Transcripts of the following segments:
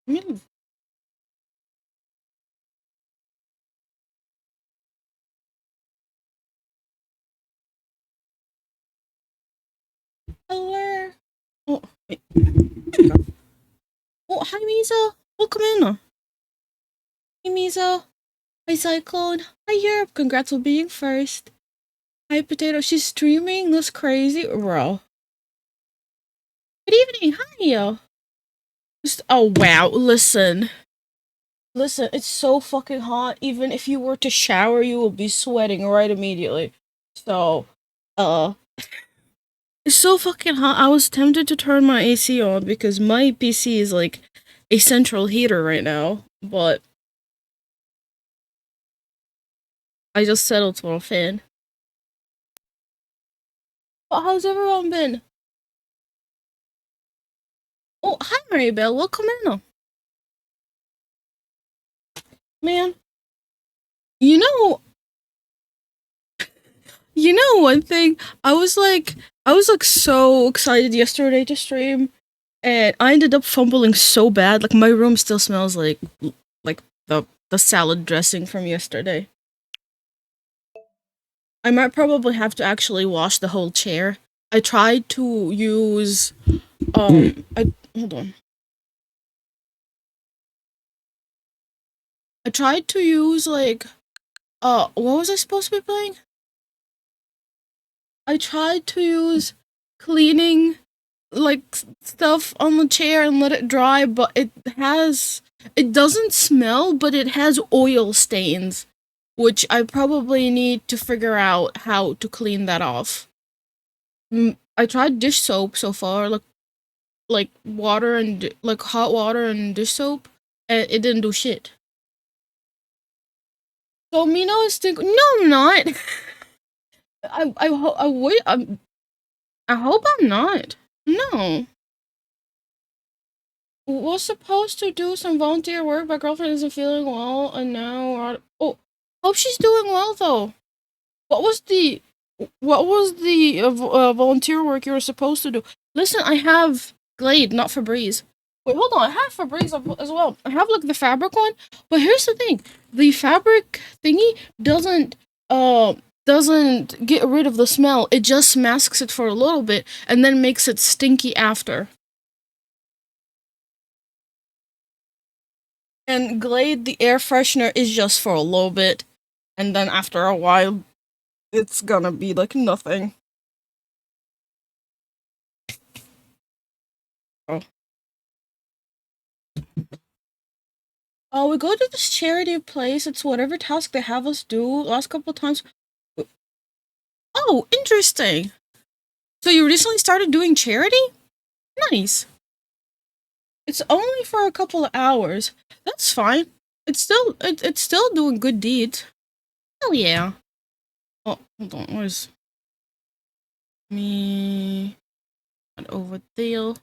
Mm. Hello. Oh, wait. Oh, hi, Misa. Welcome in. Hey, Misa. Hi, Cyclone. Hi, Europe. Congrats on being first. Hi, Potato. She's streaming. That's crazy. Bro. Good evening. Hi. Oh, wow. Listen. Listen, it's so fucking hot. Even if you were to shower, you will be sweating right immediately. So, uh, it's so fucking hot. I was tempted to turn my AC on because my PC is like a central heater right now, but I just settled for a fan. But how's everyone been? Oh, hi, Maribel. Welcome in. Man, you know, one thing. I was like so excited yesterday to stream, and I ended up fumbling so bad. Like my room still smells like the salad dressing from yesterday. I might probably have to actually wash the whole chair. I tried to use I hold on. I tried to use like what was I supposed to be playing? I tried to use cleaning like stuff on the chair and let it dry, but it doesn't smell, but it has oil stains, which I probably need to figure out how to clean that off. I tried dish soap so far, like water and like hot water and dish soap, and it didn't do shit. So Mino is thinking, no, I'm not. I hope I'm not. No. Was supposed to do some volunteer work. My girlfriend isn't feeling well, and now oh, hope she's doing well though. What was the volunteer work you were supposed to do? Listen, I have Glade, not Febreze. Wait, hold on. I have Febreze as well. I have like the fabric one, but here's the thing: the fabric thingy doesn't get rid of the smell. It just masks it for a little bit and then makes it stinky after. And Glade, the air freshener, is just for a little bit, and then after a while, it's gonna be like nothing. Oh. Oh, we go to this charity place. It's whatever task they have us do. Last couple times. Oh, interesting. So you recently started doing charity? Nice. It's only for a couple of hours. That's fine. It's still doing good deeds. Hell yeah. Oh, hold on. Where's me? And over there.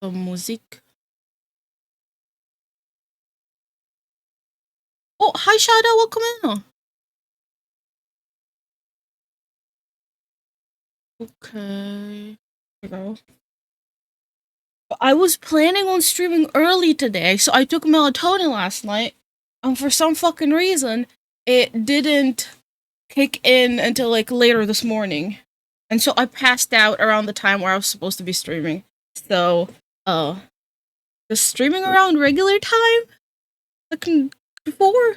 The music. Oh, hi Shadow. Welcome in. Okay. Here we go. I was planning on streaming early today, so I took melatonin last night, and for some fucking reason, it didn't kick in until like later this morning. And so I passed out around the time where I was supposed to be streaming. So, uh, just streaming around regular time? Like before?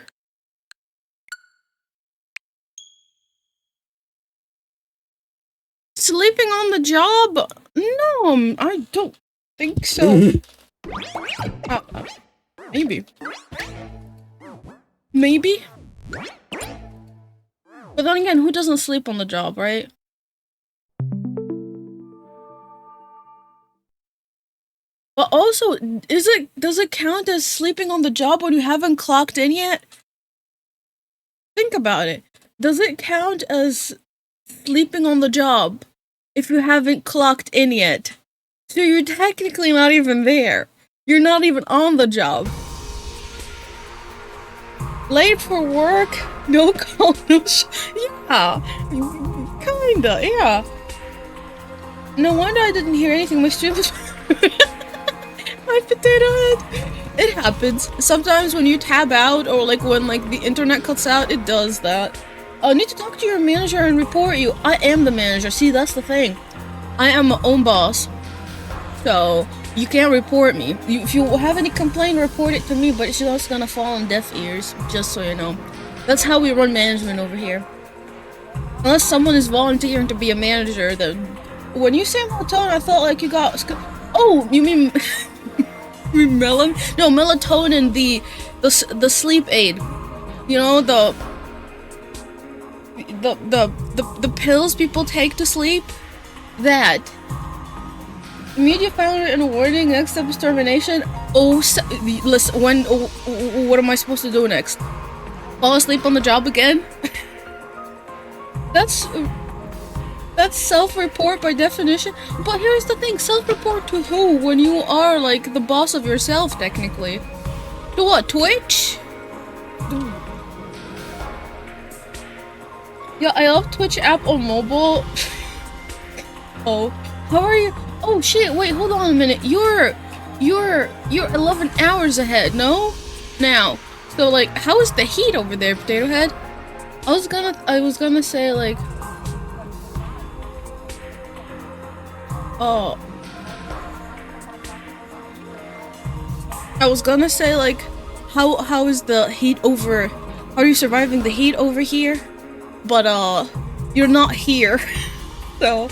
Sleeping on the job? No, I don't think so. uh, maybe. Maybe? But then again, who doesn't sleep on the job, right? But also, does it count as sleeping on the job when you haven't clocked in yet? Think about it. Does it count as sleeping on the job if you haven't clocked in yet? So you're technically not even there. You're not even on the job. Late for work, no call, no yeah, kinda, yeah. No wonder I didn't hear anything. My stream was Hi, Potato Head. It happens. Sometimes when you tab out or like when like the internet cuts out, it does that. I need to talk to your manager and report you. I am the manager. See, that's the thing. I am my own boss. So, you can't report me. If you have any complaint, report it to me, but it's just gonna fall on deaf ears, just so you know. That's how we run management over here. Unless someone is volunteering to be a manager, then... When you say melatonin, I thought like you got... Oh, you mean... you mean No, melatonin, the sleep aid. You know, the pills people take to sleep? That. Media found it in a warning. Next step is termination. Listen, what am I supposed to do next? Fall asleep on the job again? That's self-report by definition. But here's the thing, self-report to who when you are like the boss of yourself, technically? To what, Twitch? Yeah, I love Twitch app on mobile. Oh, how are you? Oh shit, wait, hold on a minute. You're 11 hours ahead, no? Now. So like, how is the heat over there, Potato Head? I was gonna say like oh. I was gonna say like how is the heat over, are you surviving the heat over here? But you're not here. So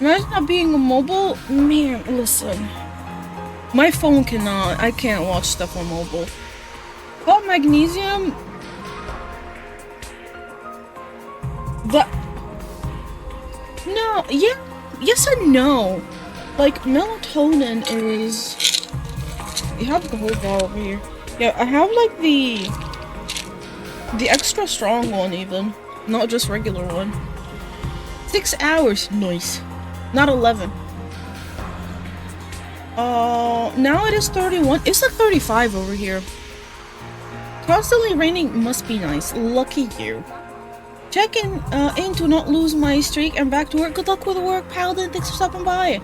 imagine not being a mobile. Man, listen. My phone cannot. I can't watch stuff on mobile. Oh, magnesium? No, yeah. Yes and no. Like, melatonin is... You have the whole bar over here. Yeah, I have like the extra strong one even. Not just regular one. 6 hours. Nice. Not 11. Now it is 31. It's like 35 over here. Constantly raining must be nice. Lucky you. Check in to not lose my streak and back to work. Good luck with work, Paladin. Thanks for stopping by.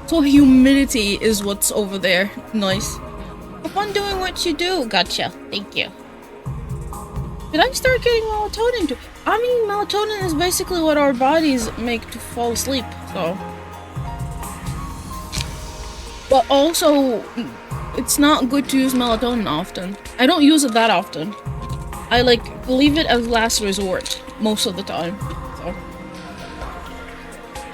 So humidity is what's over there. Nice. Have fun doing what you do. Gotcha. Thank you. Did I start getting melatonin too? I mean, melatonin is basically what our bodies make to fall asleep, so... But also, it's not good to use melatonin often. I don't use it that often. I, like, leave it as last resort most of the time, so...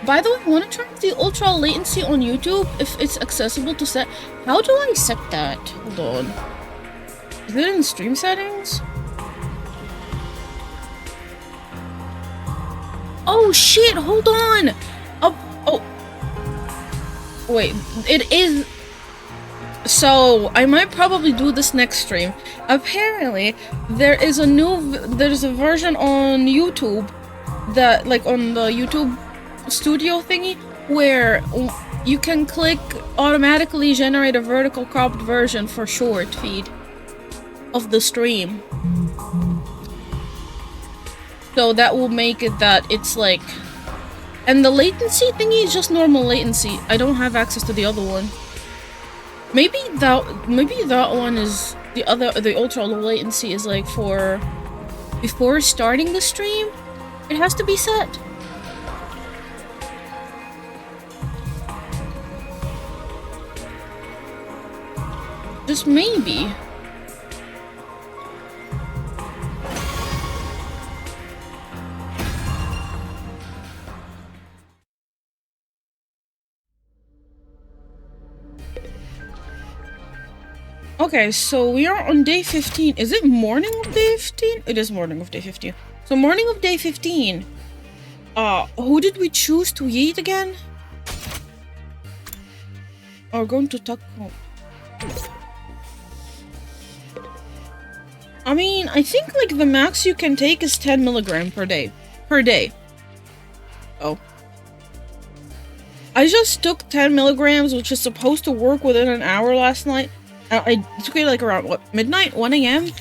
By the way, I want to try the ultra latency on YouTube if it's accessible to set. How do I set that? Hold on. Is it in stream settings? Oh shit, hold on! Oh. Wait, it is... So, I might probably do this next stream. Apparently, there's a version on YouTube that, like, on the YouTube studio thingy, where you can click automatically generate a vertical cropped version for short feed of the stream. So that will make it that it's like... And the latency thingy is just normal latency. I don't have access to the other one. Maybe that one is... The ultra low latency is like for... Before starting the stream? It has to be set. Just maybe. Okay, so we are on day 15. Is it morning of day 15? It is morning of day 15. So morning of day 15. Who did we choose to eat again? We're going to talk home. I mean, I think like the max you can take is 10 milligram per day. Oh. I just took 10 milligrams, which is supposed to work within an hour last night. I took it like around, what, midnight? 1 a.m.?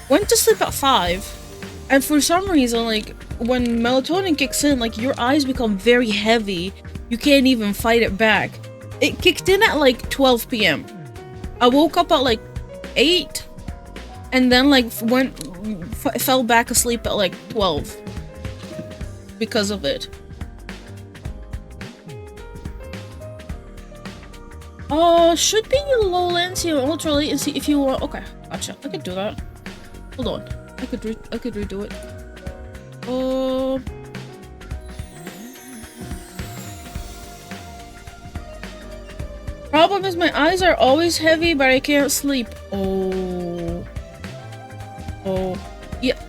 Went to sleep at 5. And for some reason, like, when melatonin kicks in, like, your eyes become very heavy. you can't even fight it back. It kicked in at like 12 p.m. I woke up at like 8 and then like fell back asleep at like 12 because of it. Should be low latency or ultra latency if you want. Okay, gotcha. I could do that. Hold on. I could redo it. Problem is my eyes are always heavy, but I can't sleep. Oh. Yeah.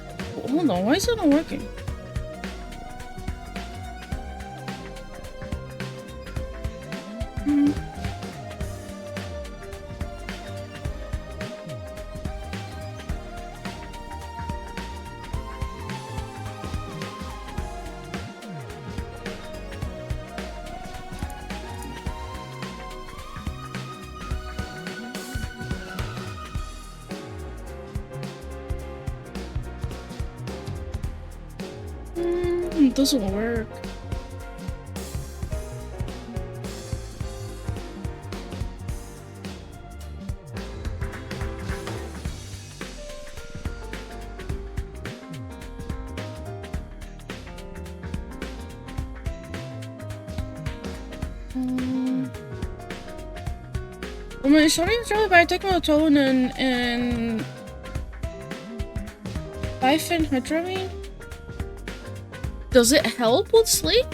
Hold on. Why is it not working? It doesn't work. My starting to try by melatonin and diphenhydramine. Does it help with sleep?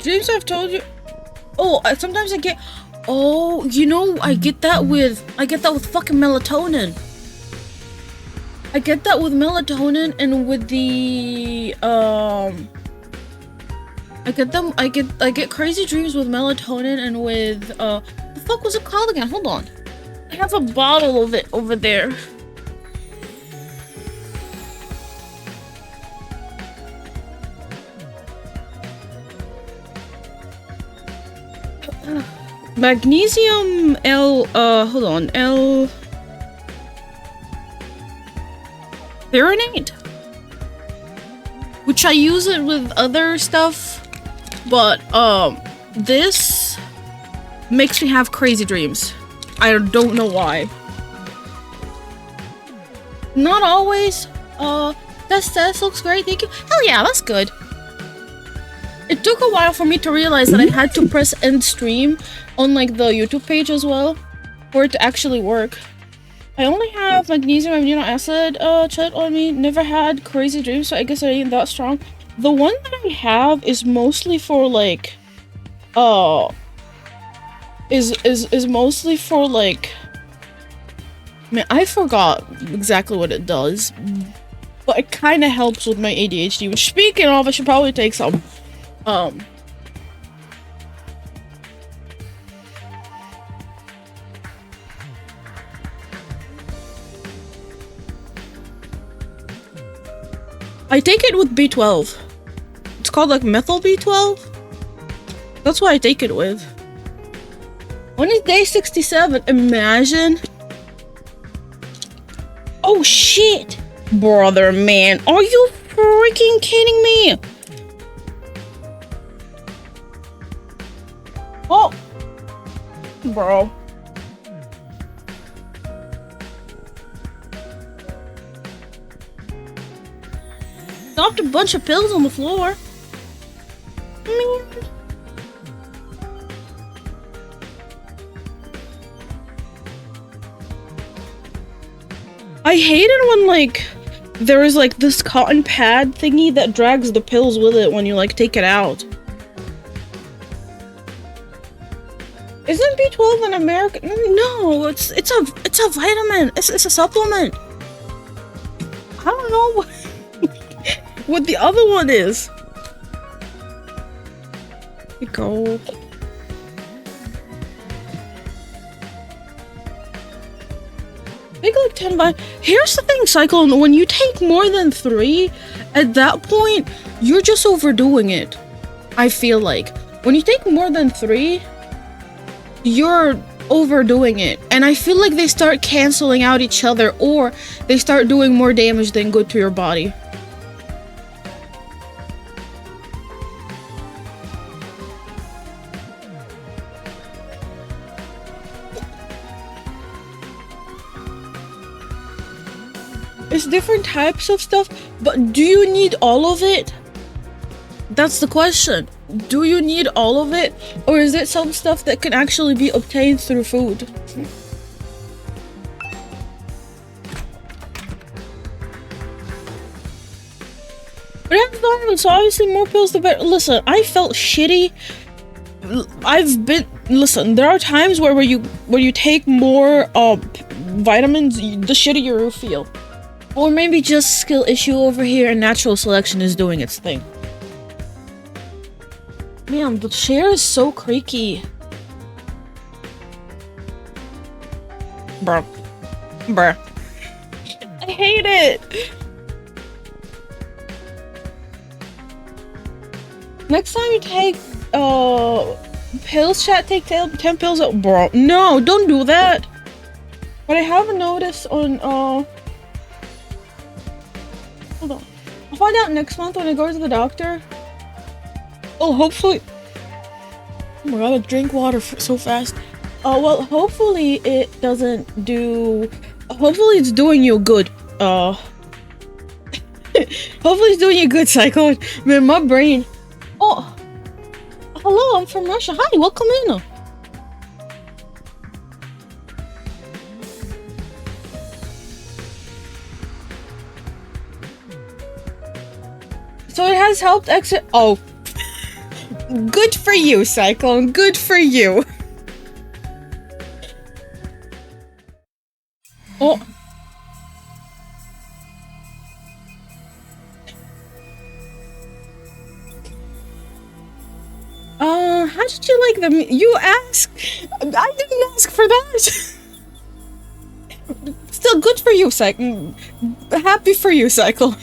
Dreams I've told you. Oh, sometimes I get. Oh, you know, I get that with fucking melatonin. I get that with melatonin and with the I get crazy dreams with melatonin and with the fuck was it called again? Hold on. I have a bottle of it over there. Magnesium hold on, L-threonate, which I use it with other stuff, but this makes me have crazy dreams. I don't know why. Not always. That looks great. Thank you. Hell yeah, that's good. It took a while for me to realize that I had to press end stream on like the YouTube page as well for it to actually work. I only have magnesium amino acid chat on me. Never had crazy dreams, so I guess I ain't that strong. The one that I have is mostly for like is mostly for like, man, I forgot exactly what it does, but it kind of helps with my ADHD, which, speaking of, I should probably take some. I take it with B12. It's called like methyl B12. That's what I take it with. When is day 67? Imagine. Oh shit! Brother, man. Are you freaking kidding me? Oh! Bro. Dropped a bunch of pills on the floor. Man. I hate it when, like, there is, like, this cotton pad thingy that drags the pills with it when you, like, take it out. Isn't B12 an American? No, it's a vitamin. It's a supplement. I don't know what the other one is. Here we go. Take like 10 by. Here's the thing, Cyclone. When you take more than 3, at that point, you're just overdoing it. I feel like when you take more than 3, you're overdoing it, and I feel like they start canceling out each other, or they start doing more damage than good to your body. It's different types of stuff, but do you need all of it? That's the question. Do you need all of it? Or is it some stuff that can actually be obtained through food? But I have vitamins, so obviously more pills the better. Listen, I felt shitty. Listen, there are times where you take more vitamins, the shittier you feel. Or maybe just skill issue over here and natural selection is doing its thing. Man, the chair is so creaky. Bruh. I hate it! Next time you take, pills, chat, take 10 pills at- Bro, no, don't do that! But I have noticed on, hold on. I'll find out next month when I go to the doctor. Oh, hopefully. Oh my god, I drink water so fast. Well, hopefully it doesn't do. Hopefully it's doing you good. Hopefully it's doing you good, Psycho. Man, my brain. Oh, hello, I'm from Russia. Hi, welcome in. So it has helped exit. Oh. Good for you, Cyclone. Good for you. Oh. How did you like them? You asked. I didn't ask for that. Still good for you, Cyclone. Happy for you, Cyclone.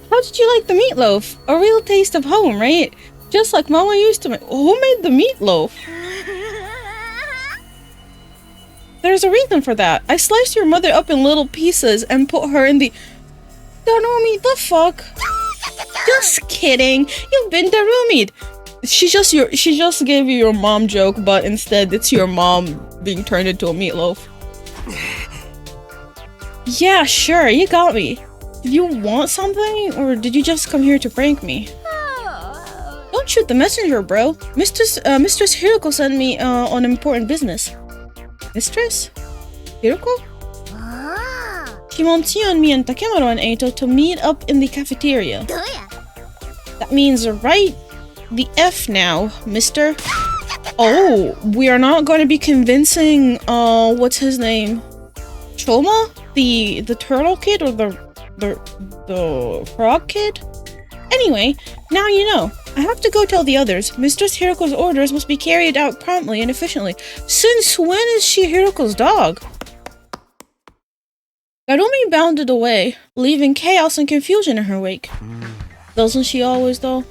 How did you like the meatloaf? A real taste of home, right? Just like Mama used to make. Who made the meatloaf? There's a reason for that. I sliced your mother up in little pieces and put her in the... Darumid, the fuck? Just kidding. You've been Darumid. She just gave you your mom joke, but instead it's your mom being turned into a meatloaf. Yeah, sure, you got me. Did you want something, or did you just come here to prank me? Don't shoot the messenger, bro. Mistress Hiroko sent me on important business. Mistress? Hiroko? She wants you and me and Takemaro and Eito to meet up in the cafeteria. That means right the F now, mister. Oh, we are not going to be convincing, what's his name? Choma? The turtle kid, or the frog kid? Anyway, now you know. I have to go tell the others. Mistress Hiroko's orders must be carried out promptly and efficiently. Since when is she Hiroko's dog? Garumi bounded away, leaving chaos and confusion in her wake. Doesn't she always, though?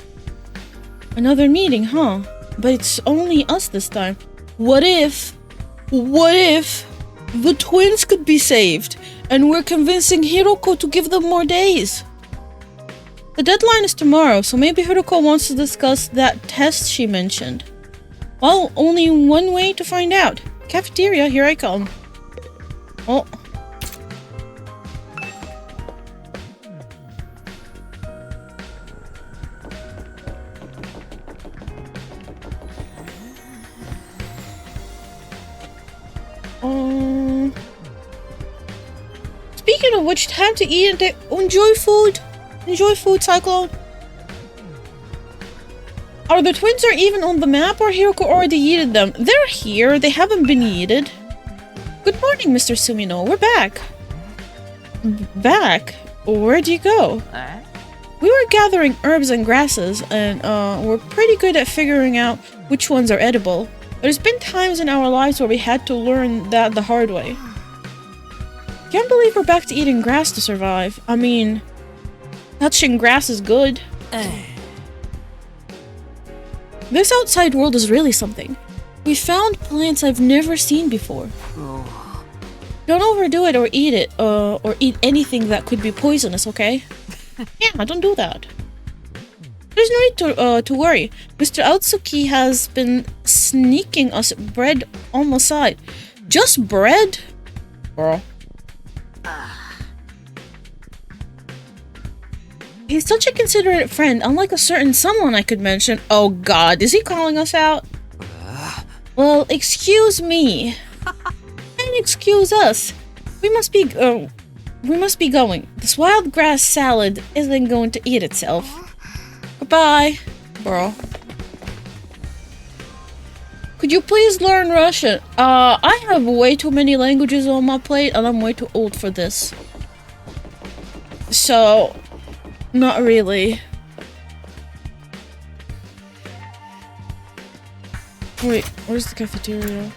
Another meeting, huh? But it's only us this time. What if the twins could be saved, and we're convincing Hiroko to give them more days? The deadline is tomorrow, so maybe Hiroko wants to discuss that test she mentioned. Well, only one way to find out. Cafeteria, here I come. Oh. Speaking of which, time to eat and enjoy food. Enjoy food, Cyclone. Are the twins are even on the map or Hiroko already yeeted them? They're here. They haven't been yeeted. Good morning, Mr. Sumino. We're back. Back? Where'd you go? We were gathering herbs and grasses, and we're pretty good at figuring out which ones are edible. There's been times in our lives where we had to learn that the hard way. Can't believe we're back to eating grass to survive. I mean, touching grass is good. This outside world is really something. We found plants I've never seen before. Don't overdo it or eat it, or eat anything that could be poisonous, okay? Yeah, don't do that. There's no need to worry. Mr. Atsuki has been sneaking us bread on the side. Just bread? Girl. He's such a considerate friend, unlike a certain someone I could mention. Oh god, is he calling us out? Well, excuse me. And excuse us. We must be going. This wild grass salad isn't going to eat itself. Goodbye, bro. Could you please learn Russian? I have way too many languages on my plate and I'm way too old for this. So, not really. Wait, where's the cafeteria?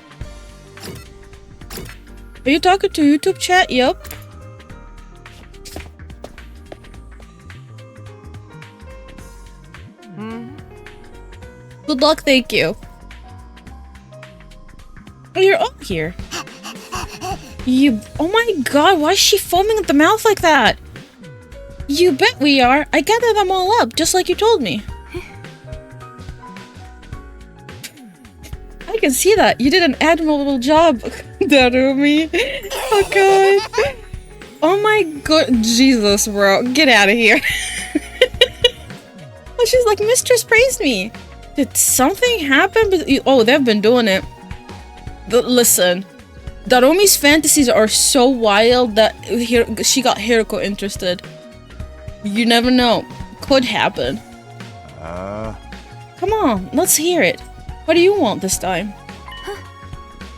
Are you talking to YouTube chat? Yup. Good luck, thank you. Oh, you're up here. Oh my god, why is she foaming at the mouth like that? You bet we are. I gathered them all up, just like you told me. I can see that. You did an admirable job, Darumi. Oh god. Oh my god. Jesus, bro. Get out of here. Oh, she's like, Mistress praised me. Did something happen? Oh, they've been doing it. Listen. Darumi's fantasies are so wild that she got Hiroko interested. You never know. Could happen. Come on, let's hear it. What do you want this time?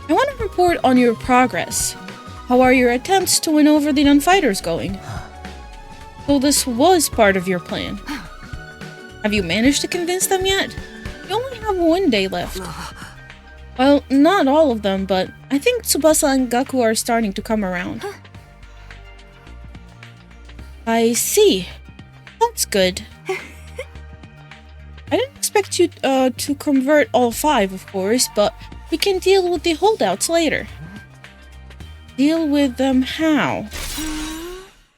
I want to report on your progress. How are your attempts to win over the non-fighters going? So this was part of your plan. Have you managed to convince them yet? You only have 1 day left. Well, not all of them, but I think Tsubasa and Gaku are starting to come around. I see. That's good. I didn't expect you to convert all 5, of course, but we can deal with the holdouts later. Deal with them how?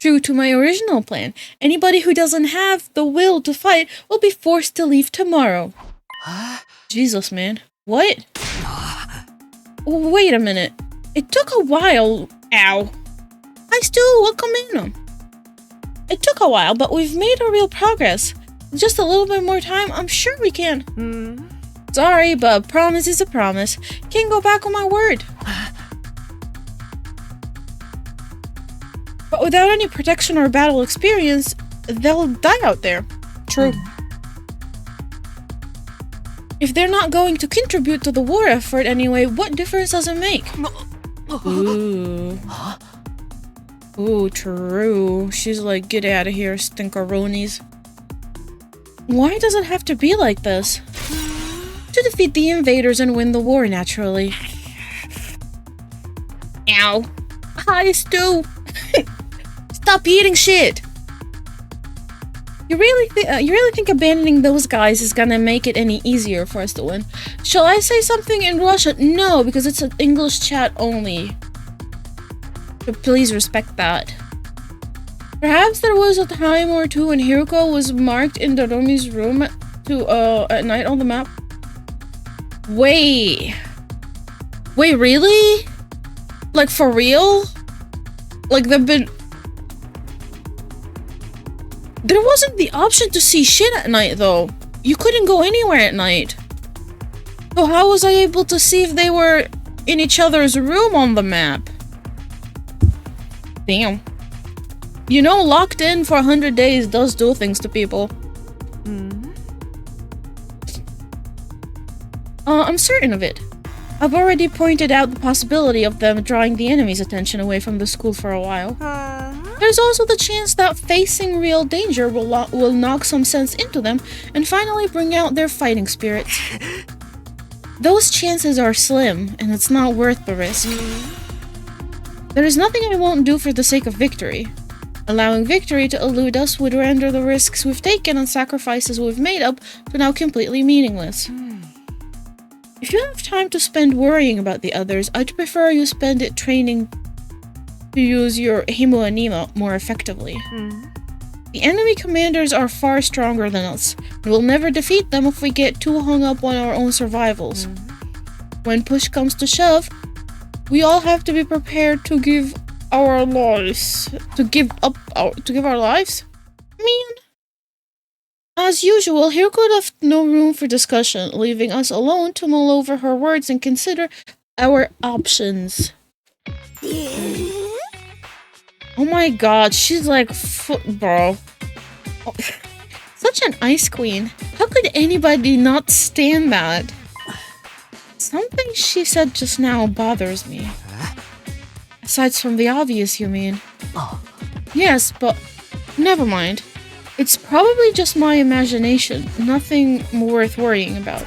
True to my original plan, anybody who doesn't have the will to fight will be forced to leave tomorrow. Jesus, man. What? Wait a minute. It took a while. Ow. Hi, Stu. Welcome in. It took a while, but we've made a real progress. Just a little bit more time, I'm sure we can. Sorry, but a promise is a promise. Can't go back on my word. But without any protection or battle experience, they'll die out there. True. If they're not going to contribute to the war effort anyway, what difference does it make? Ooh. Ooh, true. She's like, get out of here, stinkeronies. Why does it have to be like this? To defeat the invaders and win the war, naturally. Ow. Hi, Stu. Stop eating shit. You really think abandoning those guys is gonna make it any easier for us to win? Shall I say something in Russian? No, because it's an English chat only. So please respect that. Perhaps there was a time or two when Hiroko was marked in Darumi's room at night on the map. Wait, really? Like, for real? Like, there wasn't the option to see shit at night, though. You couldn't go anywhere at night. So how was I able to see if they were in each other's room on the map? Damn. You know, locked in for 100 days does do things to people. I'm certain of it. I've already pointed out the possibility of them drawing the enemy's attention away from the school for a while. There's also the chance that facing real danger will knock some sense into them and finally bring out their fighting spirits. Those chances are slim, and it's not worth the risk. There is nothing I won't do for the sake of victory. Allowing victory to elude us would render the risks we've taken and sacrifices we've made up to now completely meaningless. If you have time to spend worrying about the others, I'd prefer you spend it training to use your Himo and Nima more effectively. The enemy commanders are far stronger than us, and we'll never defeat them if we get too hung up on our own survivals. When push comes to shove, we all have to be prepared to give our lives. To give our lives? Man. As usual, Hiroko left no room for discussion, leaving us alone to mull over her words and consider our options. Oh my god, she's like bro. Oh, such an ice queen. How could anybody not stand that? Something she said just now bothers me. Aside from the obvious, you mean? Yes, but never mind. It's probably just my imagination, nothing worth worrying about.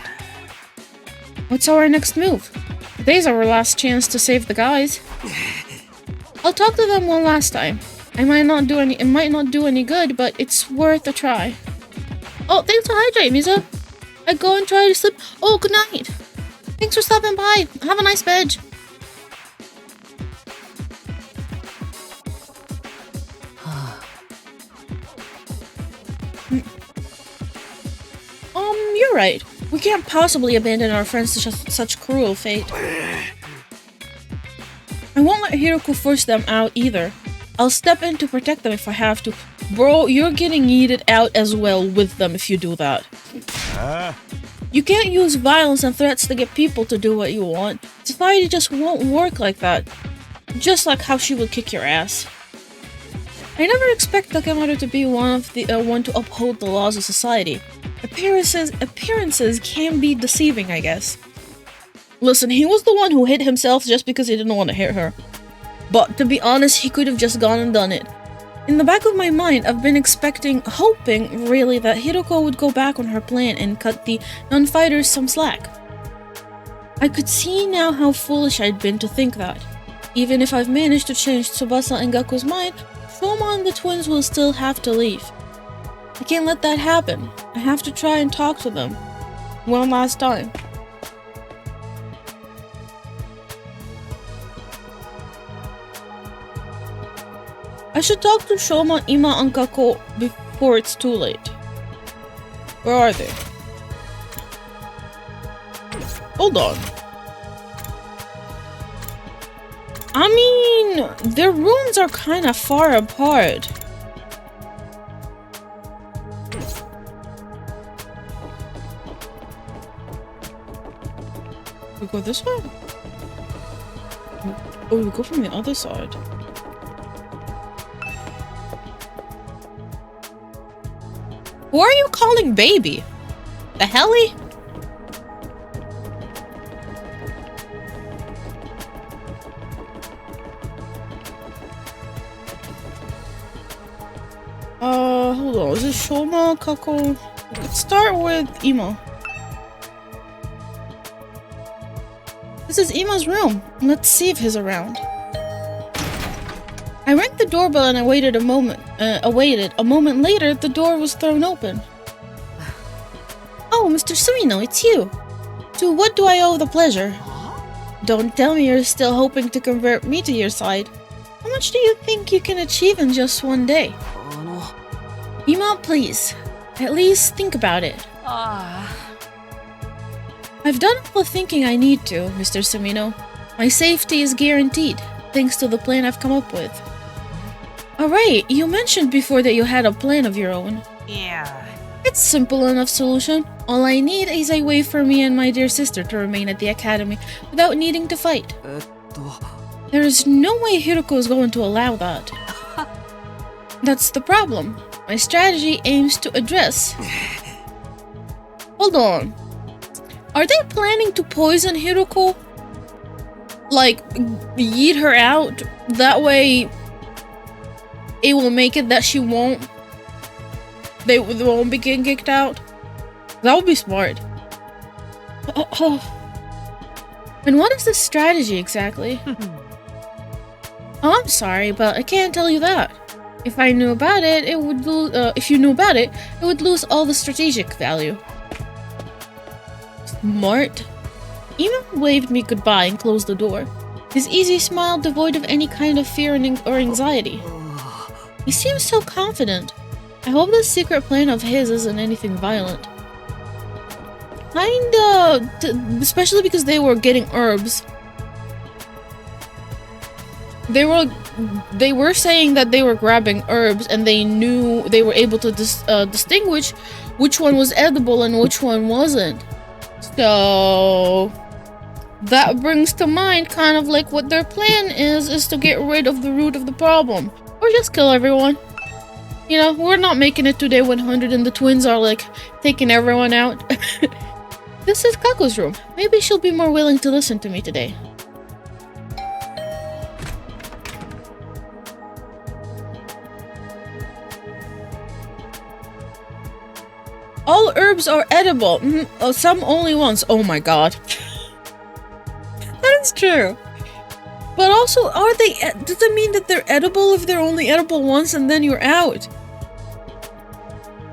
What's our next move? Today's our last chance to save the guys. I'll talk to them one last time. It might not do any good, but it's worth a try. Oh, thanks for hydrating, Misa. I go and try to sleep. Oh, good night. Thanks for stopping by. Have a nice bed. You're right. We can't possibly abandon our friends to such cruel fate. I won't let Hiroko force them out either. I'll step in to protect them if I have to. Bro, you're getting yeeted out as well with them if you do that. You can't use violence and threats to get people to do what you want. Society just won't work like that. Just like how she would kick your ass. I never expect Takemaru to be one to uphold the laws of society. Appearances can be deceiving, I guess. Listen, he was the one who hit himself just because he didn't want to hit her. But to be honest, he could have just gone and done it. In the back of my mind, I've been hoping really, that Hiroko would go back on her plan and cut the non-fighters some slack. I could see now how foolish I'd been to think that. Even if I've managed to change Tsubasa and Gaku's mind, Shoma and the twins will still have to leave. I can't let that happen. I have to try and talk to them. One last time. I should talk to Shoma, Ima, and Kako before it's too late. Where are they? Hold on. I mean, their rooms are kind of far apart. We go this way? Oh, we go from the other side. Who are you calling baby? The helly? Hold on. Is it Shoma, Kako? Let's start with Ima. This is Ima's room. Let's see if he's around. I rang the doorbell and I waited a moment. A moment later, the door was thrown open. Oh, Mr. Sumino, it's you. To what do I owe the pleasure? Don't tell me you're still hoping to convert me to your side. How much do you think you can achieve in just one day? Ima, please. At least think about it. I've done all the thinking I need to, Mr. Sumino. My safety is guaranteed, thanks to the plan I've come up with. Alright, you mentioned before that you had a plan of your own. Yeah. It's simple enough solution. All I need is a way for me and my dear sister to remain at the academy without needing to fight. There is no way Hiroko is going to allow that. That's the problem. My strategy aims to address... Hold on. Are they planning to poison Hiroko? Like, yeet her out? That way, it will make it that she won't... They won't be getting kicked out? That would be smart. And what is this strategy exactly? Oh, I'm sorry, but I can't tell you that. If I knew about it, it would lose. If you knew about it, it would lose all the strategic value. Smart. Ima waved me goodbye and closed the door. His easy smile devoid of any kind of fear or anxiety. He seems so confident. I hope this secret plan of his isn't anything violent. Kinda, especially because they were getting herbs. They were saying that they were grabbing herbs, and they knew they were able to distinguish which one was edible and which one wasn't. So that brings to mind kind of like what their plan is to get rid of the root of the problem, or just kill everyone. You know, we're not making it to day 100, and the twins are like taking everyone out. This is Kako's room. Maybe she'll be more willing to listen to me today. All herbs are edible. Oh, some only once. Oh my god. That is true. But also, are they... Does it mean that they're edible if they're only edible once and then you're out?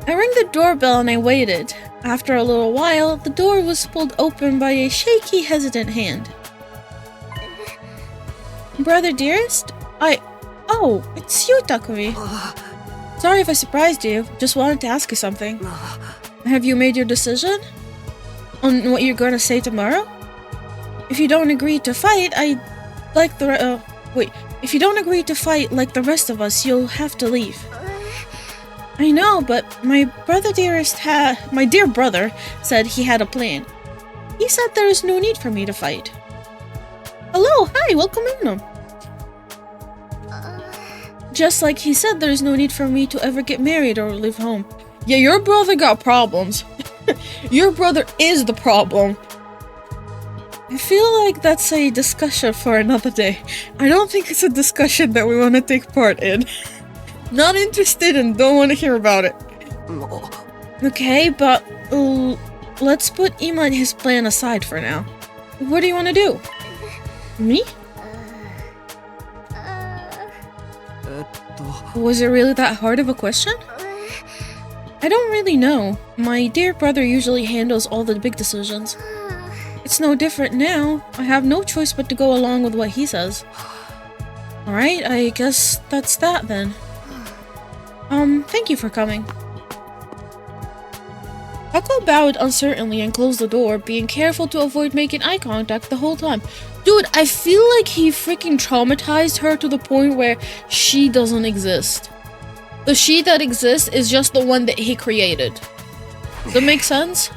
I rang the doorbell and I waited. After a little while, the door was pulled open by a shaky, hesitant hand. Brother dearest? Oh, it's you, Takumi. Sorry if I surprised you. Just wanted to ask you something. Have you made your decision? On what you're gonna say tomorrow? If you don't agree to fight, if you don't agree to fight like the rest of us, you'll have to leave. I know, but my dear brother said he had a plan. He said there is no need for me to fight. Hello, hi, welcome in. Just like he said, there is no need for me to ever get married or leave home. Yeah, your brother got problems. Your brother is the problem. I feel like that's a discussion for another day. I don't think it's a discussion that we want to take part in. Not interested and don't want to hear about it. Okay, but let's put Ima and his plan aside for now. What do you want to do? Me? Was it really that hard of a question? I don't really know. My dear brother usually handles all the big decisions. It's no different now. I have no choice but to go along with what he says. Alright, I guess that's that then. Thank you for coming. Kako bowed uncertainly and closed the door, being careful to avoid making eye contact the whole time. Dude, I feel like he freaking traumatized her to the point where she doesn't exist. The she that exists is just the one that he created. Does that make sense?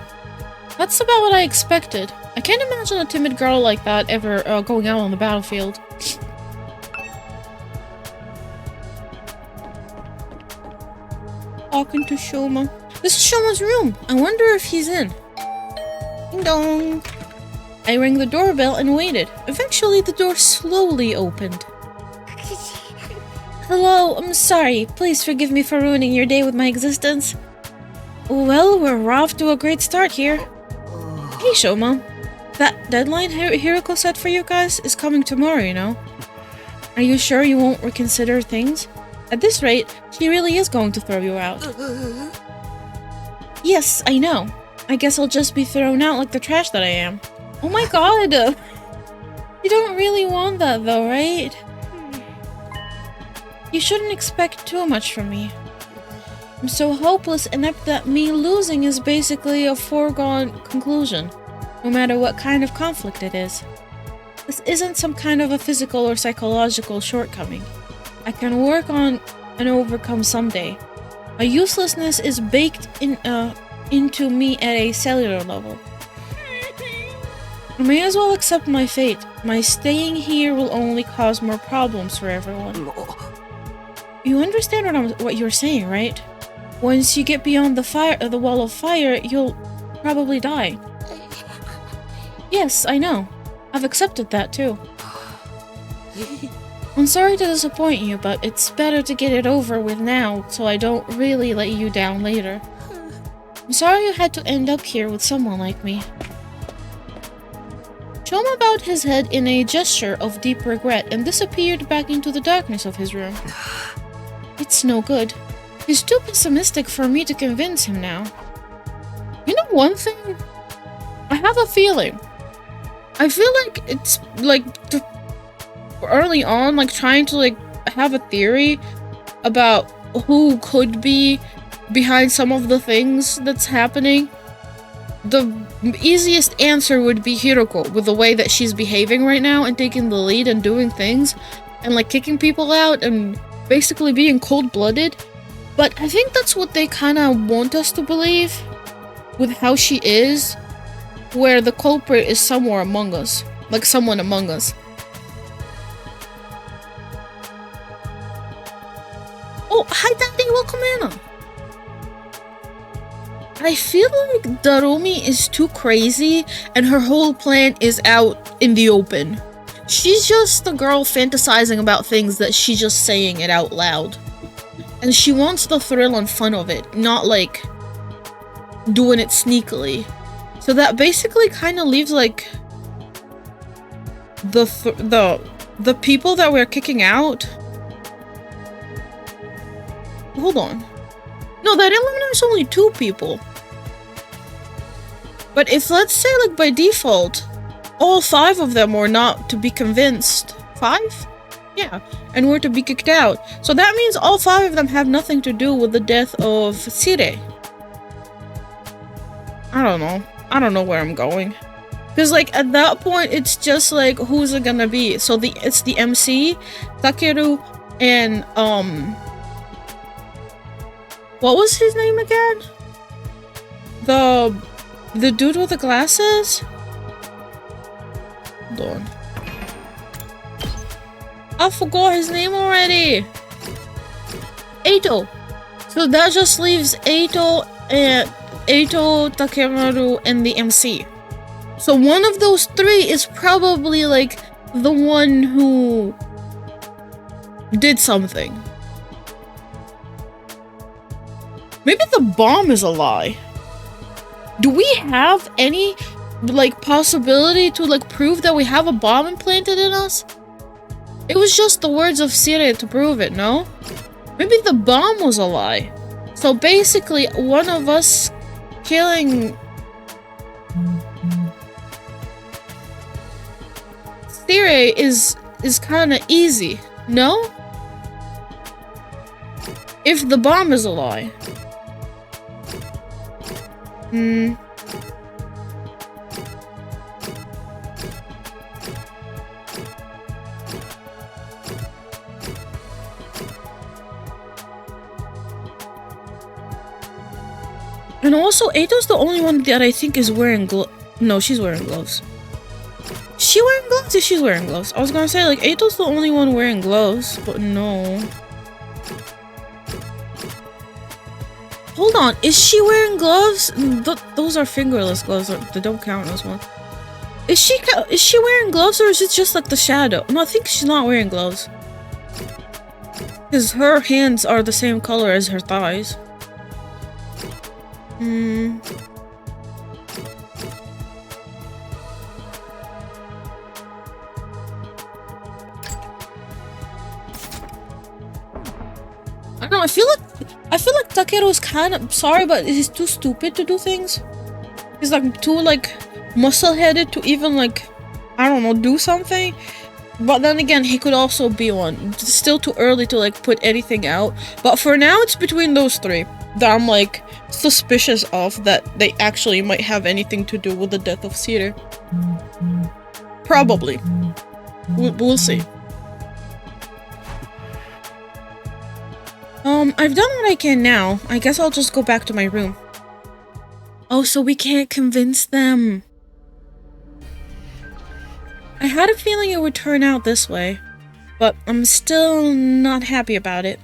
That's about what I expected. I can't imagine a timid girl like that ever going out on the battlefield. Talking to Shoma. This is Shoma's room. I wonder if he's in. Ding dong. I rang the doorbell and waited. Eventually, the door slowly opened. Hello, I'm sorry. Please forgive me for ruining your day with my existence. Well, we're off to a great start here. Hey, Shoma. That deadline Hiroko set for you guys is coming tomorrow, you know. Are you sure you won't reconsider things? At this rate, she really is going to throw you out. Yes, I know. I guess I'll just be thrown out like the trash that I am. Oh my god! You don't really want that though, right? You shouldn't expect too much from me. I'm so hopeless and inept that me losing is basically a foregone conclusion, no matter what kind of conflict it is. This isn't some kind of a physical or psychological shortcoming. I can work on and overcome someday. My uselessness is baked into me at a cellular level. I may as well accept my fate. My staying here will only cause more problems for everyone. You understand what you're saying, right? Once you get beyond the wall of fire, you'll probably die. Yes, I know. I've accepted that too. I'm sorry to disappoint you, but it's better to get it over with now so I don't really let you down later. I'm sorry you had to end up here with someone like me. Shoma bowed his head in a gesture of deep regret and disappeared back into the darkness of his room. It's no good. He's too pessimistic for me to convince him now. You know one thing? I have a feeling. I feel like it's like early on, like trying to like have a theory about who could be behind some of the things that's happening. The easiest answer would be Hiroko, with the way that she's behaving right now and taking the lead and doing things and like kicking people out and basically being cold-blooded. But I think that's what they kind of want us to believe with how she is, where the culprit is somewhere among us, like someone among us. Oh, hi Daddy, welcome in. I feel like Darumi is too crazy and her whole plan is out in the open. She's just a girl fantasizing about things that she's just saying it out loud. And she wants the thrill and fun of it, not like doing it sneakily. So that basically kind of leaves like the people that we're kicking out. Hold on. No, that eliminates only 2 people. But if, let's say, like, by default, all 5 of them were not to be convinced. 5? Yeah. And were to be kicked out. So that means all 5 of them have nothing to do with the death of Sire. I don't know. I don't know where I'm going. Because, like, at that point, it's just, like, who's it gonna be? So it's the MC, Takeru, and, what was his name again? The dude with the glasses? Hold on. I forgot his name already! Eito! So that just leaves Eito, Takemaru, and the MC. So one of those 3 is probably, like, the one who did something. Maybe the bomb is a lie. Do we have any, like, possibility to, like, prove that we have a bomb implanted in us? It was just the words of Sire to prove it, no? Maybe the bomb was a lie. So basically, one of us killing Sire is kind of easy, no? If the bomb is a lie. And also, Eito's the only one that I think is wearing gloves. No, she's wearing gloves. Is she wearing gloves? Yeah, she's wearing gloves. I was gonna say, like, Eito's the only one wearing gloves, but no. Hold on, is she wearing gloves? Those are fingerless gloves. They don't count as one. Is she wearing gloves, or is it just like the shadow? No, I think she's not wearing gloves. Because her hands are the same color as her thighs. I don't know, I feel like Takeru's kind of, sorry, but he's too stupid to do things. He's like too like muscle-headed to even like, I don't know, do something. But then again, he could also be one. It's still too early to like put anything out. But for now, it's between those 3 that I'm like suspicious of, that they actually might have anything to do with the death of Sire. Probably. We'll see. I've done what I can now. I guess I'll just go back to my room. Oh, so we can't convince them. I had a feeling it would turn out this way, but I'm still not happy about it.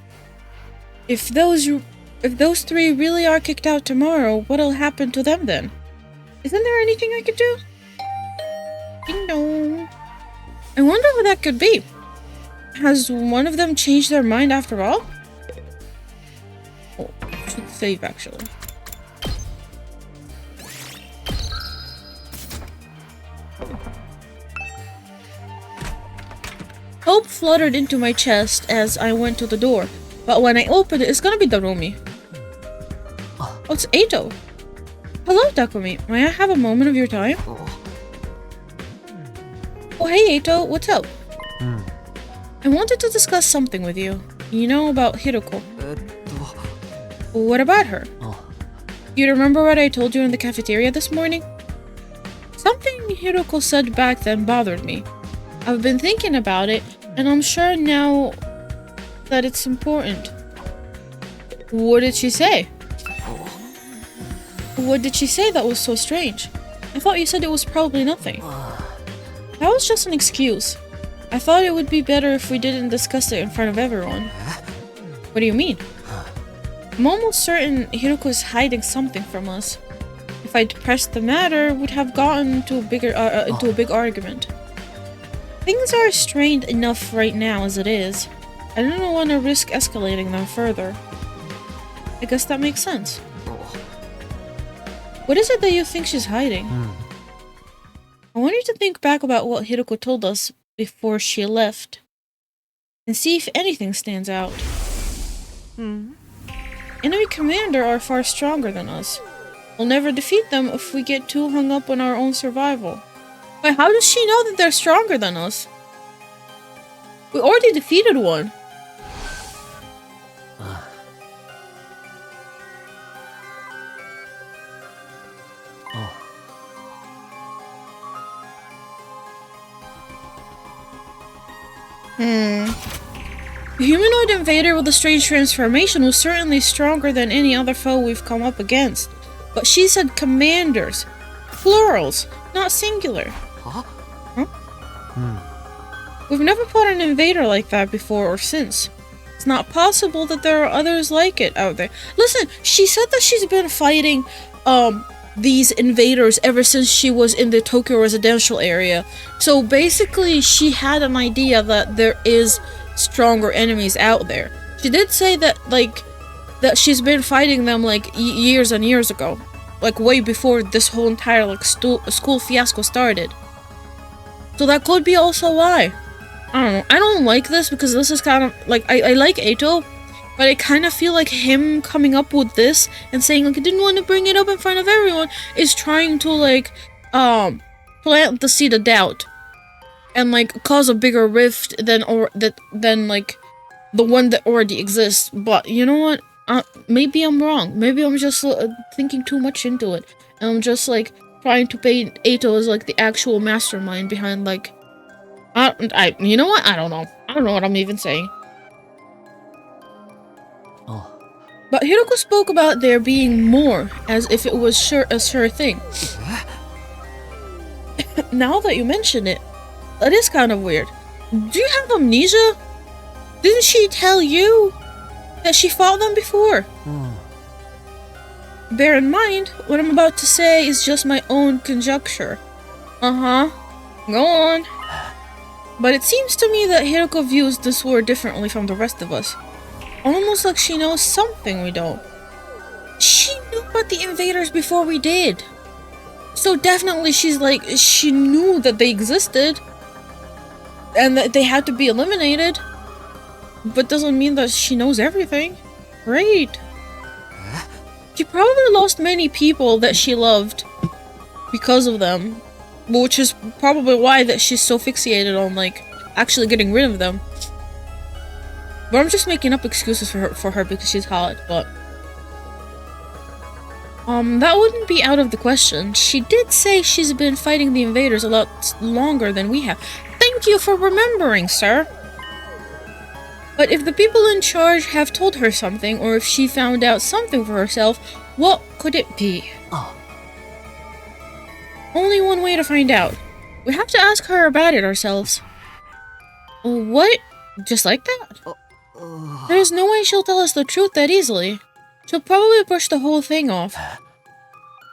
If those 3 really are kicked out tomorrow, what'll happen to them then? Isn't there anything I could do? Ding dong. I wonder what that could be. Has one of them changed their mind after all? Oh, I should save actually. Hope fluttered into my chest as I went to the door, but when I opened it, it's gonna be Darumi. Oh, it's Eito. Hello, Takumi. May I have a moment of your time? Oh, hey, Eito. What's up? I wanted to discuss something with you. You know about Hiroko. What about her? You remember what I told you in the cafeteria this morning? Something Hiroko said back then bothered me. I've been thinking about it, and I'm sure now that it's important. What did she say? What did she say that was so strange? I thought you said it was probably nothing. That was just an excuse. I thought it would be better if we didn't discuss it in front of everyone. What do you mean? I'm almost certain Hiroko is hiding something from us. If I'd pressed the matter, we'd have gotten into a big argument. Things are strained enough right now as it is. I don't want to risk escalating them further. I guess that makes sense. What is it that you think she's hiding? I want you to think back about what Hiroko told us before she left, and see if anything stands out. Enemy commander are far stronger than us. We'll never defeat them if we get too hung up on our own survival. Wait, how does she know that they're stronger than us? We already defeated one. The humanoid invader with the strange transformation was certainly stronger than any other foe we've come up against. But she said commanders. Plurals, not singular. We've never fought an invader like that before or since. It's not possible that there are others like it out there. Listen, she said that she's been fighting, these invaders ever since she was in the Tokyo residential area. So basically, she had an idea that there is stronger enemies out there. She did say that, that she's been fighting them, years and years ago. Way before this whole entire, school fiasco started. So that could be also why. I don't know. I don't like this because this is kind of, I like Eito, but I kind of feel like him coming up with this and saying, I didn't want to bring it up in front of everyone, is trying to, plant the seed of doubt. And, cause a bigger rift than the one that already exists. But, you know what? Maybe I'm wrong. Maybe I'm just thinking too much into it. And I'm just, trying to paint Eito as, the actual mastermind behind, you know what? I don't know. I don't know what I'm even saying. But Hiroko spoke about there being more, as if it was a sure thing. Now that you mention it, that is kind of weird. Do you have amnesia? Didn't she tell you that she fought them before? Bear in mind, what I'm about to say is just my own conjecture. Go on. But it seems to me that Hiroko views this war differently from the rest of us. Almost like she knows something we don't. She knew about the invaders before we did. So definitely she knew that they existed. And that they had to be eliminated. But doesn't mean that she knows everything. Right. She probably lost many people that she loved because of them. Which is probably why that she's so fixated on, actually getting rid of them. But I'm just making up excuses for her because she's hot, but... that wouldn't be out of the question. She did say she's been fighting the invaders a lot longer than we have. Thank you for remembering, sir! But if the people in charge have told her something, or if she found out something for herself, what could it be? Only one way to find out. We have to ask her about it ourselves. What? Just like that? There's no way she'll tell us the truth that easily. She'll probably brush the whole thing off.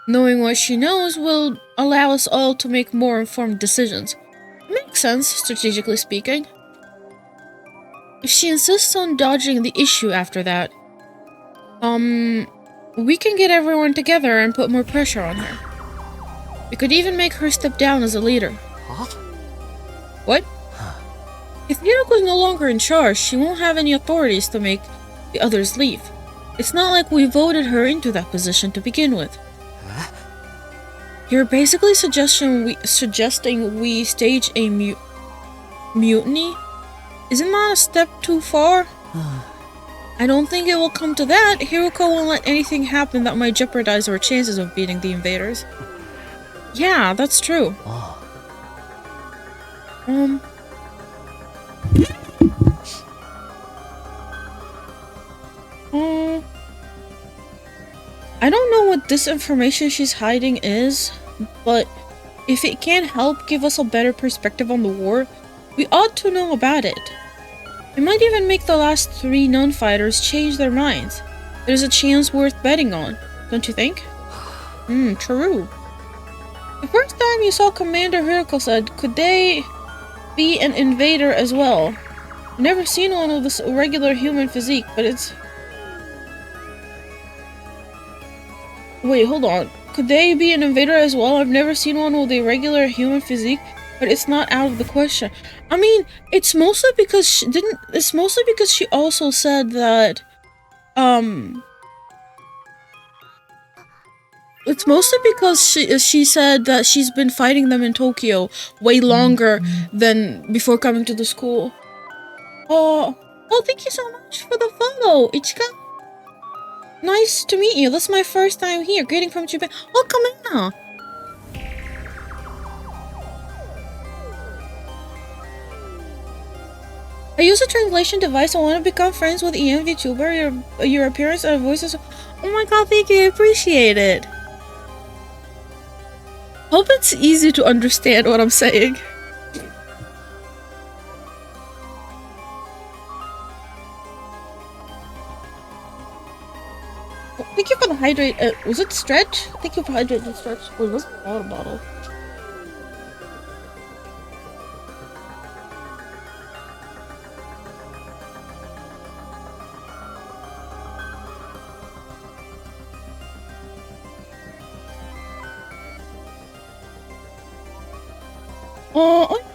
Knowing what she knows will allow us all to make more informed decisions. Makes sense, strategically speaking. If she insists on dodging the issue after that, we can get everyone together and put more pressure on her. We could even make her step down as a leader. Huh? What? If Hiroko's no longer in charge, she won't have any authorities to make the others leave. It's not like we voted her into that position to begin with. Huh? You're basically suggesting we stage a mutiny? Isn't that a step too far? I don't think it will come to that. Hiroko won't let anything happen that might jeopardize our chances of beating the invaders. Yeah, that's true. I don't know what this information she's hiding is, but if it can help give us a better perspective on the war, we ought to know about it. It might even make the last 3 non-fighters change their minds. There's a chance worth betting on, don't you think? True. The first time you saw Commander Hiroko said, could they be an invader as well? I've never seen one with this regular human physique, but it's... Wait, hold on. Could they be an invader as well? I've never seen one with a regular human physique, but it's not out of the question. I mean, it's mostly because she also said that, it's mostly because she said that she's been fighting them in Tokyo way longer than before coming to the school. Oh, thank you so much for the follow, Ichika. Nice to meet you. This is my first time here. Greeting from Japan. Oh, come in now. I use a translation device. I want to become friends with EM VTuber. Your appearance and voices. Oh my god, thank you. I appreciate it. Hope it's easy to understand what I'm saying. Thank you for the hydrate. Was it Stretch? Thank you for hydrating Stretch. Wait, was it a water bottle?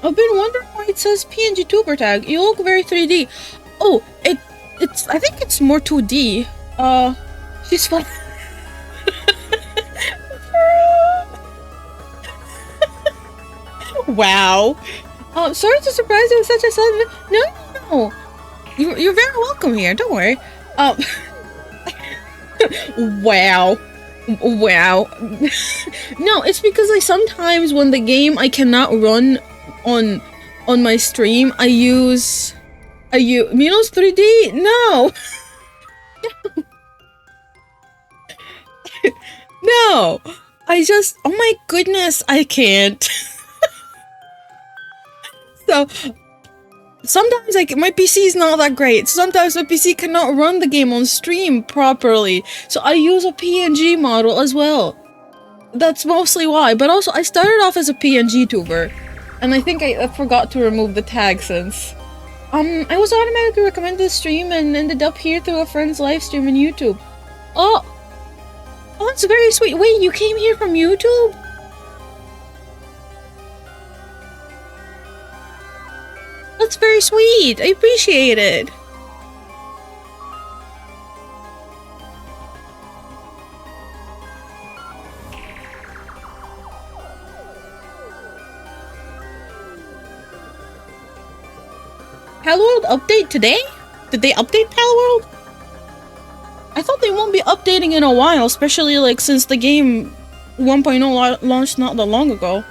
I've been wondering why it says PNG tuber tag. You look very 3D. Oh, it's. I think it's more 2D. She's fun. Wow. Sorry to surprise you with such a sudden. No. You're very welcome here. Don't worry. Wow. No, it's because sometimes when the game I cannot run on my stream, I use Minos 3D. No. No. Oh my goodness, I can't. So sometimes my PC is not that great. Sometimes my PC cannot run the game on stream properly. So I use a PNG model as well. That's mostly why. But also I started off as a PNG tuber. And I think I forgot to remove the tag since. I was automatically recommended the stream and ended up here through a friend's live stream on YouTube. Oh, that's very sweet. Wait, you came here from YouTube? That's very sweet. I appreciate it. Palworld update today? Did they update Palworld? I thought they won't be updating in a while, especially since the game 1.0 launched not that long ago.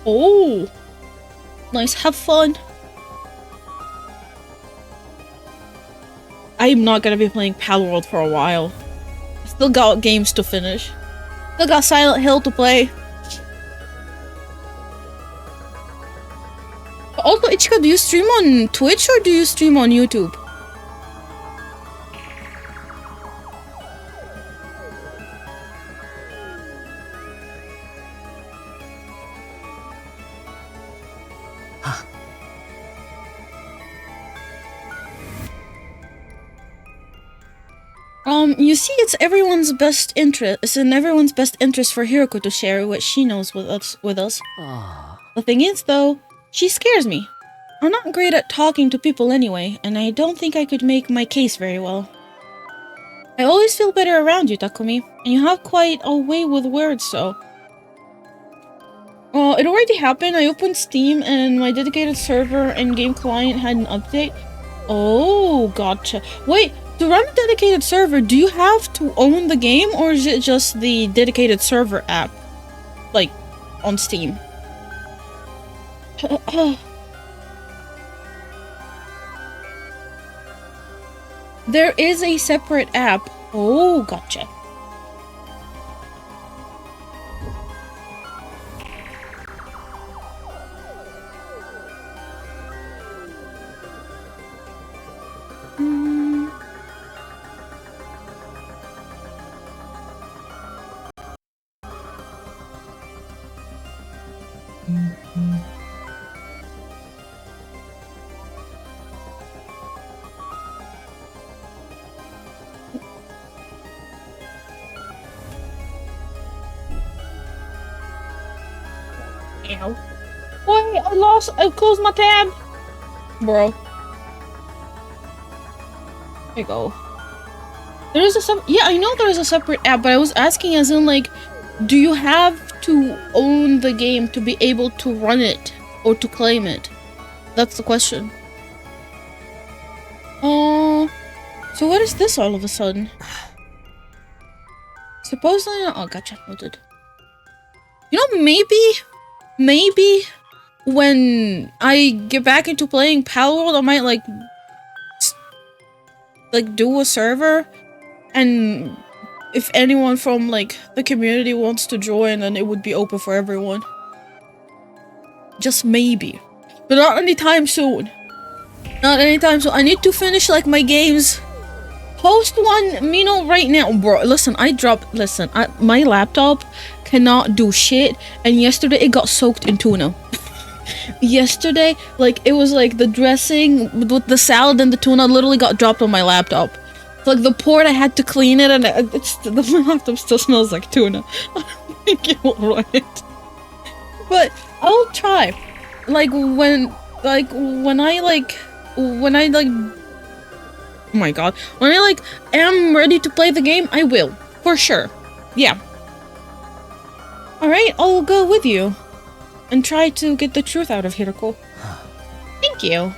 Oh, nice. Have fun. I'm not gonna be playing Palworld for a while. I still got games to finish. Still got Silent Hill to play. Also, Ichika, do you stream on Twitch or do you stream on YouTube? You see, it's everyone's best interest. It's in everyone's best interest for Hiroko to share what she knows with us. The thing is, though, she scares me. I'm not great at talking to people anyway, and I don't think I could make my case very well. I always feel better around you, Takumi, and you have quite a way with words, so... It already happened. I opened Steam, and my dedicated server and game client had an update. Oh, gotcha. Wait, to run a dedicated server, do you have to own the game, or is it just the dedicated server app? Like, on Steam? There is a separate app. Oh, gotcha. Ow. Wait, I closed my tab. Bro. There you go. There is yeah, I know there is a separate app, but I was asking as in, like, do you have to own the game to be able to run it or to claim it? That's the question. So what is this all of a sudden? Supposedly, oh, gotcha, noted. You know, maybe when I get back into playing Palworld, I might like do a server, and if anyone from like the community wants to join, then it would be open for everyone. Just maybe, but not anytime soon. Not anytime soon. I need to finish like my games. Post one, Mino, right now, bro. Listen, my laptop cannot do shit, and yesterday it got soaked in tuna. Yesterday, like, it was like the dressing with the salad and the tuna literally got dropped on my laptop. Like, the port, I had to clean it, and my laptop still smells like tuna. I don't think it will run it. But I'll try. When I oh my god. When I am ready to play the game, I will. For sure. Yeah. Alright, I'll go with you. And try to get the truth out of Hiroko. Thank you.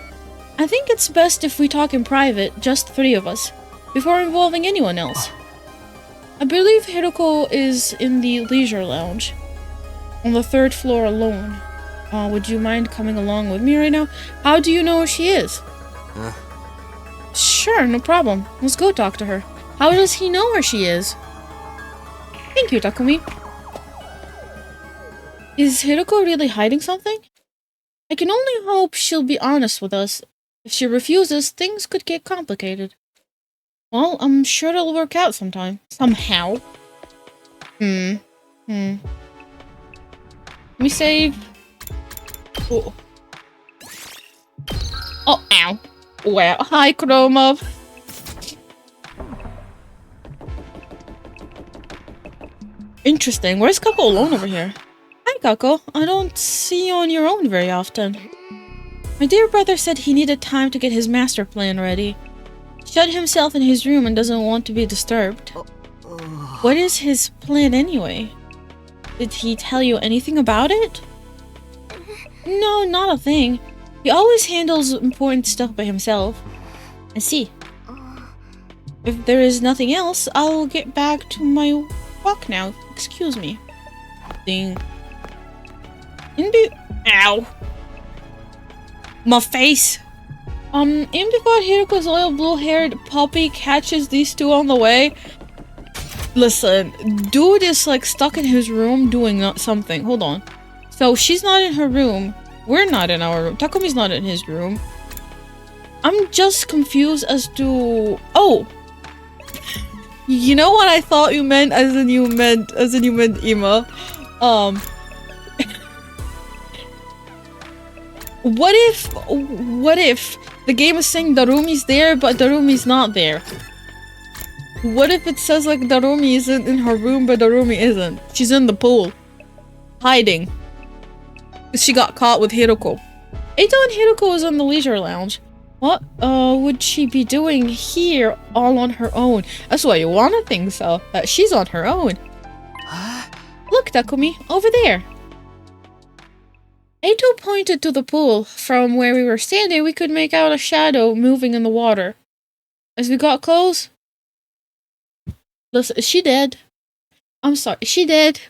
I think it's best if we talk in private, just 3 of us, before involving anyone else. I believe Hiroko is in the leisure lounge, on the 3rd floor alone. Would you mind coming along with me right now? How do you know where she is? Sure, no problem. Let's go talk to her. How does he know where she is? Thank you, Takumi. Is Hiroko really hiding something? I can only hope she'll be honest with us. If she refuses, things could get complicated. Well, I'm sure it'll work out sometime. Somehow. Let me say... Oh. Oh, ow. Well, hi, Chroma. Interesting. Where's Kako alone over here? Hi, Kako. I don't see you on your own very often. My dear brother said he needed time to get his master plan ready. Shut himself in his room and doesn't want to be disturbed. What is his plan anyway? Did he tell you anything about it? No, not a thing. He always handles important stuff by himself. I see. If there is nothing else, I'll get back to my walk now. Excuse me. Ding. Ow. My face. In before Hiroko's loyal blue-haired puppy catches these 2 on the way. Listen, dude is like stuck in his room doing something. Hold on. So she's not in her room. We're not in our room. Takumi's not in his room. I'm just confused as to... Oh! You know what I thought you meant as in you meant Ima? What if the game is saying Darumi's there, but Darumi's not there? What if it says like Darumi isn't in her room, but Darumi isn't? She's in the pool. Hiding. She got caught with Hiroko. Eito and Hiroko was in the leisure lounge. What would she be doing here all on her own? That's why you wanna think so. That she's on her own. Look, Takumi, over there. Eito pointed to the pool. From where we were standing, we could make out a shadow moving in the water. As we got close... Listen, is she dead? I'm sorry, is she dead?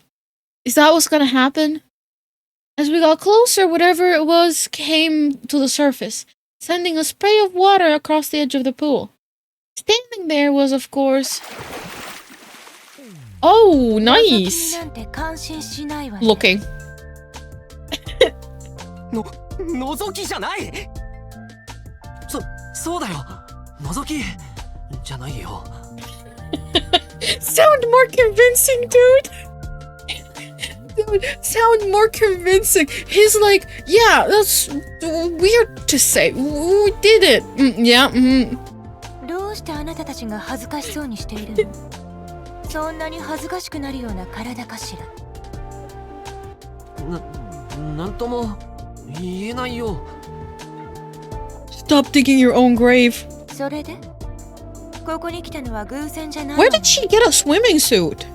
Is that what's gonna happen? As we got closer, whatever it was came to the surface, sending a spray of water across the edge of the pool. Standing there was, of course... Oh, nice! Looking. 覗きじゃない。そうだよ。覗きじゃないよ。Sound more convincing, dude. Dude, sound more convincing. He's like, yeah, that's weird to say. We did it. Yeah. どうしてあなたたちが恥ずかしそうにしているの？そんなに恥ずかしくなるような体かしら。なんとも言えないよ。Stop digging your own grave. それで？ここに来たのは偶然じゃない。 Where did she get a swimming suit?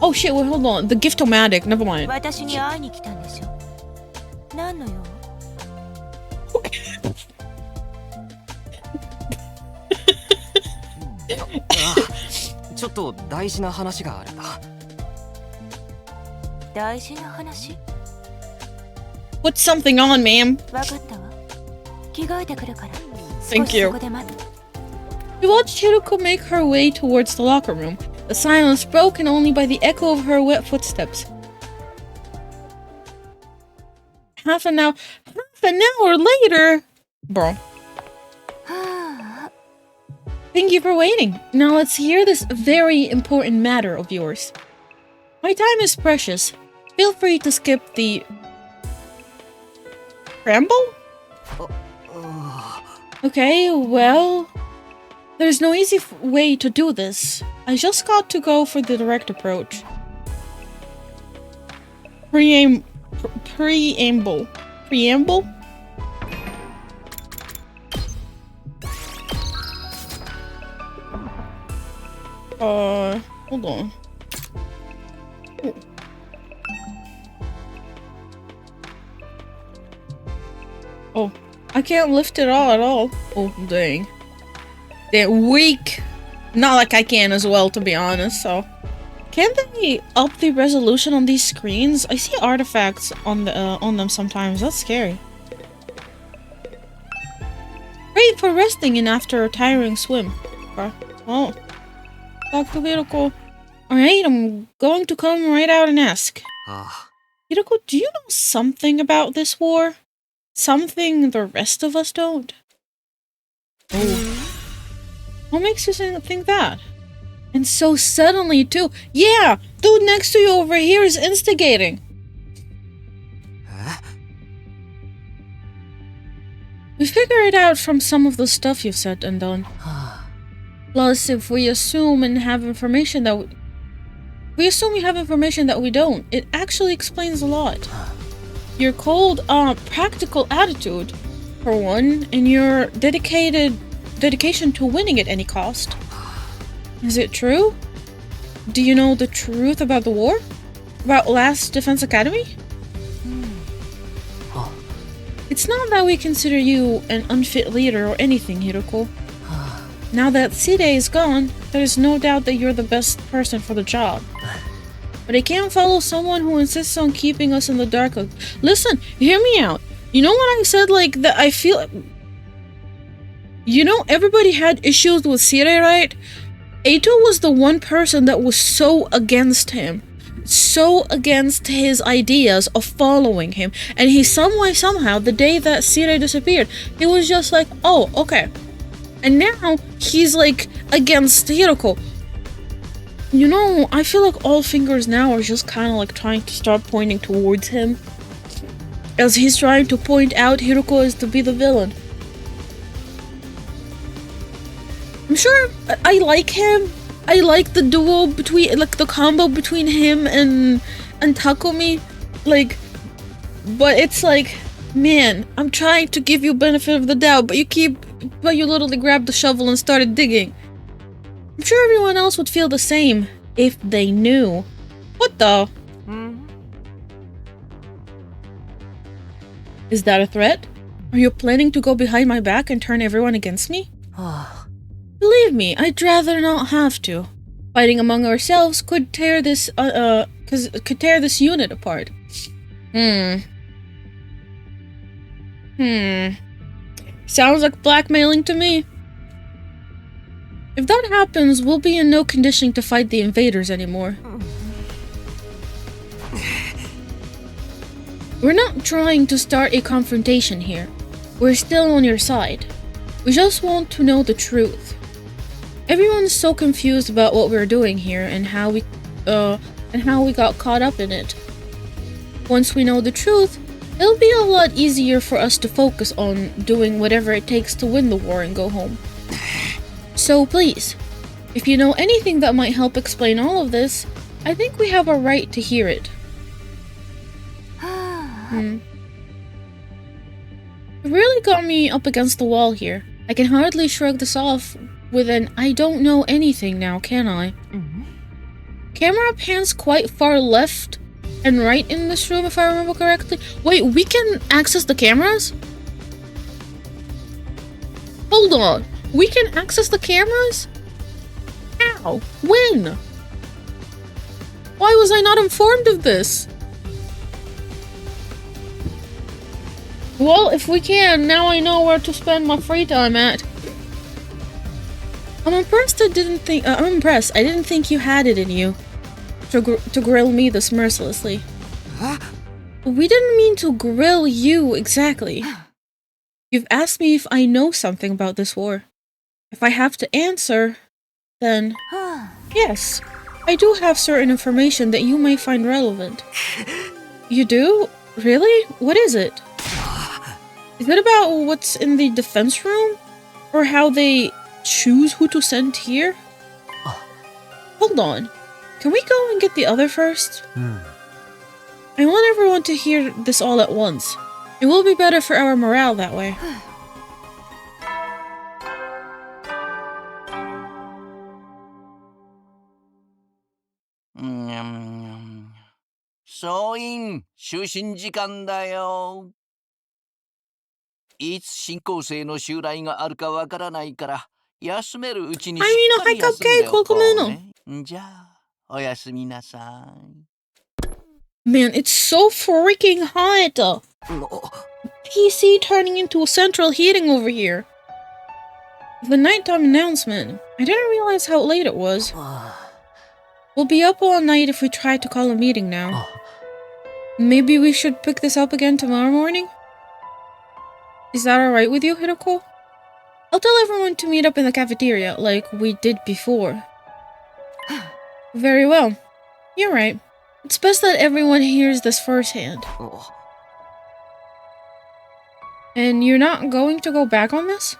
Oh shit, wait, hold on. The Giftomatic, never mind. 私に会いに来たんでしょ。何の用？ちょっと大事な話があるんだ。大事な話？ Put something on, ma'am. わかったわ。着替えてくるから。 Thank you. そこで待って。 We watched Hiroko make her way towards the locker room, the silence broken only by the echo of her wet footsteps. Half an hour later... Bro. Thank you for waiting. Now let's hear this very important matter of yours. My time is precious. Feel free to skip the... Ramble? Okay, well... There's no easy way to do this. I just got to go for the direct approach. Preamble. Preamble? Hold on. Oh, I can't lift it all at all. Oh, dang. They're weak. Not like I can as well, to be honest, so... Can't they up the resolution on these screens? I see artifacts on them sometimes. That's scary. Great for resting in after a tiring swim. Oh. Dr. Hiroko. Alright, I'm going to come right out and ask. Hiroko, do you know something about this war? Something the rest of us don't? Oh. What makes you think that? And so suddenly, too. Yeah! Dude next to you over here is instigating. We figure it out from some of the stuff you've said and done. Plus, if we assume and have information that we assume you have information that we don't, it actually explains a lot. Your cold, practical attitude, for one, and your dedication to winning at any cost. Is it true? Do you know the truth about the war? About Last Defense Academy? It's not that we consider you an unfit leader or anything, Hiroko. Now that Side is gone, there is no doubt that you're the best person for the job. But I can't follow someone who insists on keeping us in the dark. Listen, hear me out. You know what I said, like, that I feel... You know, everybody had issues with Sire, right? Eito was the one person that was so against him. So against his ideas of following him. And he somehow, the day that Sire disappeared, he was just like, oh, okay. And now, he's like, against Hiroko. You know, I feel like all fingers now are just kind of like trying to start pointing towards him. As he's trying to point out Hiroko as to be the villain. I'm sure I like him. I like the duo between, like the combo between him and Takumi. Like, but it's like, man, I'm trying to give you benefit of the doubt, but you literally grabbed the shovel and started digging. I'm sure everyone else would feel the same if they knew. What the? Is that a threat? Are you planning to go behind my back and turn everyone against me? Believe me, I'd rather not have to. Fighting among ourselves could tear this unit apart. Sounds like blackmailing to me. If that happens, we'll be in no condition to fight the invaders anymore. We're not trying to start a confrontation here. We're still on your side. We just want to know the truth. Everyone's so confused about what we're doing here and how we got caught up in it. Once we know the truth, it'll be a lot easier for us to focus on doing whatever it takes to win the war and go home. So please, if you know anything that might help explain all of this, I think we have a right to hear it. It really got me up against the wall here. I can hardly shrug this off with an I don't know anything now, can I? Camera pans quite far left and right in this room, if I remember correctly. Wait, we can access the cameras? Hold on. We can access the cameras? How? When? Why was I not informed of this? Well, if we can, now I know where to spend my free time at. I'm impressed. I didn't think you had it in you to grill me this mercilessly. Huh? We didn't mean to grill you exactly. You've asked me if I know something about this war. If I have to answer, then yes, I do have certain information that you may find relevant. You do? Really? What is it? Is it about what's in the defense room? Or how they choose who to send here? Hold on. Can we go and get the other first? I want everyone to hear this all at once. It will be better for our morale that way.総員、就寝時間だよ。いつ新構成の襲来があるかわからないから、休めるうちにしっかり休んでおこうね。じゃあ、おやすみなさい。Man, it's so freaking hot! PC turning into a central heating over here. The nighttime announcement. I didn't realize how late it was. We'll be up all night if we try to call a meeting now. Maybe we should pick this up again tomorrow morning? Is that alright with you, Hiroko? I'll tell everyone to meet up in the cafeteria, like we did before. Very well. You're right. It's best that everyone hears this firsthand. And you're not going to go back on this?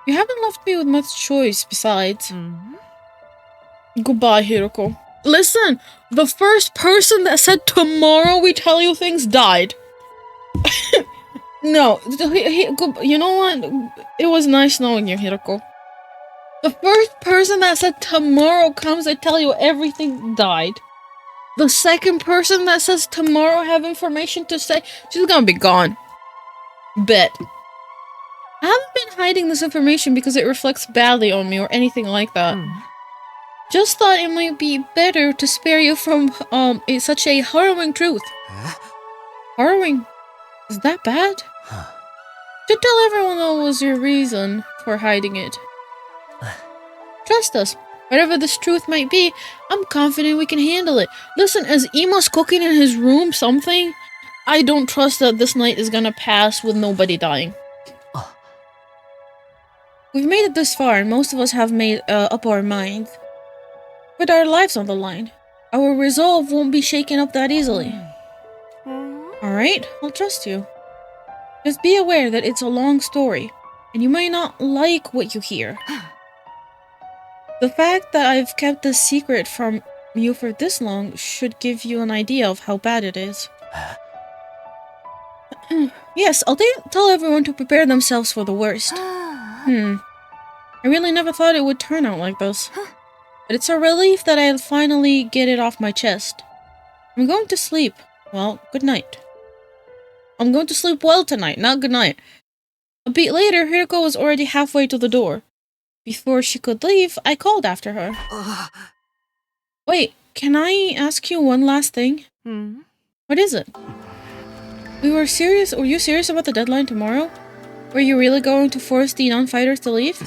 You haven't left me with much choice, besides. Goodbye, Hiroko. Listen, the first person that said tomorrow we tell you things died. No, you know what? It was nice knowing you, Hiroko. The first person that said tomorrow comes I tell you everything died. The second person that says tomorrow I have information to say, she's gonna be gone. Bet. I haven't been hiding this information because it reflects badly on me or anything like that. Just thought it might be better to spare you from such a harrowing truth. Harrowing? Is that bad? To tell everyone what was your reason for hiding it. Trust us. Whatever this truth might be, I'm confident we can handle it. Listen, as Ima's cooking in his room something, I don't trust that this night is gonna pass with nobody dying. We've made it this far, and most of us have made up our minds. With our lives on the line, our resolve won't be shaken up that easily. Alright, I'll trust you. Just be aware that it's a long story, and you might not like what you hear. The fact that I've kept this secret from you for this long should give you an idea of how bad it is. Yes, I'll tell everyone to prepare themselves for the worst. I really never thought it would turn out like this. But it's a relief that I'll finally get it off my chest. I'm going to sleep. Well, good night. I'm going to sleep well tonight, not good night. A bit later, Hiroko was already halfway to the door. Before she could leave, I called after her. Wait, can I ask you one last thing? What is it? Were you serious about the deadline tomorrow? Were you really going to force the non-fighters to leave?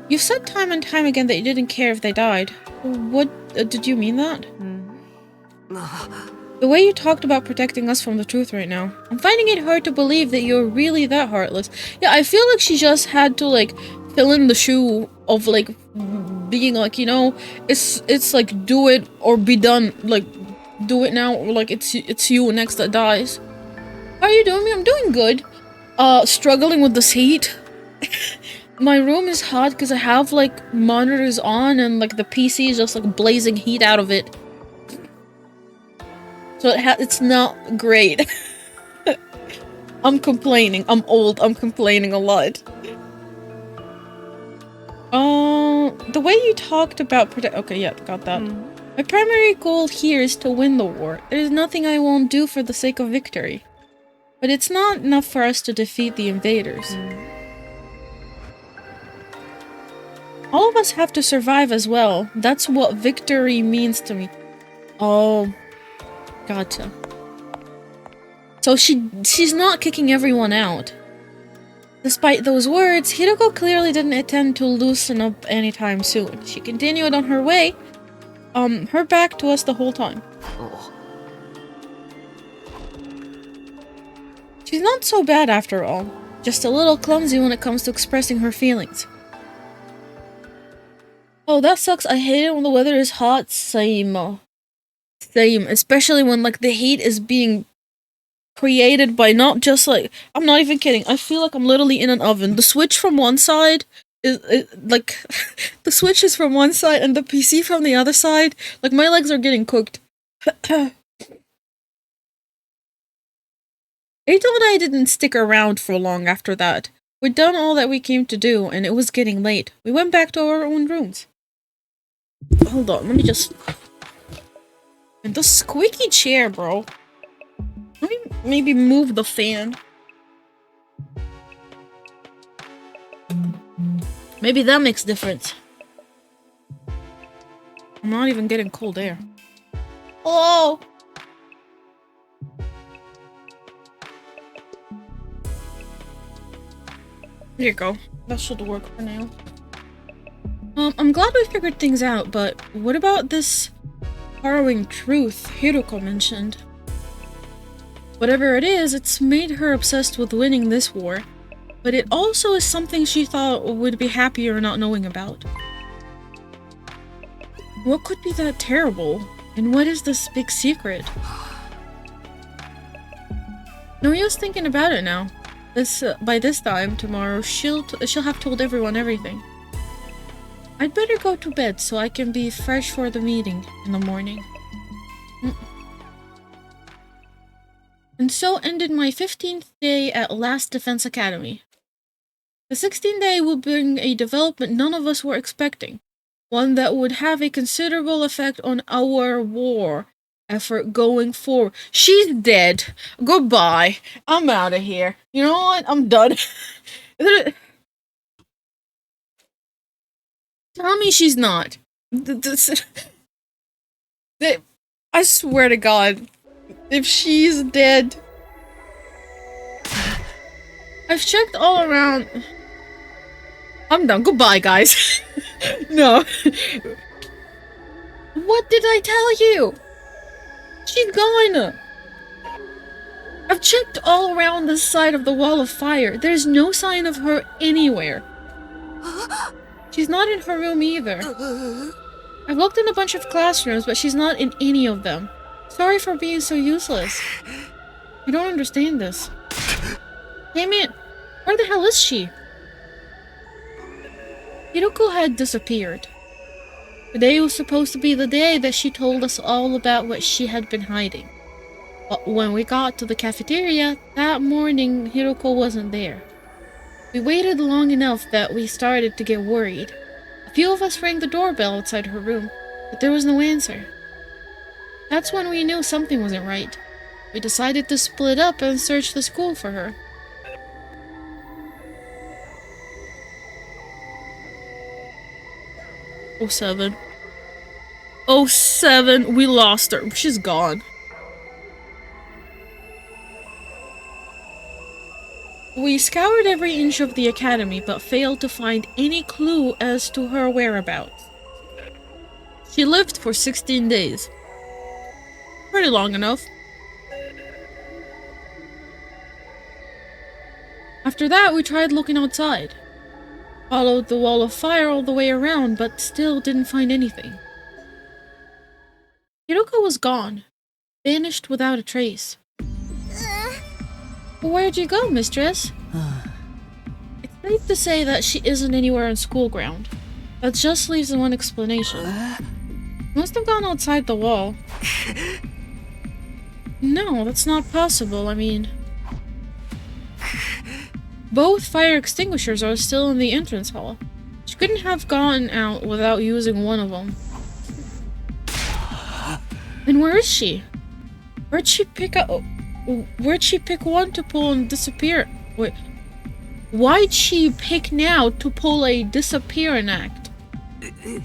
You've said time and time again that you didn't care if they died. What, did you mean that? The way you talked about protecting us from the truth right now, I'm finding it hard to believe that you're really that heartless. Yeah, I feel like she just had to, like, fill in the shoe of, like, being like, you know, it's like, do it or be done. Like, do it now, or like, it's you next that dies. How are you doing? I'm doing good. Struggling with this heat. My room is hot because I have, like, monitors on and, like, the PC is just, like, blazing heat out of it. So it's not great. I'm complaining. I'm old. I'm complaining a lot. The way you talked about okay, yeah, got that. My primary goal here is to win the war. There's nothing I won't do for the sake of victory. But it's not enough for us to defeat the invaders. All of us have to survive as well. That's what victory means to me. Oh, gotcha. So she's not kicking everyone out. Despite those words, Hiroko clearly didn't intend to loosen up anytime soon. She continued on her way, her back to us the whole time. She's not so bad after all, just a little clumsy when it comes to expressing her feelings. Oh, that sucks. I hate it when the weather is hot. Same. Same, especially when, like, the heat is being created by not just, like, I'm not even kidding. I feel like I'm literally in an oven. The switch from one side is like, the switch is from one side and the PC from the other side. Like, my legs are getting cooked. Aito and I didn't stick around for long after that. We'd done all that we came to do, and it was getting late. We went back to our own rooms. Hold on, let me just... And the squeaky chair, bro. Let me maybe move the fan. Maybe that makes a difference. I'm not even getting cold air. Oh! There you go. That should work for now. I'm glad we figured things out, but what about this harrowing truth Hiroko mentioned? Whatever it is, it's made her obsessed with winning this war, but it also is something she thought would be happier not knowing about. What could be that terrible? And what is this big secret? No use thinking about it now. By this time tomorrow, she'll have told everyone everything. I'd better go to bed so I can be fresh for the meeting in the morning. And so ended my 15th day at Last Defense Academy. The 16th day will bring a development none of us were expecting. One that would have a considerable effect on our war effort going forward. She's dead. Goodbye. I'm out of here. You know what? I'm done. Tell me she's not. I swear to God, if she's dead... I've checked all around. I'm done. Goodbye, guys. No. What did I tell you? She's gone. I've checked all around the side of the wall of fire. There's no sign of her anywhere. She's not in her room either. I've looked in a bunch of classrooms, but she's not in any of them. Sorry for being so useless. I don't understand this. Damn it! Where the hell is she? Hiroko had disappeared. Today was supposed to be the day that she told us all about what she had been hiding. But when we got to the cafeteria, that morning Hiroko wasn't there. We waited long enough that we started to get worried. A few of us rang the doorbell outside her room, but there was no answer. That's when we knew something wasn't right. We decided to split up and search the school for her. Oh, 07. 07, we lost her. She's gone. We scoured every inch of the academy, but failed to find any clue as to her whereabouts. She lived for 16 days. Pretty long enough. After that, we tried looking outside. Followed the wall of fire all the way around, but still didn't find anything. Hiroko was gone. Vanished without a trace. Where'd you go, mistress? It's safe to say that she isn't anywhere on school ground. That just leaves one explanation. Must have gone outside the wall. No, that's not possible. I mean, both fire extinguishers are still in the entrance hall. She couldn't have gone out without using one of them. And where is she? Where'd she pick one to pull and disappear? Wait, why'd she pick now to pull a disappearing act? You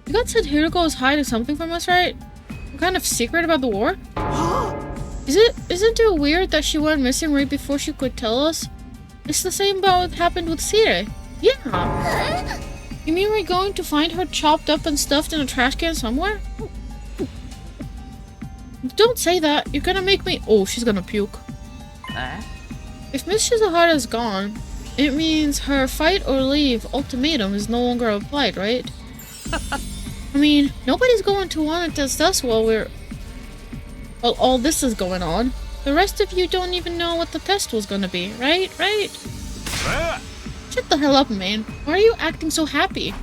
guys said Hiroko was hiding something from us, right? Some kind of secret about the war? Isn't it weird that she went missing right before she could tell us? It's the same about what happened with Sire. Yeah. You mean we're going to find her chopped up and stuffed in a trash can somewhere? Don't say that. You're gonna make me— oh, she's gonna puke. If Miss Shizuhara is gone, it means her fight or leave ultimatum is no longer applied, right? I mean, nobody's going to want to test us while all this is going on. The rest of you don't even know what the test was gonna be, right? Shut the hell up, man. Why are you acting so happy?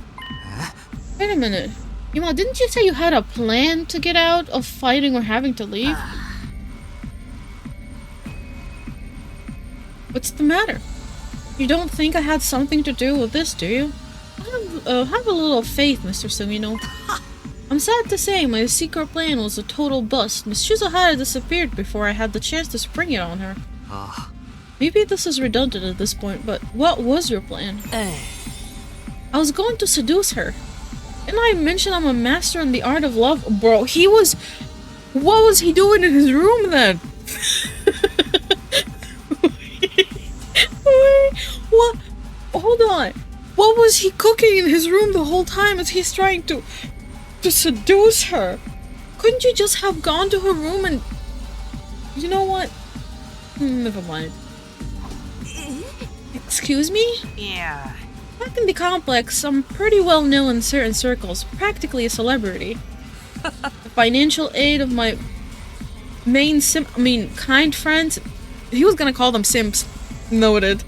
Wait a minute. Yuma, didn't you say you had a plan to get out of fighting or having to leave? What's the matter? You don't think I had something to do with this, do you? Have a little faith, Mr. Sumino. I'm sad to say my secret plan was a total bust. Miss Shizuhara disappeared before I had the chance to spring it on her. Maybe this is redundant at this point, but what was your plan? I was going to seduce her. Didn't I mention I'm a master in the art of love? Bro, what was he doing in his room then? Wait, what? Hold on. What was he cooking in his room the whole time as he's trying to seduce her? Couldn't you just have gone to her room and— you know what? Never mind. Excuse me? Yeah. Back in the complex, I'm pretty well known in certain circles, practically a celebrity. The financial aid of my main kind friends— he was gonna call them simps, noted—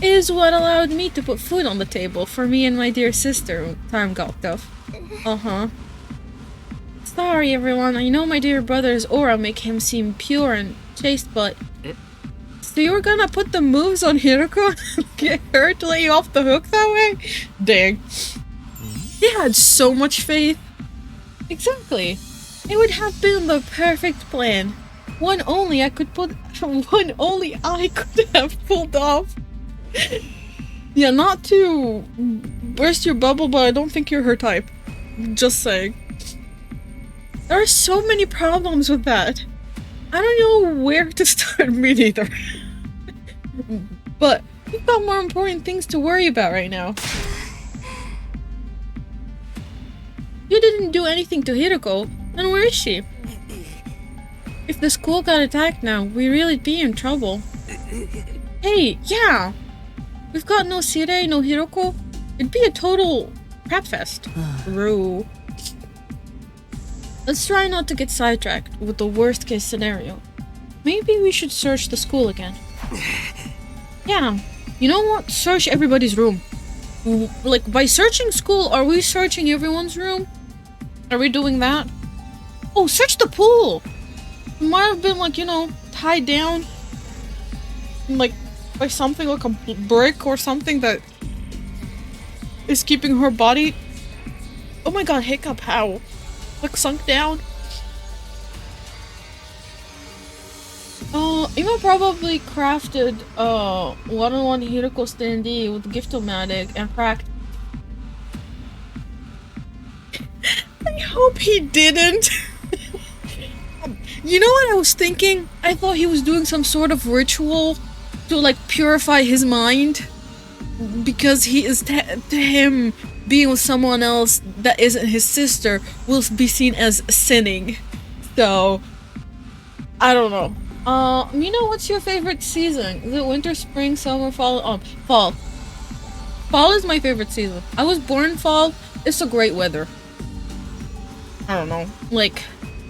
is what allowed me to put food on the table for me and my dear sister. Time got tough. Sorry everyone, I know my dear brother's aura make him seem pure and chaste, but— so you were gonna put the moves on Hiroko and get her to let you off the hook that way? Dang. He had so much faith. Exactly. It would have been the perfect plan. One only I could have pulled off. Yeah, not to burst your bubble, but I don't think you're her type. Just saying. There are so many problems with that. I don't know where to start, me neither. But we've got more important things to worry about right now. You didn't do anything to Hiroko, then where is she? If the school got attacked now, we'd really be in trouble. Hey, yeah! We've got no Sire, no Hiroko. It'd be a total crap fest. Bro. Let's try not to get sidetracked with the worst case scenario. Maybe we should search the school again. Yeah, you know what? Search everybody's room. Like, by searching school, are we searching everyone's room? Are we doing that? Oh, search the pool! Might have been like, you know, tied down. Like, by something like a brick or something that is keeping her body. Oh my god, Hiccup, how? Like, sunk down? Ima probably crafted, one-on-one Hiroko standee with Gift-O-Matic and practiced. I hope he didn't. You know what I was thinking? I thought he was doing some sort of ritual to, like, purify his mind. Because he is to him, being with someone else that isn't his sister will be seen as sinning. So, I don't know. Mina, what's your favorite season? Is it winter, spring, summer, fall? Oh, fall. Fall is my favorite season. I was born in fall. It's a great weather. I don't know. Like,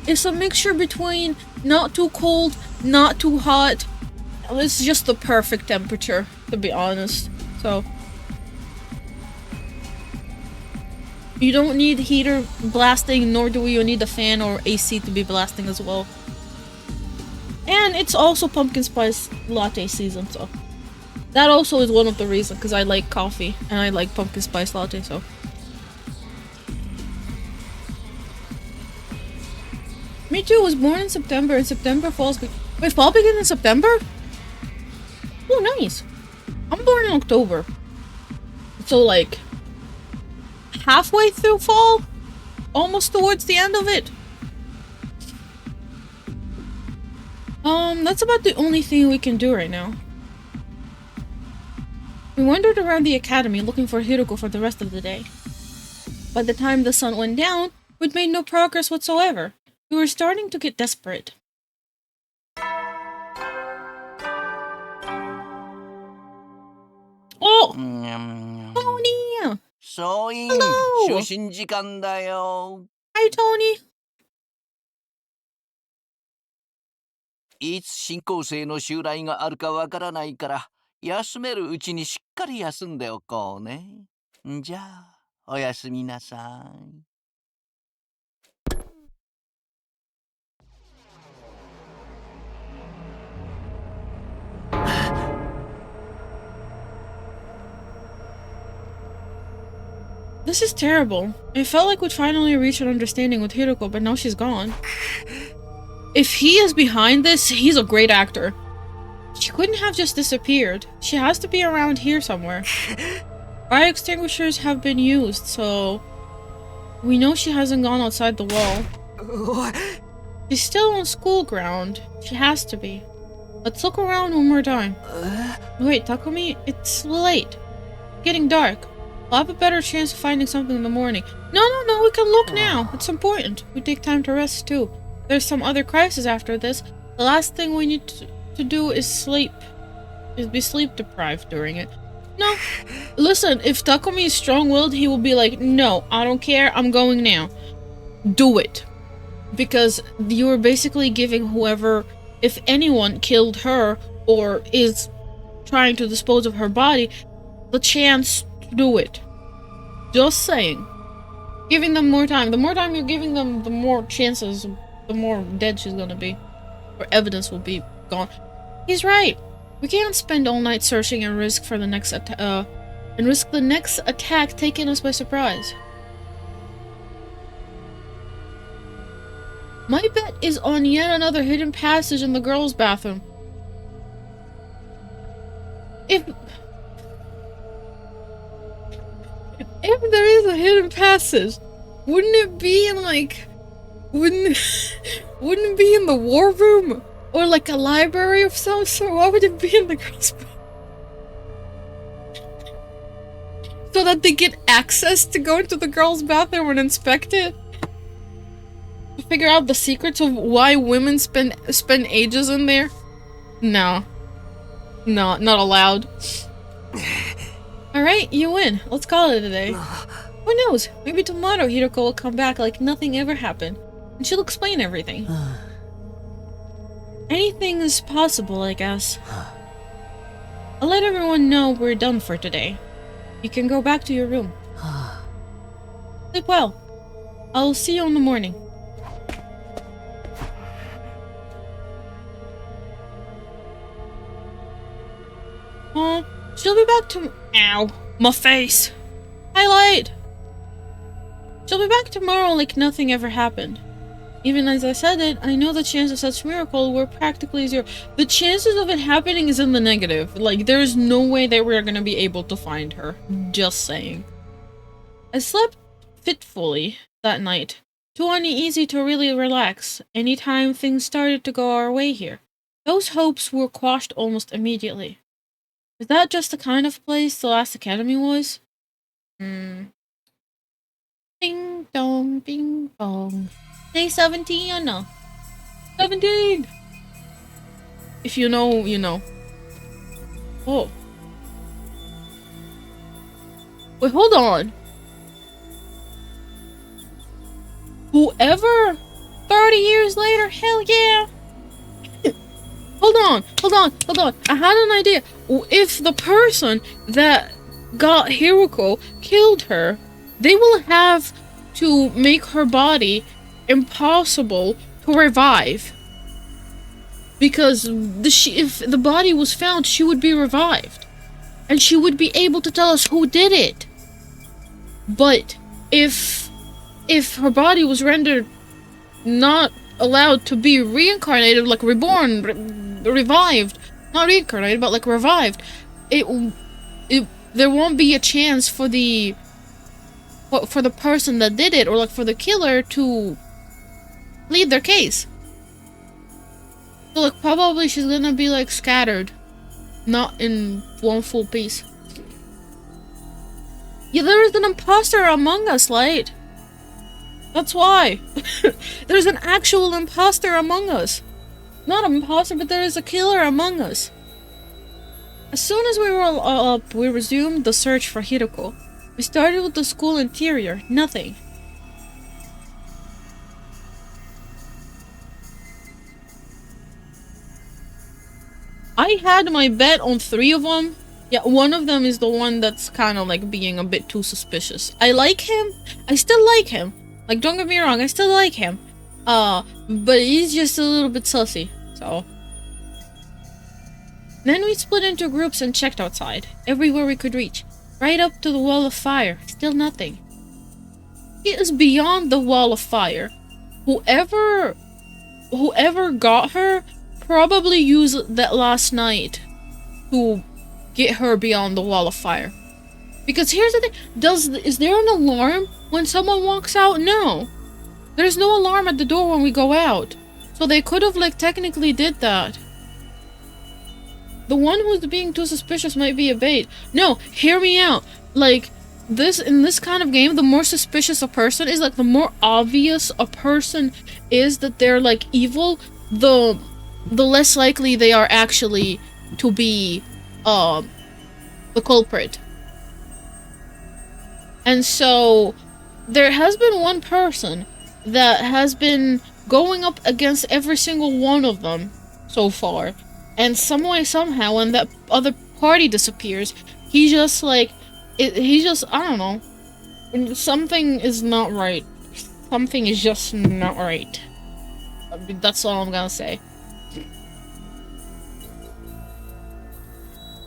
it's a mixture between not too cold, not too hot. It's just the perfect temperature, to be honest. So, you don't need heater blasting, nor do you need a fan or AC to be blasting as well. And it's also pumpkin spice latte season, so that also is one of the reasons, because I like coffee and I like pumpkin spice latte, so. Me too, was born in September, and September falls. Wait, fall begins in September? Oh, nice. I'm born in October. So, like, halfway through fall? Almost towards the end of it. That's about the only thing we can do right now. We wandered around the academy looking for Hiroko for the rest of the day. By the time the sun went down, we'd made no progress whatsoever. We were starting to get desperate. Oh! Tony! Hello! 就寝時間だよ。 Hi, Tony! いつ新校生の襲来があるかわからないから、休めるうちにしっかり休んでおこうね。じゃあ、おやすみなさい。This is terrible. I felt like we'd finally reach an understanding with Hiroko, but now she's gone. If he is behind this, he's a great actor. She couldn't have just disappeared. She has to be around here somewhere. Fire extinguishers have been used, so we know she hasn't gone outside the wall. She's still on school ground. She has to be. Let's look around one more time. Wait, Takumi, it's late. Getting dark. We'll have a better chance of finding something in the morning. No, we can look now. It's important. We take time to rest too. There's some other crisis after this. The last thing we need to do is sleep. Is be sleep deprived during it. No. Listen, if Takumi is strong-willed, he will be like, no, I don't care, I'm going now. Do it. Because you are basically giving whoever, if anyone killed her or is trying to dispose of her body, the chance to do it. Just saying. Giving them more time. The more time you're giving them, the more chances, the more dead she's gonna be. Or evidence will be gone. He's right. We can't spend all night searching and risk the next attack taking us by surprise. My bet is on yet another hidden passage in the girls' bathroom. If there is a hidden passage, wouldn't it be in like, wouldn't it be in the war room? Or like a library of some sort? Why would it be in the girls' bathroom? So that they get access to go into the girls' bathroom and inspect it? To figure out the secrets of why women spend ages in there? No. No, not allowed. Alright, you win. Let's call it a day. Who knows? Maybe tomorrow Hiroko will come back like nothing ever happened. And she'll explain everything. Anything is possible, I guess. I'll let everyone know we're done for today. You can go back to your room. Sleep well. I'll see you in the morning. She'll be back to- Ow. My face. Highlight! She'll be back tomorrow like nothing ever happened. Even as I said it, I know the chance of such miracle were practically zero. The chances of it happening is in the negative. Like, there's no way that we're gonna be able to find her. Just saying. I slept fitfully that night. Too uneasy to really relax. Anytime things started to go our way here. Those hopes were quashed almost immediately. Is that just the kind of place the last academy was? Ding dong, bing bong. Day 17 or no? 17! If you know, you know. Oh. Wait, hold on. Whoever 30 years later, hell yeah! Hold on. I had an idea. If the person that got Hiroko killed her, they will have to make her body impossible to revive. Because if the body was found, she would be revived. And she would be able to tell us who did it. But if her body was rendered not allowed to be reincarnated, like reborn, revived, not reincarnated, but like revived, there won't be a chance for the person that did it, or like for the killer to plead their case. So like probably she's gonna be like scattered, not in one full piece. Yeah, there is an imposter among us, Light. That's why. There's an actual imposter among us. Not an imposter, but there is a killer among us. As soon as we were all up, we resumed the search for Hiroko. We started with the school interior. Nothing. I had my bet on 3 of them. Yeah, one of them is the one that's kind of like being a bit too suspicious. I like him. I still like him. Like, don't get me wrong, I still like him. But he's just a little bit sussy, so. Then we split into groups and checked outside, everywhere we could reach. Right up to the wall of fire, still nothing. It is beyond the wall of fire. Whoever got her probably used that last night to get her beyond the wall of fire. Because here's the thing, is there an alarm when someone walks out? No. There's no alarm at the door when we go out. So they could have like technically did that. The one who's being too suspicious might be a bait. No, hear me out. Like, in this kind of game, the more suspicious a person is, like the more obvious a person is that they're like evil, the less likely they are actually to be the culprit. And so there has been one person that has been going up against every single one of them so far. And some way, somehow, when that other party disappears, he just like, I don't know. Something is not right. Something is just not right. I mean, that's all I'm gonna say.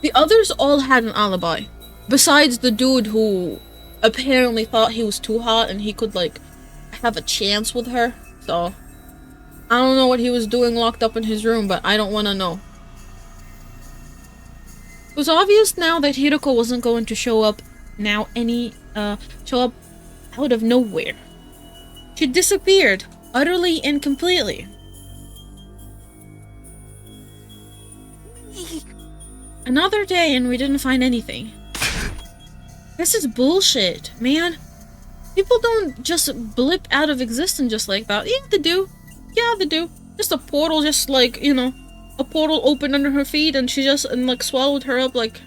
The others all had an alibi. Besides the dude who apparently thought he was too hot and he could, like, have a chance with her. So, I don't know what he was doing locked up in his room, but I don't want to know. It was obvious now that Hiroko wasn't going to show up out of nowhere. She disappeared, utterly and completely. Another day and we didn't find anything. This is bullshit, man. People don't just blip out of existence just like that. Yeah, they do. Yeah, they do. Just a portal, just like, you know, a portal opened under her feet and she just, like, swallowed her up like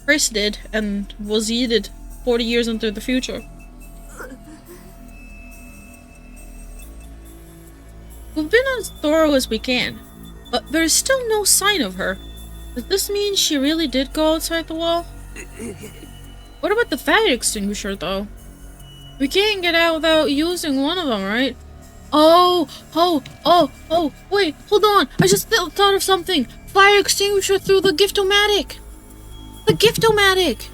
Chris did and was yeeted 40 years into the future. We've been as thorough as we can, but there's still no sign of her. Does this mean she really did go outside the wall? What about the fire extinguisher, though? We can't get out without using one of them, right? Wait, hold on. I just thought of something. Fire extinguisher through the Gift-O-Matic. The Gift-O-Matic.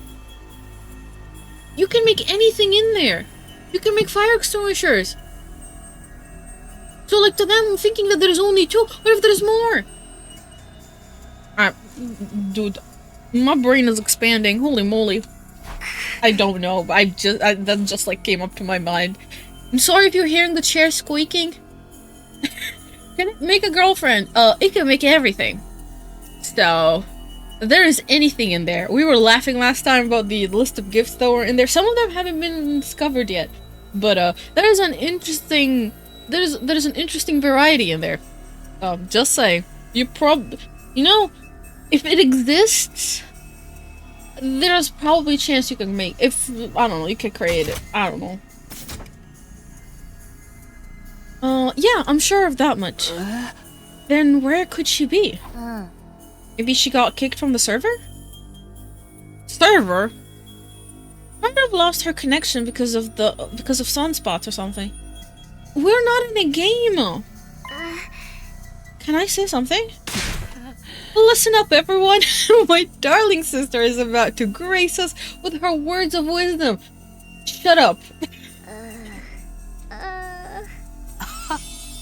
You can make anything in there. You can make fire extinguishers. So, like, to them, thinking that there's only 2, what if there's more? Dude, my brain is expanding. Holy moly. I don't know. That just, like, came up to my mind. I'm sorry if you're hearing the chair squeaking. Can it make a girlfriend? It can make everything. So, if there is anything in there. We were laughing last time about the list of gifts that were in there. Some of them haven't been discovered yet. But, there is an interesting variety in there. Just saying. You know, if it exists, there's probably a chance you can make. If I don't know, you could create it. I don't know. Yeah, I'm sure of that much. Then where could she be? Maybe she got kicked from the server? Server? Might have lost her connection because of sunspots or something. We're not in a game. Can I say something? Listen up, everyone. My darling sister is about to grace us with her words of wisdom. Shut up.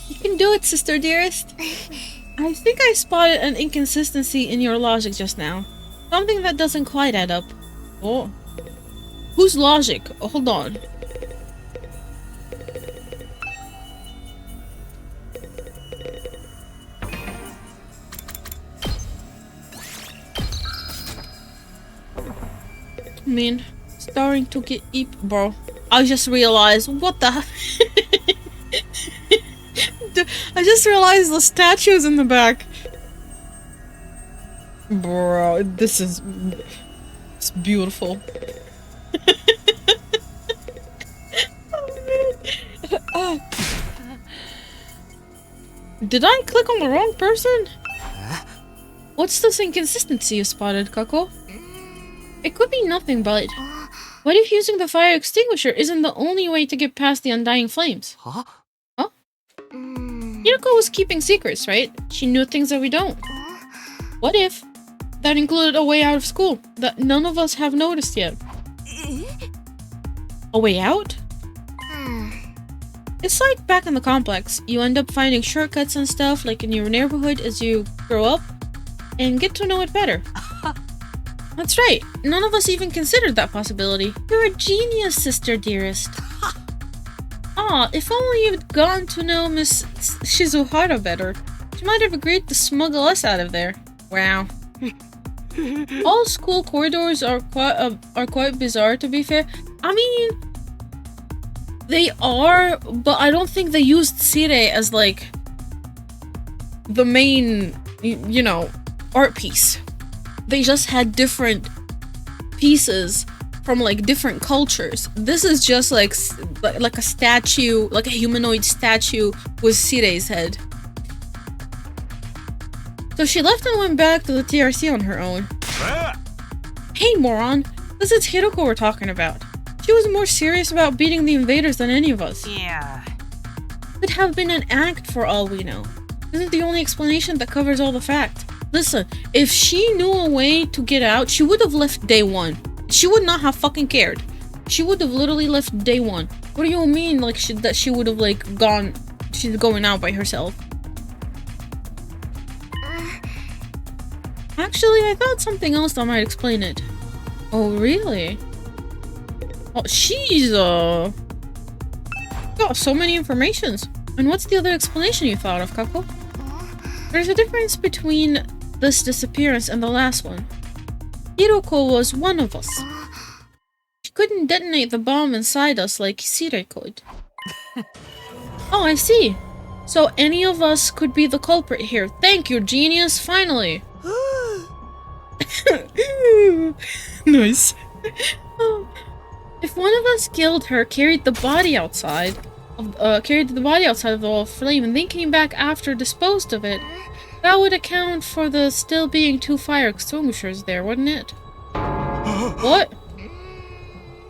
You can do it, sister dearest. I think I spotted an inconsistency in your logic just now. Something that doesn't quite add up. Oh. Whose logic? Oh, hold on. I mean, starting to get bro. I just realized, what the I just realized the statues in the back. Bro, it's beautiful. Did I click on the wrong person? What's this inconsistency you spotted, Kako? It could be nothing, but what if using the fire extinguisher isn't the only way to get past the undying flames? Huh? Hiroko was keeping secrets, right? She knew things that we don't. What if that included a way out of school that none of us have noticed yet? A way out? It's like back in the complex. You end up finding shortcuts and stuff like in your neighborhood as you grow up and get to know it better. That's right. None of us even considered that possibility. You're a genius, sister dearest. Aw, if only you'd gotten to know Miss Shizuhara better. She might have agreed to smuggle us out of there. Wow. All school corridors are quite bizarre, to be fair. I mean, they are, but I don't think they used Sire as, like, the main, you know, art piece. They just had different pieces from, like, different cultures. This is just like a statue, like a humanoid statue with Sire's head. So she left and went back to the TRC on her own. Hey, moron! This is Hiroko we're talking about. She was more serious about beating the invaders than any of us. Yeah. Could have been an act for all we know. Isn't the only explanation that covers all the facts. Listen, if she knew a way to get out, she would have left day one. She would not have fucking cared. She would have literally left day one. What do you mean, like, that she would have, like, gone... She's going out by herself? Actually, I thought something else that might explain it. Oh, really? Oh, she's, got so many informations. And what's the other explanation you thought of, Kako? There's a difference between this disappearance and the last one. Hiroko was one of us. She couldn't detonate the bomb inside us like Sire could. Oh, I see. So any of us could be the culprit here. Thank you, genius, finally. Nice. If one of us killed her, carried the body outside of the wall of flame, and then came back after disposed of it, that would account for the still being 2 fire extinguishers there, wouldn't it? What?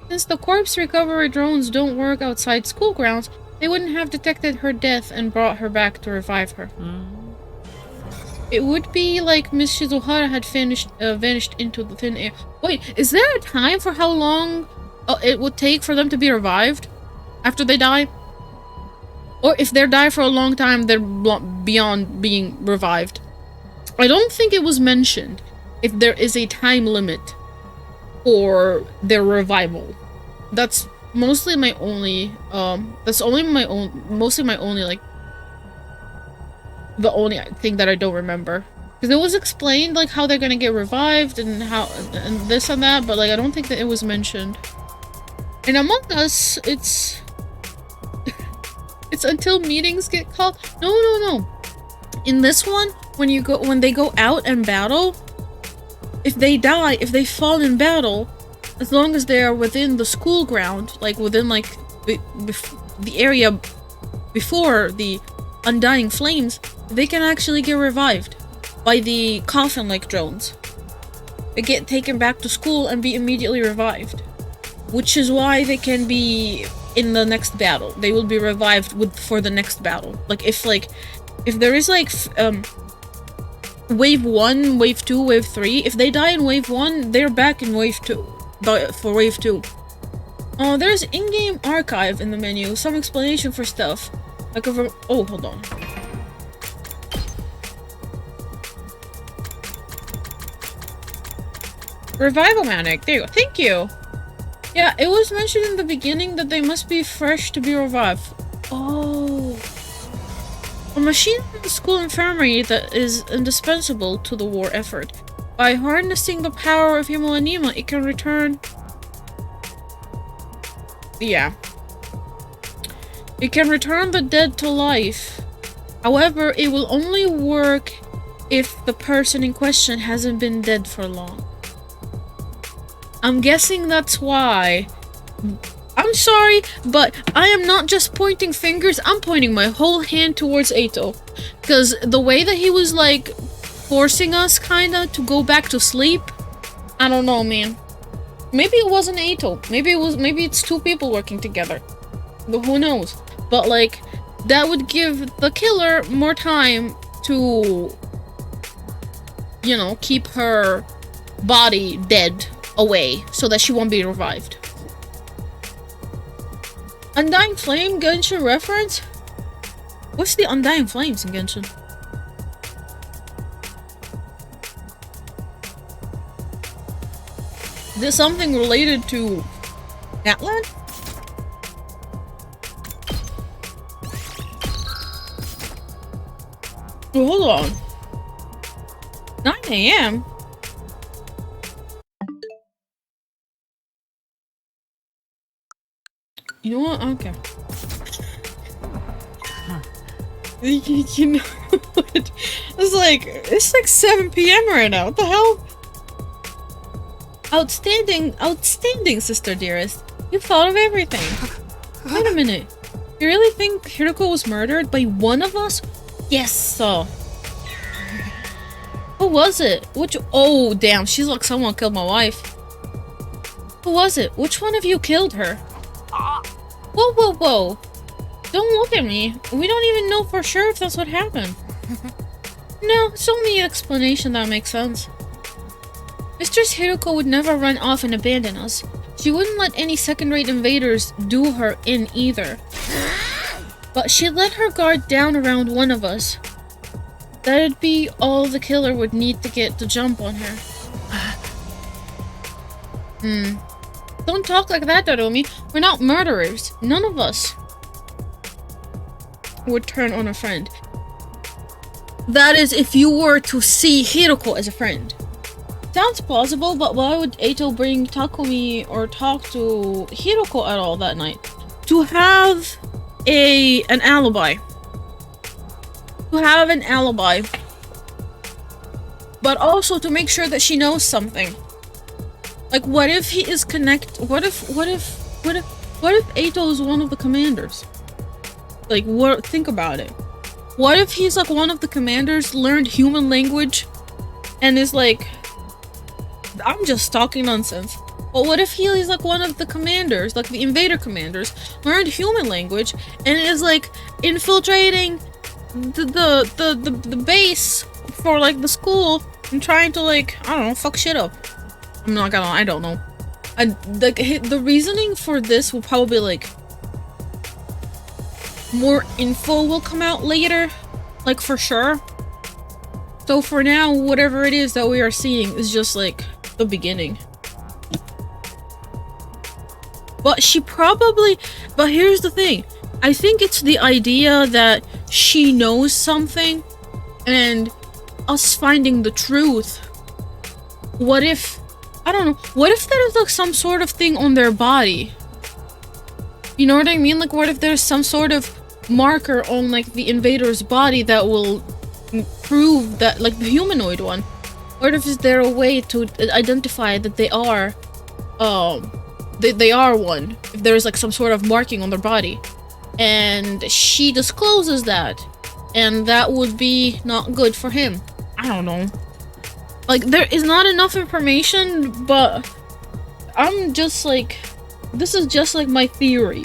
Since the corpse recovery drones don't work outside school grounds, they wouldn't have detected her death and brought her back to revive her. It would be like Miss Shizuhara had vanished into the thin air. Wait, is there a time for how long it would take for them to be revived after they die? Or if they die for a long time, they're beyond being revived. I don't think it was mentioned if there is a time limit for their revival. That's mostly my only, mostly my only, like, the only thing that I don't remember. Because it was explained, like, how they're gonna get revived and how, and this and that, but, like, I don't think that it was mentioned. And Among Us, it's until meetings get called. No. In this one, when they go out and battle, if they die, if they fall in battle, as long as they are within the school ground, like within like the area before the Undying Flames, they can actually get revived by the coffin-like drones. They get taken back to school and be immediately revived, which is why they can be in the next battle. They will be revived for the next battle. Like if there is like wave 1, wave 2, wave 3, if they die in wave 1, they're back in wave 2 for wave 2. Oh, there's in-game archive in the menu, some explanation for stuff. Like oh, hold on. Revival Manic, there you go. Thank you. Yeah, it was mentioned in the beginning that they must be fresh to be revived. Oh. A machine in the school infirmary that is indispensable to the war effort. By harnessing the power of Himoanima, it can return... Yeah. It can return the dead to life. However, it will only work if the person in question hasn't been dead for long. I'm guessing that's why. I'm sorry, but I am not just pointing fingers, I'm pointing my whole hand towards Eito. Because the way that he was, like, forcing us, kinda, to go back to sleep, I don't know, man. Maybe it wasn't Eito. Maybe it's two people working together. Who knows? But, like, that would give the killer more time to, you know, keep her body dead away so that she won't be revived. Undying Flame Genshin reference? What's the Undying Flames in Genshin? Is this something related to Natlan? Oh, hold on. 9 AM? You know what? Okay. You know what? It's like 7 PM right now. What the hell? Outstanding, sister dearest. You thought of everything. Wait a minute. You really think Hiroko was murdered by one of us? Yes, so. Who was it? Oh, damn. She's like someone killed my wife. Who was it? Which one of you killed her? Whoa. Don't look at me. We don't even know for sure if that's what happened. No, it's only an explanation that makes sense. Mistress Hiroko would never run off and abandon us. She wouldn't let any second-rate invaders do her in either. But she let her guard down around one of us. That'd be all the killer would need to get the jump on her. Don't talk like that, Darumi. We're not murderers. None of us would turn on a friend. That is if you were to see Hiroko as a friend. Sounds plausible, but why would Eito bring Takumi or talk to Hiroko at all that night? To have an alibi. To have an alibi. But also to make sure that she knows something. Like, what if he is what if Eito is one of the commanders? Like, think about it. What if he's like one of the commanders, learned human language, and is like, I'm just talking nonsense. But what if he is like one of the commanders, like the invader commanders, learned human language and is like infiltrating the base for like the school and trying to like, I don't know, fuck shit up. I'm not gonna, I don't know. The reasoning for this will probably like more info will come out later, like for sure. So for now, whatever it is that we are seeing is just like the beginning. But she probably, but here's the thing. I think it's the idea that she knows something and us finding the truth. What if, I don't know, what if there is like some sort of thing on their body? You know what I mean? Like what if there's some sort of marker on like the invader's body that will prove that, like the humanoid one? What if is there a way to identify that they are, they are one? If there's like some sort of marking on their body. And she discloses that. And that would be not good for him. I don't know. Like, there is not enough information, but I'm just like, this is just like my theory.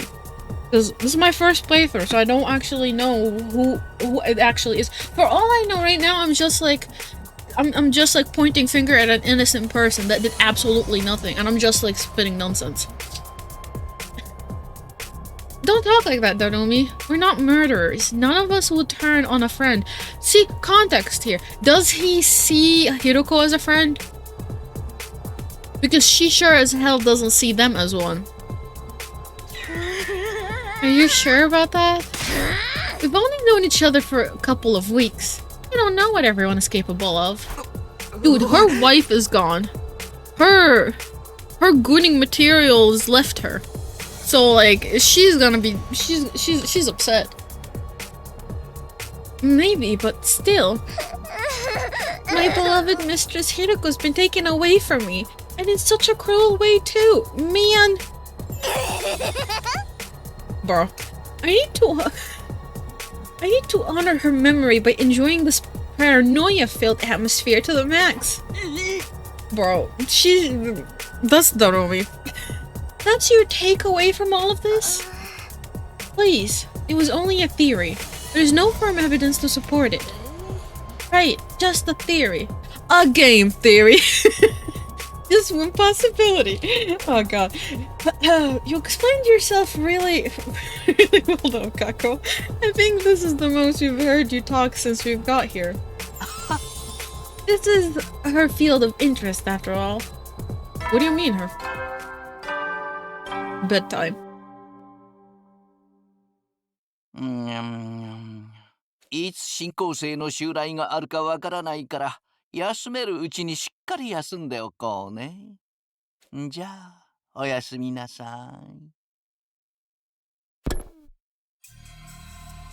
Because this is my first playthrough, so I don't actually know who it actually is. For all I know right now, I'm just like, I'm just like pointing finger at an innocent person that did absolutely nothing. And I'm just like spitting nonsense. Don't talk like that, Darumi. We're not murderers. None of us would turn on a friend. See, context here. Does he see Hiroko as a friend? Because she sure as hell doesn't see them as one. Are you sure about that? We've only known each other for a couple of weeks. You don't know what everyone is capable of. Dude, her wife is gone. Her gooning materials left her. So like she's gonna be she's upset. Maybe, but still. My beloved mistress Hiroko's been taken away from me, and in such a cruel way too. Man. Bro. I need to honor her memory by enjoying this paranoia-filled atmosphere to the max. Bro, that's Darumi. That's your takeaway from all of this? Please, it was only a theory. There's no firm evidence to support it. Right, just a theory. A game theory. Just one possibility. Oh god. You explained yourself really well though, Kako. I think this is the most we've heard you talk since we've got here. This is her field of interest after all. What do you mean her? Bedtime. いつ新興生の襲来があるかわからないから休めるうちにしっかり休んでおこうね。じゃあおやすみなさ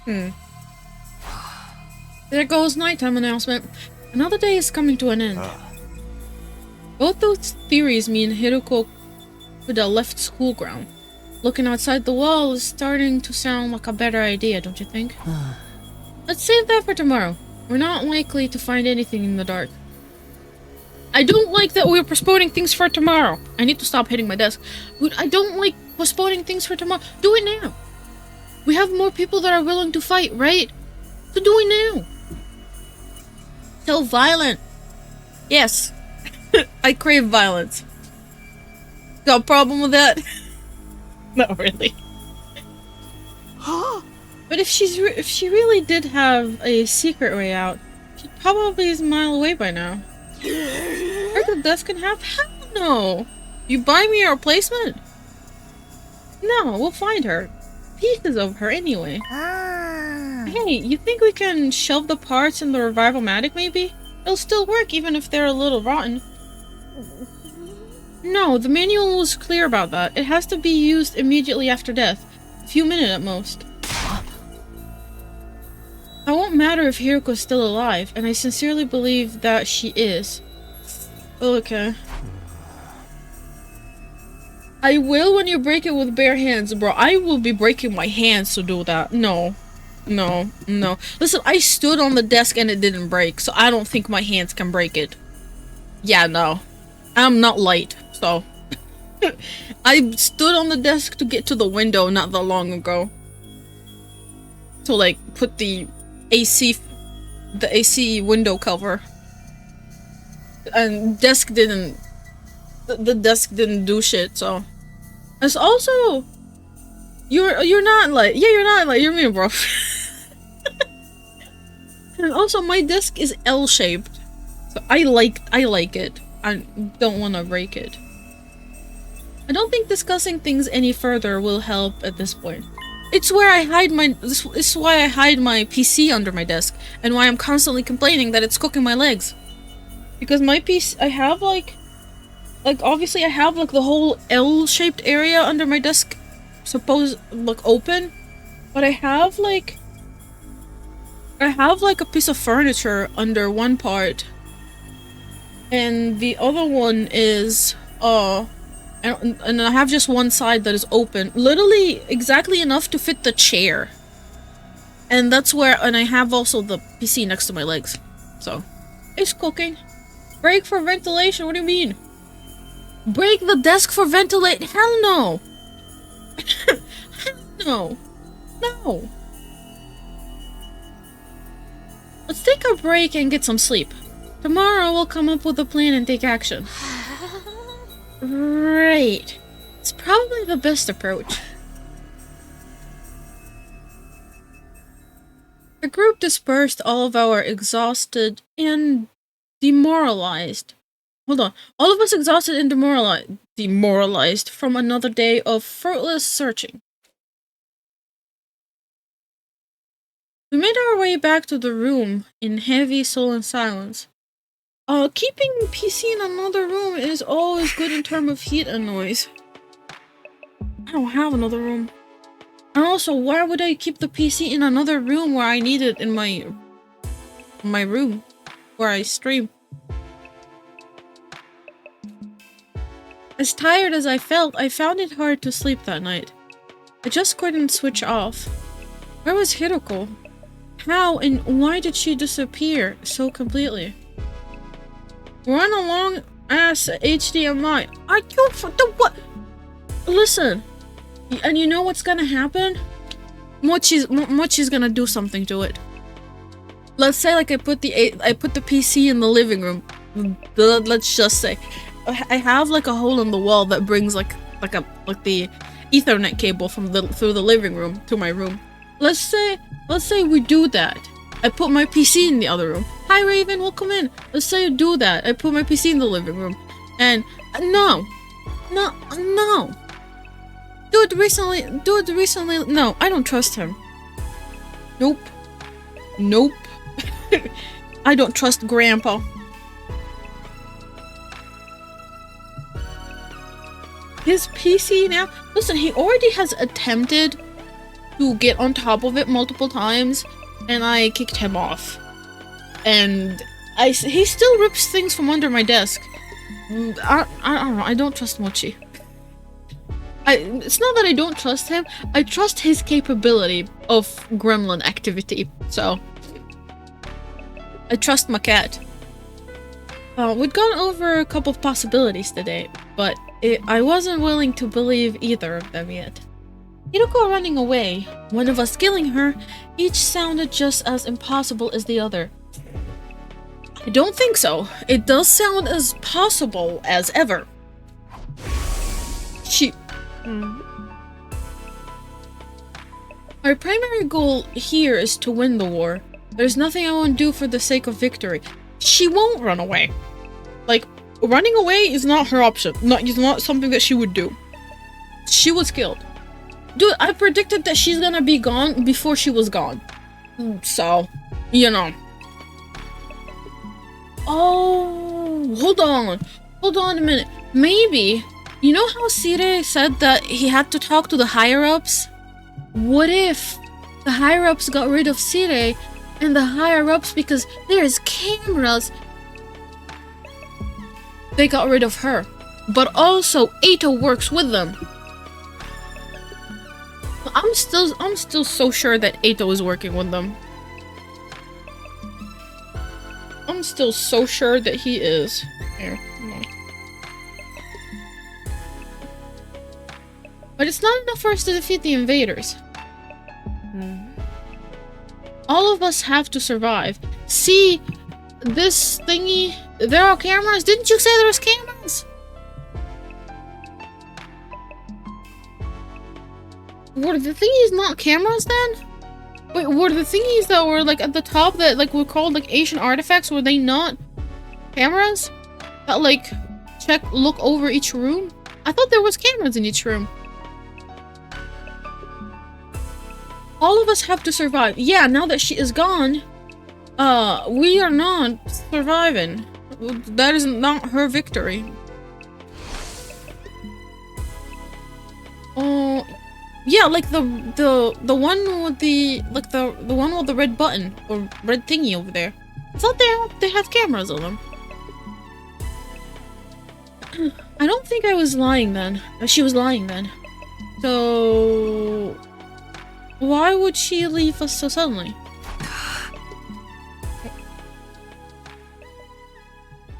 い。There goes nighttime announcement. Another day is coming to an end. Both those theories mean Hiroko could have left school ground. Looking outside the wall is starting to sound like a better idea, don't you think? Let's save that for tomorrow. We're not likely to find anything in the dark. I don't like that we're postponing things for tomorrow. I need to stop hitting my desk. I don't like postponing things for tomorrow. Do it now. We have more people that are willing to fight, right? So do it now. So violent. Yes. I crave violence. Got a problem with that? Not really. But if she really did have a secret way out, she probably is a mile away by now. Or the desk can have? Hell no! You buy me a replacement? No, we'll find her. Pieces of her anyway. Hey, you think we can shove the parts in the Revival-matic maybe? It'll still work even if they're a little rotten. No, the manual was clear about that. It has to be used immediately after death. A few minutes at most. It won't matter if Hiroko's still alive, and I sincerely believe that she is. Okay. I will when you break it with bare hands, bro. I will be breaking my hands to do that. No. No. No. Listen, I stood on the desk and it didn't break, so I don't think my hands can break it. Yeah, no. I'm not light, so... I stood on the desk to get to the window not that long ago. To like put the AC window cover. And desk didn't the desk didn't do shit, so it's also you're not like you're me, bro. And also my desk is L-shaped. So I like it. I don't want to break it. I don't think discussing things any further will help at this point. It's where I hide my this is why I hide my PC under my desk and why I'm constantly complaining that it's cooking my legs. Because my PC I have like obviously I have like the whole L-shaped area under my desk open, but I have like a piece of furniture under one part, and the other one is and I have just one side that is open, literally exactly enough to fit the chair, and that's where, and I have also the PC next to my legs, so it's cooking. Break for ventilation? What do you mean? Break the desk for ventilate? Hell no. Hell no. No. Let's take a break and get some sleep. Tomorrow we'll come up with a plan and take action. Right. It's probably the best approach. The group dispersed, all of our exhausted and demoralized. Hold on. All of us exhausted and demoralized from another day of fruitless searching. We made our way back to the room in heavy, sullen silence. Keeping PC in another room is always good in terms of heat and noise. I don't have another room. And also, why would I keep the PC in another room where I need it in my room where I stream? As tired as I felt, I found it hard to sleep that night. I just couldn't switch off. Where was Hiroko? How and why did she disappear so completely? Run along ass HDMI. Are you for the what? Listen, and you know what's gonna happen? Mochi's gonna do something to it. Let's say like I put the PC in the living room. Let's just say I have like a hole in the wall that brings like the Ethernet cable from through the living room to my room. Let's say we do that. I put my PC in the other room. Hi Raven, welcome in. Let's say you do that. I put my PC in the living room. And no. Dude recently, no, I don't trust him. Nope. I don't trust Grandpa. His PC now, listen, he already has attempted to get on top of it multiple times, and I kicked him off. And he still rips things from under my desk. I don't know, I don't trust Mochi. It's not that I don't trust him, I trust his capability of gremlin activity, so I trust my cat. We'd gone over a couple of possibilities today, but I wasn't willing to believe either of them yet. Hiroko running away, one of us killing her, each sounded just as impossible as the other. I don't think so. It does sound as possible as ever. Our primary goal here is to win the war. There's nothing I won't do for the sake of victory. She won't run away. Like, running away is not her option. It's not something that she would do. She was killed. Dude, I predicted that she's gonna be gone before she was gone. So, you know. Oh, hold on a minute. Maybe, you know how Sire said that he had to talk to the higher-ups? What if the higher-ups got rid of Sire and the higher-ups, because there's cameras, they got rid of her. But also, Eito works with them. I'm still so sure that Eito is working with them. I'm still so sure that he is. Here, But it's not enough for us to defeat the invaders. All of us have to survive. See, this thingy... There are cameras? Didn't you say there was cameras? Were the thingies not cameras then? Wait, were the thingies that were like at the top that like were called like ancient artifacts, were they not cameras? That like look over each room? I thought there was cameras in each room. All of us have to survive. Yeah, now that she is gone, we are not surviving. That is not her victory. Oh, yeah, like the one with the like the one with the red button or red thingy over there. I thought they have cameras on them. I don't think I was lying then. She was lying then. So why would she leave us so suddenly?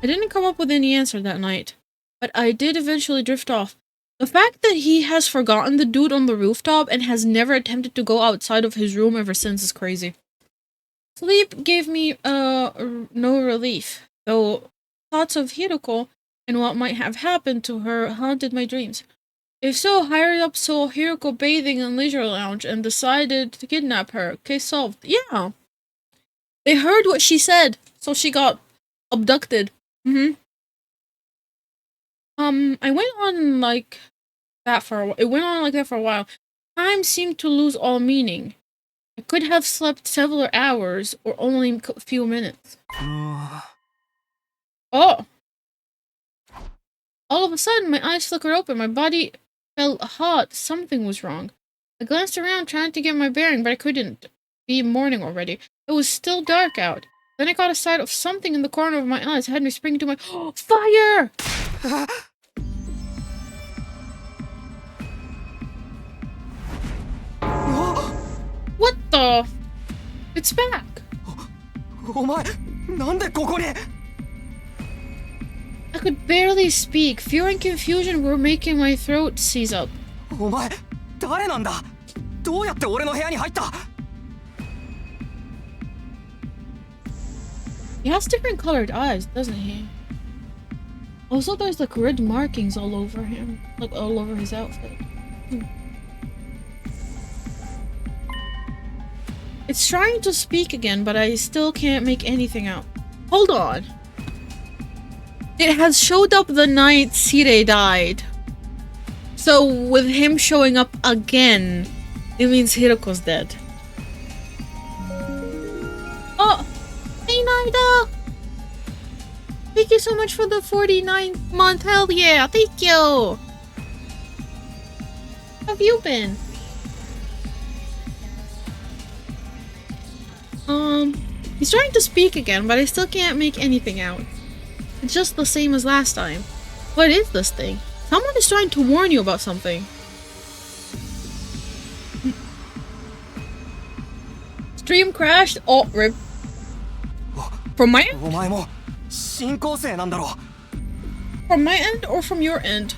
I didn't come up with any answer that night, but I did eventually drift off. The fact that he has forgotten the dude on the rooftop and has never attempted to go outside of his room ever since is crazy. Sleep gave me no relief, though thoughts of Hiroko and what might have happened to her haunted my dreams. If so, higher up saw Hiroko bathing in leisure lounge and decided to kidnap her. Case solved. Yeah. They heard what she said, so she got abducted. I went on like that for a while. It went on like that for a while. Time seemed to lose all meaning. I could have slept several hours or only a few minutes. Oh. All of a sudden, my eyes flickered open. My body felt hot. Something was wrong. I glanced around trying to get my bearing, but I couldn't. Be morning already. It was still dark out. Then I caught a sight of something in the corner of my eyes. It had me spring to my... Oh, fire! What the? It's back. I could barely speak. Fear and confusion were making my throat seize up. He has different colored eyes, doesn't he? Also, there's like red markings all over him. Like all over his outfit. It's trying to speak again, but I still can't make anything out. Hold on. It has showed up the night Sire died. So with him showing up again, it means Hiroko's dead. Oh! Hey Naida! Thank you so much for the 49th month. Hell yeah! Thank you! How have you been? He's trying to speak again, but I still can't make anything out. It's just the same as last time. What is this thing? Someone is trying to warn you about something. Stream crashed. Oh, rip. From my end? From my end or from your end?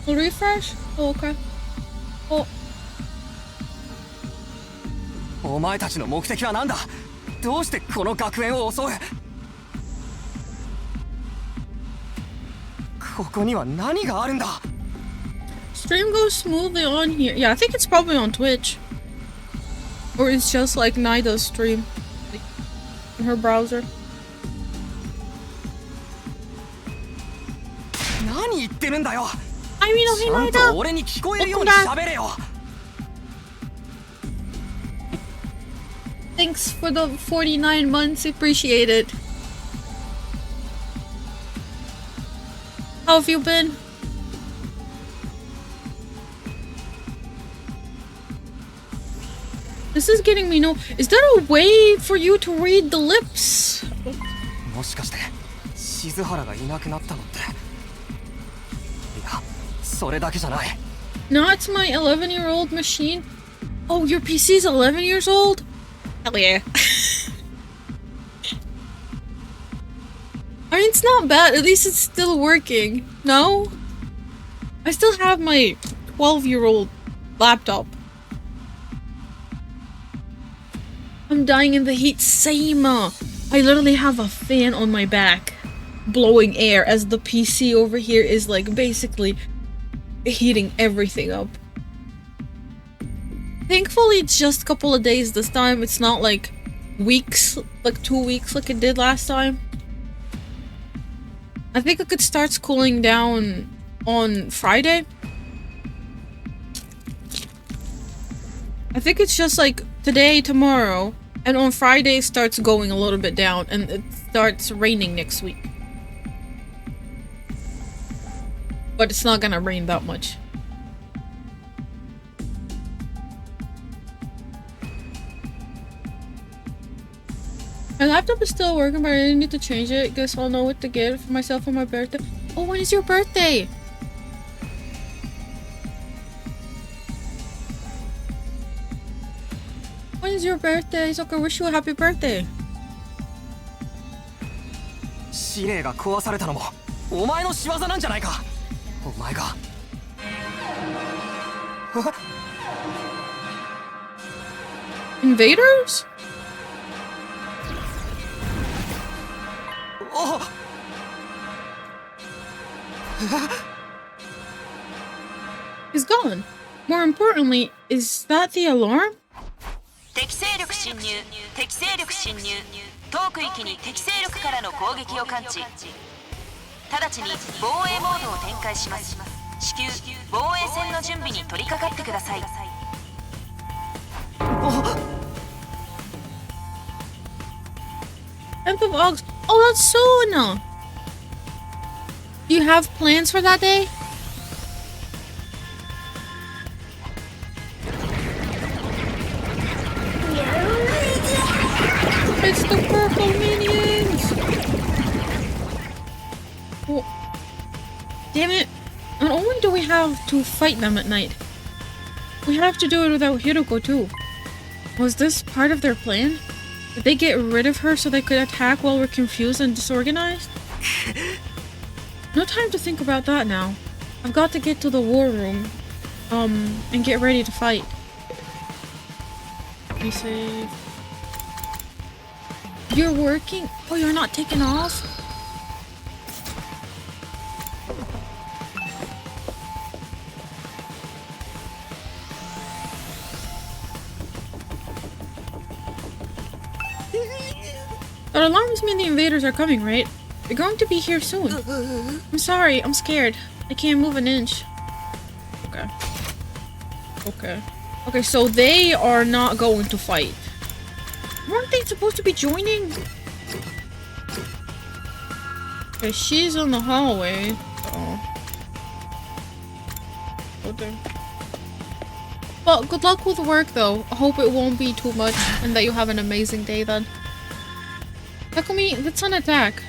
We'll refresh? Oh, okay. Oh. お前たちの目的は何だ? どうしてこの学園を襲う? ここには何があるんだ? Stream goes smoothly on here. Yeah, I think it's probably on Twitch. Or it's just like Naida's stream. Like, in her browser. 何言ってるんだよ? I mean, okay, Naida. ちゃんと俺に聞こえるように喋れよ. Thanks for the 49 months. Appreciate it. How have you been? This is getting me no... Is there a way for you to read the lips? もしかして静原がいなくなったのって。いや、それだけじゃない。 Not my 11-year-old machine. Oh, your PC's 11 years old? Hell yeah. I mean, it's not bad. At least it's still working. No? I still have my 12-year-old laptop. I'm dying in the heat. Same. I literally have a fan on my back blowing air as the PC over here is like basically heating everything up. Thankfully it's just a couple of days this time. It's not like weeks, like 2 weeks like it did last time. I think it could start cooling down on Friday. I think it's just like today, tomorrow, and on Friday it starts going a little bit down and it starts raining next week. But it's not gonna rain that much. My laptop is still working, but I didn't need to change it. Guess I'll know what to get for myself for my birthday. Oh, when is your birthday? When is your birthday? So I can wish you a happy birthday. 司令が壊されたのもお前の仕業なんじゃないか。お前が。Invaders? He's gone. More importantly, is that the alarm? 敵勢力侵入、敵勢力侵入。当区域に敵勢力からの攻撃を感知。直ちに防衛モードを展開します。至急防衛戦の準備に取り掛かってください。Temple of August. Oh, that's soon! Do you have plans for that day? It's the purple minions! Oh. Damn it. Not only do we have to fight them at night, we have to do it without Hiroko too. Was this part of their plan? Did they get rid of her so they could attack while we're confused and disorganized? No time to think about that now. I've got to get to the war room, and get ready to fight. Let me save. You're working? Oh, you're not taking off? That alarms mean the invaders are coming, right? They're going to be here soon. I'm sorry, I'm scared. I can't move an inch. Okay. Okay. Okay, so they are not going to fight. Weren't they supposed to be joining? Okay, she's in the hallway. Oh. Okay. Well, good luck with work though. I hope it won't be too much and that you have an amazing day then. Takumi, let's an attack.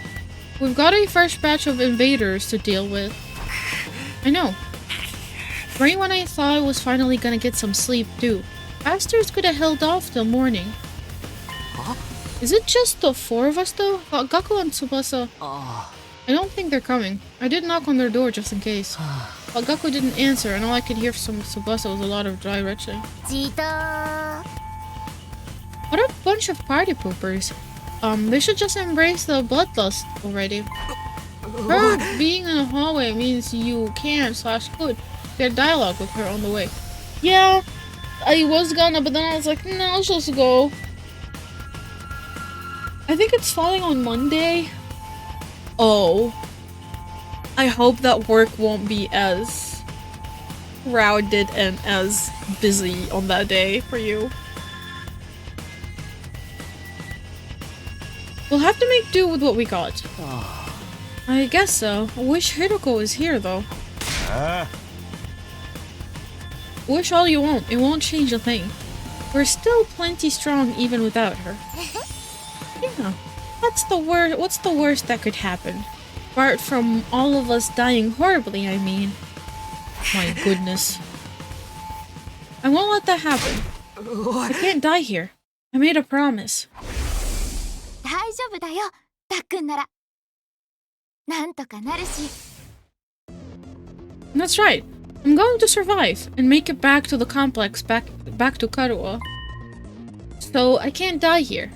We've got a fresh batch of invaders to deal with. I know. Right when I thought I was finally gonna get some sleep too. Bastards could have held off till morning. Huh? Is it just the 4 of us though? Gaku and Tsubasa. I don't think they're coming. I did knock on their door just in case. But Gaku didn't answer and all I could hear from Tsubasa was a lot of dry retching. What a bunch of party poopers. They should just embrace the bloodlust already. Her being in the hallway means you can/could get dialogue with her on the way. Yeah, I was gonna, but then I was like, no, let's just go. I think it's falling on Monday. Oh. I hope that work won't be as crowded and as busy on that day for you. We'll have to make do with what we got. I guess so. I wish Hiroko was here, though. Wish all you want. It won't change a thing. We're still plenty strong even without her. Yeah. What's the worst that could happen? Apart from all of us dying horribly, I mean. My goodness. I won't let that happen. I can't die here. I made a promise. 大丈夫だよ、たっくんなら。なんとかなるし。That's right. I'm going to survive and make it back to the complex, back to Karua. So I can't die here.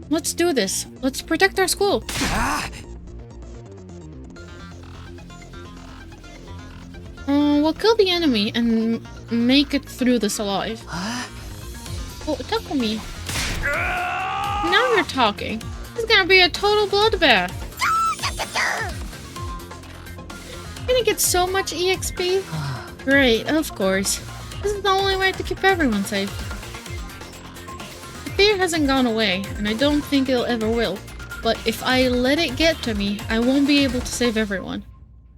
Let's do this. Let's protect our school. We'll kill the enemy and make it through this alive. Oh, Takumi. Now you're talking. This is gonna be a total bloodbath. Gonna get so much EXP. Great, of course. This is the only way to keep everyone safe. The fear hasn't gone away, and I don't think it'll ever will. But if I let it get to me, I won't be able to save everyone.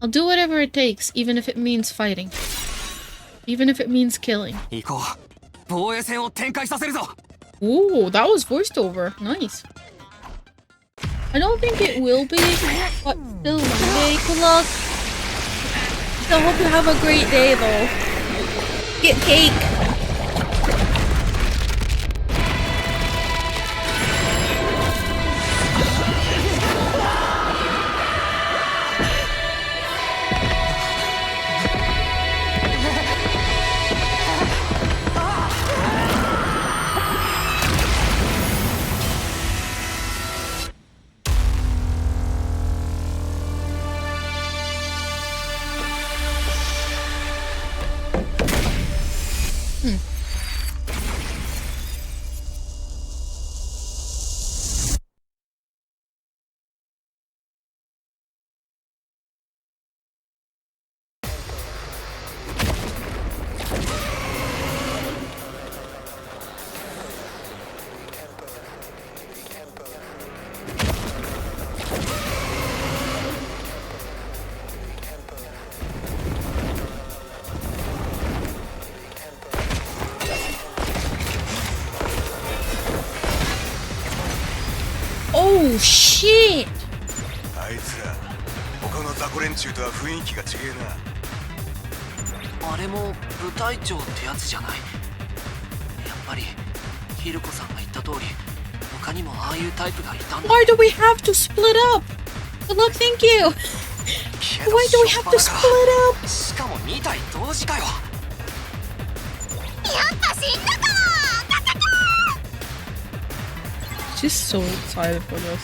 I'll do whatever it takes, even if it means fighting. Even if it means killing. 行こう。防衛戦を展開させるぞ。 Ooh, that was voiced over. Nice. I don't think it will be, but still one day. Good luck. I hope you have a great day, though. Get cake. Oh shit! あいつら他の雑魚連中とは雰囲気が違えな。あれも部隊長ってやつじゃない。やっぱりヒルコさんが言った通り、他にもああいうタイプがいたんだ。 Why do we have to split up? Good luck, thank you. Why do we have to split up? しかも2体同時かよ。 She's so excited for this.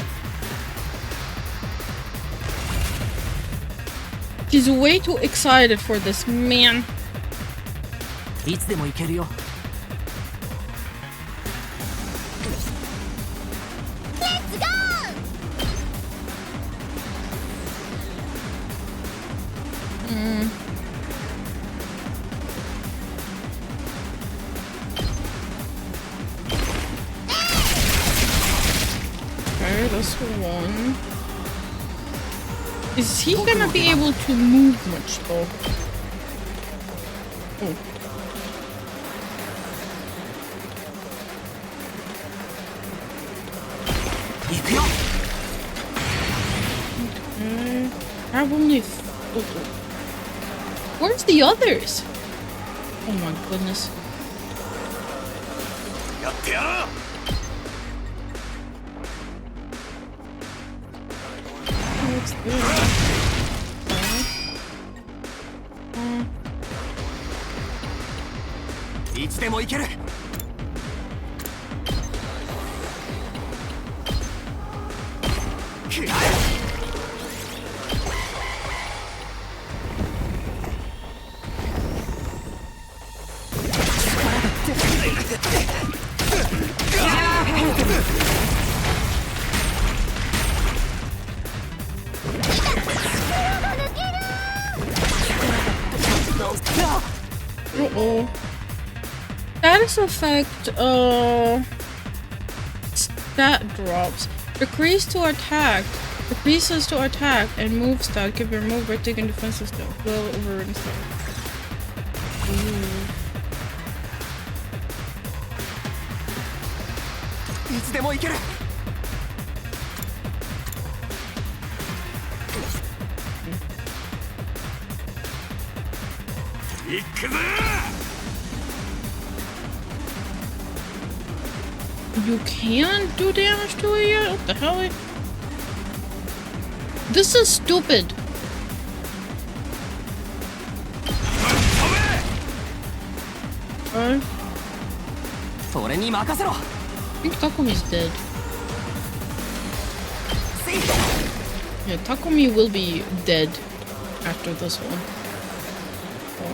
She's way too excited for this, man. いつでも行けるよ。 Okay, that's one. Is he gonna be able to move much though? Oh. Okay. I have only. Where's the others? Oh my goodness. やってやら。 What's this? いつでも行ける。 Uh-oh. Status effect, stat drops. Decrease to attack. Decreases to attack and move stat can be removed by taking defensive stuff. Well, overridden stuff. Ooh. いつでも行ける。 行くぞ。 You can't do damage to it yet? What the hell? This is stupid. Okay. それに任せろ。 I think Takumi's dead. Yeah, Takumi will be dead after this one. Oh.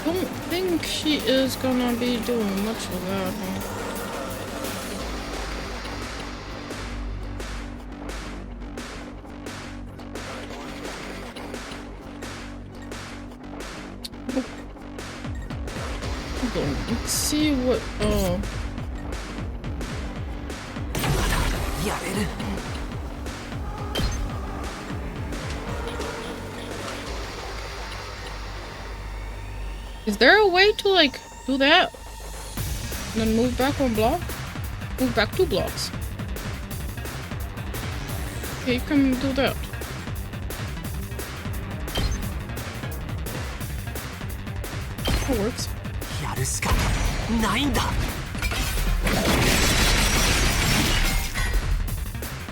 Don't think she is gonna be doing much of that, huh? Hold on, let's see what, やれる。 is there a way to, like, do that? And then move back one block? Move back 2 blocks. Okay, you can do that. That works. やるしかないんだ。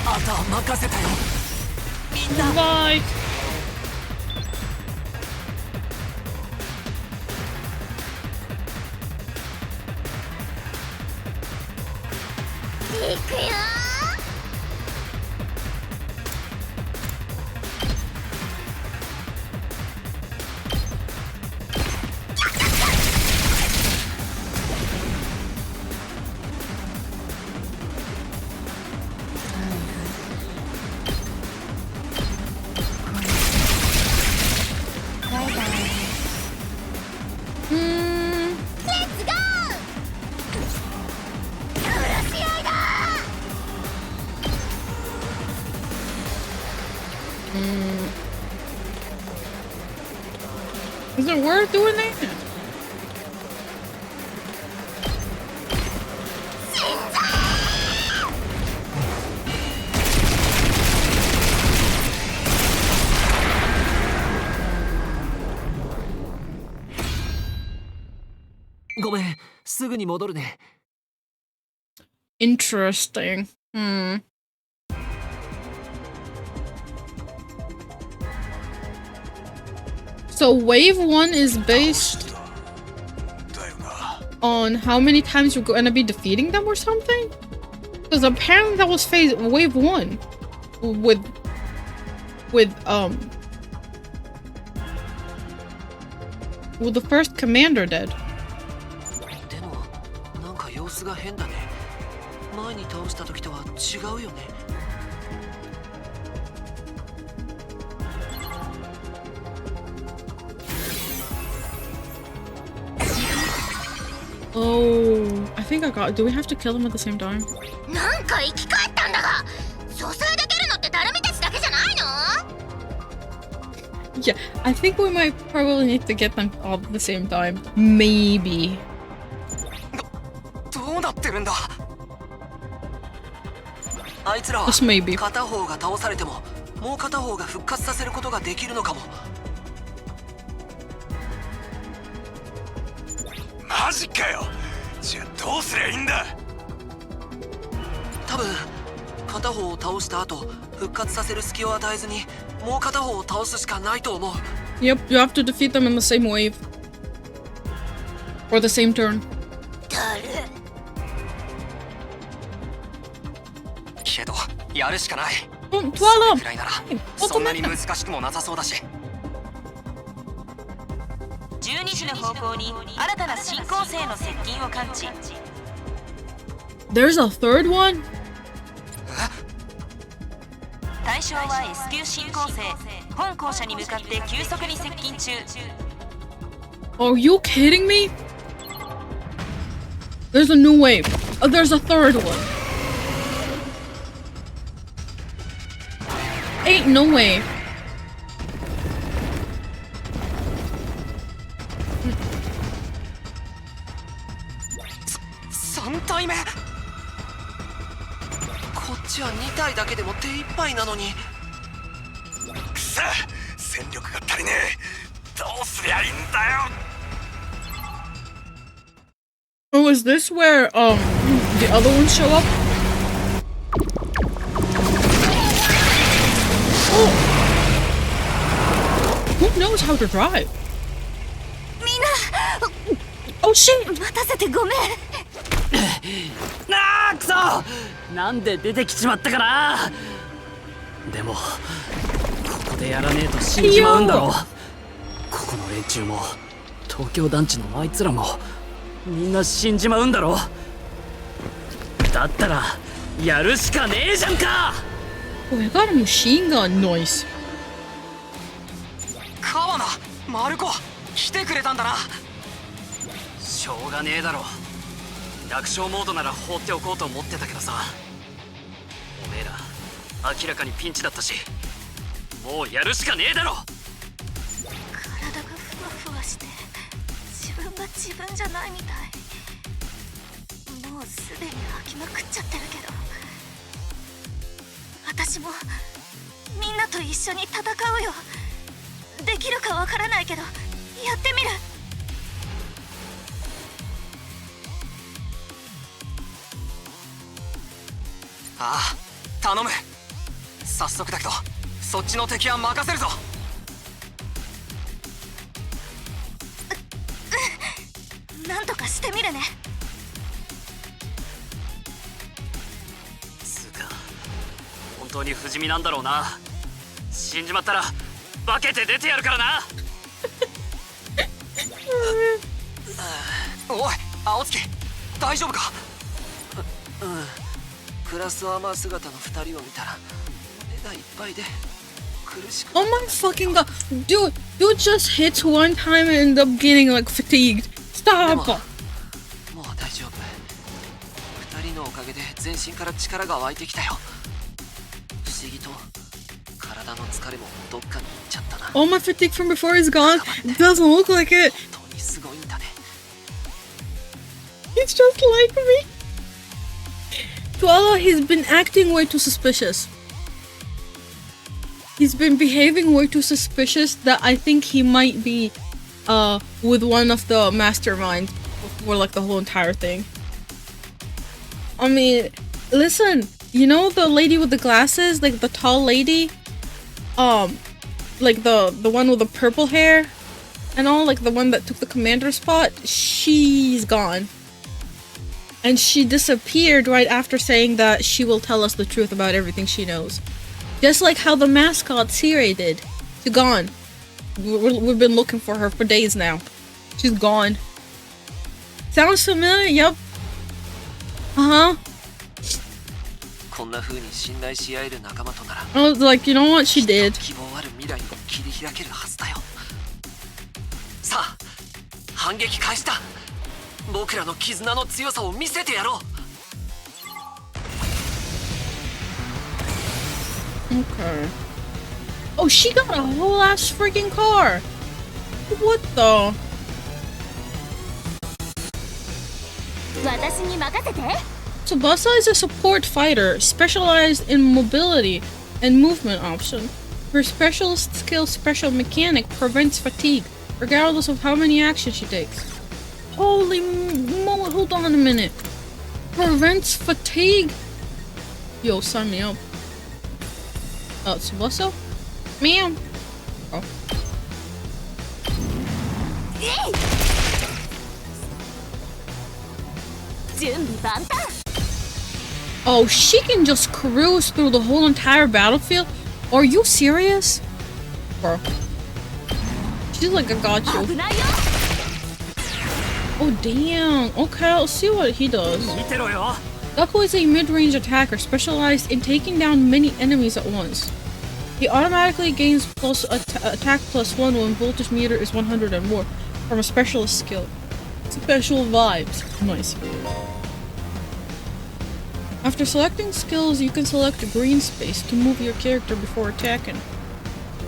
あとは任せたよ。みんな。 Like, いくよバイバイ。レッツゴー。殺し合いだ。 is it worth doing that? Go ごめん、すぐに戻るね。 Interesting. So wave 1 is based だよな。 on how many times you're gonna be defeating them or something? Because apparently that was wave 1 with the first commander dead. でもなんか様子が変だね。前に倒した時とは違うよね。 Oh, I think I got. Do we have to kill them at the same time? なんか生き返ったんだが、注いでけるのってダルミたちだけじゃないの？ Yeah, I think we might probably need to get them all at the same time. Maybe. どうなってるんだ。あいつらは Just maybe. 片方が倒されてももう片方が復活させることができるのかも。マジかよ。じゃあどうすりゃいいんだ。多分片方を倒した後復活させる隙を与えずにもう片方を倒すしかないと思う。 Yep, you have to defeat them in the same wave. Or the same turn. だる。けどやるしかない。 Oh, それ Twala! くらいなら Hey, そんなに Ultimate! 難しくもなさそうだし。 12時の方向に新たな新構成の接近を感知。 There's a third one? 対象は S 級新構成。本校舎に向かって急速に接近中。 Are you kidding me? There's a new wave. Oh, there's a third one. Ain't no way. 3体目。こっちは2体だけでも手一杯なのに。くさ、戦力が足りねえ。どうすりゃいいんだよ。 Oh, is this where the other ones show up? knows how to drive. みんな Oh shit! 待たせてごめん。なあくそなんで出てきちまったかな。でもここでやらねえと死んじまうんだろう。ここの連中も東京団地のあいつらもみんな死んじまうんだろう。だったらやるしかねえじゃんか。 Oh, I got a machine gun. Nice. 川名マルコ来てくれたんだな。しょうがねえだろ。楽勝モードなら放っておこうと思ってたけどさ。おめえら明らかにピンチだったしもうやるしかねえだろ。体がふわふわして自分が自分じゃないみたい。もうすでに吐きまくっちゃってるけど、私もみんなと一緒に戦うよ。できるかわからないけどやってみる。ああ頼む。早速だけどそっちの敵は任せるぞ。なんとかしてみるね。つうか本当に不死身なんだろうな。死んじまったら化けて出てやるからな。おい青月大丈夫か。うん、クラスアーマー姿の2人を見たら胸がいっぱいで苦しく。 Oh my fucking god. Dude just hits one time and end up getting like fatigued. Stop! もう大丈夫。2人のおかげで全身から力が湧いてきたよ。不思議と体の疲れもどっかに行っちゃったな。 All my fatigue from before is gone. It doesn't look like it. 本当にすごいんだね。 It's just like me. Tuala, he's been acting way too suspicious. He's been behaving way too suspicious that I think he might be with one of the masterminds for like the whole entire thing. I mean, listen, you know the lady with the glasses, like the tall lady, like the one with the purple hair and all, like the one that took the commander spot, she's gone. And she disappeared right after saying that she will tell us the truth about everything she knows. Just like how the mascot Siri did. She's gone. We've been looking for her for days now. She's gone. Sounds familiar? Yep. Uh-huh. こんな風に信頼し合える仲間となら I was like, you know what? She did. 希望ある未来を切り開けるはずだよ。さあ反撃開始だ。僕らの絆の強さを見せてやろう。 Okay. Oh, she got a whole ass freaking car. What the? 私に任せて。 Tsubasa is a support fighter, specialized in mobility and movement option. Her specialist skill, Special Mechanic, prevents fatigue, regardless of how many actions she takes. Holy moly, hold on a minute. Prevents fatigue? Yo, sign me up. Tsubasa? Ma'am. Oh. Oh, she can just cruise through the whole entire battlefield? Are you serious? Bro. She's like, I got you. Oh, damn. Okay, let's see what he does. Gakko is a mid-range attacker specialized in taking down many enemies at once. He automatically gains attack +1 when voltage meter is 100 and more from a specialist skill. Special vibes. Nice. After selecting skills, you can select a green space to move your character before attacking.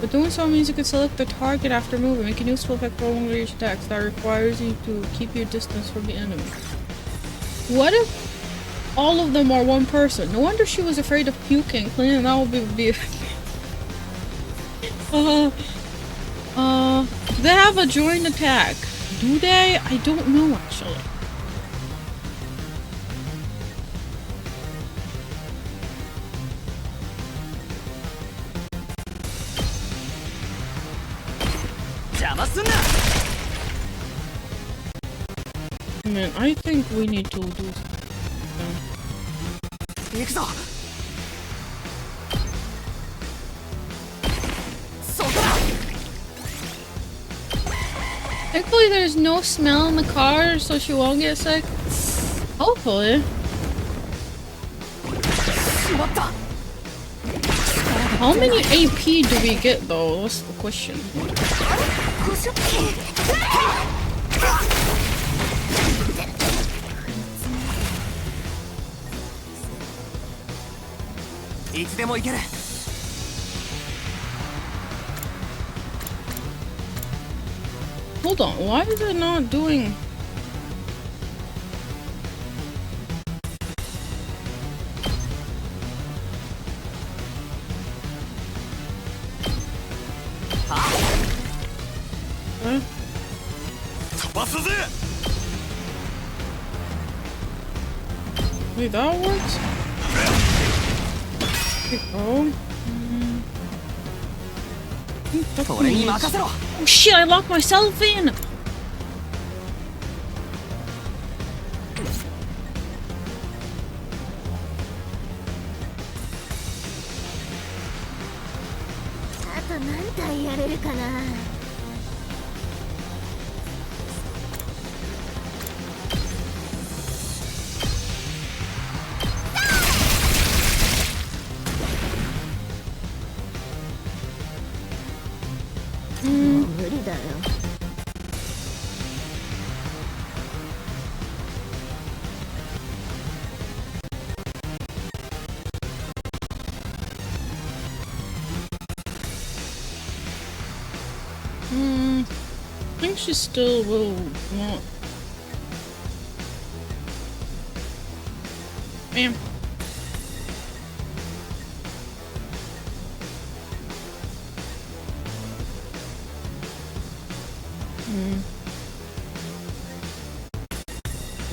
But doing so means you can select the target after moving, making useful effect for long range attacks that requires you to keep your distance from the enemy. What if all of them are one person? No wonder she was afraid of puking. Cleaning that would be they have a joint attack. Do they? I don't know actually. Man, I think we need to do. 行くぞ。そこだ。 Thankfully, there's no smell in the car, so she won't get sick. Hopefully. しまった。 How many AP do we get though? That's the question. いつでも行ける。 Hold on, why is it not doing? Huh? 飛ばすぜ。 Wait, that works? Okay, oh. Oh shit, I locked myself in! I think she still will want. Bam.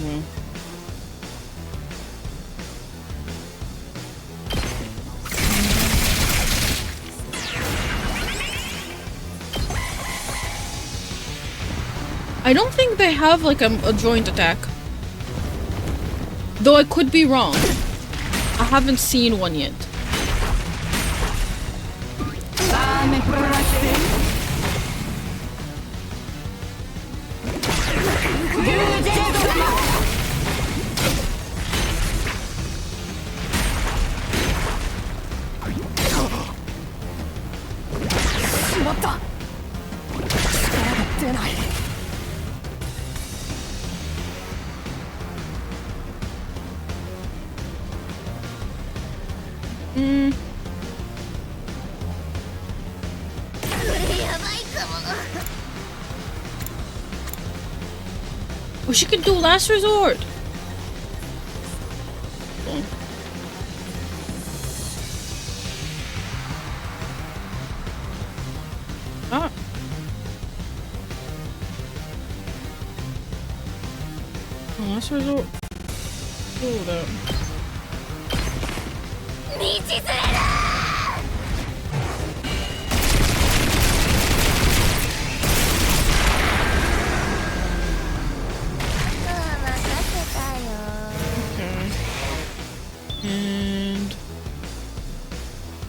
Well. I don't think they have like a joint attack. Though I could be wrong. I haven't seen one yet. Oh, she can do last resort. Ah. Oh, last resort. Oh, that. And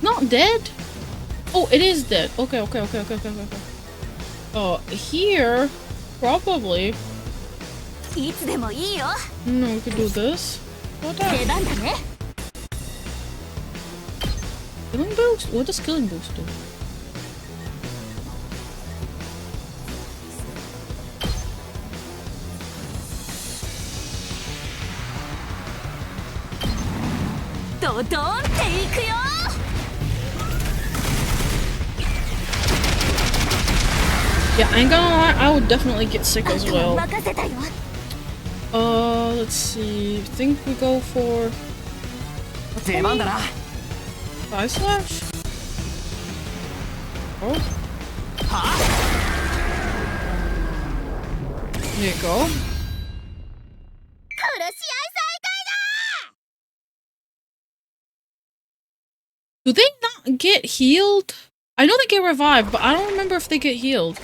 not dead? Oh, it is dead. Okay. Here, probably. No, we could do this. What that? Killing boost? What does killing boost do? Yeah, I ain't gonna lie, I would definitely get sick as well. Let's see. I think we go for Eye Slash? Oh. There you go. Do they not get healed? I know they get revived, but I don't remember if they get healed.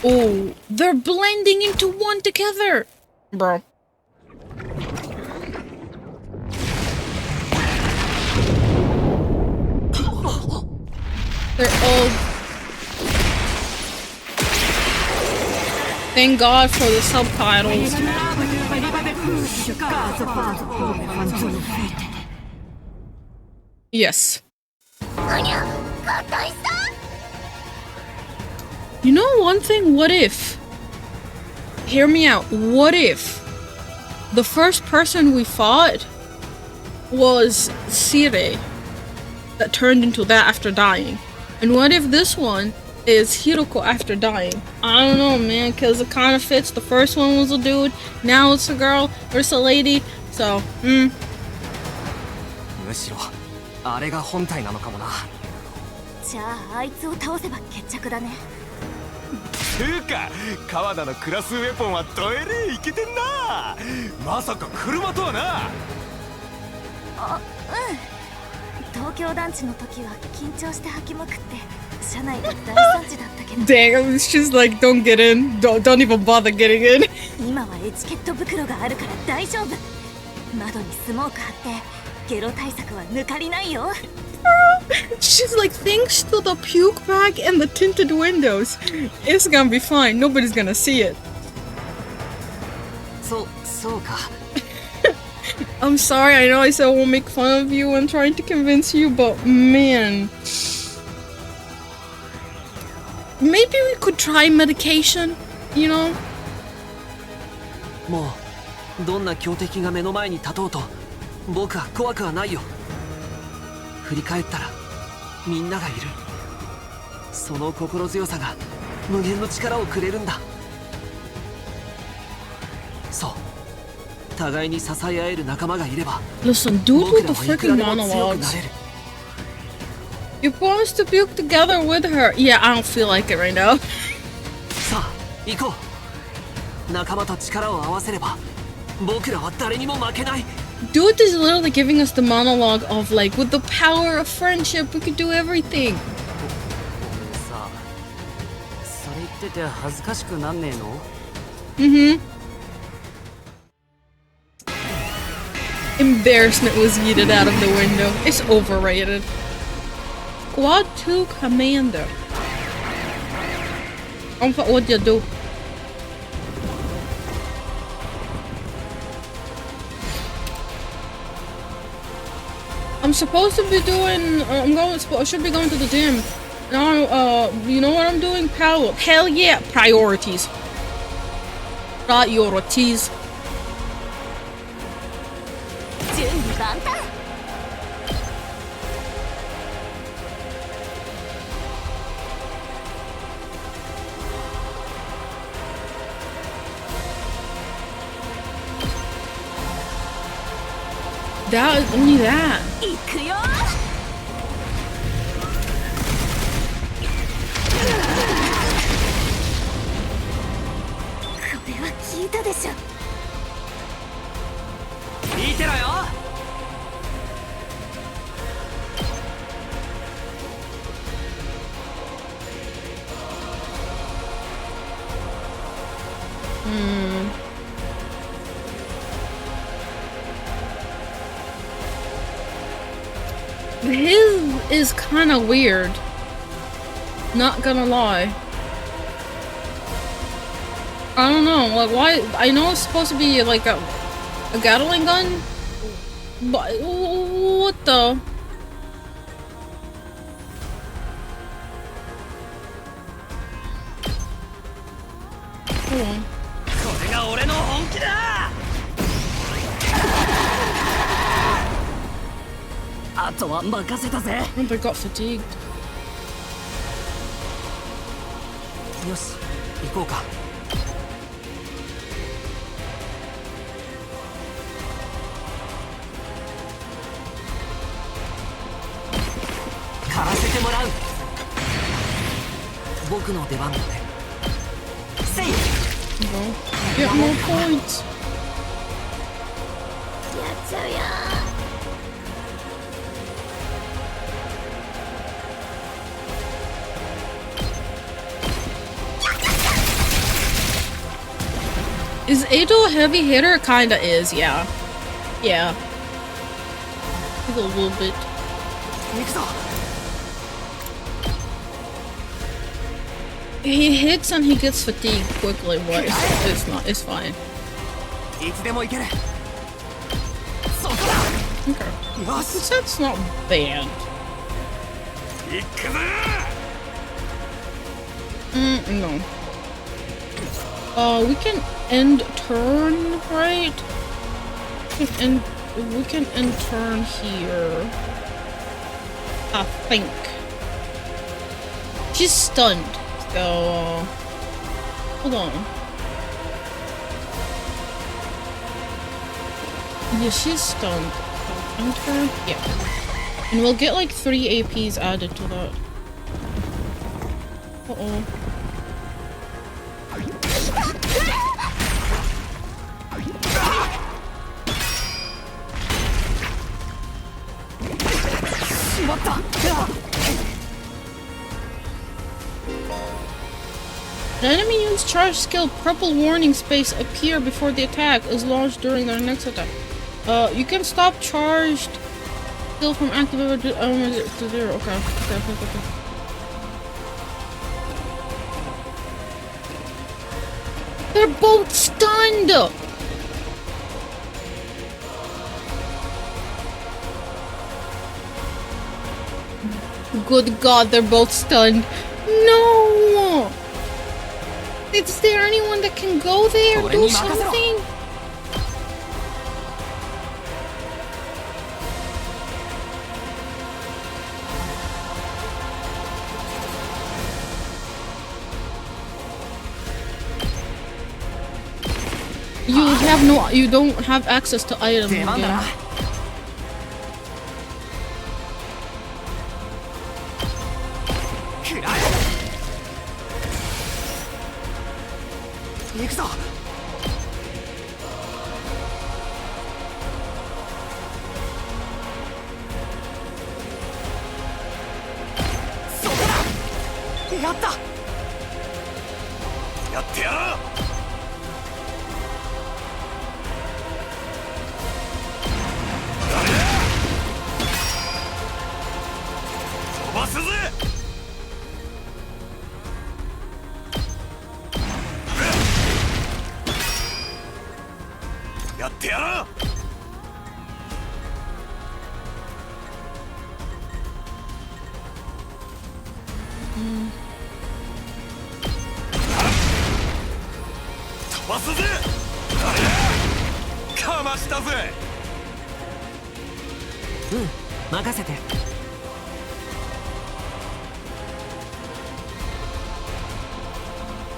Oh, they're blending into one together, bro. They're all. Thank God for the subtitles. Yes. You know one thing? What if? Hear me out. What if the first person we fought was Sire that turned into that after dying? And what if this one is Hiroko after dying? I don't know, man, because it kind of fits. The first one was a dude, now it's a girl, or it's a lady, so, むしろあれが本体なのかもな。じゃああいつを倒せば決着だね。つうか川田のクラスウェポンはどえれいけてんな。まさか車とはな。あ、うん。東京団地の時は緊張して吐きまくって車内が大惨事だったけど。Dang, it's just like, don't get in. Don't even bother getting in. 今はエチケット袋があるから大丈夫。窓にスモーク貼ってゲロ対策は抜かりないよ。She's like, thanks to the puke bag and the tinted windows, it's gonna be fine. Nobody's gonna see it. そうか。I'm sorry, I know I said I won't make fun of you and trying to convince you, but man. Maybe we could try medication, you know? もうどんな強敵が目の前に立とうと僕は怖くはないよ。振り返ったらみんながいる。その心強さが無限の力をくれるんだ。そう、互いに支え合える仲間がいれば Listen, dude with the freaking monologues. You're supposed to puke together with her. Yeah, I don't feel like it right now. さあ行こう。仲間と力を合わせれば僕らは誰にも負けない。 Dude is literally giving us the monologue of like, with the power of friendship, we could do everything. さあ、それ言ってて恥ずかしくなんねえの？ Embarrassment was yeeted out of the window. It's overrated. Squad 2 Commander. What'd you do? I'm supposed to be doing. I should be going to the gym. Now, you know what I'm doing? Hell yeah, priorities. Priorities. 準備万端。That is only that. 行くよ。これは効いたでしょ。見てろよ。His is kind of weird. Not gonna lie. I don't know, like why? I know it's supposed to be like a Gatling gun, but what the? Hold on. これが俺の本気だ。あとは任せたぜ。 I think I got fatigued. よし、行こうか。狩らせてもらう。僕の出番だね。せい。Get more points. やっちゃうよ。Is Ado a heavy hitter? Kinda is, yeah. Yeah. He's a little bit. He hits and he gets fatigued quickly, but it's not. It's fine. Okay. That's not bad. No. We can end turn, right? We can end turn here. I think. She's stunned. So, hold on. Yeah, she's stunned. End turn? Yeah. And we'll get like 3 APs added to that. Uh-oh. The enemy unit's charge skill purple warning space appear before the attack is launched during their next attack. You can stop charged skill from activated to 0. Okay. They're both stunned! Good God, they're both stunned. No! Is there anyone that can go there? Do something? You don't have access to items again.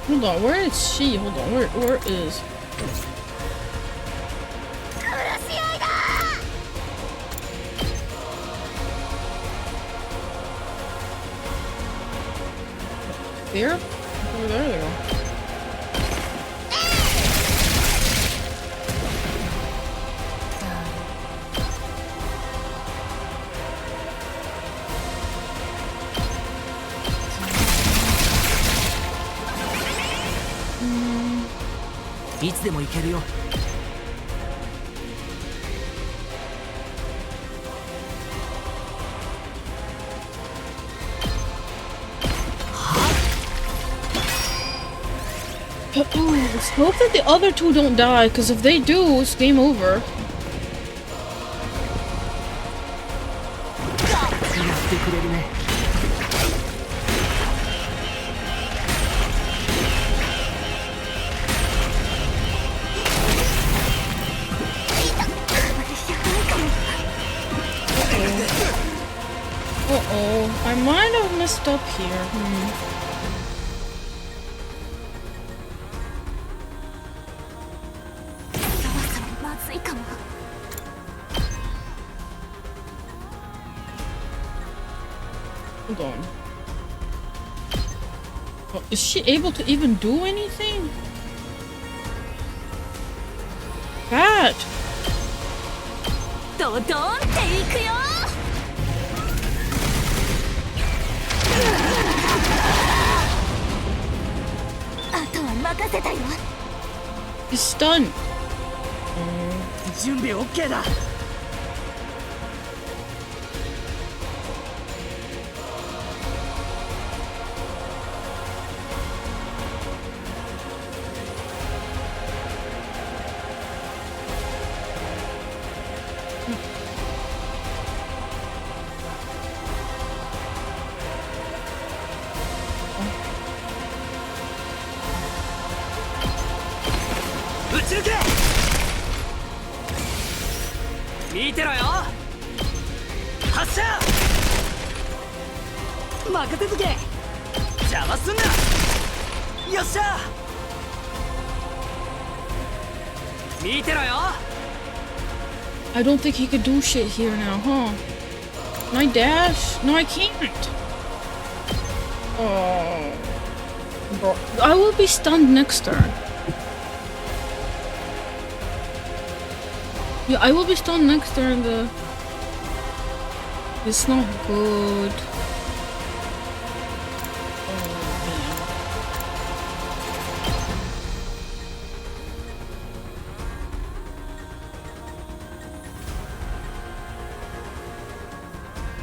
Hold on, where is she? Hold on, where is... There? Oh, there they go. Let's hope that the other two don't die, because if they do, it's game over. Uh-oh, I might have messed up here. Hold on. Oh, is she able to even do anything? That! He's stunned. 準備 OK だ。撃ち抜け。見てろよ。発射。任せとけ。邪魔すんな。よっしゃ。見てろよ。 I don't think he could do shit here now, huh? Can I dash? No, I can't. Oh, bro, I will be stunned next turn. Yeah, I will be stunned next turn. It's not good.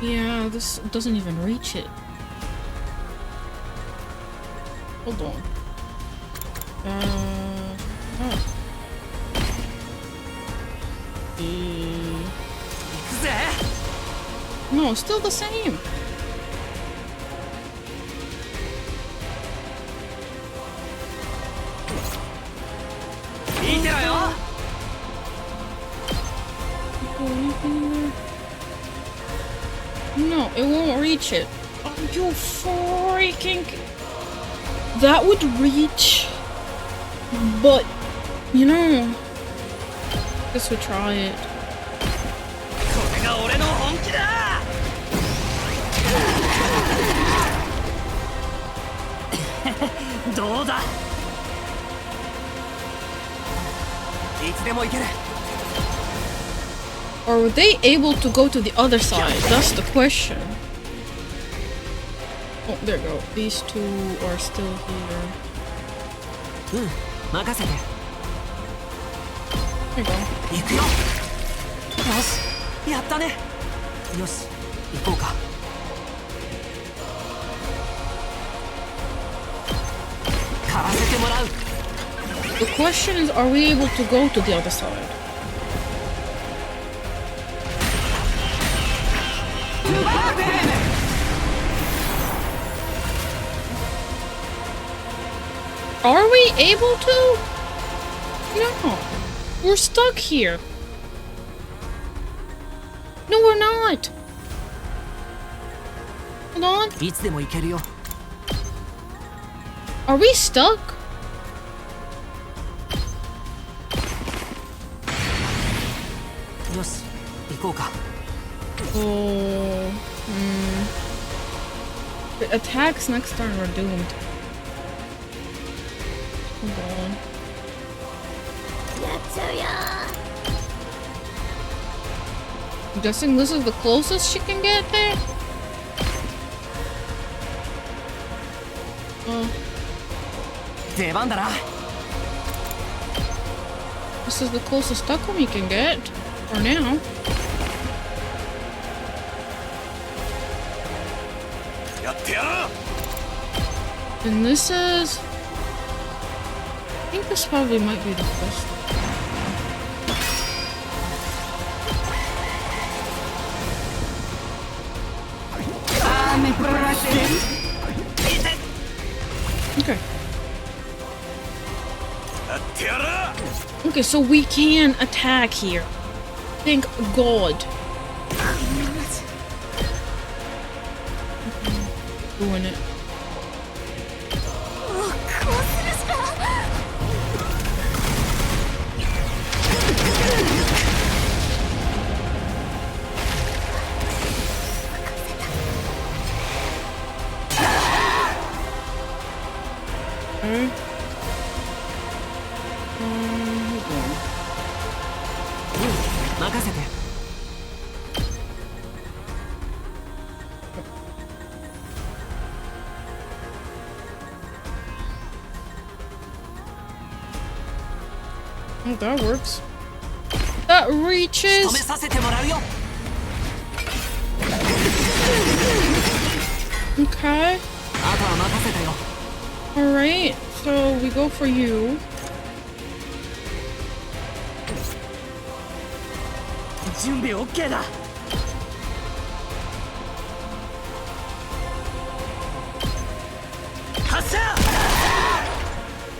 Yeah, this doesn't even reach it. Hold on. Oh. 行くぜ。 No, still the same. 見てろよ。 No, it won't reach it. Oh, you freaking... That would reach. But, you know... Guess we'll try it. これが俺の本気だ。どうだ。いつでも行ける。 Or were they able to go to the other side? That's the question. Oh, there you go. These two are still here. 任せて。 There you go. 行くよ。よし、やったね。よし、行こうか。買わせてもらう。 The question is, are we able to go to the other side? Are we able to? No. We're stuck here. No, we're not. Hold on. いつでも行けるよ。 Are we stuck? よし、行こうか。 Oh. The attacks next turn are doomed. Hold on. やっちゃうよ I'm guessing this is the closest she can get there? Oh, 出番だな。 this is the closest Takumi can get. For now. やってやら。 And this is... I think this probably might be the best. Okay. やってやら。 Okay, so we can attack here. Thank God. Doing it. もうこうするしか Okay. Hold on. 任せて。 Okay. Oh, that works. That reaches. Okay. Alright, so we go for you.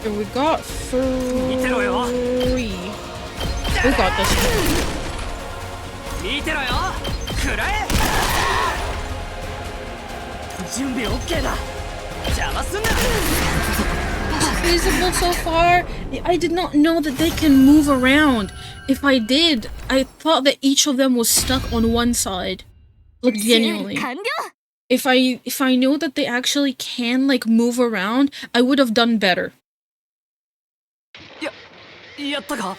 Here we got 3. We got this one. Feasible so far. I did not know that they can move around. If I did, I thought that each of them was stuck on one side. Like genuinely. If I knew that they actually can like move around, I would have done better. やったか。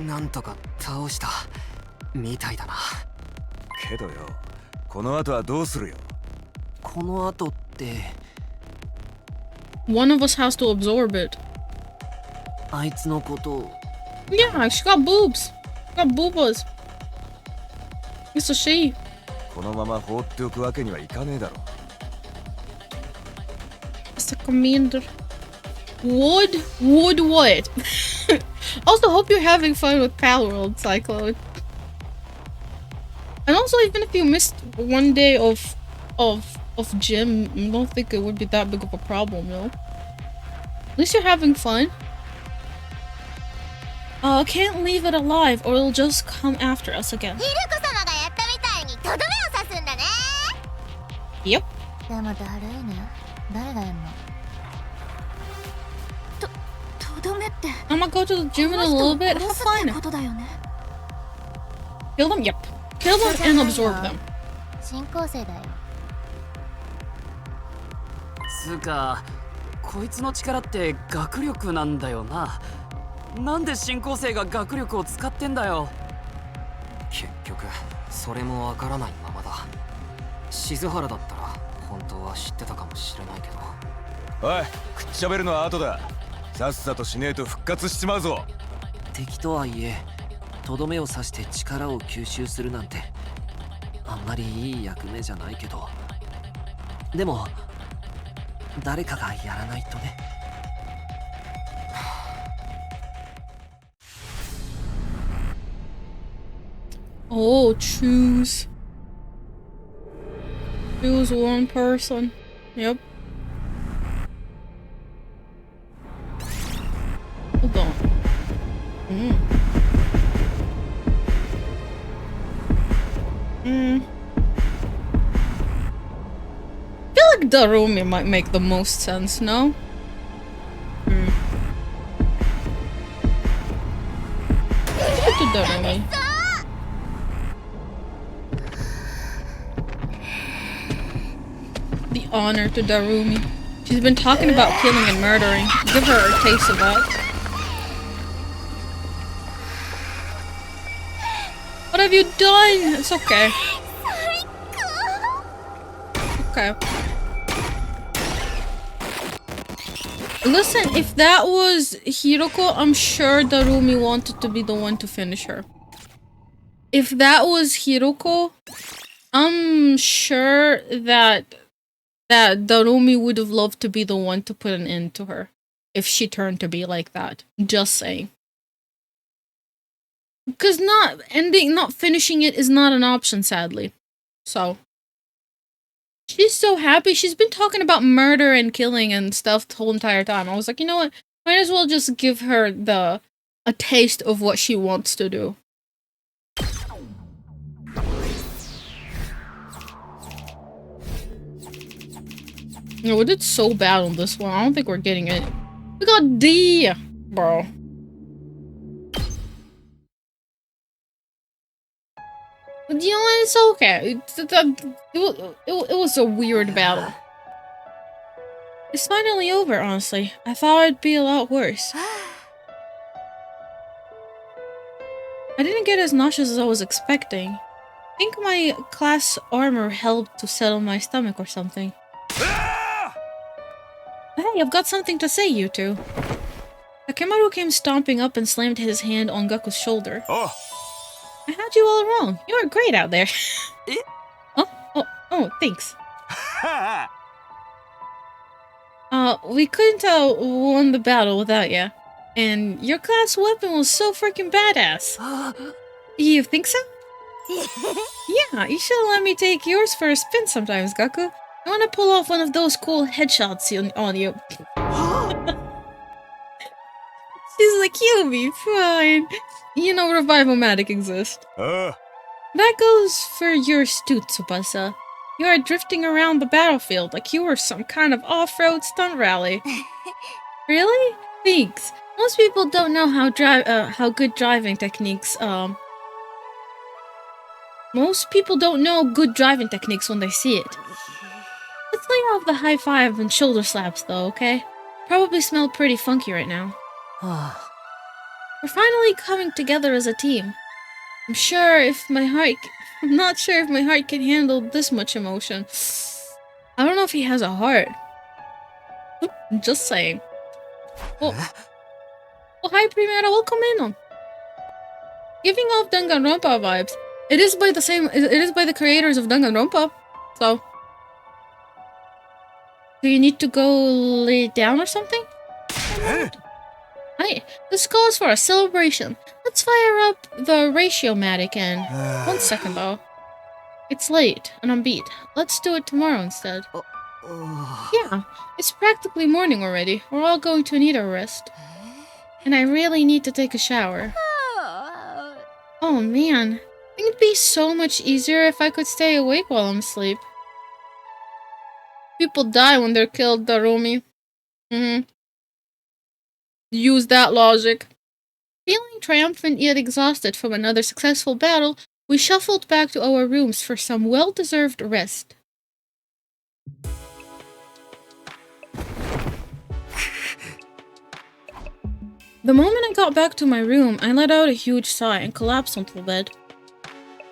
なんとか倒したみたいだな。けどよ、この後はどうするよ。この後って。One of us has to absorb it. あいつのこと。Yeah, she got boobs. She got boobas. It's a she. このまま放っておくわけにはいかねえだろ。Mr. Commander. Would what? Also, hope you're having fun with Palworld, Cyclone. And also, even if you missed one day of gym, I don't think it would be that big of a problem, no? At least you're having fun. Can't leave it alive or it'll just come after us again. Yep. I'm gonna go to the gym in a little bit. Have fun. Kill them? Yep. Kill them and absorb them. つうか、こいつの力って学力なんだよな。なんで進行生が学力を使ってんだよ。結局それもわからないままだ。静原だったら本当は知ってたかもしれないけど。おい、くっちゃべるのは後だ。さっさとしねえと復活しちまうぞ。敵とはいえ、とどめを刺して力を吸収するなんてあんまりいい役目じゃないけど、でも誰かがやらないとね。Oh, choose one person. Yep. Hold on. I feel like Darumi might make the most sense, no? Let's go to Darumi. The honor to Darumi. She's been talking about killing and murdering. Give her a taste of that. What have you done? It's okay. Okay. Listen, if that was Hiroko, I'm sure Darumi wanted to be the one to finish her. If that was Hiroko, I'm sure that Darumi would have loved to be the one to put an end to her. If she turned to be like that. Just saying. Because not finishing it is not an option, sadly. So. She's so happy. She's been talking about murder and killing and stuff the whole entire time. I was like, you know what? Might as well just give her a taste of what she wants to do. You know, we did so bad on this one. I don't think we're getting it. We got D! Bro. But you know what? It's okay. It was a weird battle. It's finally over, honestly. I thought it'd be a lot worse. I didn't get as nauseous as I was expecting. I think my class armor helped to settle my stomach or something. Hey, I've got something to say, you two. The Akemaru came stomping up and slammed his hand on Gaku's shoulder. Oh. I had you all wrong. You were great out there. Eh? Oh, thanks. We couldn't have won the battle without you. And your class weapon was so freaking badass. You think so? Yeah, you should let me take yours for a spin sometimes, Gaku. I want to pull off one of those cool headshots on you. She's like, you'll be fine. You know, Revival-matic exists. That goes for yours too, Tsubasa. You are drifting around the battlefield like you were some kind of off-road stunt rally. Really? Thanks. Most people don't know how good driving techniques, Most people don't know good driving techniques when they see it. Let's lay off the high five and shoulder slaps though, okay? Probably smell pretty funky right now. We're finally coming together as a team. I'm not sure if my heart can handle this much emotion. I don't know if he has a heart. Just saying. Oh, hi Primera, welcome in. Giving off Danganronpa vibes. It is by the creators of Danganronpa. So, do you need to go lay down or something? Hi, this calls for a celebration. Let's fire up the Ratio-matic and... One second though. It's late, and I'm beat. Let's do it tomorrow instead. Yeah, it's practically morning already. We're all going to need a rest. And I really need to take a shower. Oh man, I think it'd be so much easier if I could stay awake while I'm asleep. People die when they're killed, Darumi. Use that logic. Feeling triumphant yet exhausted from another successful battle, we shuffled back to our rooms for some well-deserved rest. The moment I got back to my room, I let out a huge sigh and collapsed onto the bed.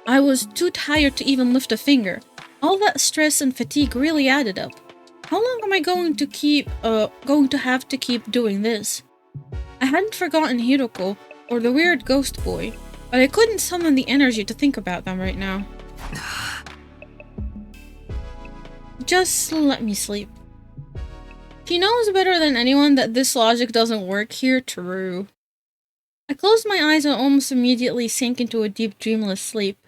I was too tired to even lift a finger. All that stress and fatigue really added up. How long am I going to have to keep doing this? I hadn't forgotten Hiroko or the weird ghost boy, but I couldn't summon the energy to think about them right now. Just let me sleep. She knows better than anyone that this logic doesn't work here, true. I closed my eyes and almost immediately sank into a deep dreamless sleep.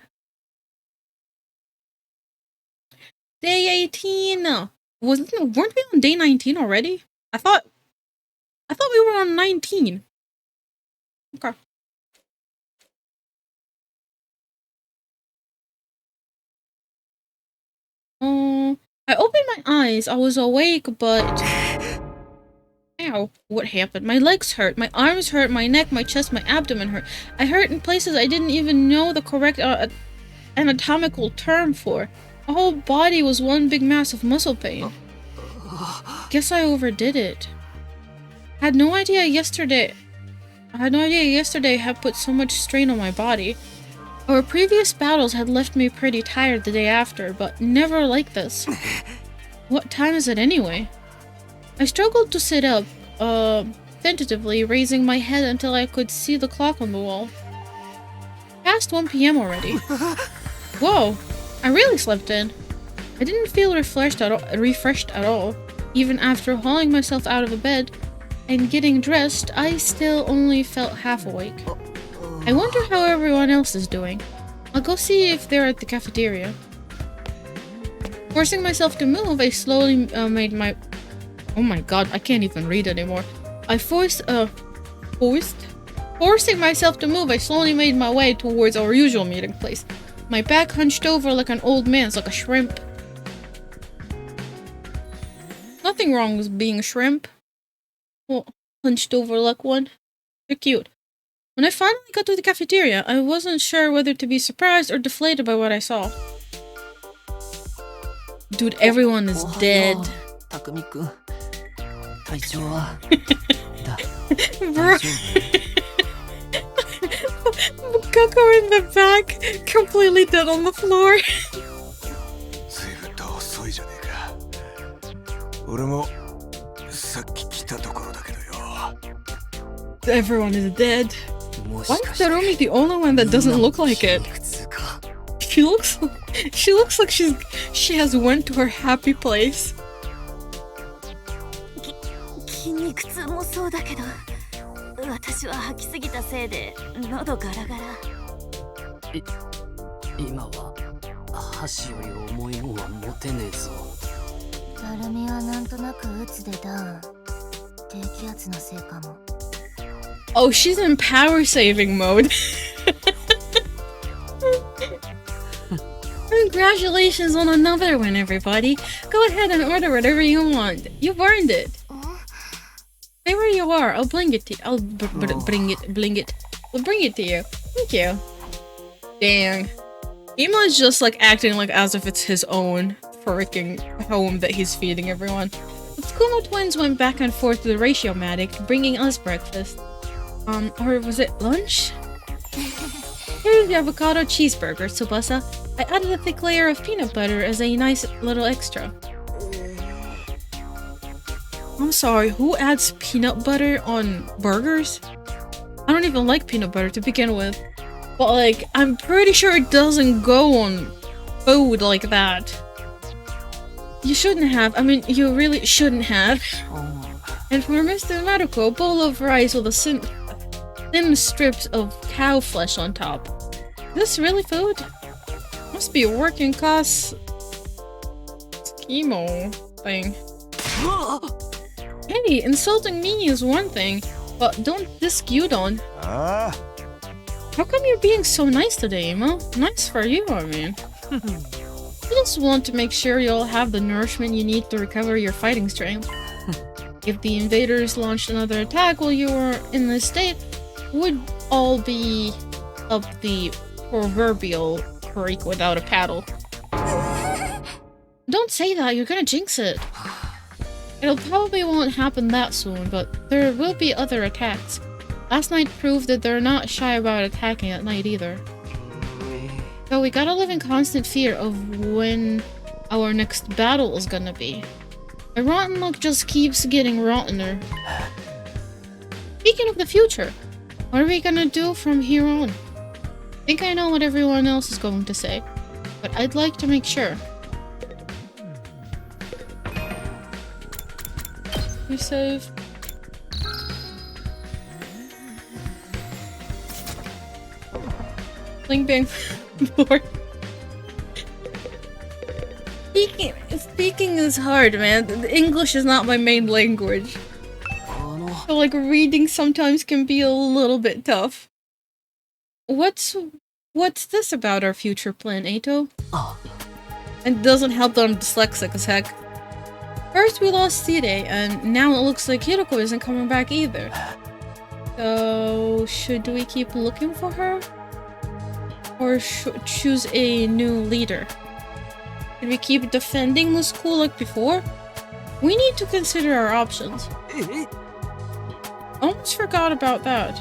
Day 18! Weren't we on day 19 already? I thought we were on 19. Okay. I opened my eyes. I was awake, but... Ow. What happened? My legs hurt, my arms hurt, my neck, my chest, my abdomen hurt. I hurt in places I didn't even know the correct anatomical term for. My whole body was one big mass of muscle pain. Guess I overdid it. I had no idea yesterday had put so much strain on my body. Our previous battles had left me pretty tired the day after, but never like this. What time is it anyway? I struggled to sit up, tentatively raising my head until I could see the clock on the wall. Past 1 p.m. already. Whoa, I really slept in. I didn't feel refreshed at all. Even after hauling myself out of the bed and getting dressed, I still only felt half awake. I wonder how everyone else is doing. I'll go see if they're at the cafeteria. Forcing myself to move, I slowly made my... Oh my god, I can't even read anymore. Forcing myself to move, I slowly made my way towards our usual meeting place. My back hunched over like an old man's, like a shrimp. Nothing wrong with being a shrimp. Well, hunched over like one. They're cute. When I finally got to the cafeteria, I wasn't sure whether to be surprised or deflated by what I saw. Dude, everyone is dead. Takumi-kun. 体調は Bro. Coco in the back, completely dead on the floor. ずいぶんと遅いじゃねえか。俺もさっき来たところだけどよ。Everyone is dead. Why is Terumi the only one that doesn't look like it? She looks like she has went to her happy place. 筋肉痛もそうだけど、私は吐きすぎたせいで喉ガラガラ。今は箸より重いのは持てねえぞ。たるみはなんとなく鬱でダウン。低気圧のせいかも。Oh, she's in power saving mode. Congratulations on another one, everybody. Go ahead and order whatever you want. You've earned it. Stay where you are. I'll bring it to you. I'll bring it. We'll bring it to you. Thank you. Dang. Emo's just like acting like as if it's his own freaking home that he's feeding everyone. The Tsukumo twins went back and forth to the Ratio-matic, bringing us breakfast. Or was it lunch? Here's the avocado cheeseburger, Tsubasa. I added a thick layer of peanut butter as a nice little extra. I'm sorry, who adds peanut butter on burgers? I don't even like peanut butter to begin with. But like, I'm pretty sure it doesn't go on food like that. You shouldn't have. I mean, you really shouldn't have. And for Mr. Maruko, a bowl of rice with a thin strips of cow flesh on top. Is this really food? Must be a working class schemo thing. Hey, insulting me is one thing, but don't diss Gyudon. How come you're being so nice today, Emo? Nice for you, I mean. I just want to make sure you'll have the nourishment you need to recover your fighting strength. If the invaders launched another attack while you were in this state, would all be up the proverbial creek without a paddle. Don't say that, you're gonna jinx it. It'll probably won't happen that soon, but there will be other attacks. Last night proved that they're not shy about attacking at night either. So we gotta live in constant fear of when our next battle is gonna be. My rotten luck just keeps getting rottener. Speaking of the future, what are we gonna do from here on? I think I know what everyone else is going to say, but I'd like to make sure. You save. Bling bang. Board. Speaking is hard, man. The English is not my main language. So like reading sometimes can be a little bit tough. What's this about our future plan, Eito? It doesn't help that I'm dyslexic as heck. First we lost Sire, and now it looks like Hiroko isn't coming back either. So should we keep looking for her? Or choose a new leader? Should we keep defending the school like before? We need to consider our options. Almost forgot about that.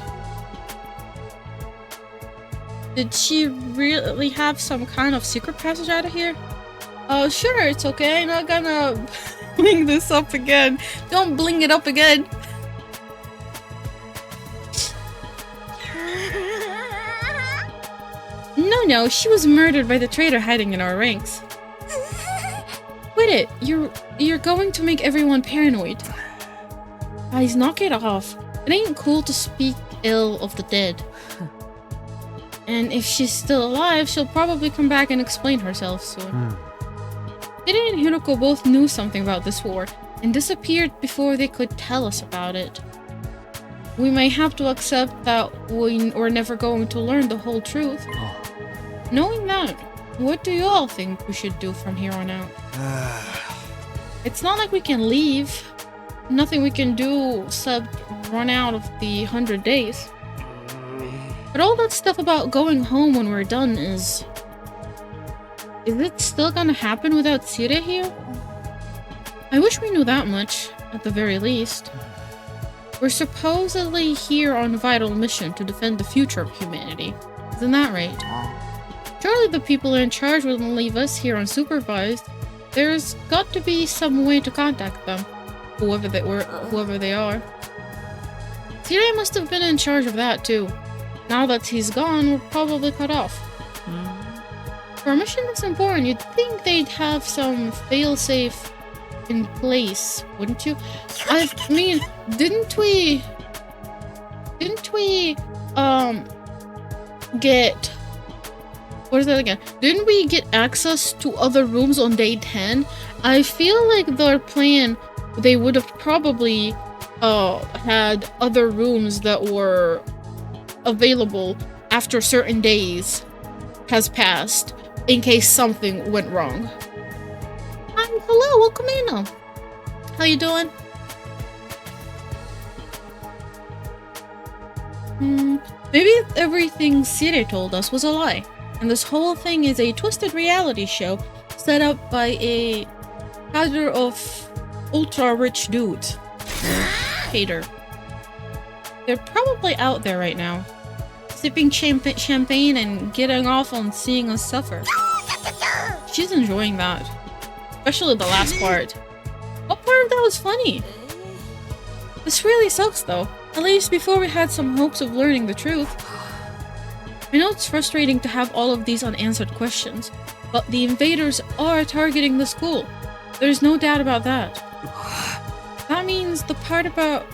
Did she really have some kind of secret passage out of here? Oh, sure, it's okay. I'm not gonna bling this up again. Don't bling it up again. No, she was murdered by the traitor hiding in our ranks. Quit it. You're going to make everyone paranoid. Guys, knock it off. It ain't cool to speak ill of the dead. And if she's still alive, she'll probably come back and explain herself soon. Ida and Hiroko both knew something about this war, and disappeared before they could tell us about it. We may have to accept that we're never going to learn the whole truth. Knowing that, what do you all think we should do from here on out? It's not like we can leave. Nothing we can do except run out of the 100 days. But all that stuff about going home when we're done is it still gonna happen without Sire here? I wish we knew that much, at the very least. We're supposedly here on a vital mission to defend the future of humanity. Isn't that right? Surely the people in charge wouldn't leave us here unsupervised. There's got to be some way to contact them, whoever they are. Siri must have been in charge of that too. Now that he's gone, we're probably cut off. For a mission that's important, you'd think they'd have some failsafe in place, wouldn't you? I mean, didn't we get, what is that again? Didn't we get access to other rooms on day 10? I feel like their plan, they would have probably had other rooms that were available after certain days has passed in case something went wrong. Hello, welcome in. How you doing? Maybe everything Siri told us was a lie, and this whole thing is a twisted reality show set up by a cadre of ultra-rich dudes. Hater. They're probably out there right now, sipping champagne and getting off on seeing us suffer. She's enjoying that. Especially the last part. What part of that was funny? This really sucks though. At least before we had some hopes of learning the truth. I know it's frustrating to have all of these unanswered questions, but the invaders are targeting the school. There's no doubt about that. That means the part about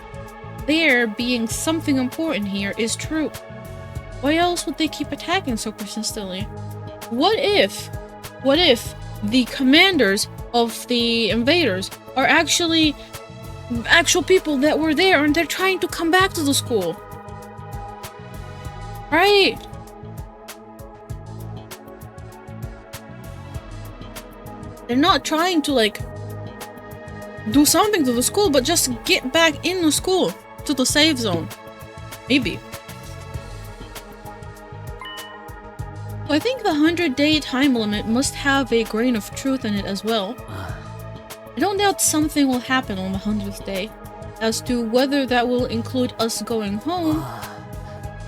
there being something important here is true. Why else would they keep attacking so persistently? What if the commanders of the invaders are actual people that were there and they're trying to come back to the school? Right? They're not trying to like do something to the school, but just get back in the school to the safe zone. Maybe. I think the 100-day time limit must have a grain of truth in it as well. I don't doubt something will happen on the 100th day. As to whether that will include us going home,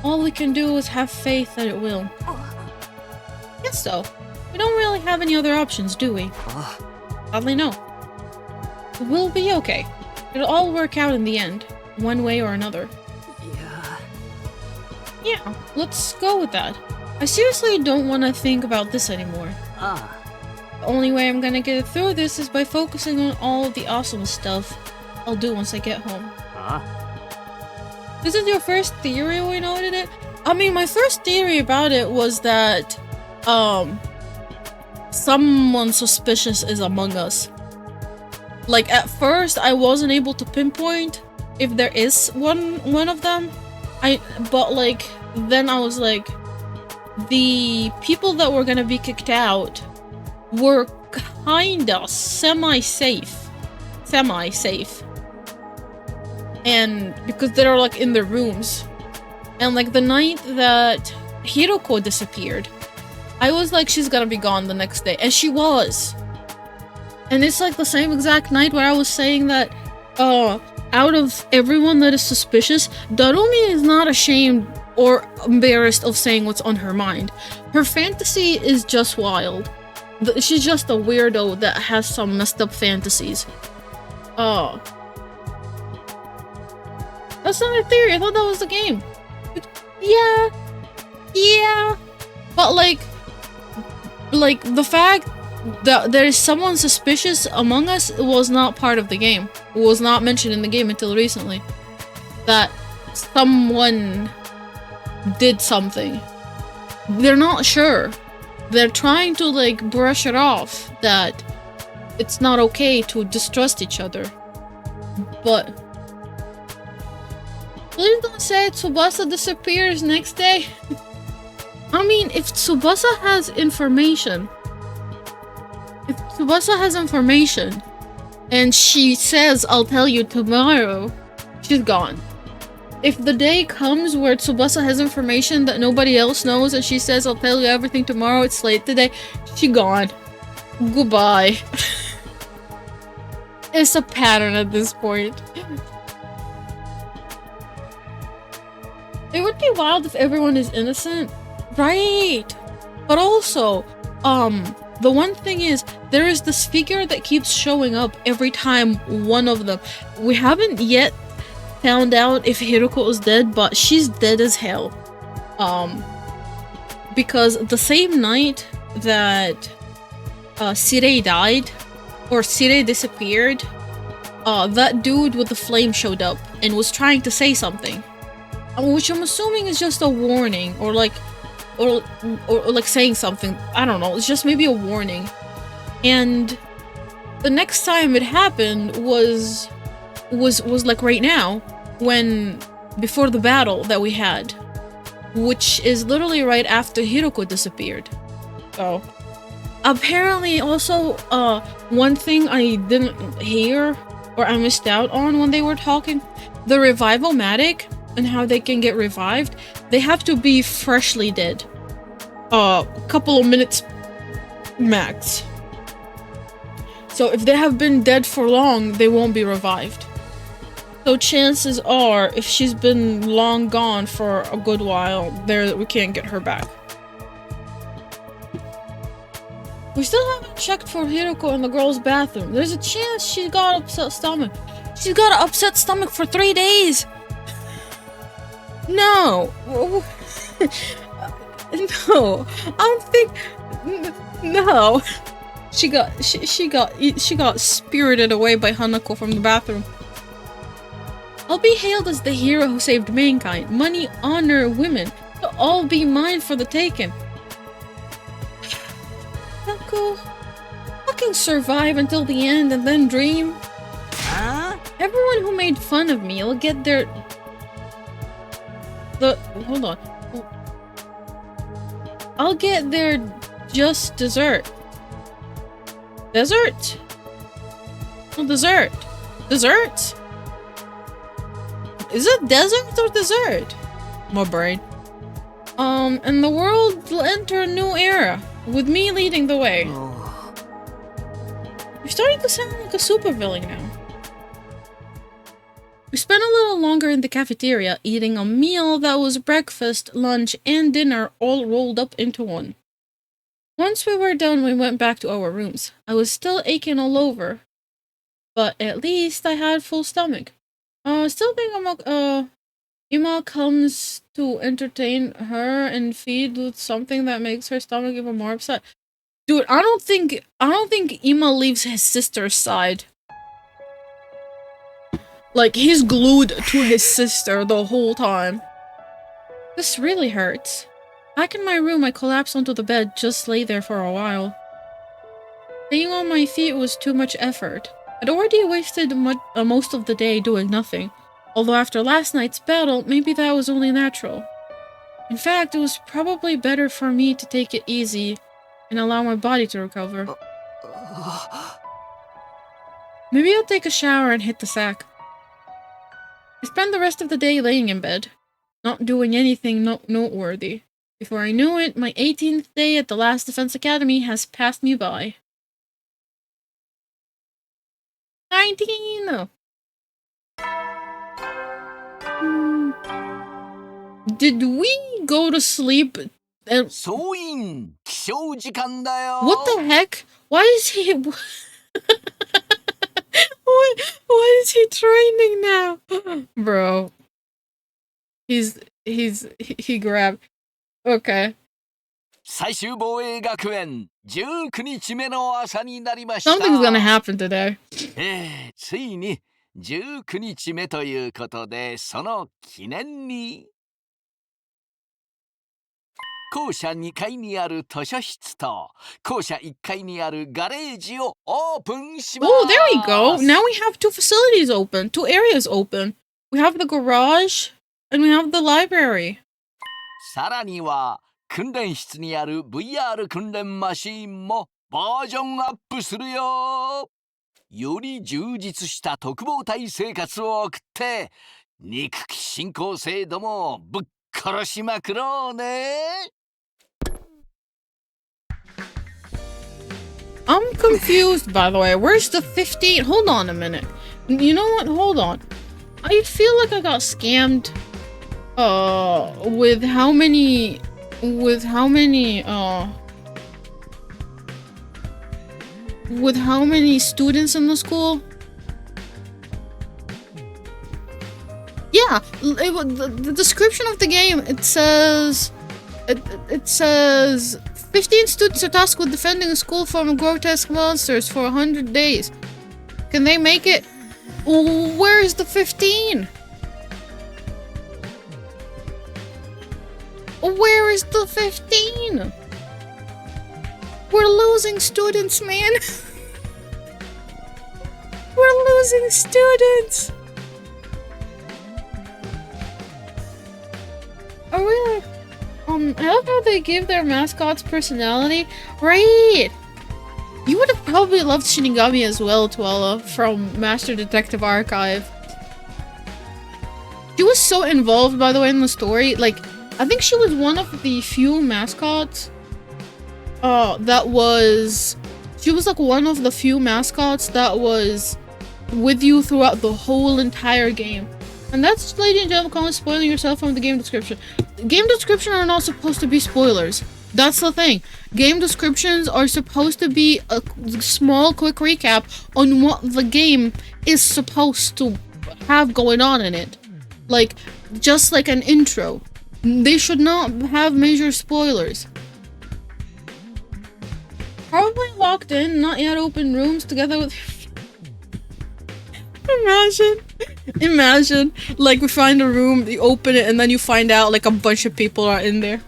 all we can do is have faith that it will. Yes, so. We don't really have any other options, do we? Sadly, no. We'll be okay. It'll all work out in the end, one way or another. Yeah, let's go with that. I seriously don't want to think about this anymore. The only way I'm gonna get through this is by focusing on all of the awesome stuff I'll do once I get home. This is your first theory we noted it? I mean, my first theory about it was that, someone suspicious is among us. Like, at first, I wasn't able to pinpoint if there is one of them. But, like, then I was like, the people that were gonna be kicked out were kinda semi-safe. And because they're like in their rooms. And like the night that Hiroko disappeared, I was like, she's gonna be gone the next day. And she was. And it's like the same exact night where I was saying that out of everyone that is suspicious, Darumi is not ashamed or embarrassed of saying what's on her mind. Her fantasy is just wild. She's just a weirdo that has some messed up fantasies. That's not a theory. I thought that was the game. Yeah. But like the fact that there is someone suspicious among us was not part of the game. It was not mentioned in the game until recently. That someone did something. They're not sure. They're trying to like brush it off that it's not okay to distrust each other. But please don't say Tsubasa disappears next day. I mean, if Tsubasa has information, and she says, I'll tell you tomorrow, she's gone. If the day comes where Tsubasa has information that nobody else knows and she says, I'll tell you everything tomorrow, it's late today, she gone. Goodbye. It's a pattern at this point. It would be wild if everyone is innocent. Right. But also, the one thing is, there is this figure that keeps showing up every time one of them. We haven't yet found out if Hiroko is dead, but she's dead as hell. Because the same night that Sirei died, or Sirei disappeared, that dude with the flame showed up and was trying to say something, which I'm assuming is just a warning, or like saying something. I don't know. It's just maybe a warning. And the next time it happened was like right now, before the battle that we had, which is literally right after Hiroko disappeared. So apparently also one thing I didn't hear or I missed out on when they were talking, the Revival-matic and how they can get revived, they have to be freshly dead. A couple of minutes max. So if they have been dead for long, they won't be revived. So chances are, if she's been long gone for a good while, we can't get her back. We still haven't checked for Hiroko in the girls' bathroom. There's a chance she got an upset stomach. She's got an upset stomach for 3 days! No! No! I don't think... No! She got spirited away by Hanako from the bathroom. I'll be hailed as the hero who saved mankind. Money, honor, women. They'll all be mine for the taking. Hanako, fucking survive until the end and then dream. Huh? Everyone who made fun of me will get their... Hold on. I'll get their just dessert. Dessert? No, dessert. Dessert? Is it desert or dessert? My brain. And the world will enter a new era, with me leading the way. You're starting to sound like a supervillain now. We spent a little longer in the cafeteria, eating a meal that was breakfast, lunch, and dinner all rolled up into one. Once we were done, we went back to our rooms. I was still aching all over, but at least I had full stomach. Still think Ima comes to entertain her and feed with something that makes her stomach even more upset. Dude, I don't think Ima leaves his sister's side. Like, he's glued to his sister the whole time. This really hurts. Back in my room, I collapsed onto the bed, just lay there for a while. Staying on my feet was too much effort. I'd already wasted most of the day doing nothing. Although after last night's battle, maybe that was only natural. In fact, it was probably better for me to take it easy and allow my body to recover. Maybe I'll take a shower and hit the sack. I spent the rest of the day laying in bed, not doing anything noteworthy. Before I knew it, my 18th day at the last Defense Academy has passed me by. 19! Did we go to sleep? What the heck? Why is he... Why is he training now? Bro. He grabbed... Okay. Something's gonna happen today. ついに19日目ということで、その記念に校舎2階にある図書室と校舎1階にあるガレージをオープンします。Oh, there we go. Now we have 2 facilities open, 2 areas open. We have the garage and we have the library. さらには訓練室にある VR 訓練マシーンもバージョンアップするよ。より充実した特防隊生活を送って憎き新校生どもをぶっ殺しまくろうね。I'm confused, by the way. Where's the 15? Hold on a minute. You know what? Hold on. I feel like I got scammed. With how many students in the school? Yeah, the description of the game, it says 15 students are tasked with defending a school from grotesque monsters for 100 days. Can they make it? Where's the 15? Where is the 15? We're losing students, man. We're losing students. I really, I love how they give their mascots personality. Right. You would have probably loved Shinigami as well, Tuala, from Master Detective Archive. She was so involved, by the way, in the story. Like, I think she was one of the few mascots she was like one of the few mascots that was with you throughout the whole entire game. And that's, ladies and gentlemen, spoiling yourself from the game description. Game descriptions are not supposed to be spoilers. That's the thing. Game descriptions are supposed to be a small, quick recap on what the game is supposed to have going on in it. Like, just like an intro. They should not have major spoilers. Probably locked in, not yet open rooms together with... Imagine, like, we find a room, you open it, and then you find out, like, a bunch of people are in there.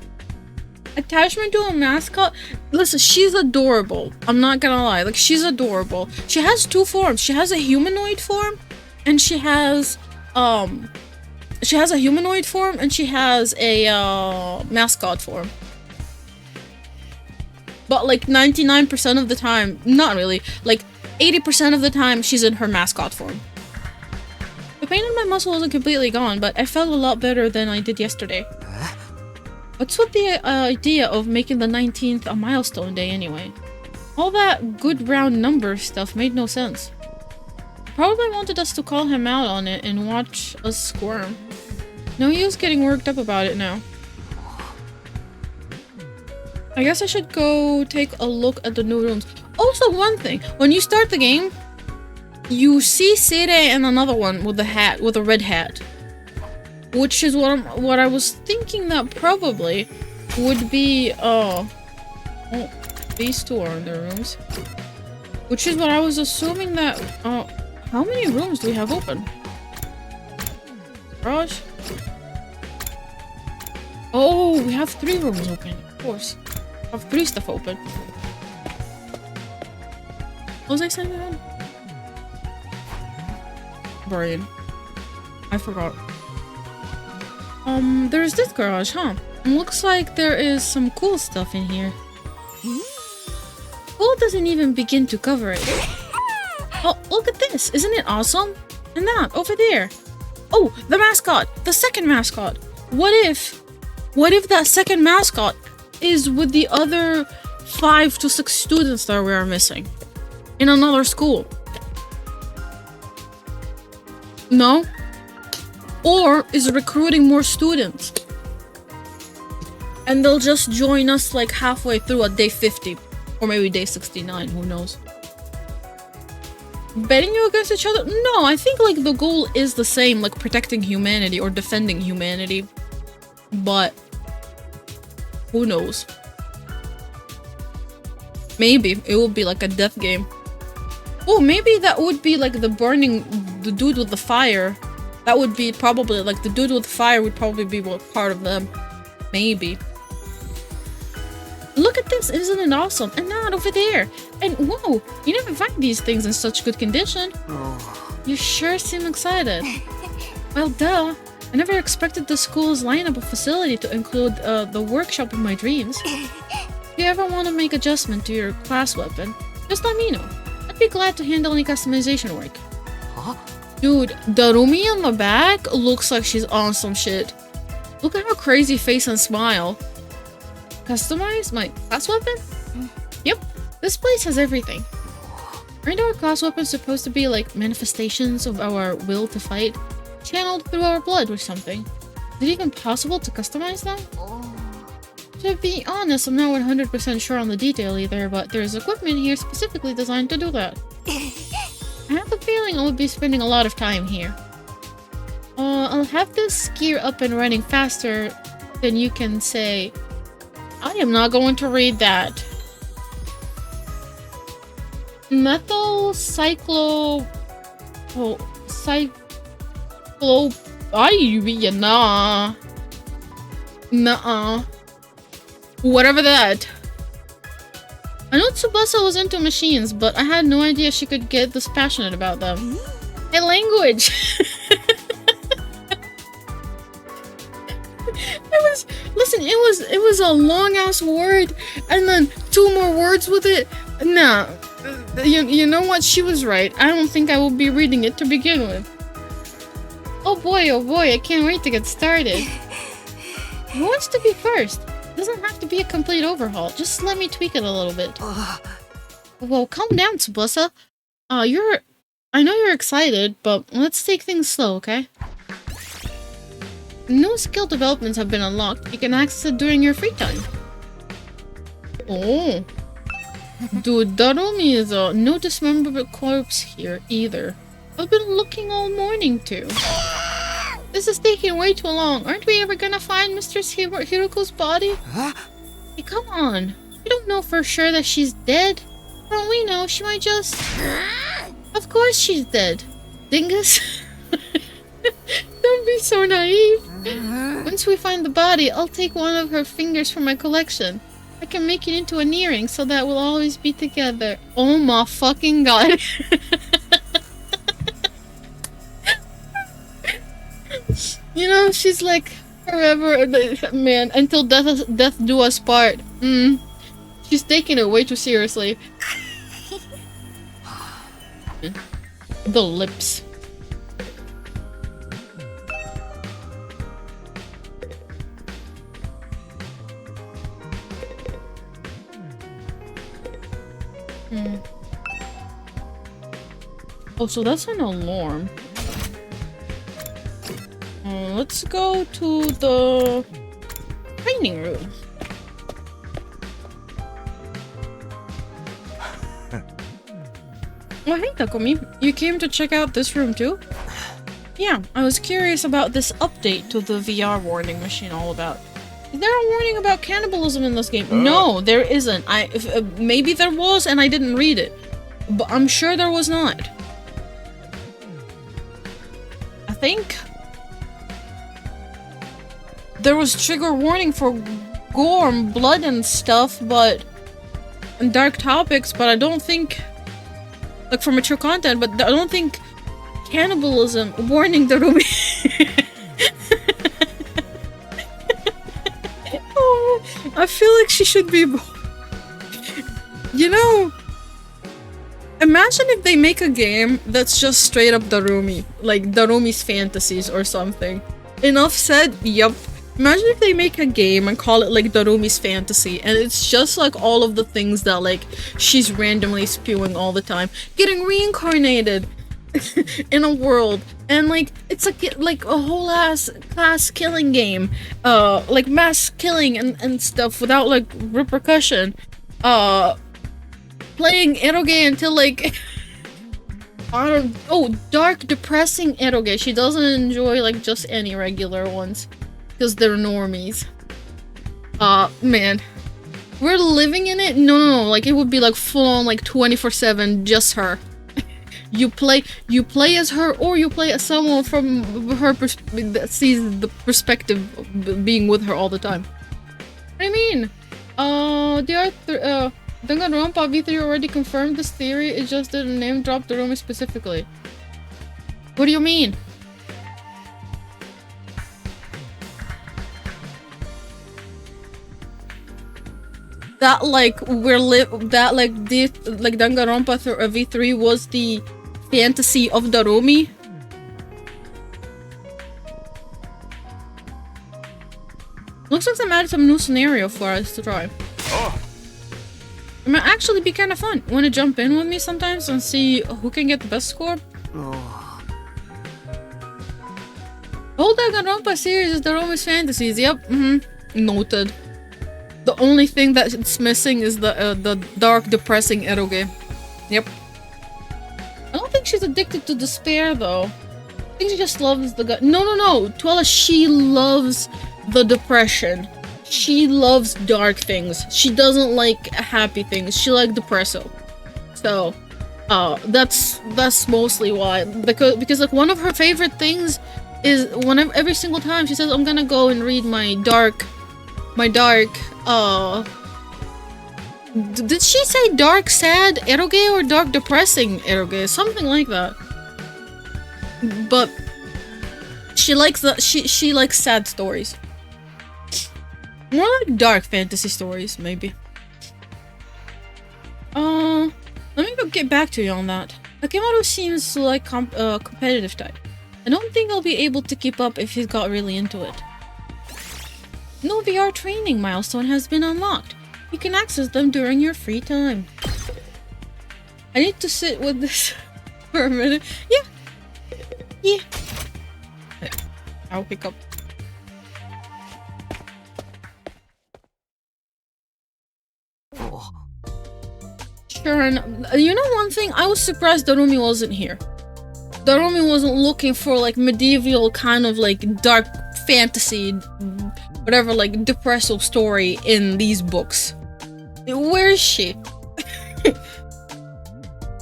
Attachment to a mascot? Listen, she's adorable. I'm not gonna lie. Like, she's adorable. She has two forms. She has a humanoid form, and she has a humanoid form, and she has a, mascot form. But, like, 99% of the time, not really, like, 80% of the time, she's in her mascot form. The pain in my muscle isn't completely gone, but I felt a lot better than I did yesterday. What's with the idea of making the 19th a milestone day anyway? All that good round number stuff made no sense. Probably wanted us to call him out on it and watch us squirm. No use getting worked up about it now. I guess I should go take a look at the new rooms. Also, one thing, when you start the game, you see Seirei and another one with a hat, with a red hat. Which is what I was thinking that probably would be, these two are in their rooms. Which is what I was assuming that, how many rooms do we have open? Garage? Oh, we have 3 rooms open, of course. We have 3 stuff open. What was I saying again? Brain. I forgot. There's this garage, huh? Looks like there is some cool stuff in here. Cool doesn't even begin to cover it. Oh, look at this! Isn't it awesome? And that, over there. Oh, the mascot! The second mascot! What if that second mascot is with the other 5 to 6 students that we are missing? In another school? No? Or is recruiting more students? And they'll just join us like halfway through at day 50. Or maybe day 69, who knows? Betting you against each other? No, I think like the goal is the same, like protecting humanity or defending humanity. But who knows? Maybe it will be like a death game. Oh, maybe that would be like the dude with the fire. That would be probably, like, the dude with fire would probably be part of them. Maybe. Look at this, isn't it awesome? And not over there. And whoa, you never find these things in such good condition. You sure seem excited. Well, duh. I never expected the school's lineup of facility to include the workshop of my dreams. If you ever want to make adjustment to your class weapon, just let me know. I'd be glad to handle any customization work. Huh? Dude, Darumi on the back looks like she's on some shit. Look at her crazy face and smile. Customize my class weapon? Yep, this place has everything. Aren't our class weapons supposed to be like manifestations of our will to fight? Channeled through our blood or something? Is it even possible to customize them? To be honest, I'm not 100% sure on the detail either, but there's equipment here specifically designed to do that. I have a feeling I would be spending a lot of time here. I'll have this gear up and running faster than you can say. I am not going to read that. Methyl cyclo... Oh, cyclo... Nah. Nuh-uh. Whatever that. I know Tsubasa was into machines, but I had no idea she could get this passionate about them. Hey, language! It was a long ass word, and then 2 more words with it. Nah, you know what? She was right. I don't think I will be reading it to begin with. Oh boy, I can't wait to get started. Who wants to be first? Doesn't have to be a complete overhaul. Just let me tweak it a little bit. Well, calm down, Tsubasa. I know you're excited, but let's take things slow, okay? New skill developments have been unlocked. You can access it during your free time. Oh. Dude, Darumi is no dismemberable corpse here either. I've been looking all morning too. This is taking way too long. Aren't we ever gonna find Mistress Hiroko's body? Huh? Hey, come on. We don't know for sure that she's dead. For all we know, she might just... Of course she's dead. Dingus. Don't be so naive. Once we find the body, I'll take one of her fingers from my collection. I can make it into an earring so that we'll always be together. Oh my fucking god. You know, she's like forever, man, until death do us part. She's taking it way too seriously. The lips. Oh, so that's an alarm. Let's go to the training room. Oh, hey, Takumi. You came to check out this room too? Yeah, I was curious about this update to the VR warning machine all about. Is there a warning about cannibalism in this game? No, there isn't. Maybe there was and I didn't read it. But I'm sure there was not. I think there was trigger warning for gore and blood and stuff, and dark topics, but I don't think, like, for mature content, but I don't think cannibalism warning there will be. Oh, I feel like she should be. You know, imagine if they make a game that's just straight up Darumi, like Darumi's Fantasies or something. Enough said. Yup. Imagine if they make a game and call it like Darumi's Fantasy, and it's just like all of the things that like she's randomly spewing all the time, getting reincarnated in a world, and like it's like a whole ass class killing game, like mass killing and stuff without like repercussion, playing eroge until like dark depressing eroge. She doesn't enjoy like just any regular ones. Because they're normies. Man. We're living in it? No, like it would be like full on like 24/7, just her. You play as her, or you play as someone from her that sees the perspective of being with her all the time. What do you mean? Danganronpa V3 already confirmed this theory, it just didn't name drop Darumi specifically. What do you mean? That like Danganronpa V3 was the fantasy of Darumi. Looks like they added some new scenario for us to try. Oh. It might actually be kind of fun. Want to jump in with me sometimes and see who can get the best score? Oh. The whole Danganronpa series is Darumi's Fantasies. Yep. Noted. The only thing that it's missing is the dark, depressing eroge. Yep. I don't think she's addicted to despair, though. I think she just loves the guy. No. Tuella, she loves the depression. She loves dark things. She doesn't like happy things. She likes depresso. So, that's mostly why. Because like one of her favorite things is every single time she says, I'm gonna go and read my dark, did she say dark sad eroge or dark depressing eroge? Something like that. But she likes she likes sad stories. More like dark fantasy stories, maybe. Let me get back to you on that. Takemoto seems like competitive type. I don't think I'll be able to keep up if he's got really into it. No VR training milestone has been unlocked. You can access them during your free time. I need to sit with this for a minute. Yeah. I'll pick up. Sure, and you know one thing? I was surprised Darumi wasn't here. Darumi wasn't looking for like medieval kind of like dark fantasy, whatever, like depressive story in these books. Where is she?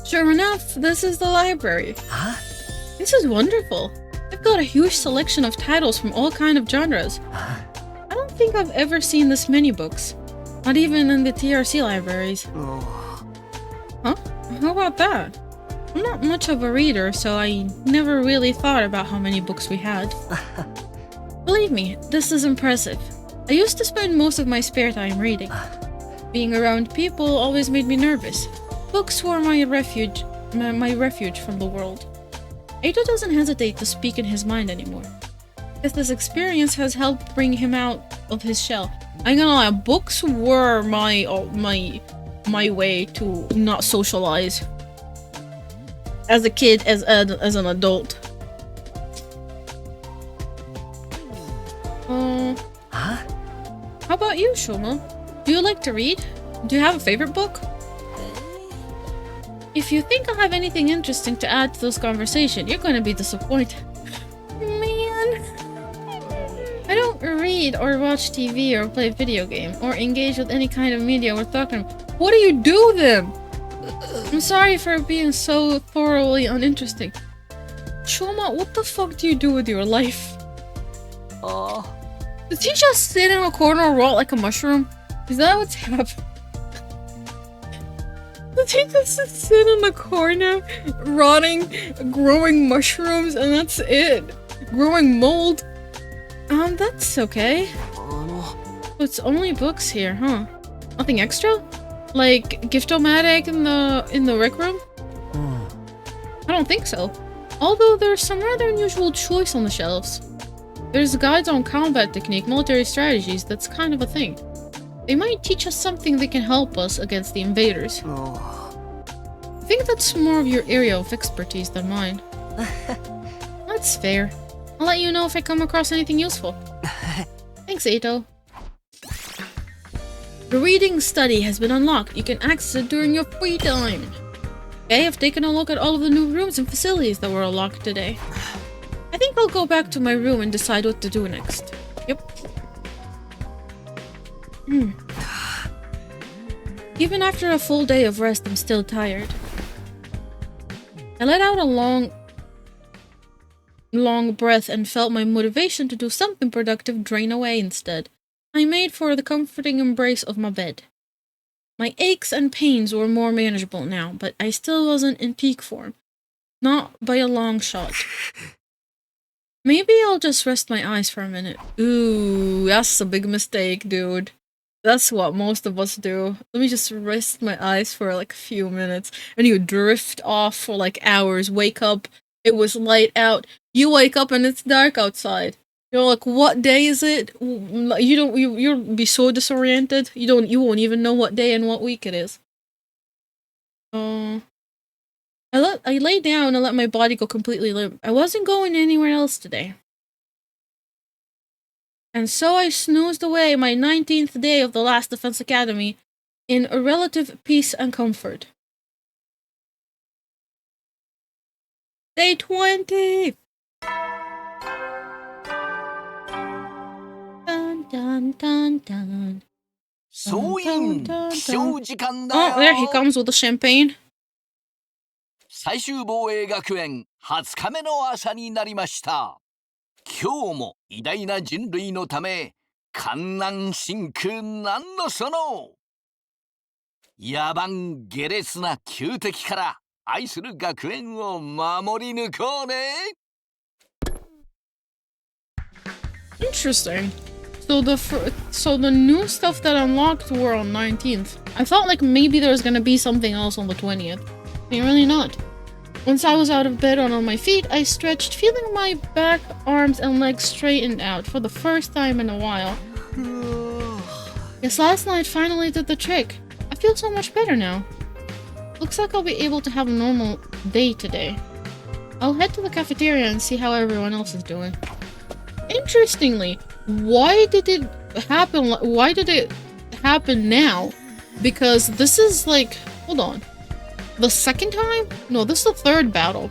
Sure enough, this is the library. Huh? This is wonderful. I've got a huge selection of titles from all kind of genres. I don't think I've ever seen this many books. Not even in the TRC libraries. Oh. Huh? How about that? I'm not much of a reader, so I never really thought about how many books we had. Believe me, this is impressive. I used to spend most of my spare time reading. Being around people always made me nervous. Books were my refuge from the world. Eito doesn't hesitate to speak in his mind anymore. Guess this experience has helped bring him out of his shell. I'm gonna lie, books were my way to not socialize. As a kid, as an adult. Huh? How about you, Shoma? Do you like to read? Do you have a favorite book? If you think I'll have anything interesting to add to this conversation, you're gonna be disappointed. Man. I don't read or watch TV or play video game or engage with any kind of media we're talking about. What do you do then? I'm sorry for being so thoroughly uninteresting. Shoma, what the fuck do you do with your life? Does he just sit in a corner and rot like a mushroom? Is that what's happening? Does he just sit in the corner, rotting, growing mushrooms, and that's it? Growing mold? That's okay. It's only books here, huh? Nothing extra? Like Gift-O-Matic in the rec room? I don't think so. Although there's some rather unusual choice on the shelves. There's guides on combat technique, military strategies, that's kind of a thing. They might teach us something that can help us against the invaders. I think that's more of your area of expertise than mine. That's fair. I'll let you know if I come across anything useful. Thanks, Eito. The reading study has been unlocked. You can access it during your free time. Okay, I've taken a look at all of the new rooms and facilities that were unlocked today. I think I'll go back to my room and decide what to do next. Yep. Even after a full day of rest, I'm still tired. I let out a long breath and felt my motivation to do something productive drain away instead. I made for the comforting embrace of my bed. My aches and pains were more manageable now, but I still wasn't in peak form. Not by a long shot. Maybe I'll just rest my eyes for a minute. Ooh, that's a big mistake, dude. That's what most of us do. Let me just rest my eyes for like a few minutes. And you drift off for like hours. Wake up, it was light out. You wake up and it's dark outside. You're like, what day is it? You'll be so disoriented. You won't even know what day and what week it is. I lay down and let my body go completely limp. I wasn't going anywhere else today. And so I snoozed away my 19th day of the last Defense Academy in a relative peace and comfort. Day 20! Dun, dun, dun, dun. 総員起床時間だ Oh, there he よ comes with the champagne. 最終防衛学園20日目の朝になりました。今日も偉大な人類のため観南真空なんのその野蛮下劣な旧敵から愛する学園を守り抜こうね。 Interesting. So the new stuff that unlocked were on 19th. I thought like maybe there was gonna be something else on the 20th. Really not. Once I was out of bed and on my feet, I stretched, feeling my back, arms, and legs straightened out for the first time in a while. Yes, last night finally did the trick. I feel so much better now. Looks like I'll be able to have a normal day today. I'll head to the cafeteria and see how everyone else is doing. Interestingly, why did it happen? Why did it happen now? Because this is like, hold on, the second time? No, this is the third battle.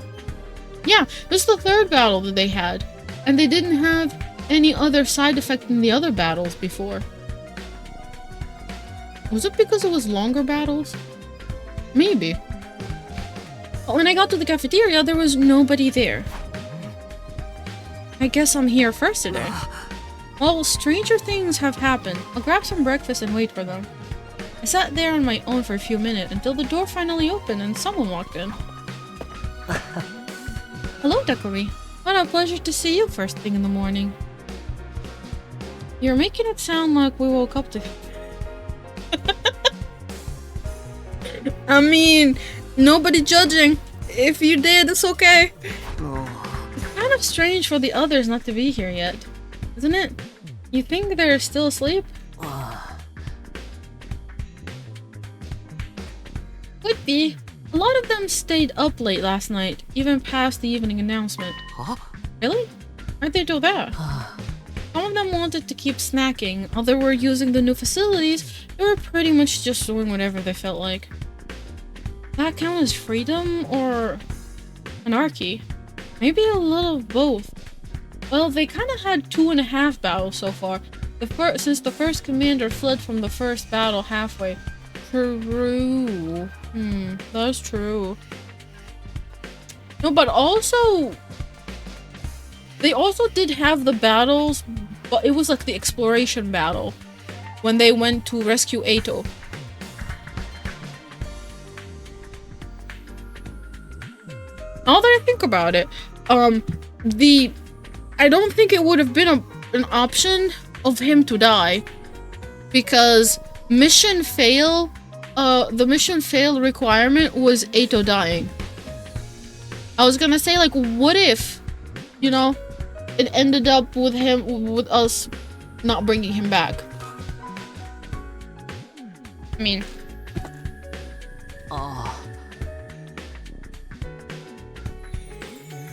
Yeah, this is the third battle that they had, and they didn't have any other side effect in the other battles before. Was it because it was longer battles? Maybe. But when I got to the cafeteria, there was nobody there. I guess I'm here first today. Well, stranger things have happened. I'll grab some breakfast and wait for them. I sat there on my own for a few minutes until the door finally opened and someone walked in. Hello, Dakari. What a pleasure to see you first thing in the morning. You're making it sound like we woke up to... I mean, nobody judging. If you did, it's okay. It's kind of strange for the others not to be here yet, isn't it? You think they're still asleep? Could be. A lot of them stayed up late last night, even past the evening announcement. Huh? Really? Why'd they do that? Some of them wanted to keep snacking, others were using the new facilities, they were pretty much just doing whatever they felt like. That count as freedom or anarchy? Maybe a little of both. Well, they kind of had 2.5 battles so far, since the first commander fled from the first battle halfway. True. That's true. No, but also... They also did have the battles, but it was like the exploration battle. When they went to rescue Eito. Now that I think about it, I don't think it would have been an option of him to die. Because mission fail, the mission fail requirement was Eito dying. I was gonna say, like, what if, you know, it ended up with us not bringing him back? I mean...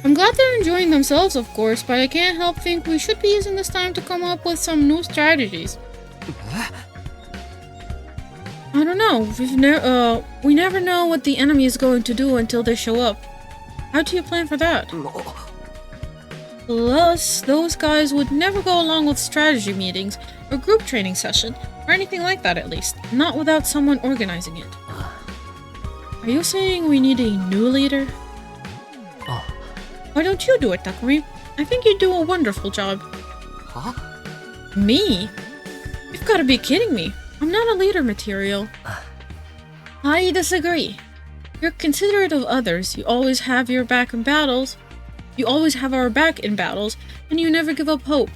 I'm glad they're enjoying themselves, of course, but I can't help think we should be using this time to come up with some new strategies. I don't know. We never know what the enemy is going to do until they show up. How do you plan for that? Plus, those guys would never go along with strategy meetings or group training session, or anything like that at least. Not without someone organizing it. Are you saying we need a new leader? Why don't you do it, Takumi? I think you do a wonderful job. Huh? Me? You've gotta be kidding me. I'm not a leader material. I disagree. You're considerate of others, you always have your back in battles. You always have our back in battles, and you never give up hope.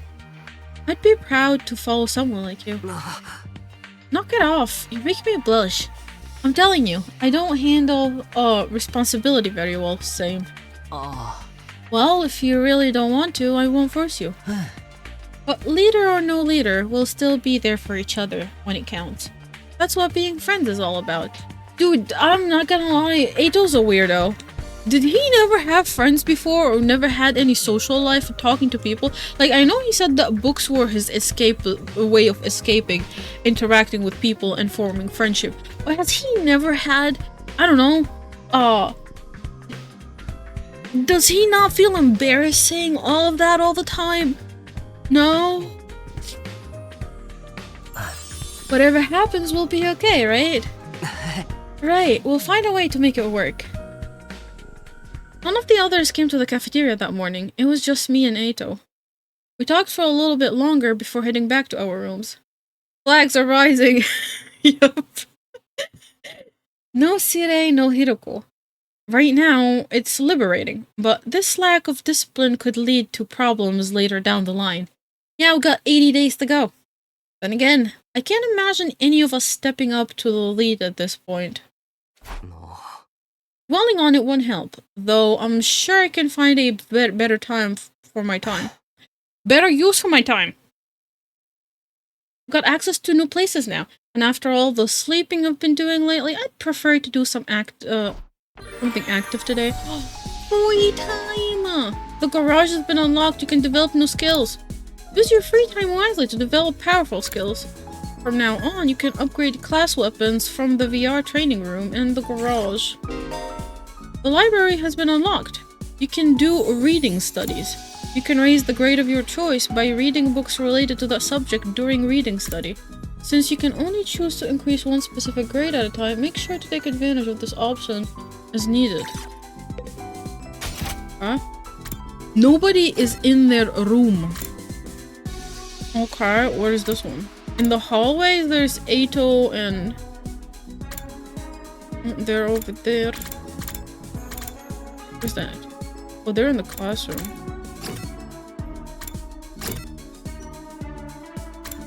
I'd be proud to follow someone like you. Knock it off, you make me blush. I'm telling you, I don't handle responsibility very well, same. Well, if you really don't want to, I won't force you. But leader or no leader, we'll still be there for each other when it counts. That's what being friends is all about. Dude, I'm not gonna lie, Eito's a weirdo. Did he never have friends before or never had any social life or talking to people? Like, I know he said that books were his way of escaping, interacting with people and forming friendship. But has he never had, I don't know, Does he not feel embarrassed saying all of that all the time? No? Whatever happens will be okay, right? Right, we'll find a way to make it work. None of the others came to the cafeteria that morning. It was just me and Eito. We talked for a little bit longer before heading back to our rooms. Flags are rising. Yup. No Sirei, no Hiroko. Right now, it's liberating, but this lack of discipline could lead to problems later down the line. Yeah, we've got 80 days to go. Then again, I can't imagine any of us stepping up to the lead at this point. Dwelling on it won't help, though I'm sure I can find a better time for my time. Better use for my time. I've got access to new places now, and after all the sleeping I've been doing lately, I'd prefer to do something active today. Free time! The garage has been unlocked. You can develop new skills. Use your free time wisely to develop powerful skills. From now on, you can upgrade class weapons from the VR training room and the garage. The library has been unlocked. You can do reading studies. You can raise the grade of your choice by reading books related to that subject during reading study. Since you can only choose to increase one specific grade at a time, make sure to take advantage of this option as needed. Huh? Nobody is in their room. Okay, where's this one? In the hallway, there's Eito and... they're over there. Where's that? Oh, they're in the classroom.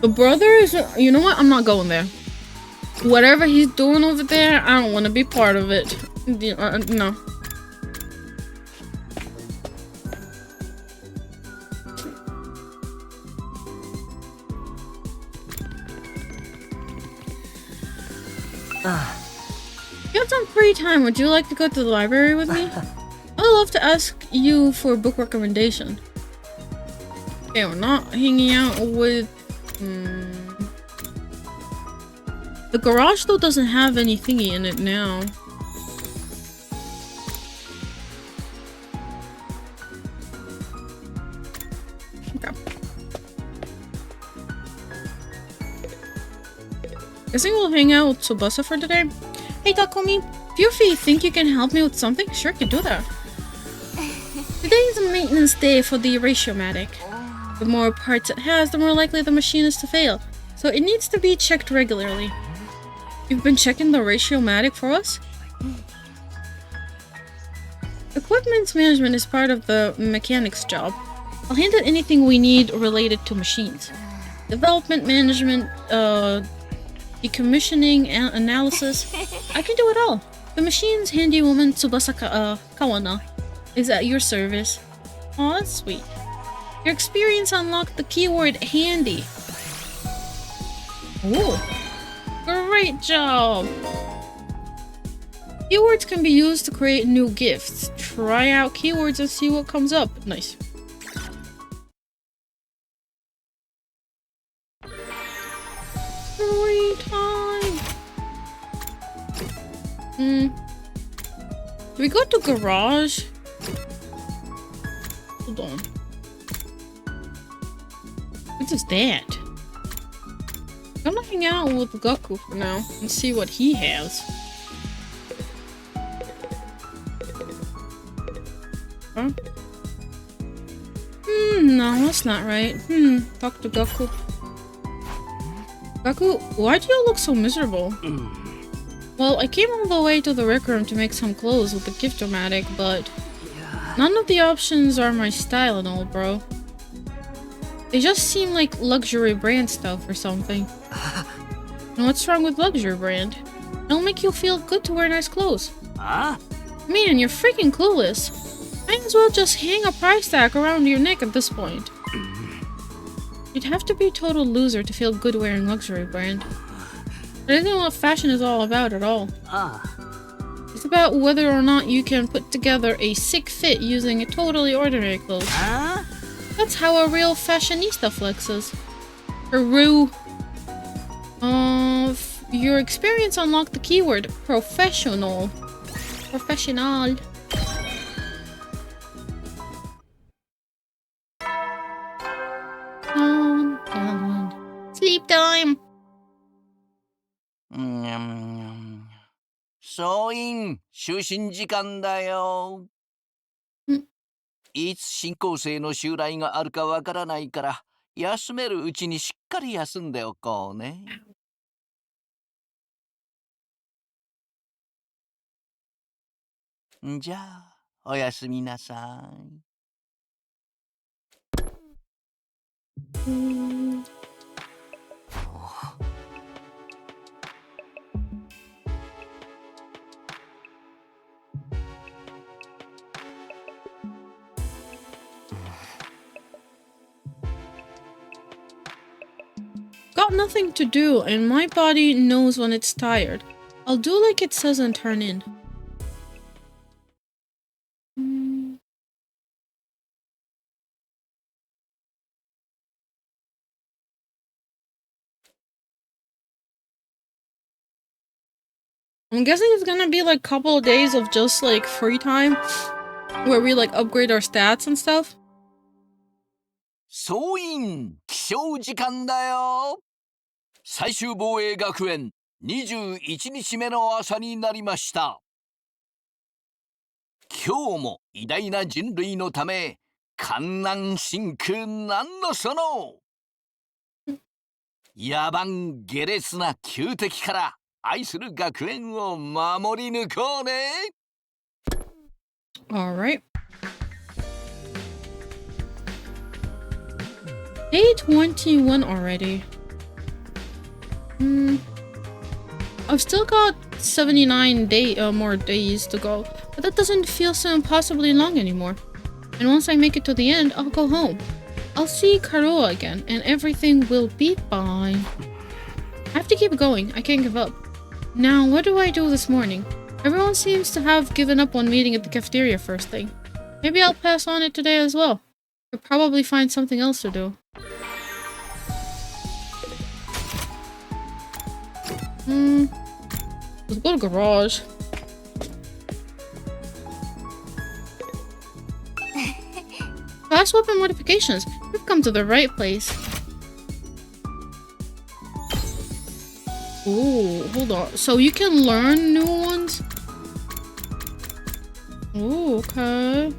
The brother is... you know what? I'm not going there. Whatever he's doing over there, I don't want to be part of it. No. You have some free time. Would you like to go to the library with me? I'd love to ask you for a book recommendation. Okay, we're not hanging out with... The garage though doesn't have any thingy in it now. Okay. Guessing we'll hang out with Tsubasa for today. Hey Takumi, feel free to think you can help me with something? Sure, can do that. Today is a maintenance day for the Ratiomatic. The more parts it has, the more likely the machine is to fail. So it needs to be checked regularly. You've been checking the Ratiomatic for us? Equipment management is part of the mechanic's job. I'll handle anything we need related to machines. Development management, decommissioning, analysis. I can do it all. The machine's handywoman Tsubasa Kawana is at your service. Aw, that's sweet. Your experience unlocked the keyword handy. Ooh. Great job! Keywords can be used to create new gifts. Try out keywords and see what comes up. Nice. Free time! Do we go to garage? Hold on. What is that? I'm gonna hang out with Goku for now and see what he has. Huh? No, that's not right. Talk to Goku. Goku, why do you look so miserable? Well, I came all the way to the rec room to make some clothes with the Gift-O-Matic, but none of the options are my style and all, bro. They just seem like luxury brand stuff or something. And what's wrong with luxury brand? It'll make you feel good to wear nice clothes. Man, you're freaking clueless. Might as well just hang a price tag around your neck at this point. You'd have to be a total loser to feel good wearing luxury brand. That isn't what fashion is all about at all. It's about whether or not you can put together a sick fit using a totally ordinary clothes. That's how a real fashionista flexes. Peru. Your experience unlocked the keyword professional. Professional. 総員、就寝時間だよ。いつ新構成の襲来があるかわからないから、休めるうちにしっかり休んでおこうね。じゃあ、おやすみなさい。Got nothing to do, and my body knows when it's tired. I'll do like it says and turn in. I'm guessing it's gonna be like a couple of days of just like free time where we like upgrade our stats and stuff. 総員、起床時間だよ。最終防衛学園21日目の朝になりました。今日も偉大な人類のため、観南真空なんのその野蛮下劣な旧敵から愛する学園を守り抜こうね。Alright. Day 21 already. I've still got 79 more days to go, but that doesn't feel so impossibly long anymore. And once I make it to the end, I'll go home. I'll see Karoa again, and everything will be fine. I have to keep going. I can't give up. Now, what do I do this morning? Everyone seems to have given up on meeting at the cafeteria first thing. Maybe I'll pass on it today as well. I'll probably find something else to do. Let's go to garage. Class weapon modifications. We've come to the right place. Ooh, hold on. So you can learn new ones? Ooh, okay.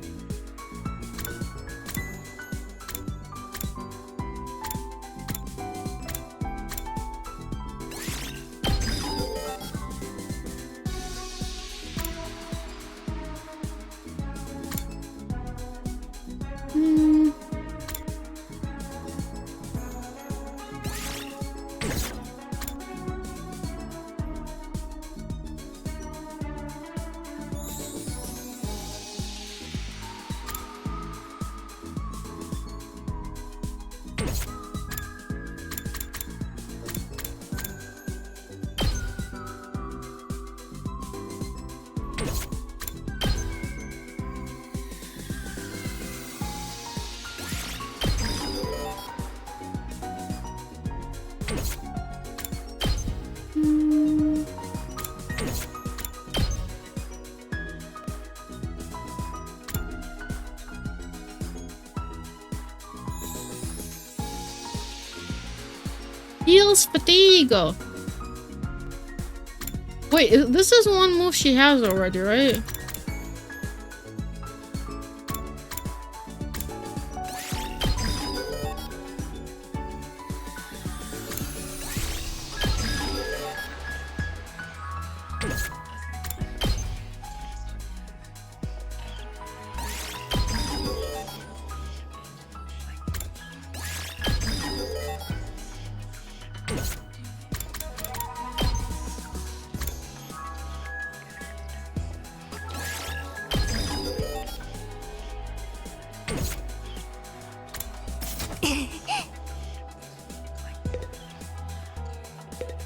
Heals fatigue. Wait, this is one move she has already, right?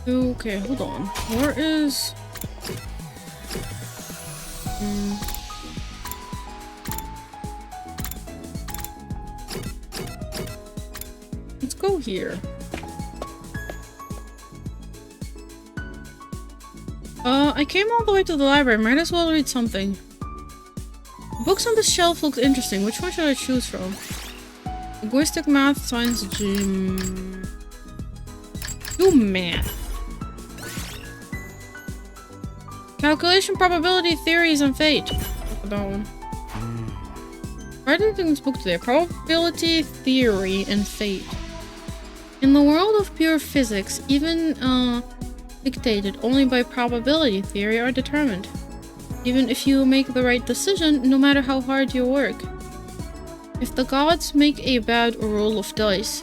Okay, hold on. Where is... Let's go here. I came all the way to the library. Might as well read something. The books on the shelf look interesting. Which one should I choose from? Linguistic, math, science, gym... Do math. Calculation, probability, theories, and fate. Look at that one. Writing this book today. Probability, theory, and fate. In the world of pure physics, even dictated only by probability theory are determined. Even if you make the right decision, no matter how hard you work. If the gods make a bad roll of dice,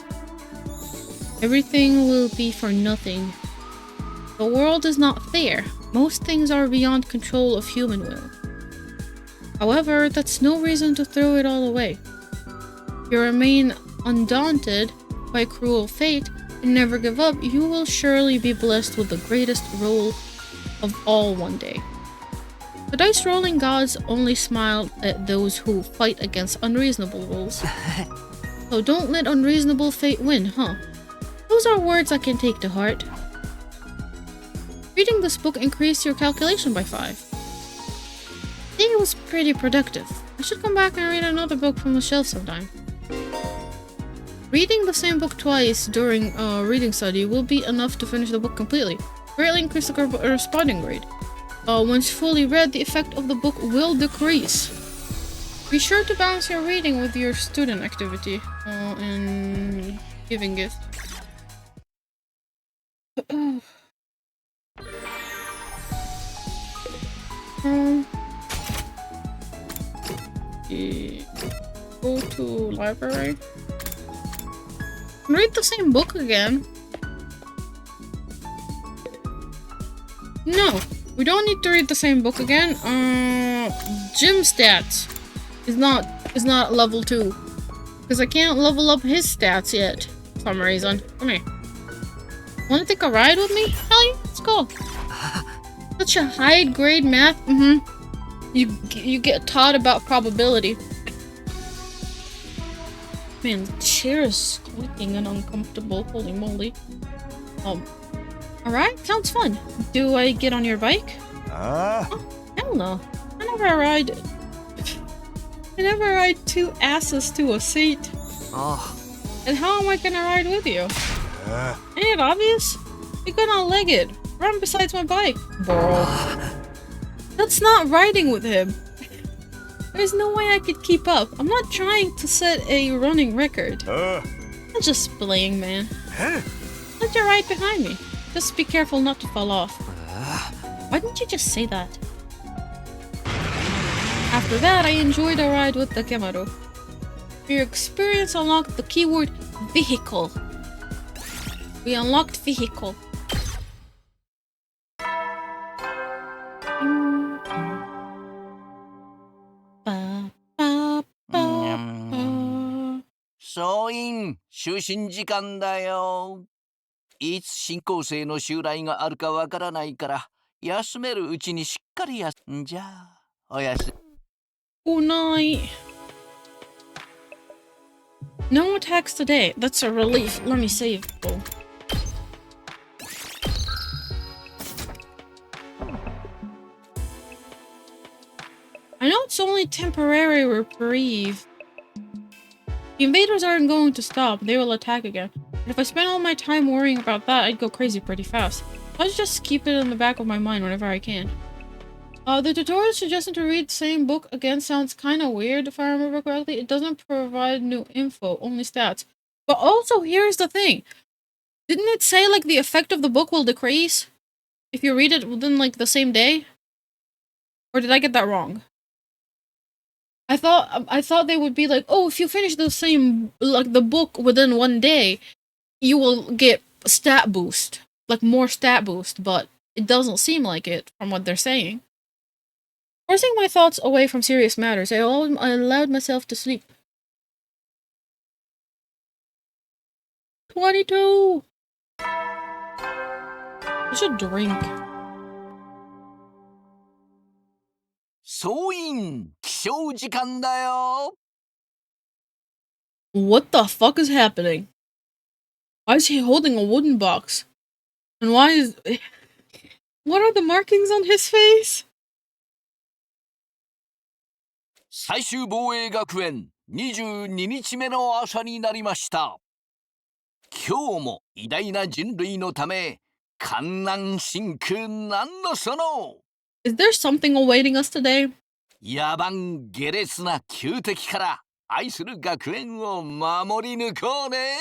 everything will be for nothing. The world is not fair. Most things are beyond control of human will. However, that's no reason to throw it all away. If you remain undaunted by cruel fate and never give up, you will surely be blessed with the greatest roll of all one day. The dice rolling gods only smile at those who fight against unreasonable rules. So don't let unreasonable fate win, huh? Those are words I can take to heart. Reading this book increased your calculation by 5. I think it was pretty productive. I should come back and read another book from the shelf sometime. Reading the same book twice during reading study will be enough to finish the book completely. Greatly increase the corresponding grade. Once fully read, the effect of the book will decrease. Be sure to balance your reading with your student activity and giving gift. Go to library. Read the same book again. No, we don't need to read the same book again. Gym stats is not level 2 because I can't level up his stats yet for some reason. Come here. Want to take a ride with me? Hell yeah, let's go. Such a high grade math. You get taught about probability. Man, the chair is squeaking and uncomfortable. Holy moly. Alright, sounds fun. Do I get on your bike? Oh, hell no. I never ride two asses to a seat. Oh. And how am I gonna ride with you? Ain't it obvious? You're gonna leg it. Run besides my bike. Bro. That's not riding with him. There's no way I could keep up. I'm not trying to set a running record. I'm just playing, man. Let you ride behind me. Just be careful not to fall off. Why didn't you just say that? After that, I enjoyed a ride with the Kemaru. Your experience unlocked the keyword vehicle. We unlocked vehicle.総員、就寝時間だよ。いつ新校生の襲来があるかわからないから、休めるうちにしっかりんじゃあ、おやす。Good night. No attacks today. That's a relief. Let me save. I know it's only temporary reprieve. The invaders aren't going to stop. They will attack again. But if I spend all my time worrying about that, I'd go crazy pretty fast. I'll just keep it in the back of my mind whenever I can. The tutorial suggesting to read the same book again sounds kind of weird if I remember correctly. It doesn't provide new info, only stats. But also, here's the thing. Didn't it say, like, the effect of the book will decrease if you read it within, like, the same day? Or did I get that wrong? I thought they would be like, oh, if you finish the same, like, the book within one day, you will get a stat boost. Like, more stat boost, but it doesn't seem like it from what they're saying. Forcing my thoughts away from serious matters, I allowed myself to sleep. 22! I should drink. 総員、起床時間だよ。What the fuck is happening? Why is he holding a wooden box? And why is... What are the markings on his face? 最終防衛学園22日目の朝になりました。今日も偉大な人類のため、観覧深空なんのその Is there something awaiting us today? 野蛮下劣な旧敵から愛する学園を守り抜こうね。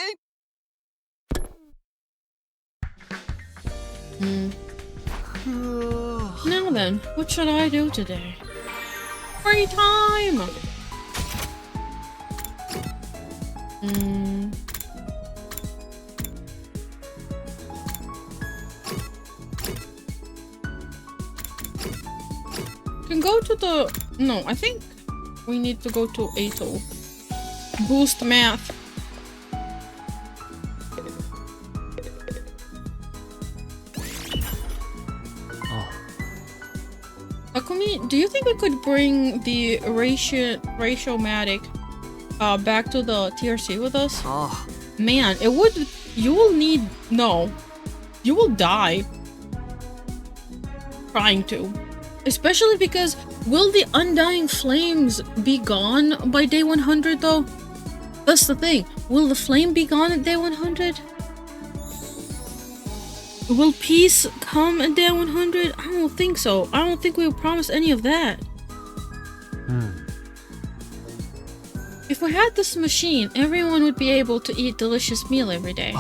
Now then, what should I do today? Free time! Can go to the... No, I think we need to go to Ato. Boost math. Akumi, do you think we could bring the ratiomatic back to the TRC with us? Man, it would... You will need... No. You will die. Trying to. Especially because, will the undying flames be gone by day 100 though? That's the thing. Will the flame be gone at day 100? Will peace come at day 100? I don't think so. I don't think we were promised any of that. If we had this machine, everyone would be able to eat delicious meal every day.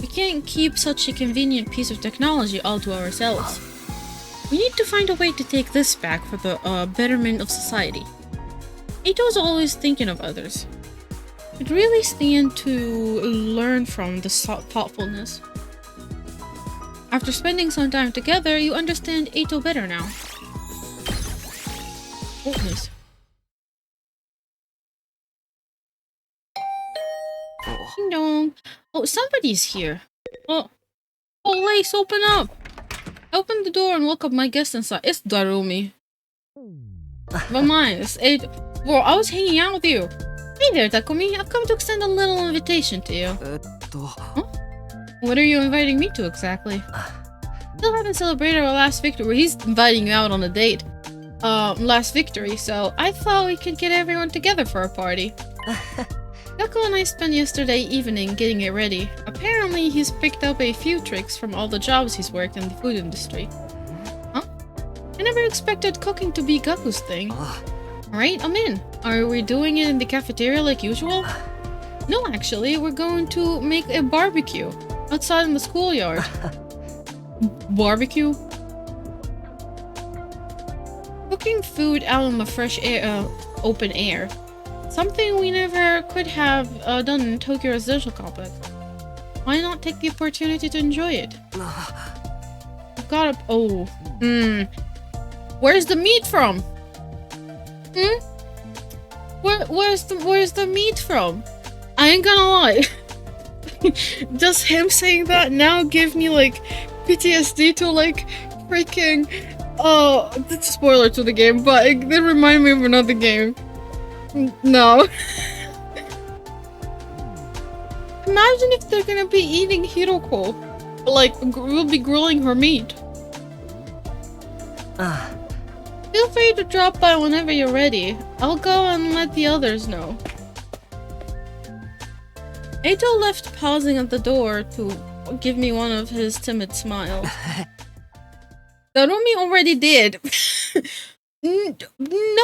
We can't keep such a convenient piece of technology all to ourselves. We need to find a way to take this back for the betterment of society. Ito's always thinking of others. I'd really stand to learn from this thoughtfulness. After spending some time together, you understand Ito better now. Goodness. Ding dong. Oh, somebody's here. Oh, Lace, open up! Open the door and welcome my guest inside. It's Darumi. But mine, it's Ito. Bro, I was hanging out with you. Hey there, Takumi. I've come to extend a little invitation to you. Huh? What are you inviting me to exactly? Still haven't celebrated our last victory. He's inviting you out on a date. Last victory, so I thought we could get everyone together for a party. Yako and I spent yesterday evening getting it ready. Apparently, he's picked up a few tricks from all the jobs he's worked in the food industry. Huh? I never expected cooking to be Gaku's thing. Alright, I'm in. Are we doing it in the cafeteria like usual? No, actually, we're going to make a barbecue outside in the schoolyard. Barbecue? Cooking food out in the fresh air, open air. Something we never could have done in Tokyo Residential Complex. Why not take the opportunity to enjoy it? I've got a... Oh. Where's the meat from? Where's the meat from? I ain't gonna lie. Does him saying that now give me like PTSD to like freaking... Oh, that's a spoiler to the game, but it did remind me of another game. No. Imagine if they're gonna be eating Hiroko. Like, we'll be grilling her meat. Feel free to drop by whenever you're ready. I'll go and let the others know. Eito left pausing at the door to give me one of his timid smiles. Darumi already did. No,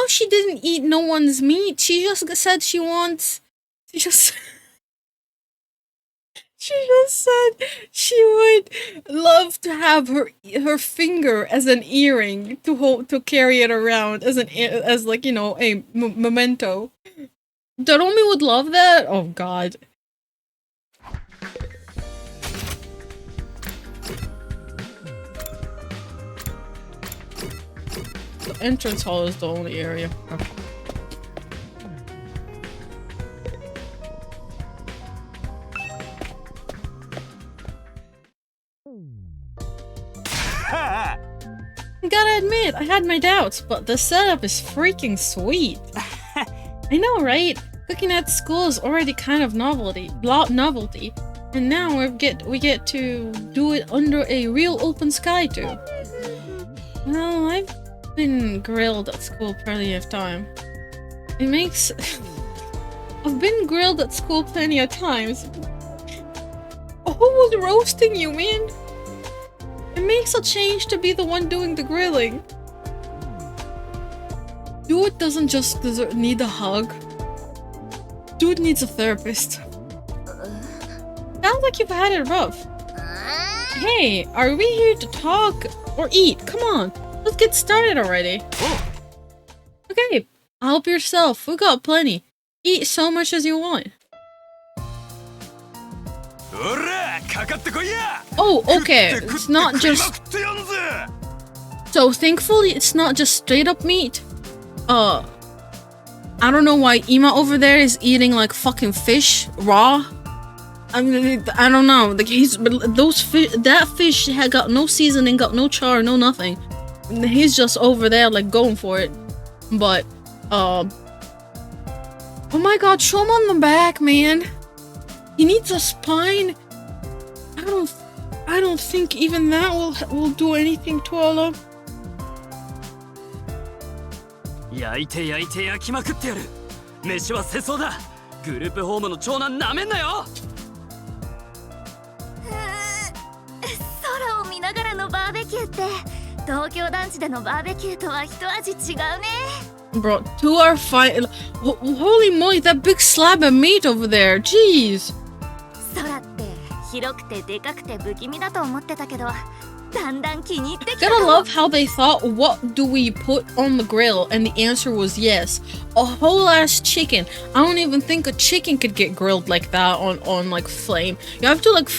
she didn't eat no one's meat. She just said she wants... She just said she would love to have her finger as an earring to carry it around as like, you know, a memento. Darumi would love that? Oh god. The entrance hall is the only area. Gotta admit, I had my doubts, but the setup is freaking sweet. I know, right? Cooking at school is already kind of novelty, and now we get to do it under a real open sky too. Well, I've been grilled at school plenty of time. I've been grilled at school plenty of times. Who was roasting you, man? It makes a change to be the one doing the grilling. dude doesn't just need a hug. Dude needs a therapist. Sounds like you've had it rough. Hey, are we here to talk or eat? Come on, let's get started already. Okay, help yourself. We got plenty. Eat so much as you want. Oh, okay. It's not just... So, thankfully, it's not just straight up meat. I don't know why Ima over there is eating like fucking fish raw. I mean, I don't know. Like that fish had got no seasoning, got no char, no nothing. He's just over there like going for it. But oh my god, show him on the back, man. He needs a spine. I don't think even that will do anything to Ola. 焼いて焼いて焼きまくってやる。飯は世相だ。グループホームの長男なめんなよ。空を見ながらのバーベキューって東京団地でのバーベキューとは一味違うね。Bro, two are fine. Holy moly, that big slab of meat over there. Jeez. 空って広くてでかくて不気味だと思ってたけど、だんだん気に入ってきた。 Gotta love how they thought, what do we put on the grill? And the answer was yes. A whole ass chicken. I don't even think a chicken could get grilled like that on like flame. You have to like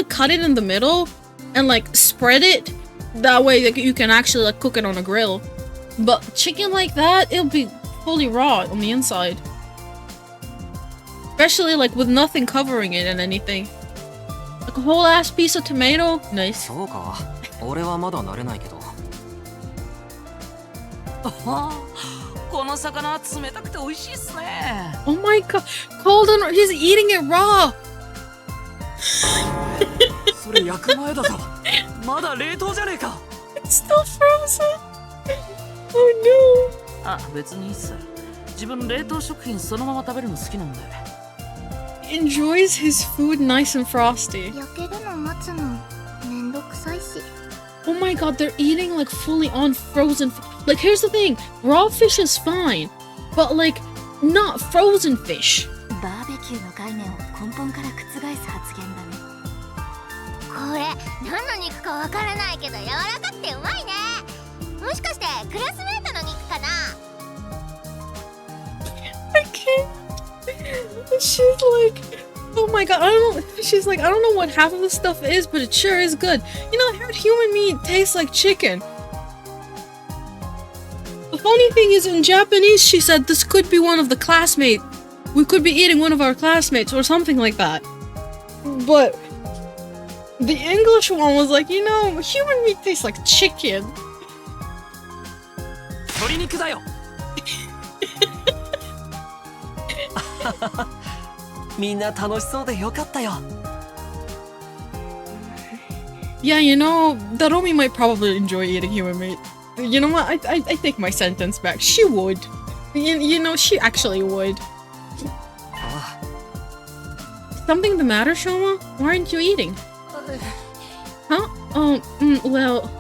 cut it in the middle and like spread it. That way like, you can actually like cook it on a grill. But chicken like that, it'll be fully raw on the inside. Especially like with nothing covering it and anything. Like a whole ass piece of tomato. Nice. そうか。俺はまだ慣れないけど。この魚冷たくて美味しいっすね。Oh my god. Cold and he's eating it raw. それ焼く前だぞ。まだ冷凍じゃねえか。It's still frozen. Oh no. あ、別にいいっす。自分冷凍食品そのまま食べるの好きなんで。He enjoys his food nice and frosty. 焼けるの待つのめんどくさいし。 Oh my god, they're eating like fully on frozen. Like here's the thing, raw fish is fine, but like not frozen fish. バーベキューの概念を根本から覆す発言だね。これ何の肉かわからないけど柔らかくてうまいね。もしかしてクラスメートの肉かな。 I can't. She's like, oh my god, she's like, I don't know what half of the stuff is, but it sure is good. You know, I heard human meat tastes like chicken. The funny thing is, in Japanese, she said this could be one of the classmates. We could be eating one of our classmates or something like that. But the English one was like, you know, human meat tastes like chicken. 鶏肉だよ。みんな楽しそうでよかったよ。 Yeah, you know, Daromi might probably enjoy eating human meat. You know what? I take my sentence back. She would. You know, she actually would. Something the matter, Shoma? Why aren't you eating? Huh? Oh, well...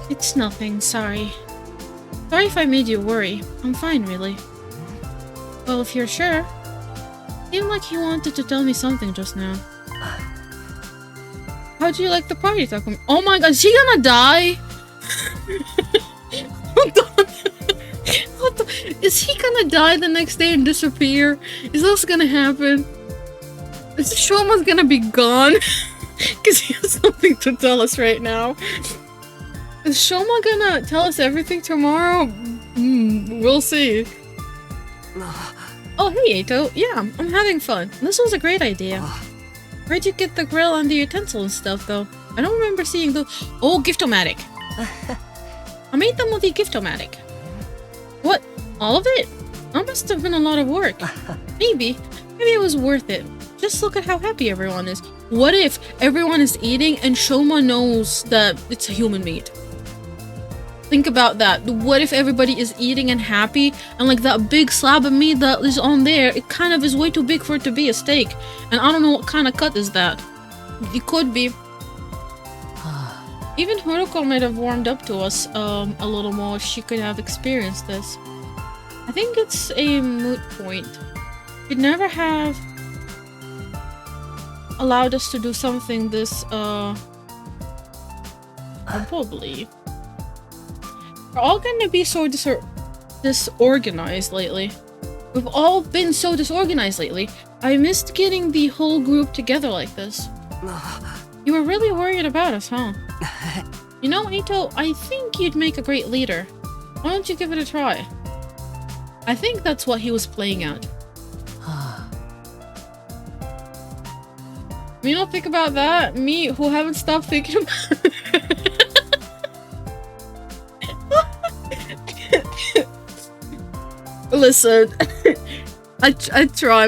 It's nothing, sorry. Sorry if I made you worry. I'm fine, really. Well, if you're sure. Seemed like you wanted to tell me something just now. How'd you like the party, Takumi? Oh my god, is she gonna die? Hold on. Hold on. Is he gonna die the next day and disappear? Is this gonna happen? Is Shoma's gonna be gone? Because he has something to tell us right now. Is Shoma gonna tell us everything tomorrow? We'll see. Oh, hey, Eito. Yeah, I'm having fun. This was a great idea. Where'd you get the grill and the utensil and stuff, though? I don't remember seeing the... Oh, Giftomatic. I made them with the Giftomatic. What? All of it? That must have been a lot of work. Maybe it was worth it. Just look at how happy everyone is. What if everyone is eating and Shoma knows that it's a human meat? Think about that. What if everybody is eating and happy and like that big slab of meat that is on there, it kind of is way too big for it to be a steak. And I don't know what kind of cut is that. It could be. Even Haruko might have warmed up to us a little more if she could have experienced this. I think it's a moot point. You'd never have allowed us to do something this probably. We're all gonna be so disorganized lately. We've all been so disorganized lately. I missed getting the whole group together like this. You were really worried about us, huh? You know, Ito, I think you'd make a great leader. Why don't you give it a try? I think that's what he was playing at. Me don't think about that. Me, who haven't stopped thinking about Listen, I try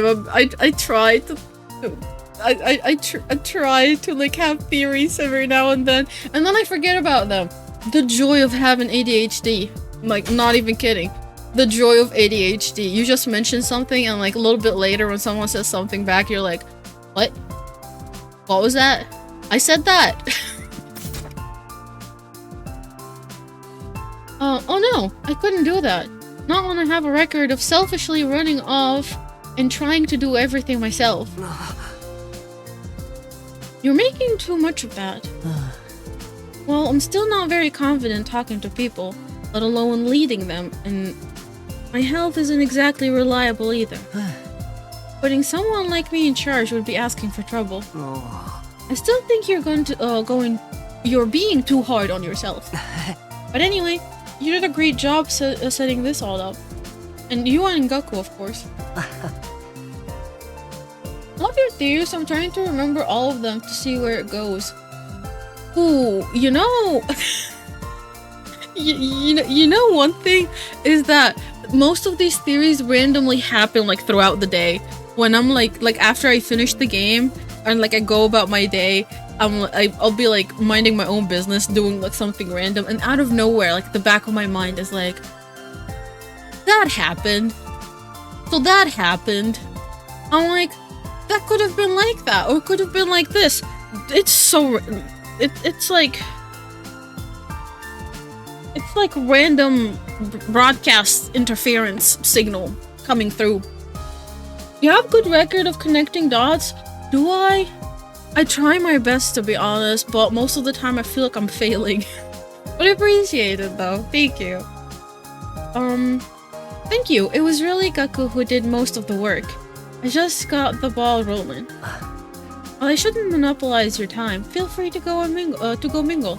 to like have theories every now and then I forget about them. The joy of having ADHD. Like, not even kidding. The joy of ADHD. You just mention something and like a little bit later when someone says something back, you're like, what? What was that? I said that. Oh no, I couldn't do that. Not when I have a record of selfishly running off and trying to do everything myself. You're making too much of that. Well, I'm still not very confident talking to people, let alone leading them, and my health isn't exactly reliable either. Putting someone like me in charge would be asking for trouble. I still think you're you're being too hard on yourself. But anyway, you did a great job setting this all up. And you and Gaku, of course. Love your theories. I'm trying to remember all of them to see where it goes. Ooh, you know... you know one thing is that most of these theories randomly happen like throughout the day. When I'm like after I finish the game and like I go about my day, I'll be like minding my own business, doing like something random, and out of nowhere, like the back of my mind is like, that happened. So that happened. I'm like, that could have been like that, or could have been like this. It's so it's like random broadcast interference signal coming through. You have good record of connecting dots. Do I? I try my best, to be honest, but most of the time I feel like I'm failing. But I appreciate it though. Thank you. Thank you. It was really Gaku who did most of the work. I just got the ball rolling. Well, I shouldn't monopolize your time. Feel free to go and mingle.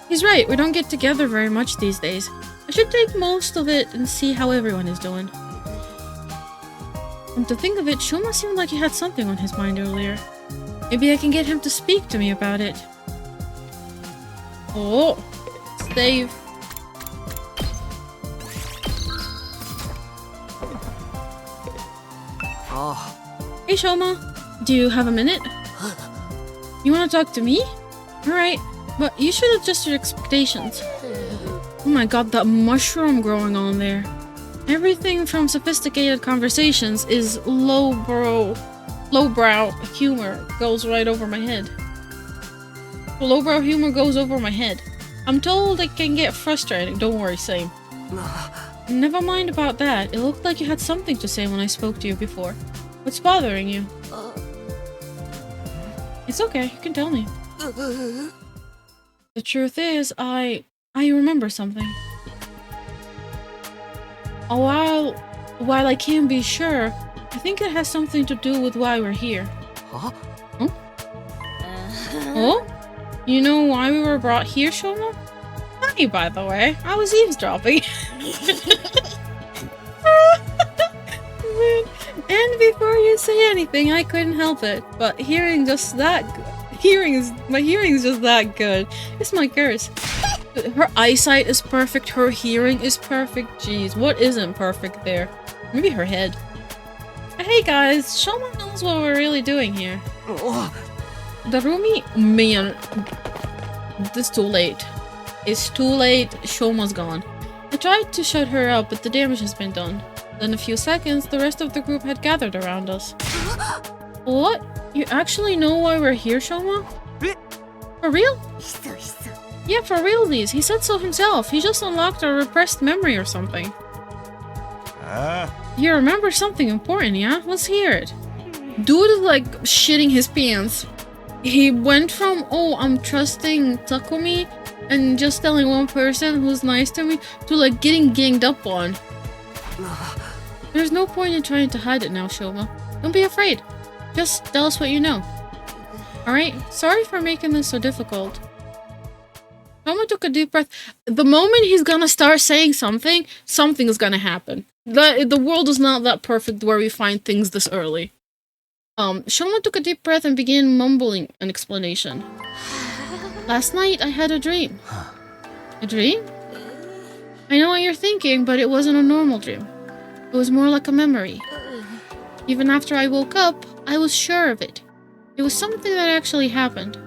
He's right, we don't get together very much these days. I should take most of it and see how everyone is doing. And to think of it, Shoma seemed like he had something on his mind earlier. Maybe I can get him to speak to me about it. Oh, save. Oh. Hey Shoma, do you have a minute? You want to talk to me? Alright, but you should adjust your expectations. Oh my god, that mushroom growing on there. Everything from sophisticated conversations is lowbrow humor goes right over my head. Lowbrow humor goes over my head. I'm told it can get frustrating. Don't worry, same. Never mind about that. It looked like you had something to say when I spoke to you before. What's bothering you? It's okay, you can tell me. The truth is, I remember something. While I can't be sure, I think it has something to do with why we're here. Huh? Huh? Oh? You know why we were brought here, Shoma? Hi, by the way. I was eavesdropping. And before you say anything, I couldn't help it. But my hearing is just that good. It's my curse. Her eyesight is perfect, her hearing is perfect. Jeez, what isn't perfect there? Maybe her head. Hey guys, Shoma knows what we're really doing here. Darumi? Man, it's too late. It's too late, Shoma's gone. I tried to shut her up, but the damage has been done. In a few seconds, the rest of the group had gathered around us. What? You actually know why we're here, Shoma? For real? Yeah, for realsies. He said so himself. He just unlocked a repressed memory or something. You remember something important, yeah? Let's hear it. Dude is like shitting his pants. He went from, oh, I'm trusting Takumi and just telling one person who's nice to me to like getting ganged up on. There's no point in trying to hide it now, Shoma. Don't be afraid. Just tell us what you know. Alright? Sorry for making this so difficult. Shoma took a deep breath. The moment he's gonna start saying something, something is gonna happen. The world is not that perfect where we find things this early. Shoma took a deep breath and began mumbling an explanation. Last night, I had a dream. A dream? I know what you're thinking, but it wasn't a normal dream. It was more like a memory. Even after I woke up, I was sure of it. It was something that actually happened.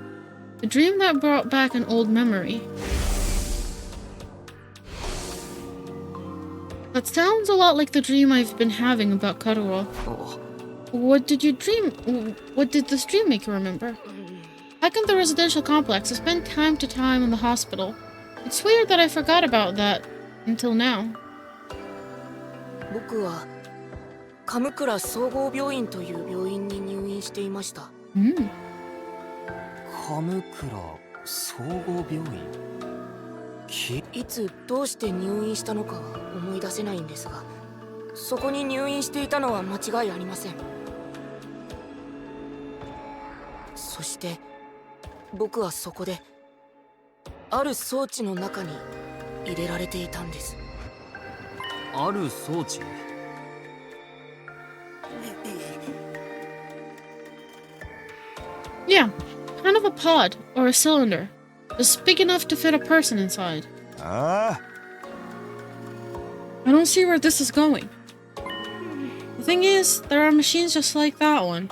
A dream that brought back an old memory. That sounds a lot like the dream I've been having about Karuo. What did you dream? What did this dream make you remember? Back in the residential complex, I spent time to time in the hospital. It's weird that I forgot about that until now. 僕は神倉総合病院という病院に入院していました。神倉総合病院。いつどうして入院したのかは思い出せないんですが、そこに入院していたのは間違いありません。そして僕はそこである装置の中に入れられていたんです。ある装置? Yeah, kind of a pod or a cylinder. Just big enough to fit a person inside. I don't see where this is going. The thing is, there are machines just like that one.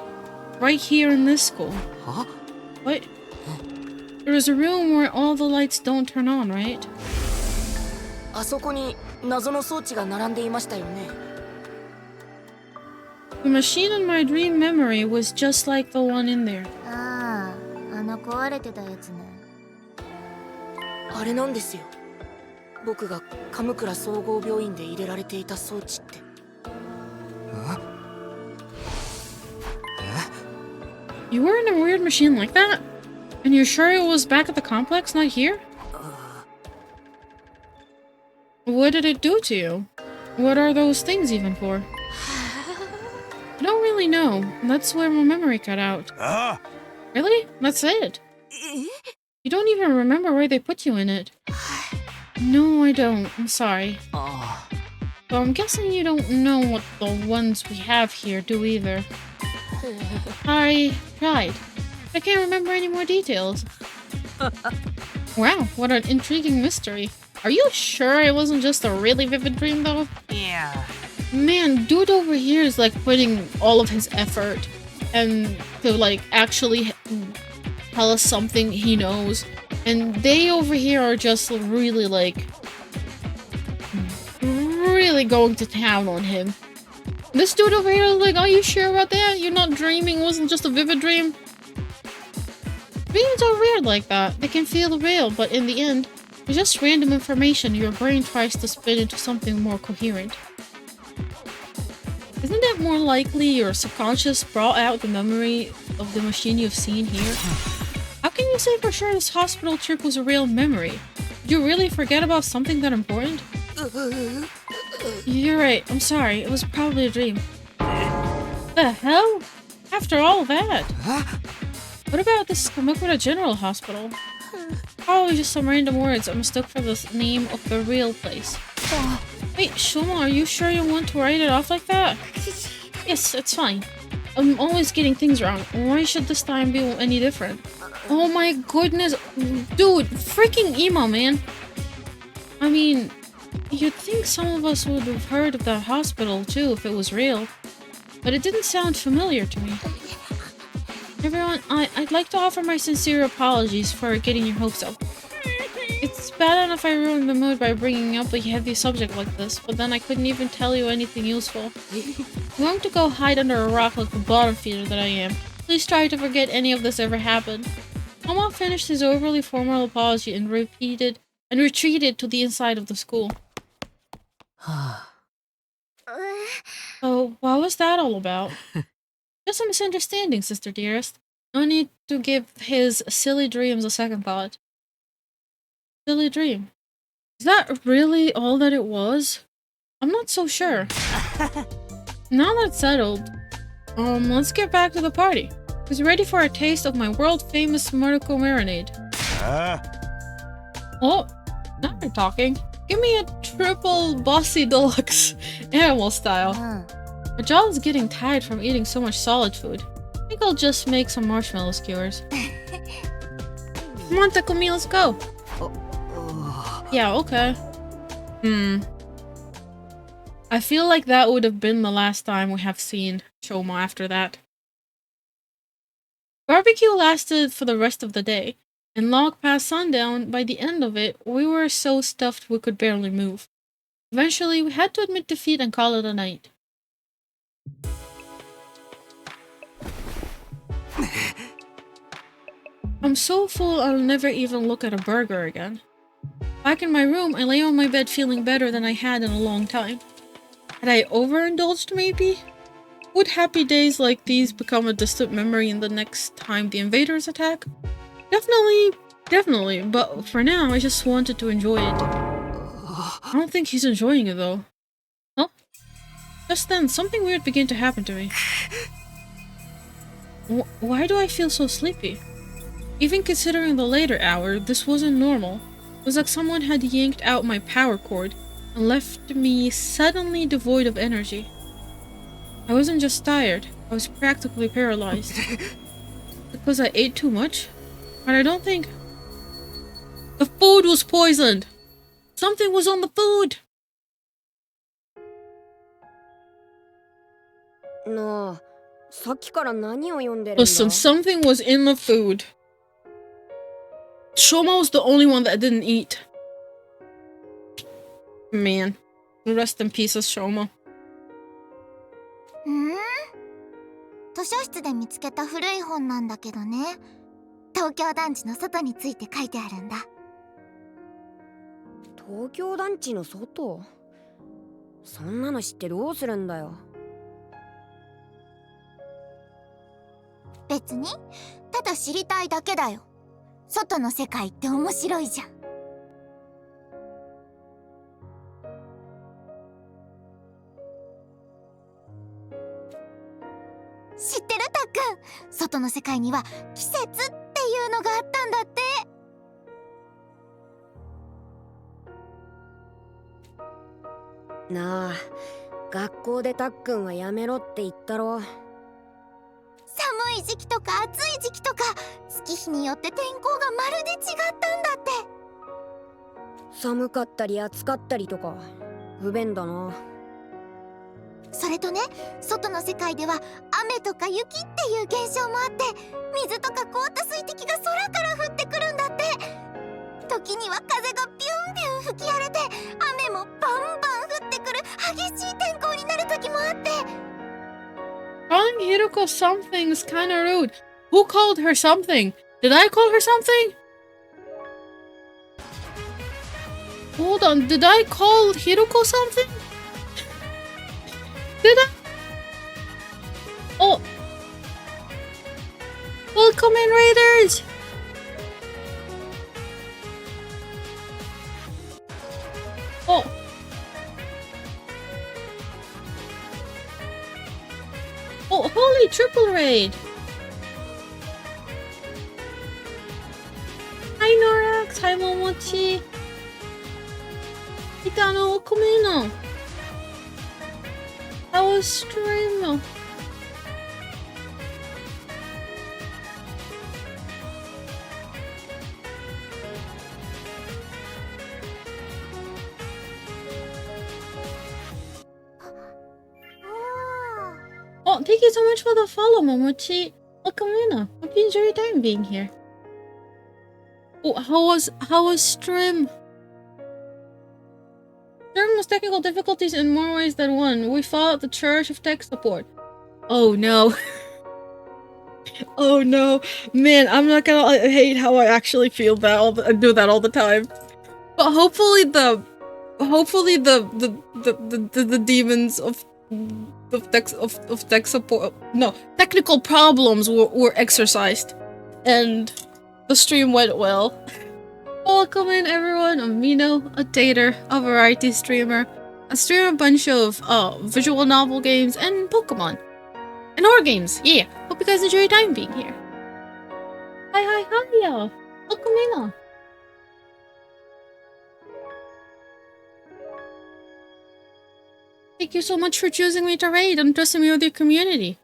Right here in this school. Huh? What? There is a room where all the lights don't turn on, right? あそこに謎の装置が並んでいましたよね。The machine in my dream memory was just like the one in there. ああ、あの壊れてたやつね。あれなんですよ。僕が神倉総合病院で入れられていた装置って。You were in a weird machine like that? And you're sure it was back at the complex, not here? What did it do to you? What are those things even for? I don't really know. That's where my memory cut out. Really? That's it? You don't even remember where they put you in it. No, I don't. I'm sorry. But I'm guessing you don't know what the ones we have here do either. I tried. I can't remember any more details. Wow, what an intriguing mystery. Are you sure it wasn't just a really vivid dream, though? Yeah. Man, dude over here is like putting all of his effort and to like actually tell us something he knows. And they over here are just really like really going to town on him. This dude over here is like, are you sure about that? You're not dreaming? It wasn't just a vivid dream? Dreams are weird like that. They can feel real, but in the end, they're just random information your brain tries to spin into something more coherent. Isn't it more likely your subconscious brought out the memory of the machine you've seen here? How can you say for sure this hospital trip was a real memory? Did you really forget about something that important? You're right, I'm sorry, it was probably a dream. The hell? After all that? What about this Kamakura General Hospital? Probably just some random words I mistook for the name of the real place. Wait, Shoma, are you sure you want to write it off like that? Yes, it's fine. I'm always getting things wrong. Why should this time be any different? Oh my goodness. Dude, freaking emo, man. I mean, you'd think some of us would have heard of that hospital too if it was real. But it didn't sound familiar to me. Everyone, I'd like to offer my sincere apologies for getting your hopes up. It's bad enough I ruined the mood by bringing up a heavy subject like this, but then I couldn't even tell you anything useful. I'm going to go hide under a rock like the bottom feeder that I am. Please try to forget any of this ever happened. Mama finished his overly formal apology and retreated to the inside of the school. So, what was that all about? Just a misunderstanding, sister dearest. No need to give his silly dreams a second thought. Silly dream. Is that really all that it was? I'm not so sure. Now that's settled, let's get back to the party. Who's ready for a taste of my world-famous Murko marinade? Oh, now you're talking. Give me a triple bossy deluxe, animal style. My jaw is getting tired from eating so much solid food. I think I'll just make some marshmallow skewers. Come on, Takumi, let's go. Yeah, okay. I feel like that would have been the last time we have seen Shoma after that. Barbecue lasted for the rest of the day, and long past sundown. By the end of it, we were so stuffed we could barely move. Eventually, we had to admit defeat and call it a night. I'm so full I'll never even look at a burger again. Back in my room, I lay on my bed feeling better than I had in a long time. Had I overindulged, maybe? Would happy days like these become a distant memory in the next time the invaders attack? Definitely, but for now, I just wanted to enjoy it. I don't think he's enjoying it, though. Huh? Just then, something weird began to happen to me. Why do I feel so sleepy? Even considering the later hour, this wasn't normal. It was like someone had yanked out my power cord and left me suddenly devoid of energy. I wasn't just tired, I was practically paralyzed. Because I ate too much? But I don't think... The food was poisoned! Something was on the food! No, listen, something was in the food. Shoma was the only one that didn't eat. Man. Rest in peace, Shoma. 図書室で見つけた古い本なんだけどね。東京団地の外について書いてあるんだ。東京団地の外？そんなの知ってどうするんだよ。別に、ただ知りたいだけだよ。外の世界って面白いじゃん。知ってるたっくん、外の世界には季節っていうのがあったんだって。なあ、学校でたっくんはやめろって言ったろ。寒い時期とか暑い時期とか月日によって天候がまるで違ったんだって。寒かったり暑かったりとか不便だな。それとね、外の世界では雨とか雪っていう現象もあって、水とか凍った水滴が空から降ってくるんだって。時には風がビュンビュン吹き荒れて、雨もバンバン降ってくる激しい天候になる時もあって。Calling Hiroko something is kinda rude. Who called her something? Did I call her something? Hold on, did I call Hiroko something? Did I? Oh! Welcome in, Raiders! Oh! Oh, holy triple raid! Hi Norax, hi Momochi! Itano, Okumino! How was stream? Oh, thank you so much for the follow, Momochi. Welcome in. Hope you enjoy your time being here. Oh, how was stream? Stream was technical difficulties in more ways than one. We fought the Church of Tech Support. Oh no. Oh no, man! I'm not gonna. I hate how I actually feel that. I do that all the time. But hopefully the demons of tech support, no, technical problems were exercised, and the stream went well. Welcome in everyone. I'm Mino, a dater, a variety streamer. I stream a bunch of visual novel games and Pokemon. And horror games, yeah. Hope you guys enjoy your time being here. Hi, y'all. Welcome in. Thank you so much for choosing me to raid and trusting me with your community.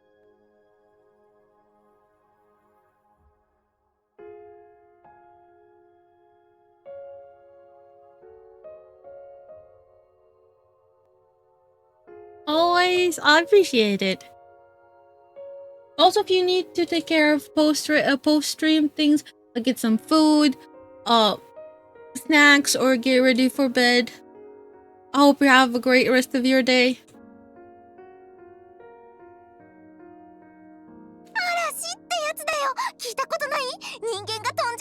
Always, I appreciate it. Also, if you need to take care of post-stream things, like get some food, snacks, or get ready for bed, I hope you have a great rest of your day.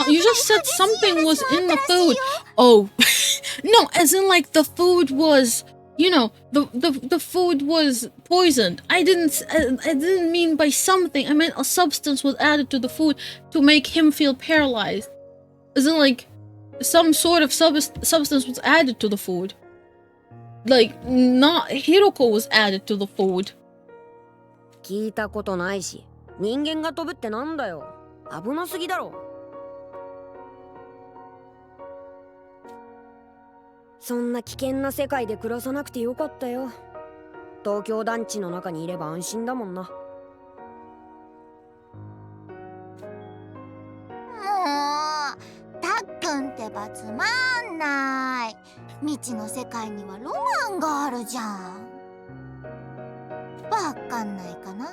You just said something was in the food. Oh, no, as in like the food was, you know, the food was poisoned. I didn't mean by something. I meant a substance was added to the food to make him feel paralyzed. As in like some sort of substance was added to the food. Like, not Hiroko was added to the food. 聞いたことないし、人間が飛ぶってなんだよ。危なすぎだろ。そんな危険な世界で暮らさなくてよかったよ。東京団地の中にいれば安心だもんな。もう、たっくんってばつまんない。未知の世界にはロマンがあるじゃん。わかんないかな。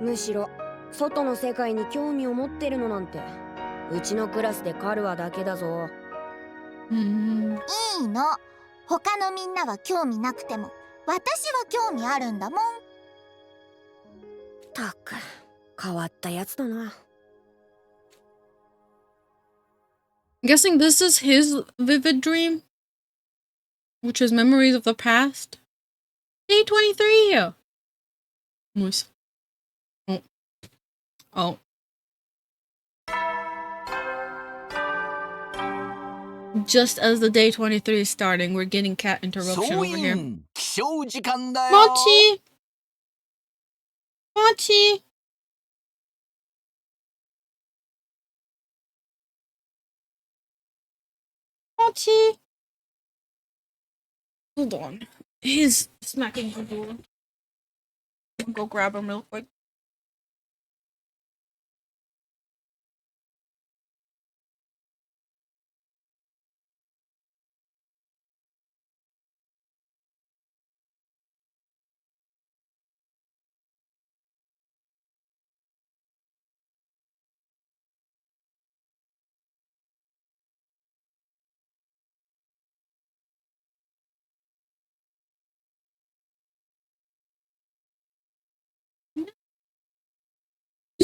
むしろ外の世界に興味を持ってるのなんてうちのクラスでカルアだけだぞ。いいの。他のみんなは興味なくても私は興味あるんだもん。たく変わったやつだな。I'm guessing this is his vivid dream, which is memories of the past. Day 23. Moose. Oh. Just as the day 23 is starting, we're getting cat interruption over here. Mochi! Mochi! Mochi! Hold on. He's smacking the door. I'll go grab him real quick.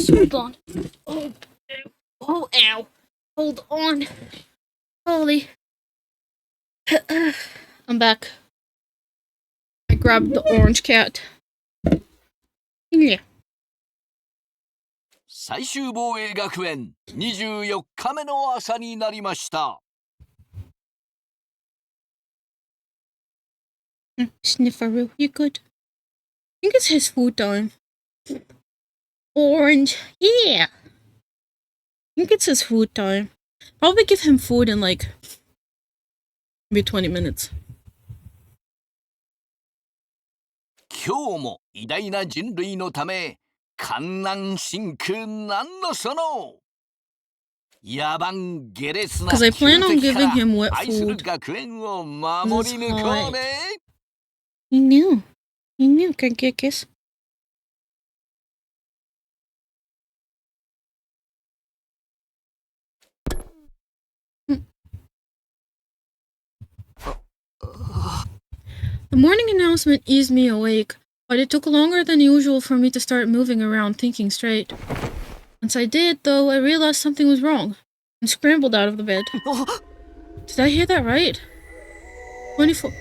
Hold on. Oh, ow. Hold on. Holy. I'm back. I grabbed the orange cat. Yeah. 最終防衛学園24日目の朝になりました。Snifferoo, you good? I think it's his food time. Orange, yeah. I think it's his food time. Probably give him food in like maybe 20 minutes. 今日も偉大な人類のため、観南真空なんのその野蛮下劣な Because I plan on giving him wet 愛する food. 学園を守り抜こうね。He knew. He knew. Can I get a kiss? The morning announcement eased me awake, but but it took longer than usual for me to start moving around thinking straight. Once I did, though, I realized something was wrong and scrambled out of the bed. Did I hear that right? 24.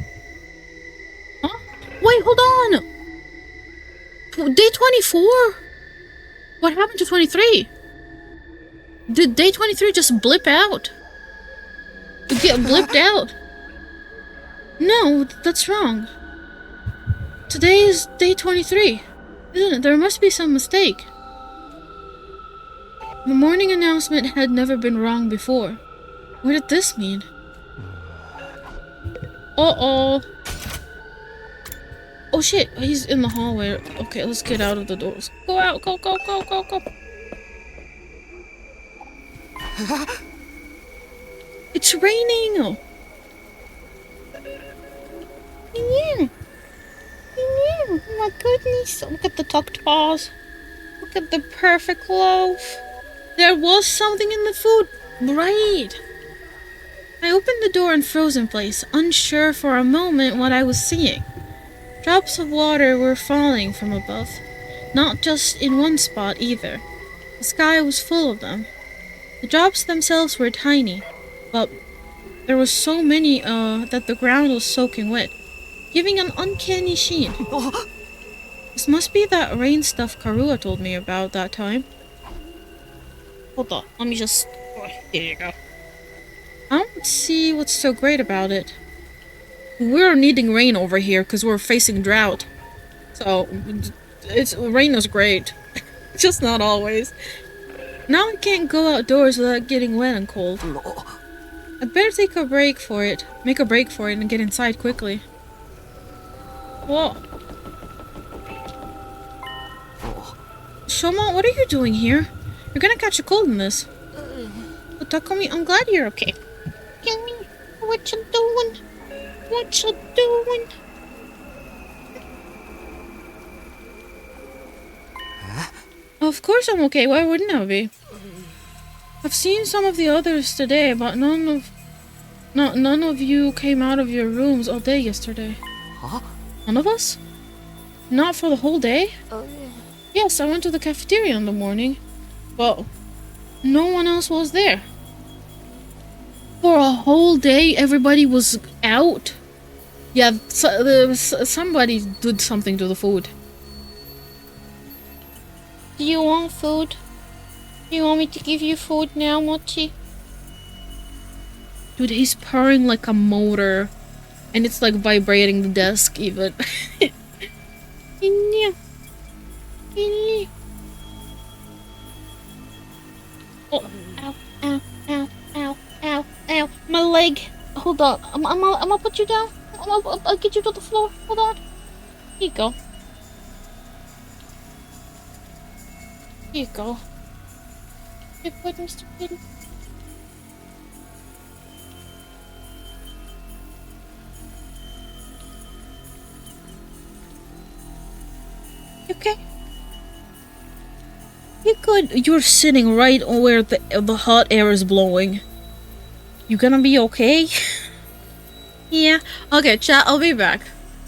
Huh? Wait, hold on! Day 24? What happened to 23? Did day 23 just blip out? Get blipped out? No, that's wrong. Today is day 23, isn't it? There must be some mistake. The morning announcement had never been wrong before. What did this mean? Uh-oh. Oh shit, he's in the hallway. Okay, let's get out of the doors. Go out, go, go, go, go, go. It's raining! Yeah. Oh my goodness. Look at the tucked paws. Look at the perfect loaf. There was something in the food. Right. I opened the door and froze in place, unsure for a moment what I was seeing. Drops of water were falling from above. Not just in one spot either. The sky was full of them. The drops themselves were tiny, but there were so many that the ground was soaking wet, giving an uncanny sheen. This must be that rain stuff Karua told me about that time. Hold on, let me just... Oh, here you go. I don't see what's so great about it. We're needing rain over here because we're facing drought. So, rain is great. Just not always. Now I can't go outdoors without getting wet and cold. I'd better make a break for it and get inside quickly. Whoa. Shoma, what are you doing here? You're gonna catch a cold in this. But Takumi, I'm glad you're okay. Yumi, what you doing? What you doing? Of course I'm okay. Why wouldn't I be? I've seen some of the others today, but none of you came out of your rooms all day yesterday. Huh? None of us? Not for the whole day? Yes, I went to the cafeteria in the morning, but no one else was there. For a whole day, everybody was out? Yeah, somebody did something to the food. Do you want food? Do you want me to give you food now, Mochi? Dude, he's purring like a motor. And it's like vibrating the desk even. Oh, ow, ow, ow, ow, ow, ow. My leg. Hold on. I'm gonna put you down. I'll get you to the floor. Hold on. Here you go. Here you go. Good boy, Mr. Pin. You okay? You good? You're sitting right where the hot air is blowing. You gonna be okay? Yeah. Okay, chat, I'll be back.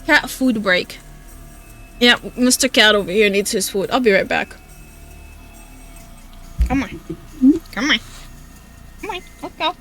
Cat food break. Yeah, Mr. Cat over here needs his food. I'll be right back. Come on. Come on. Come on, let's go.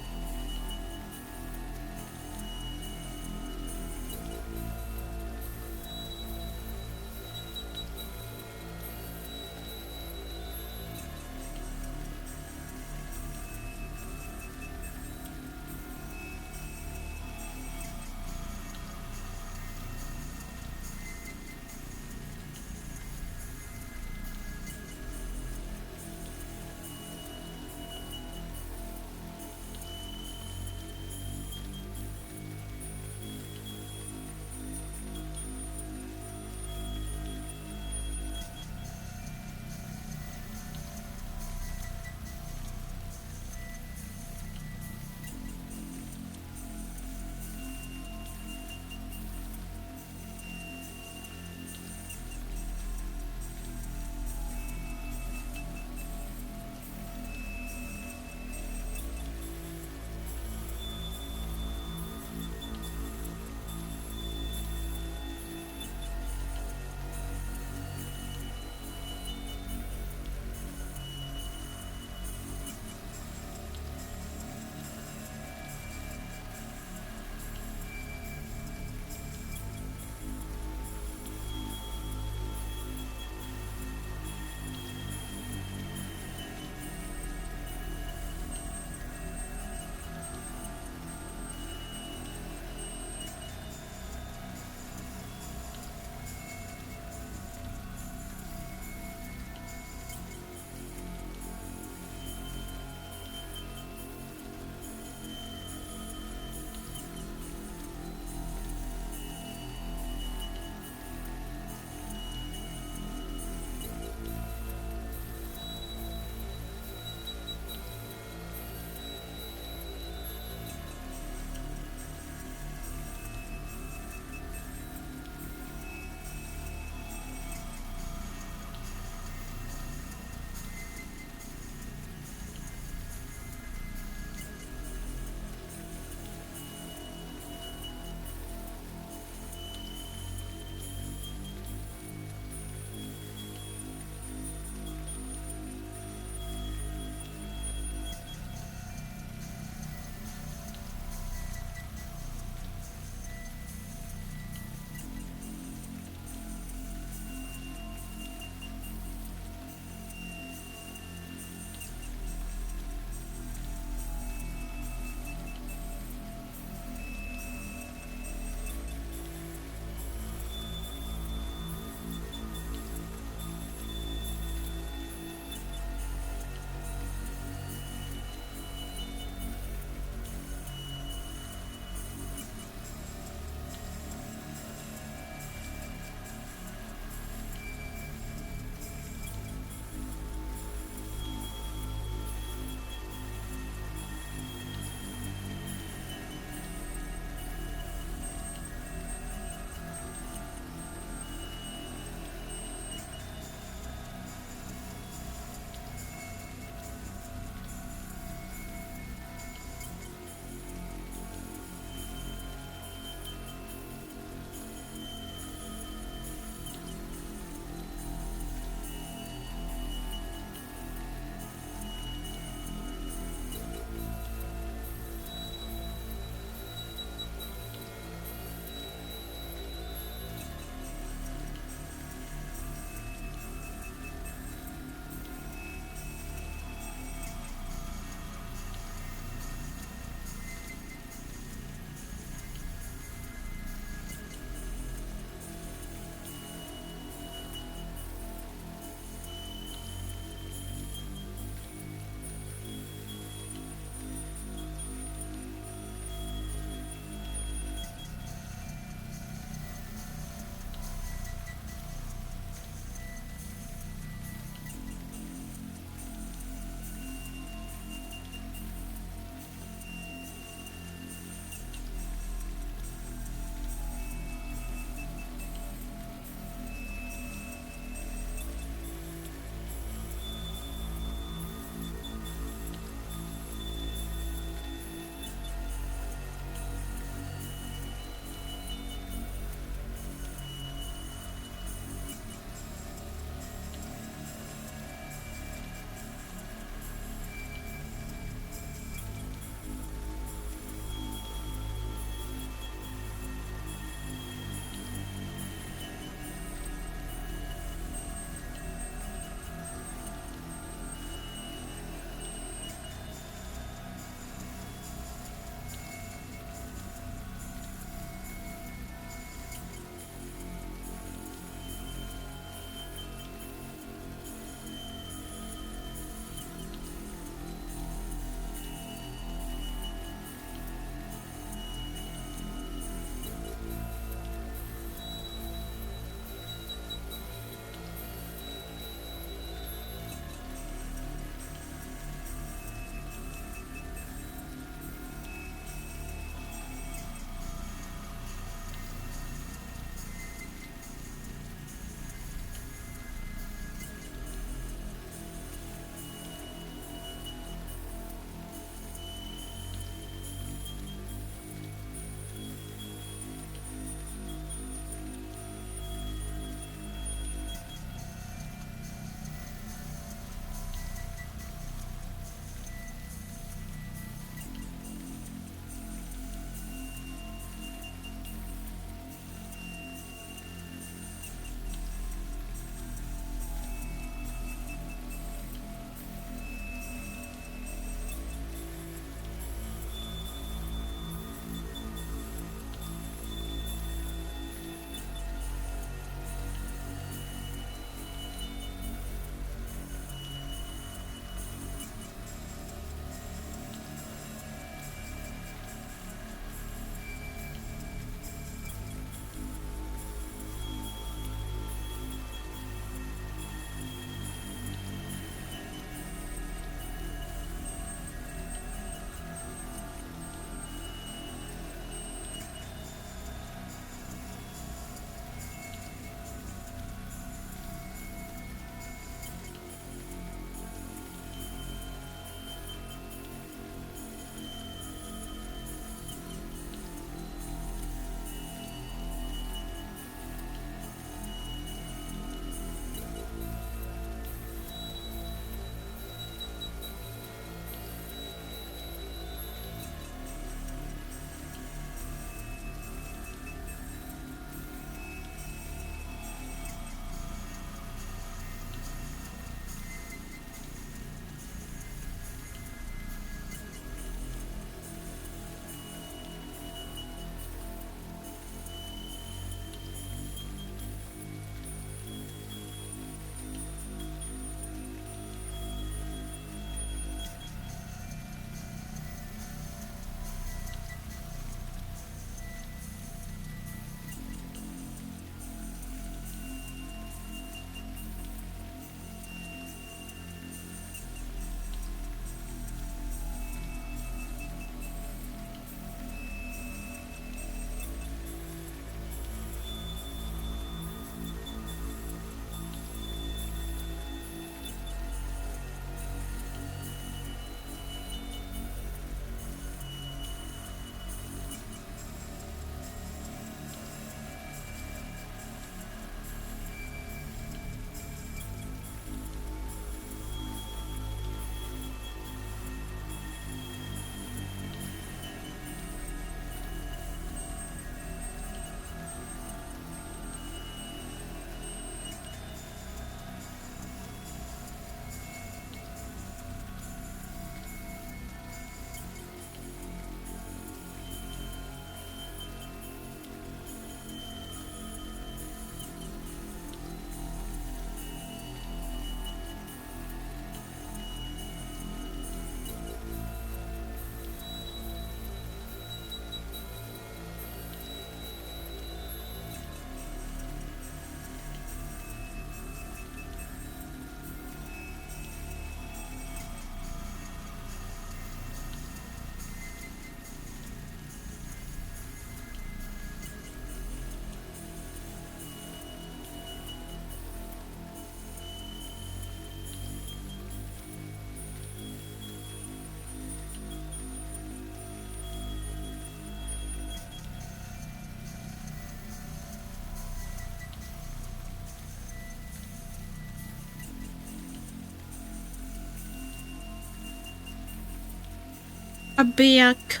I'm back.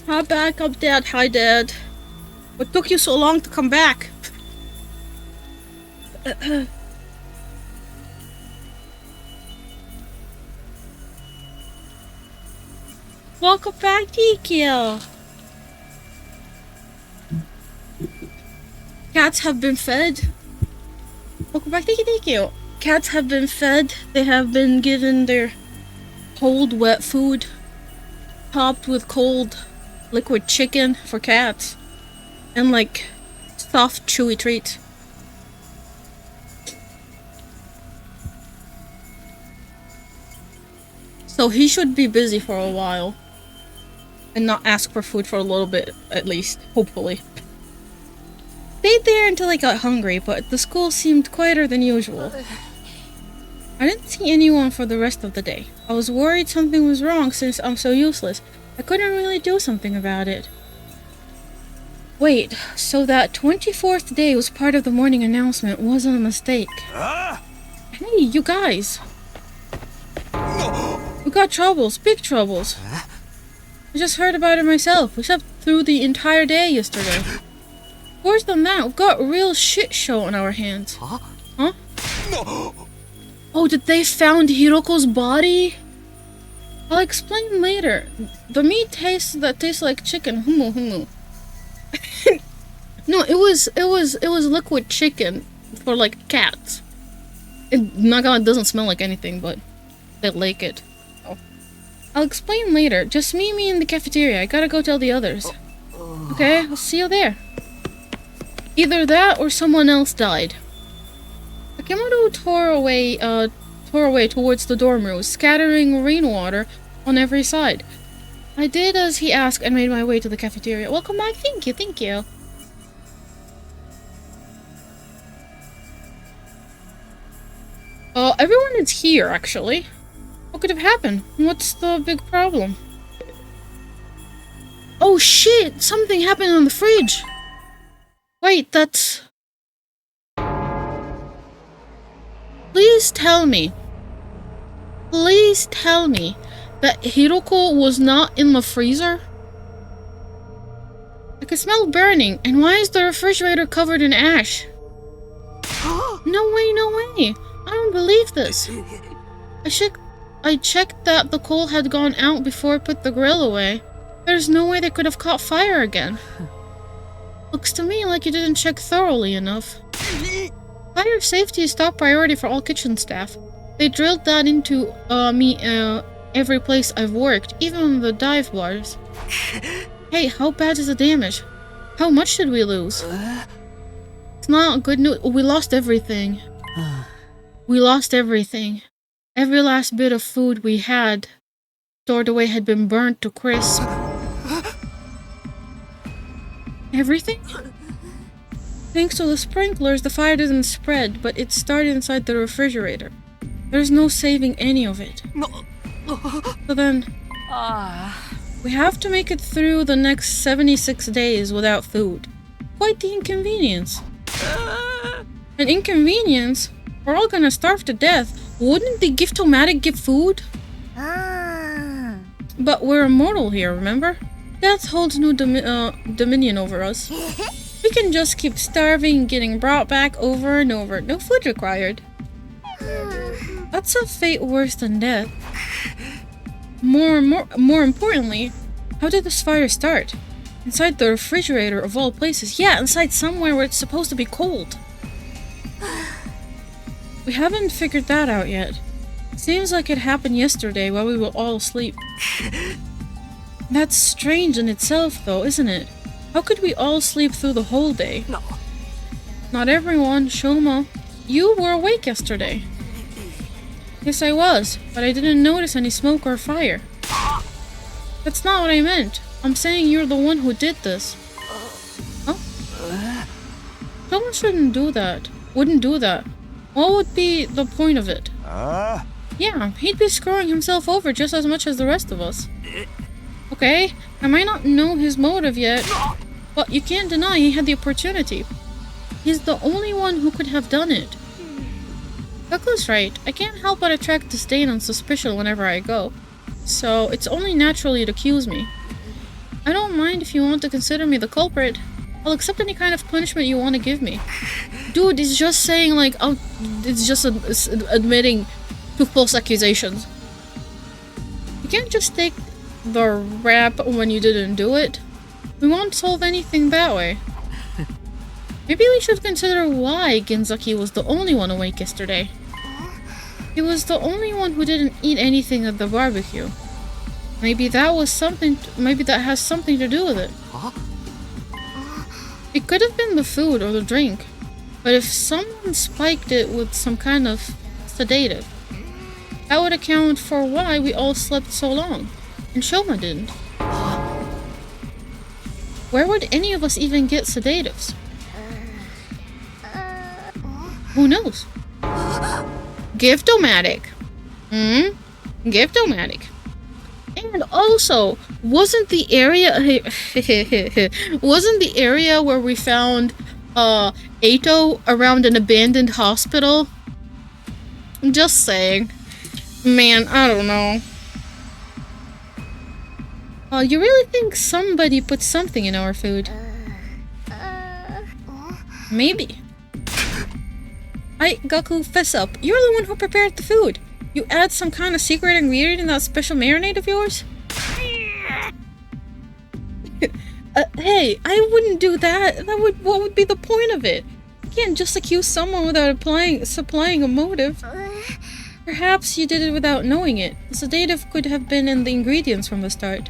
I'm back, I'm dead. Hi, Dad. What took you so long to come back? Welcome back, Tikio. Cats have been fed. Welcome back, thank you. Cats have been fed. They have been given their cold, wet food, topped with cold, liquid chicken for cats, and like soft, chewy treats. So he should be busy for a while and not ask for food for a little bit, at least, hopefully. Stayed there until I got hungry, but the school seemed quieter than usual. I didn't see anyone for the rest of the day. I was worried something was wrong since I'm so useless. I couldn't really do something about it. Wait, so that 24th day was part of the morning announcement wasn't a mistake. Hey, you guys. We got troubles, big troubles. I just heard about it myself. We slept through the entire day yesterday. Worse than that, we've got a real shit show on our hands. Huh? Oh, did they found Hiroko's body? I'll explain later. The meat tastes like chicken. Humu. No, it was liquid chicken for like cats. It doesn't smell like anything, but they like it. Oh. I'll explain later. Just meet me in the cafeteria. I gotta go tell the others. Okay, I'll see you there. Either that or someone else died. Takemoto tore away towards the dorm room, scattering rainwater on every side. I did as he asked and made my way to the cafeteria. Welcome back. Thank you. Everyone is here, actually. What could have happened? What's the big problem? Oh shit! Something happened on the fridge! Wait, that's... Please tell me that Hiroko was not in the freezer? I can smell burning, and why is the refrigerator covered in ash? No way! I don't believe this. I checked that the coal had gone out before I put the grill away. There's no way they could have caught fire again. Looks to me like you didn't check thoroughly enough. Fire safety is top priority for all kitchen staff. They drilled that into every place I've worked, even the dive bars. Hey, how bad is the damage? How much did we lose? It's not good news. We lost everything. Every last bit of food we had stored away had been burnt to crisp. Everything? Thanks to the sprinklers, the fire didn't spread, but it started inside the refrigerator. There's no saving any of it. So then... we have to make it through the next 76 days without food. Quite the inconvenience. An inconvenience? We're all gonna starve to death. Wouldn't the Giftomatic give food? But we're immortal here, remember? Death holds no dominion over us. We can just keep starving, getting brought back over and over. No food required. That's a fate worse than death. More importantly, how did this fire start? Inside the refrigerator of all places. Yeah, inside somewhere where it's supposed to be cold. We haven't figured that out yet. Seems like it happened yesterday while we were all asleep. That's strange in itself though, isn't it? How could we all sleep through the whole day? No. Not everyone, Shoma. You were awake yesterday. Yes, I was, but I didn't notice any smoke or fire. That's not what I meant. I'm saying you're the one who did this. Huh? Someone shouldn't do that. Wouldn't do that. What would be the point of it? Yeah, he'd be screwing himself over just as much as the rest of us. Okay, I might not know his motive yet, but you can't deny he had the opportunity. He's the only one who could have done it. Gaku's right. I can't help but attract disdain and suspicion whenever I go. So, it's only natural you'd accuse me. I don't mind if you want to consider me the culprit. I'll accept any kind of punishment you want to give me. Dude, it's just saying like, oh, it's just admitting to false accusations. You can't just take the rap when you didn't do it. We won't solve anything that way. Maybe we should consider why Genzaki was the only one awake yesterday. He was the only one who didn't eat anything at the barbecue. Maybe that has something to do with it. Huh? It could have been the food or the drink, but if someone spiked it with some kind of sedative, that would account for why we all slept so long, and Shoma didn't. Where would any of us even get sedatives? Who knows? Gift-o-matic. Gift-o-matic. And also, wasn't the area where we found Eito around an abandoned hospital? I'm just saying. Man, I don't know. You really think somebody put something in our food? Maybe. Gaku, fess up. You're the one who prepared the food. You add some kind of secret ingredient in that special marinade of yours? Hey, I wouldn't do that. What would be the point of it? You can't just accuse someone without supplying a motive. Perhaps you did it without knowing it. The sedative could have been in the ingredients from the start.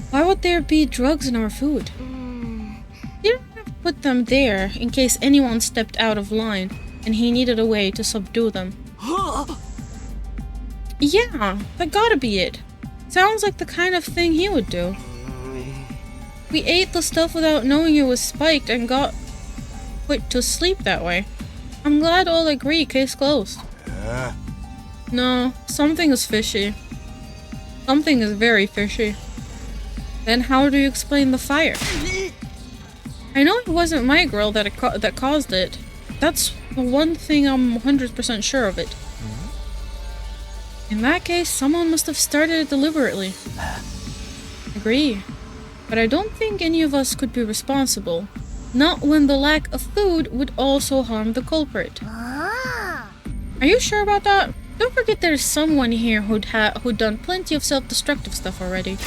Why would there be drugs in our food? You don't have to put them there in case anyone stepped out of line and he needed a way to subdue them. Yeah, that gotta be it. Sounds like the kind of thing he would do. We ate the stuff without knowing it was spiked and got put to sleep that way. I'm glad all agree, case closed. No, something is fishy. Something is very fishy. Then how do you explain the fire? I know it wasn't my grill that caused it. That's the one thing I'm 100% sure of it. In that case, someone must have started it deliberately. Agree. But I don't think any of us could be responsible. Not when the lack of food would also harm the culprit. Are you sure about that? Don't forget there's someone here who'd done plenty of self-destructive stuff already.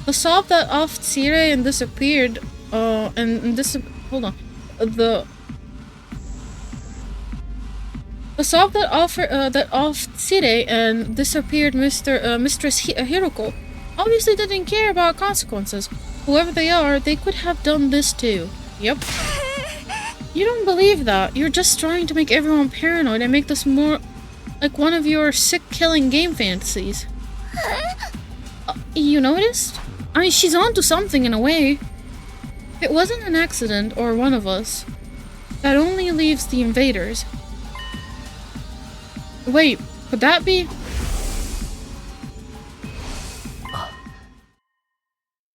The sob that off Tsire and disappeared, hold on. The sob that off Tsire and disappeared Mistress Hiroko obviously didn't care about consequences. Whoever they are, they could have done this too. Yep. You don't believe that. You're just trying to make everyone paranoid and make this more like one of your sick-killing game fantasies. You noticed? I mean, she's onto something in a way. If it wasn't an accident or one of us, that only leaves the invaders. Wait, could that be?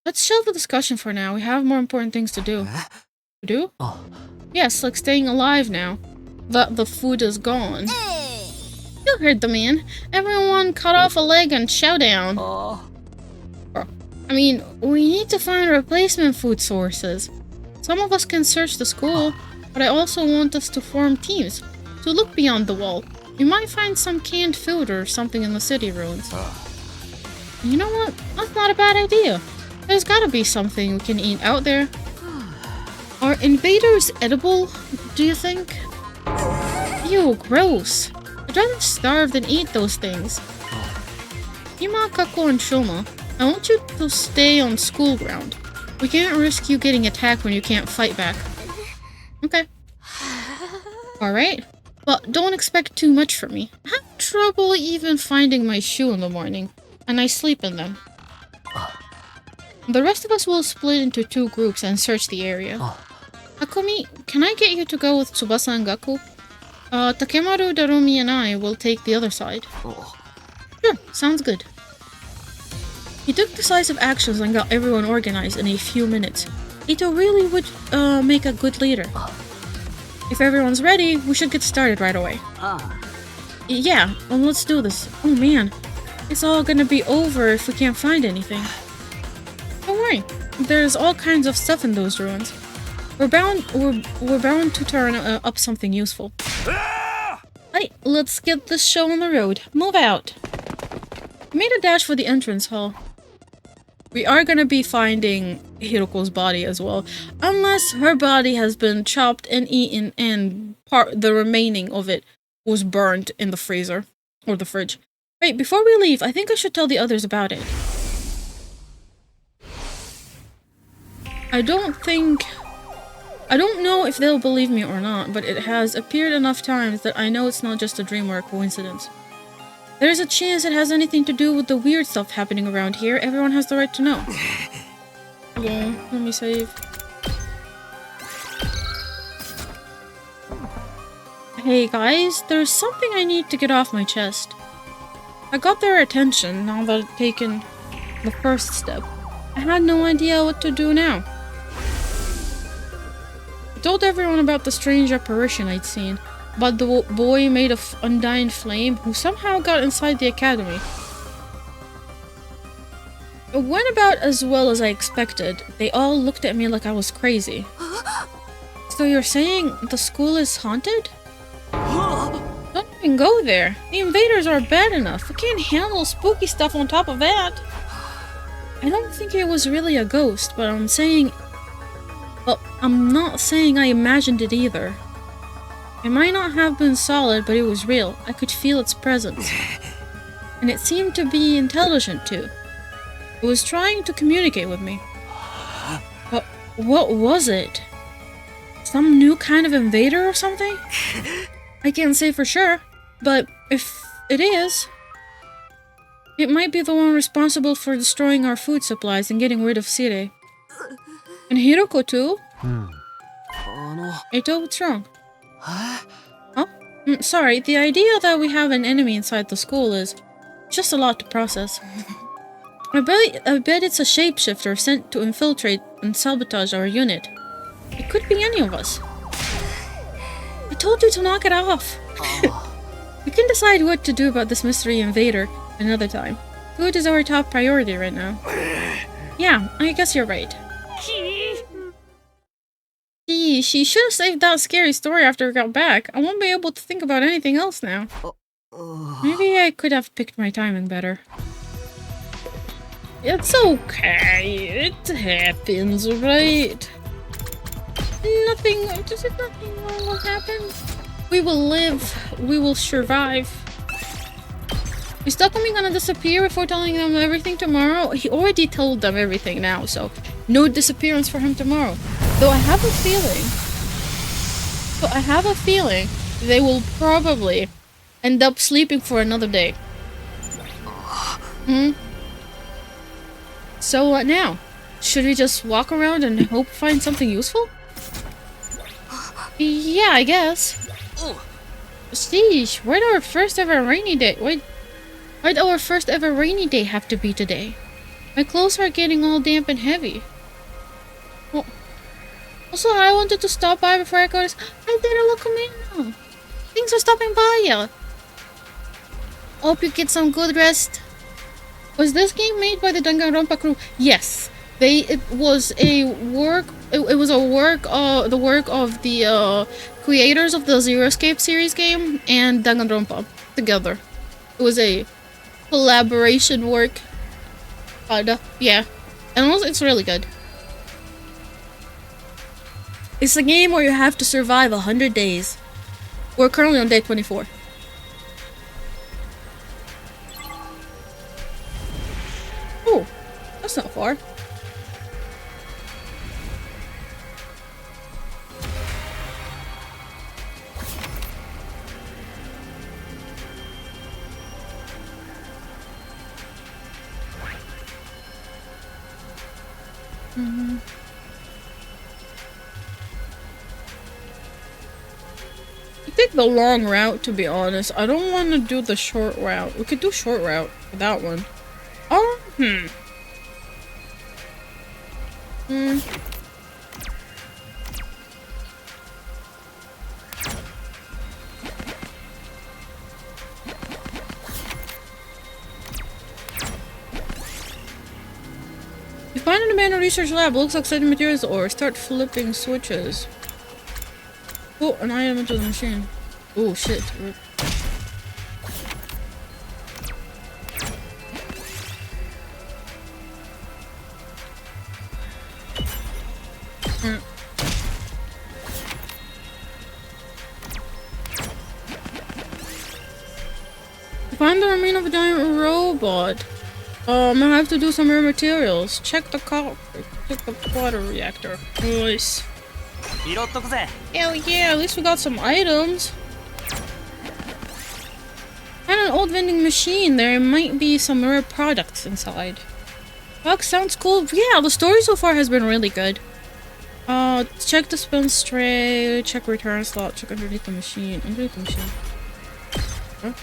Let's shelve the discussion for now. We have more important things to do. Do? Yes, like staying alive now. That the food is gone. You heard the man. Everyone cut off a leg and chow down. I mean, we need to find replacement food sources. Some of us can search the school, but I also want us to form teams, to look beyond the wall. We might find some canned food or something in the city ruins. You know what? That's not a bad idea. There's gotta be something we can eat out there. Are invaders edible, do you think? Ew, gross. I'd rather starve than eat those things. Hima, Kako, and Shoma, I want you to stay on school ground. We can't risk you getting attacked when you can't fight back. Okay. Alright. But don't expect too much from me. I have trouble even finding my shoe in the morning, and I sleep in them. The rest of us will split into 2 groups and search the area. Hakumi, can I get you to go with Tsubasa and Gaku? Takemaru, Darumi, and I will take the other side. Sure, sounds good. He took decisive actions and got everyone organized in a few minutes. Ito really would make a good leader. If everyone's ready, we should get started right away. Yeah, well, let's do this. Oh man, it's all gonna be over if we can't find anything. Don't worry, there's all kinds of stuff in those ruins. We're bound to turn up something useful. Hey, let's get this show on the road. Move out. We made a dash for the entrance hall. We are gonna be finding Hiroko's body as well, unless her body has been chopped and eaten and the remaining of it was burned in the freezer or the fridge. Wait, before we leave, I think I should tell the others about it. I don't know if they'll believe me or not, but it has appeared enough times that I know it's not just a dream or a coincidence. There's a chance it has anything to do with the weird stuff happening around here. Everyone has the right to know. Yeah, let me save. Hey guys, there's something I need to get off my chest. I got their attention now that I've taken the first step. I had no idea what to do now. I told everyone about the strange apparition I'd seen, about the boy made of undying flame who somehow got inside the academy. It went about as well as I expected. They all looked at me like I was crazy. So you're saying the school is haunted? Don't even go there. The invaders are bad enough. We can't handle spooky stuff on top of that. I don't think it was really a ghost, but I'm saying... Well, I'm not saying I imagined it either. It might not have been solid, but it was real. I could feel its presence. And it seemed to be intelligent too. It was trying to communicate with me. But what was it? Some new kind of invader or something? I can't say for sure, but if it is, it might be the one responsible for destroying our food supplies and getting rid of Sire. And Hiroko too? Ito, what's wrong? Huh? Sorry, the idea that we have an enemy inside the school is just a lot to process. I bet it's a shapeshifter sent to infiltrate and sabotage our unit. It could be any of us. I told you to knock it off. We can decide what to do about this mystery invader another time. Food is our top priority right now. Yeah, I guess you're right. Gee, she should have saved that scary story after we got back. I won't be able to think about anything else now. Maybe I could have picked my timing better. It's okay. It happens, right? Nothing wrong will happen. We will live. We will survive. Is Takumi gonna disappear before telling them everything tomorrow? He already told them everything now, so no disappearance for him tomorrow. Though I have a feeling they will probably end up sleeping for another day. So what now? Should we just walk around and hope to find something useful? Yeah, I guess. Sheesh, why'd our first ever rainy day have to be today? My clothes are getting all damp and heavy. Well, also, I wanted to stop by before I go to... I didn't look in. Thanks for stopping by, yeah. Hope you get some good rest. Was this game made by the Danganronpa crew? Yes. It was the work of the creators of the Zero Escape series game and Danganronpa together. It was a collaboration work. Yeah. And also, it's really good. It's a game where you have to survive 100 days. We're currently on day 24. Oh, that's not far. Take the long route, to be honest. I don't want to do the short route. We could do short route for that one. Find an abandoned research lab. Looks like certain materials or start flipping switches. Oh, an item into the machine. Oh shit. Find the remain of a giant robot. I have to do some rare materials. Check the water reactor. Nice. Hell yeah, at least we got some items. And an old vending machine. There might be some rare products inside. Fuck, sounds cool. Yeah, the story so far has been really good. Check the dispense tray, check return slot, check underneath the machine. Underneath the machine. Huh?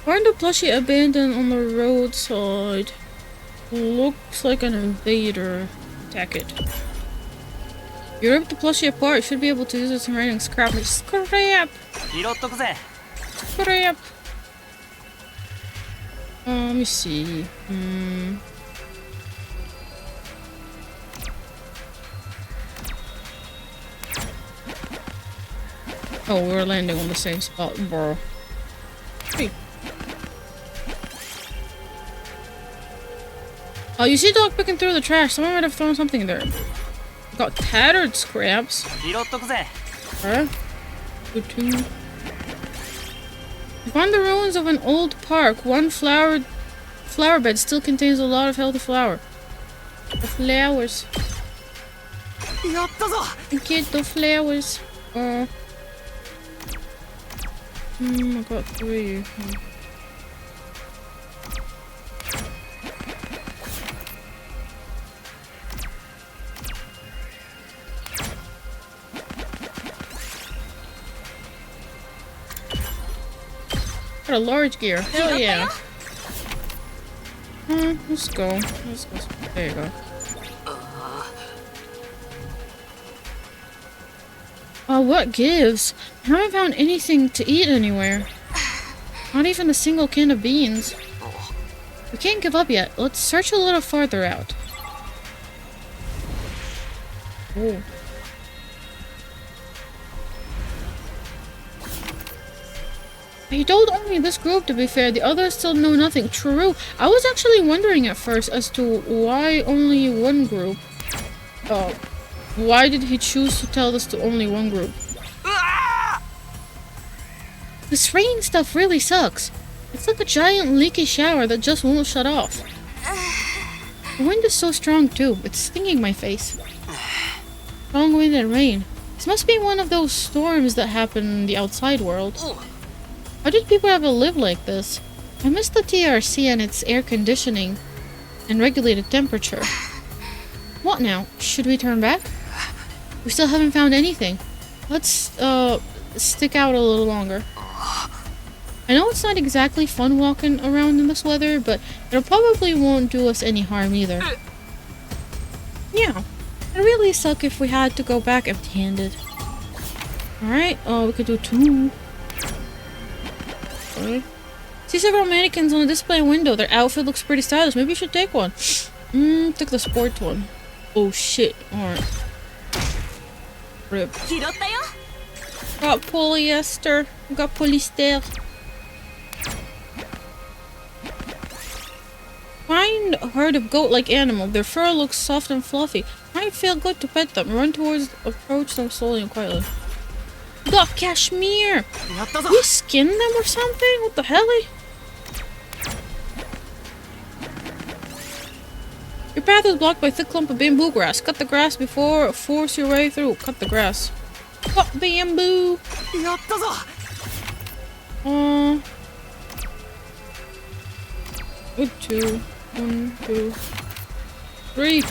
Find a plushie abandoned on the roadside. Looks like an invader. Attack it. You rip the plushie apart, should be able to use it in writing scrap. Scrap! Scrap! Let me see. Oh, we're landing on the same spot, bro. Hey. Oh, you see dog picking through the trash. Someone might have thrown something there. Got tattered scraps. Huh? Good too. Find the ruins of an old park. One flower bed still contains a lot of healthy flower. The flowers. Get the flowers. I got 3. Got a large gear. Hell yeah. Let's go. Let's go. There you go. What gives? I haven't found anything to eat anywhere. Not even a single can of beans. We can't give up yet. Let's search a little farther out. Oh. He told only this group, to be fair. The others still know nothing. True. I was actually wondering at first as to why only one group. Why did he choose to tell this to only one group? This rain stuff really sucks. It's like a giant leaky shower that just won't shut off. The wind is so strong too. It's stinging my face. Strong wind and rain. This must be one of those storms that happen in the outside world. How did people ever live like this? I miss the TRC and its air conditioning and regulated temperature. What now? Should we turn back? We still haven't found anything. Let's, stick out a little longer. I know it's not exactly fun walking around in this weather, but it probably won't do us any harm either. Yeah. It'd really suck if we had to go back empty-handed. Alright, we could do 2. Okay. See several mannequins on the display window. Their outfit looks pretty stylish. Maybe you should take one. Took the sports one. Oh shit. Alright. Rip. Got polyester. Got polyester. Find a herd of goat-like animal. Their fur looks soft and fluffy. Might feel good to pet them. Approach them slowly and quietly. Got cashmere! We skinned them or something? What the hell? Your path is blocked by a thick clump of bamboo grass. Cut the grass before force your way through. Cut the grass. Cut bamboo! Good 2. 1, 2, 3.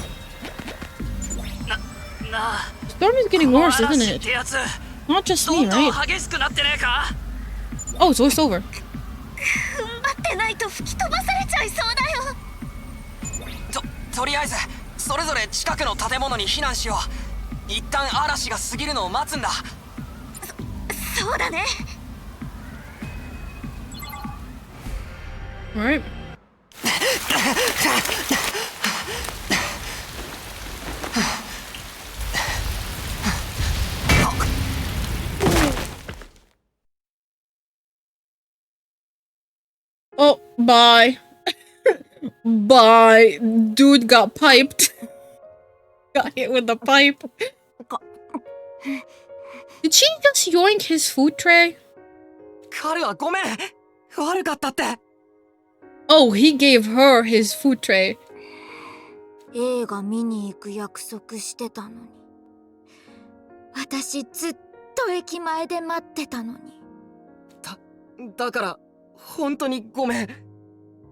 Storm is getting worse, isn't it? Not just me, right? Oh, it's almost over. とりあえずそれぞれ近くの建物に避難しよう。一旦嵐が過ぎるのを待つんだ。そうだね。Alright. Oh, bye. Bye. Dude got piped. Got hit with the pipe. Did she just yoink his food tray? カルはごめん。悪かったって。Oh, he gave her his food tray. 映画見に行く約束してたのに。私ずっと駅前で待ってたのに。だから本当にごめん。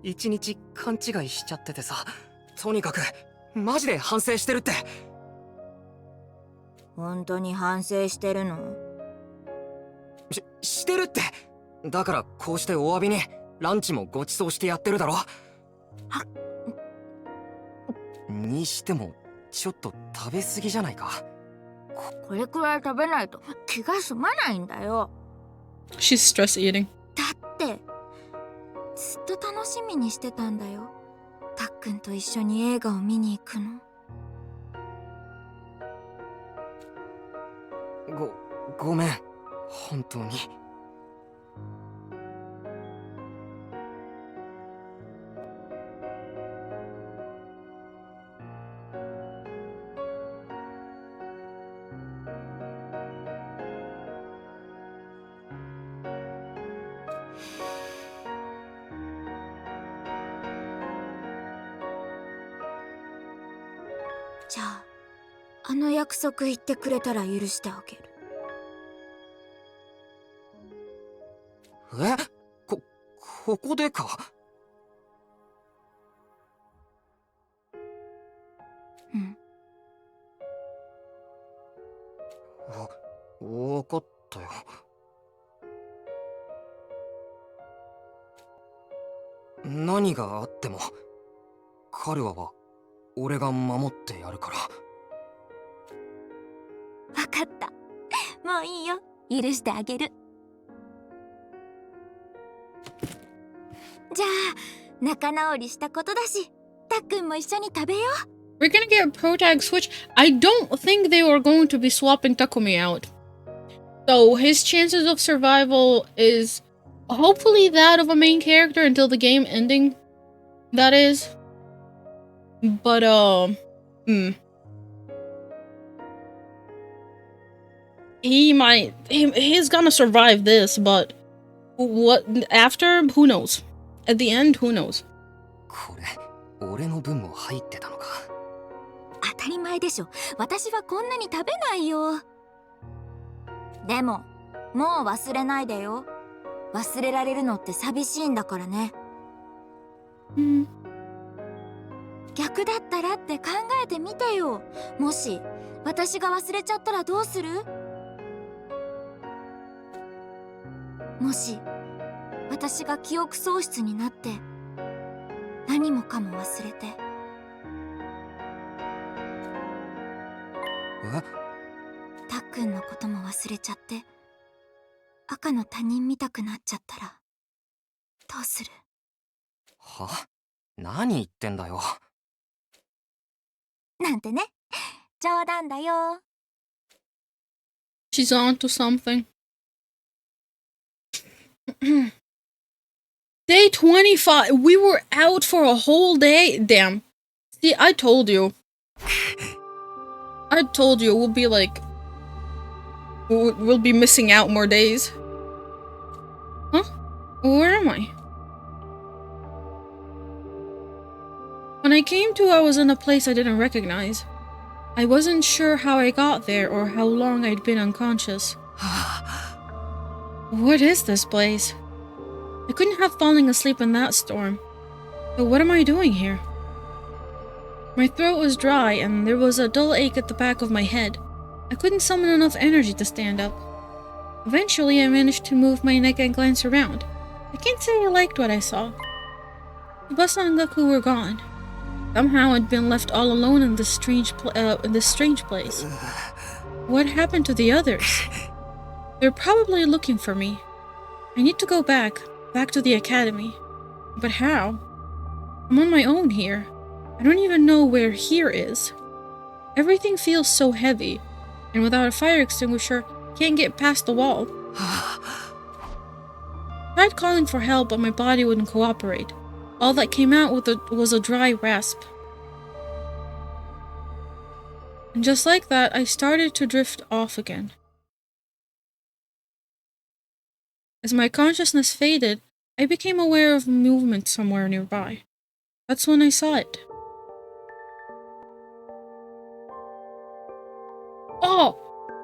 一日勘違いしちゃっててさ。とにかくマジで反省してるって。本当に反省してるの？してるって。だからこうしてお詫びにランチもご馳走してやってるだろ。にしてもちょっと食べ過ぎじゃないか。これくらい食べないと気が済まないんだよ。She's stress eating. だってずっと楽しみにしてたんだよ。たっくんと一緒に映画を見に行くの。ごめん。本当に。じゃあ、あの約束言ってくれたら許してあげる。ここでか？うん。わかったよ。何があってもカルアは俺が守ってやるから。わかった。もういいよ。許してあげる。じゃあ、仲直りしたことだし、たっくんも一緒に食べよう。We're gonna get a pro tag switch. I don't think they were going to be swapping Takumi out. So his chances of survival is hopefully that of a main character until the game ending. That is. But, he's gonna survive this, but what after? Who knows? At the end, who knows? これ、俺の分も入ってたのか。当たり前でしょ。私はこんなに食べないよ。でも、もう忘れないでよ。忘れられるのって寂しいんだからね。逆だったらって考えてみてよ。もし私が忘れちゃったらどうする？もし私が記憶喪失になって何もかも忘れて。たっくんのことも忘れちゃって赤の他人見たくなっちゃったらどうする？は？何言ってんだよ。なんてね。冗談だよ。She's on to something. Day 25. We were out for a whole day. Damn. See, I told you. I told you we'll be like... We'll be missing out more days. Huh? Where am I? When I came to, I was in a place I didn't recognize. I wasn't sure how I got there or how long I'd been unconscious. What is this place? I couldn't have fallen asleep in that storm. But what am I doing here? My throat was dry and there was a dull ache at the back of my head. I couldn't summon enough energy to stand up. Eventually, I managed to move my neck and glance around. I can't say I liked what I saw. The bus and Gaku were gone. Somehow I'd been left all alone in this strange place. What happened to the others? They're probably looking for me. I need to go back to the academy. But how? I'm on my own here. I don't even know where here is. Everything feels so heavy, and without a fire extinguisher, can't get past the wall. Tried calling for help, but my body wouldn't cooperate. All that came out was a dry rasp. And just like that, I started to drift off again. As my consciousness faded, I became aware of movement somewhere nearby. That's when I saw it. Oh!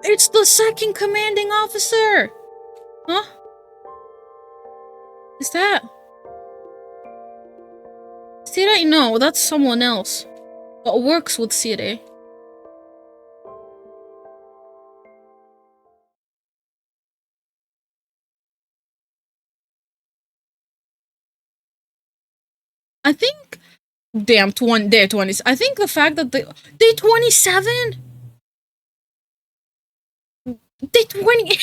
It's the second commanding officer! Huh? Is that... Sirei? No, that's someone else. But works with Sirei. I think... Damn, day 20. I think the fact that Day 27? Day 20...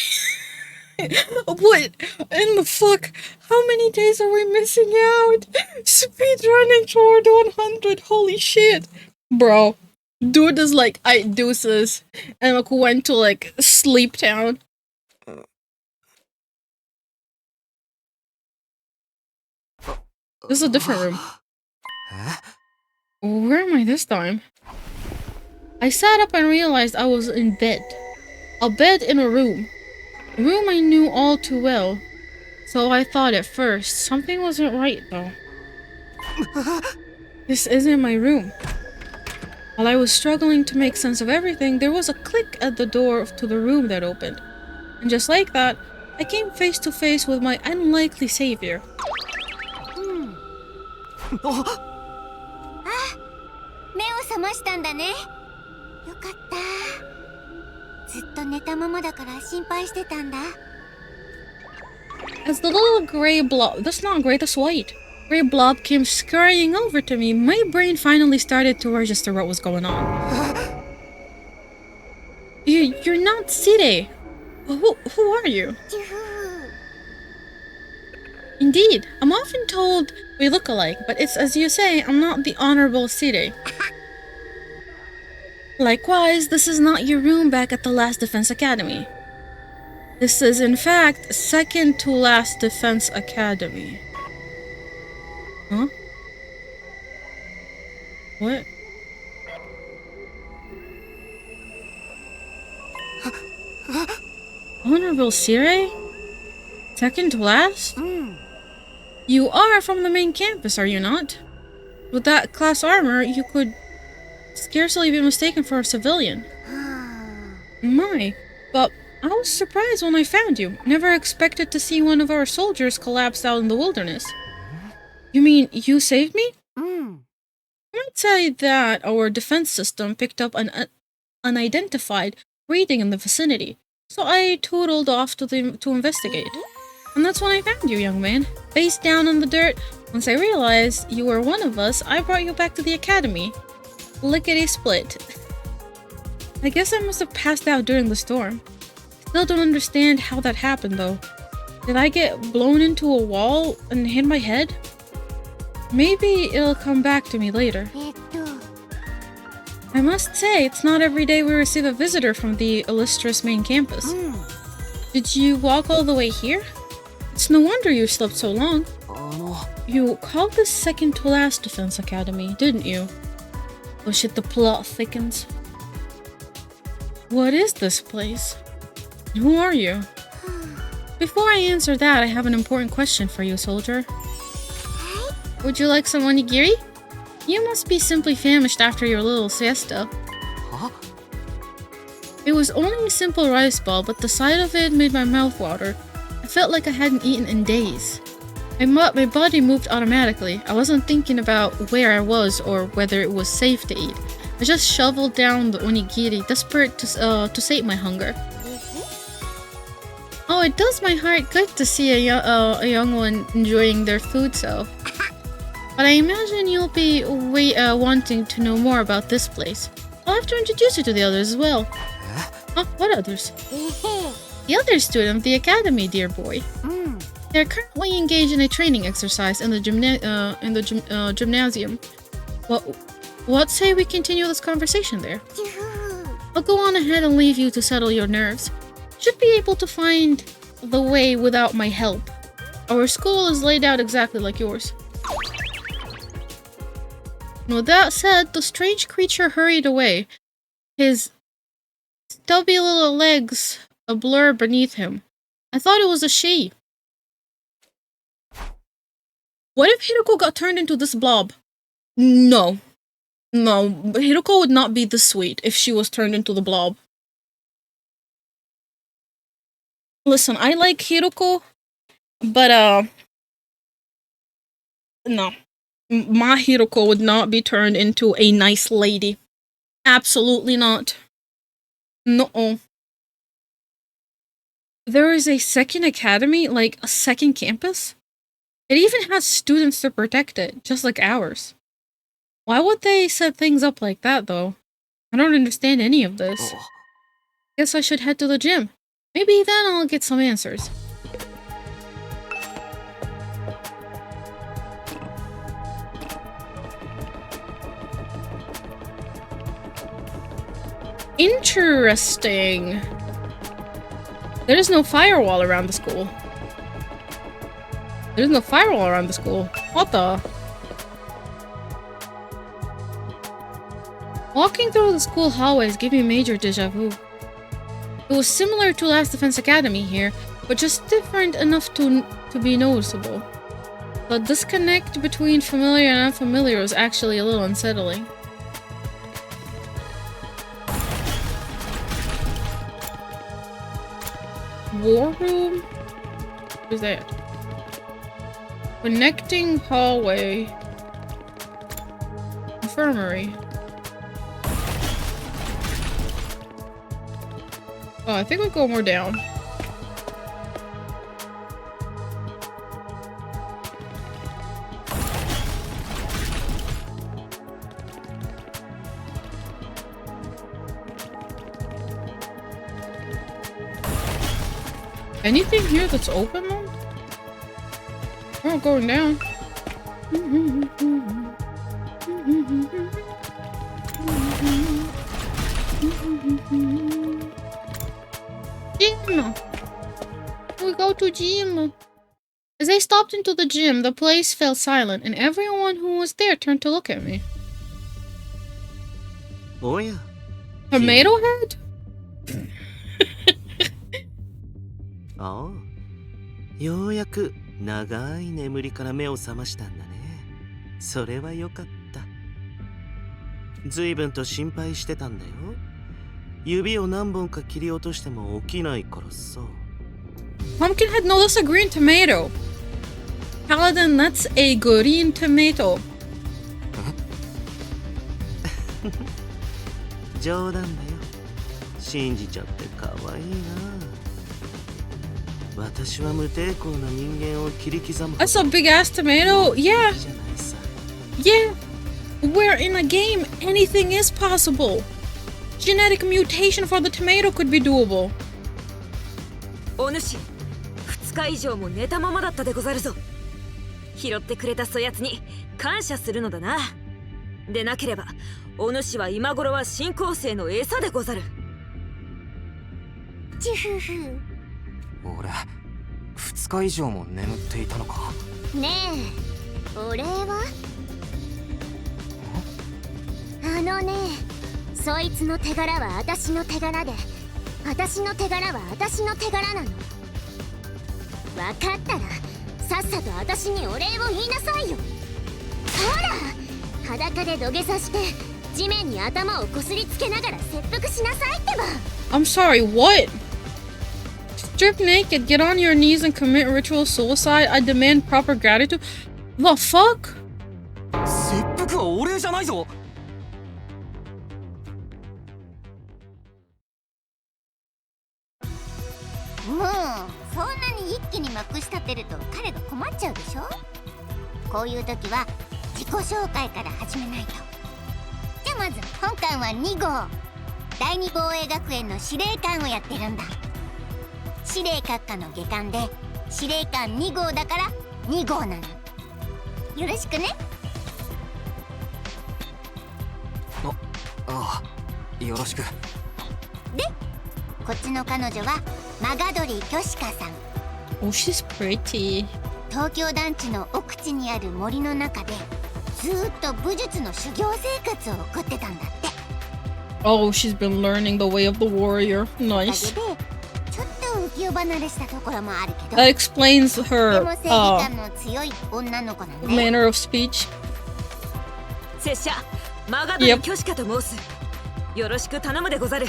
What in the fuck? How many days are we missing out? Speed running toward 100. Holy shit. Bro. Dude is like, deuces. And like went to like Sleep Town. This is a different room. Where am I this time? I sat up and realized I was in bed. A bed in a room. A room I knew all too well. So I thought at first. Something wasn't right though. This isn't my room. While I was struggling to make sense of everything, there was a click at the door to the room that opened. And just like that, I came face to face with my unlikely savior. 目を覚ましたんだね。よかった。ずっと寝たままだから心配してたんだ。As the little gray blob, that's not gray, that's white. Gray blob came scurrying over to me. My brain finally started to register what was going on. You're not Sirei. Who are you? Indeed, I'm often told we look alike, but it's as you say, I'm not the Honorable Sirei. Likewise, this is not your room back at the Last Defense Academy. This is, in fact, second to last Defense Academy. Huh? What? Honorable Sirei? Second to last? You are from the main campus, are you not? With that class armor, you could scarcely be mistaken for a civilian. My, but I was surprised when I found you. Never expected to see one of our soldiers collapse out in the wilderness. You mean you saved me? I might say that our defense system picked up an unidentified reading in the vicinity, so I tootled off to investigate. And that's when I found you, young man. Face down in the dirt. Once I realized you were one of us, I brought you back to the academy. Lickety-split. I guess I must have passed out during the storm. Still don't understand how that happened, though. Did I get blown into a wall and hit my head? Maybe it'll come back to me later. I must say, it's not every day we receive a visitor from the illustrious main campus. Did you walk all the way here? It's no wonder you slept so long. You called this second to last Defense Academy, didn't you? Oh shit, the plot thickens. What is this place? Who are you? Before I answer that, I have an important question for you, soldier. Would you like some onigiri? You must be simply famished after your little siesta. Huh? It was only a simple rice ball, but the sight of it made my mouth water. I felt like I hadn't eaten in days. My body moved automatically. I wasn't thinking about where I was or whether it was safe to eat. I just shoveled down the onigiri, desperate to sate my hunger. Oh, it does my heart good to see a young one enjoying their food so. but I imagine you'll be wanting to know more about this place. I'll have to introduce you to the others as well. Huh? What others? The other student of the academy, dear boy. They're currently engaged in a training exercise in the gymnasium. What say we continue this conversation there? I'll go on ahead and leave you to settle your nerves. Should be able to find the way without my help. Our school is laid out exactly like yours. With that said, the strange creature hurried away, his stubby little legs a blur beneath him. I thought it was a she. What if Hiroko got turned into this blob? No. No, Hiroko would not be this sweet if she was turned into the blob. Listen, I like Hiroko, but no. My Hiroko would not be turned into a nice lady. Absolutely not. No. There is a second academy, like a second campus? It even has students to protect it, just like ours. Why would they set things up like that, though? I don't understand any of this. Guess I should head to the gym. Maybe then I'll get some answers. Interesting. There is no firewall around the school. There's no firewall around the school. What the? Walking through the school hallways gave me major deja vu. It was similar to Last Defense Academy here, but just different enough to be noticeable. The disconnect between familiar and unfamiliar was actually a little unsettling. War room? What is that? Connecting hallway. Infirmary. Oh, I think we'll go more down. Anything here that's open though? We're not going down. Gym! We go to gym. As I stopped into the gym, the place fell silent, and everyone who was there turned to look at me. Oh yeah. Tomato head? ああ、ようやく長い眠りから目を覚ましたんだね。それはよかった。随分と心配してたんだよ。指を何本か切り落としても起きないからさ。Pumpkinhead, no, that's a green tomato. Paladin, that's a green tomato. 冗談だよ。信じちゃって可愛いな。私は無抵抗な人間を切り刻む。That's a big ass tomato. Yeah. Yeah. We're in a game. Anything is possible. Genetic mutation for the tomato could be doable. お主、2日以上も寝たままだったでござるぞ。拾ってくれたそやつに感謝するのだな。でなければ、お主は今頃は新興生の餌でござる。ちふふ。俺、2日以上も眠っていたのか。ねえ、お礼は？あのね、そいつの手柄は私の手柄で、私の手柄は私の手柄なの。わかったら、さっさと私にお礼を言いなさいよ。ほら、裸で土下座して、地面に頭をこすりつけながら切腹しなさいってば。I'm sorry, what? Strip naked, get on your knees and commit ritual suicide. I demand proper gratitude. The fuck? 切腹はお礼じゃないぞ。もうそんなに一気にまくし立てると彼が困っちゃうでしょ。こういう時は自己紹介から始めないと。じゃあまず本館は2号第二防衛学園の司令官をやってるんだ。司令閣下の下官で司令官2号だから2号なの。よろしくね。ああ、よろしく。で、こっちの彼女はマガドリ・キョシカさん。Oh, she's pretty. 東京団地の奥地にある森の中でずーっと武術の修行生活を送ってたんだって。Oh, she's been learning the way of the warrior. Nice. おかげでちょっと浮世離れしたところもあるけど、 That explains で her も正義感の強い女の子なんだよ。 manner of speech. 拙者マガドリ・キョシカと申す。よろしく頼むでござる。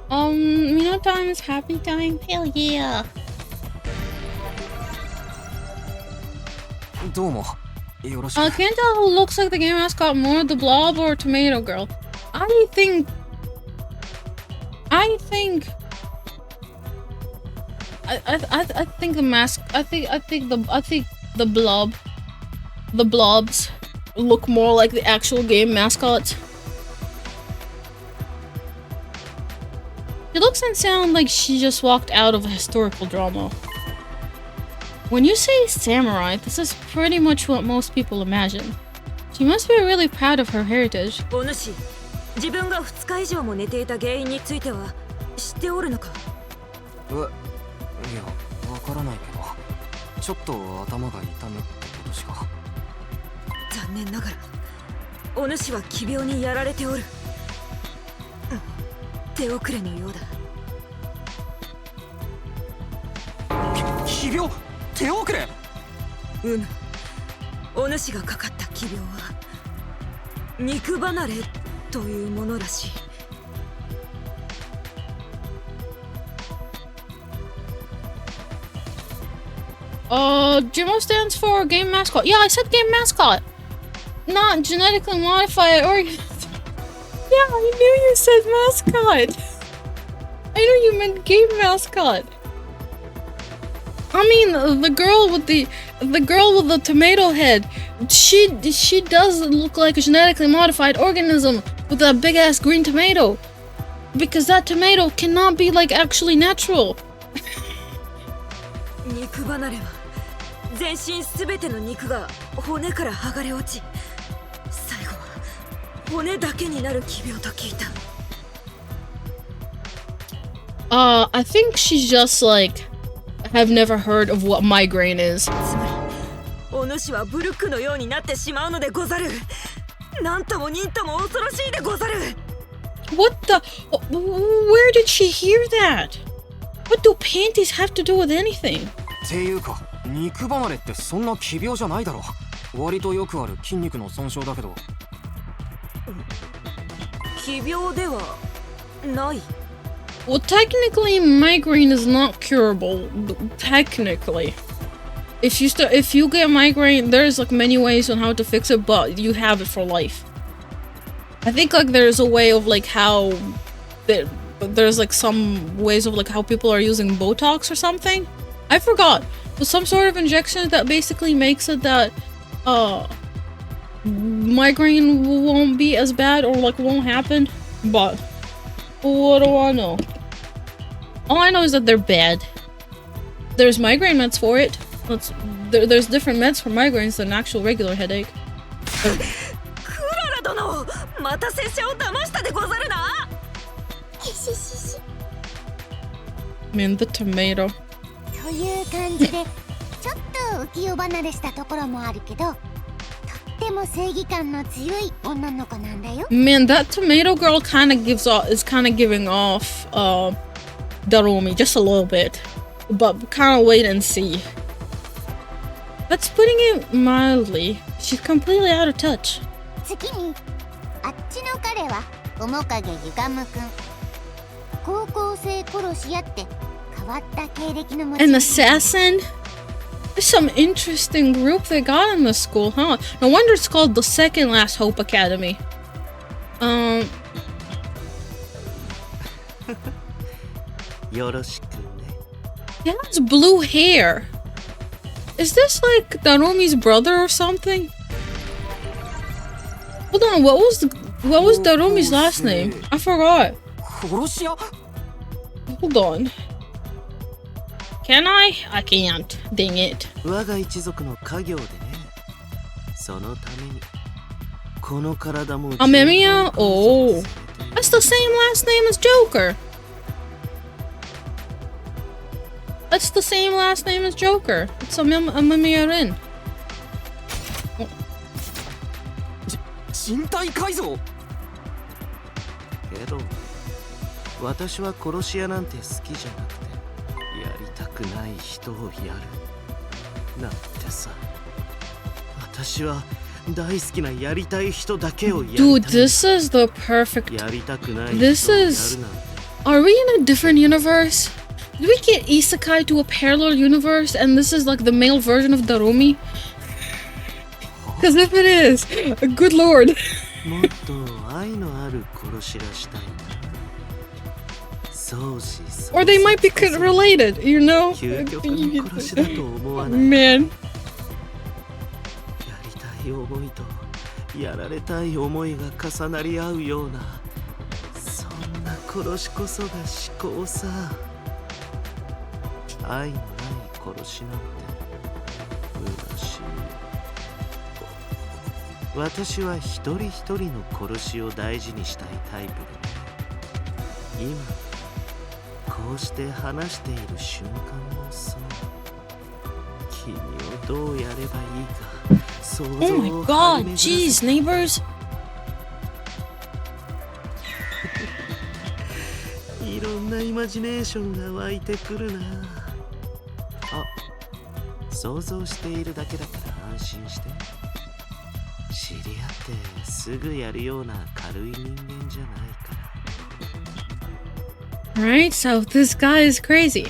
Meal time is happy time. Hell yeah. どうもよろしく。 Can't tell who looks like the game mascot more, the blob or tomato girl. I think the mask. I think the blob. The blobs look more like the actual game mascots. She looks and sounds like she just walked out of a historical drama. When you say samurai, this is pretty much what most people imagine. She must be really proud of her heritage. お主、自分が2日以上も寝ていた原因については知っておるのか。いや、わからないけど、ちょっと頭が痛むってことしか。残念ながら、お主は奇病にやられておる。手遅れのようだ。奇病？手遅れ？お主がかかった奇病は肉離れというものらしい。GMO stands for game mascot. Yeah, I said game mascot. Not genetically modified organism. Yeah, I knew you said mascot. I knew you meant game mascot. I mean, the girl with the tomato head. She does look like a genetically modified organism with a big ass green tomato. Because that tomato cannot be like actually natural. 肉離れは全身すべての肉が骨から剥がれ落ち、最後は骨だけになる奇病と聞いた。I think she's just like, have never heard of what migraine is. つまり、お主はブルックのようになってしまうのでござる。なんとも忍とも恐ろしいでござる。What the? Where did she hear that? What do panties have to do with anything? っていうか、肉離れってそんな奇病じゃないだろう。割とよくある筋肉の損傷だけど。奇病ではない。Well, technically, migraine is not curable. Technically, if you get migraine, there's like many ways on how to fix it, but you have it for life. I think like there's a way of like how there's like some ways of like how people are using Botox or something. I forgot. But some sort of injection that basically makes it that migraine won't be as bad or like won't happen. But what do I know? All I know is that they're bad. There's migraine meds for it. There's different meds for migraines than actual regular headache. クララ殿、また拙者を騙したでござるな。Man, the tomato. という感じで、ちょっと浮世離れしたところもあるけど、とっても正義感の強い女の子なんだよ。Man, that tomato girl kind of is kind of giving off Darumi just a little bit, but kind of wait and see. That's putting it mildly. She's completely out of touch. 次に、あっちの彼は面影ゆがむくん。高校生殺し屋って変わった経歴の持ち。An assassin? There's some interesting group they got in this school, huh? No wonder it's called the Second Last Hope Academy. よろしくね。He has blue hair. Is this like Darumi's brother or something? Hold on, what was Darumi's last name? I forgot. Hold on. Can I? I can't. Dang it. Amemiya? Oh. That's the same last name as Joker. That's the same last name as Joker. It's Amemiya Rin. 身体改造けど私は殺し屋なんて好きじゃなくてやりたくない人をやるなんてさ私は大好きなやりたい人だけをやりたい Dude, this is the perfect. やりたくない This 人をやる is. なんて Are we in a different universe? Did we get isekai to a parallel universe and this is like the male version of Darumi? Because if it is, good lord. もっと愛のある殺しがしたいな Or they might be related, you know? 究極の殺しだと思わない Man. やりたい思いとやられたい思いが重なり合うようなそんな殺しこそが思考さ愛のない殺しなんて虚しい私は一人一人の殺しを大事にしたいタイプでね今こうして話している瞬間もそう君をどうやればいいか想像を Oh my god, jeez, neighbors. いろんなイマジネーションが湧いてくるなあ想像しているだけだから安心して知り合ってすぐやるような軽い人間じゃないから Right, so this guy is crazy.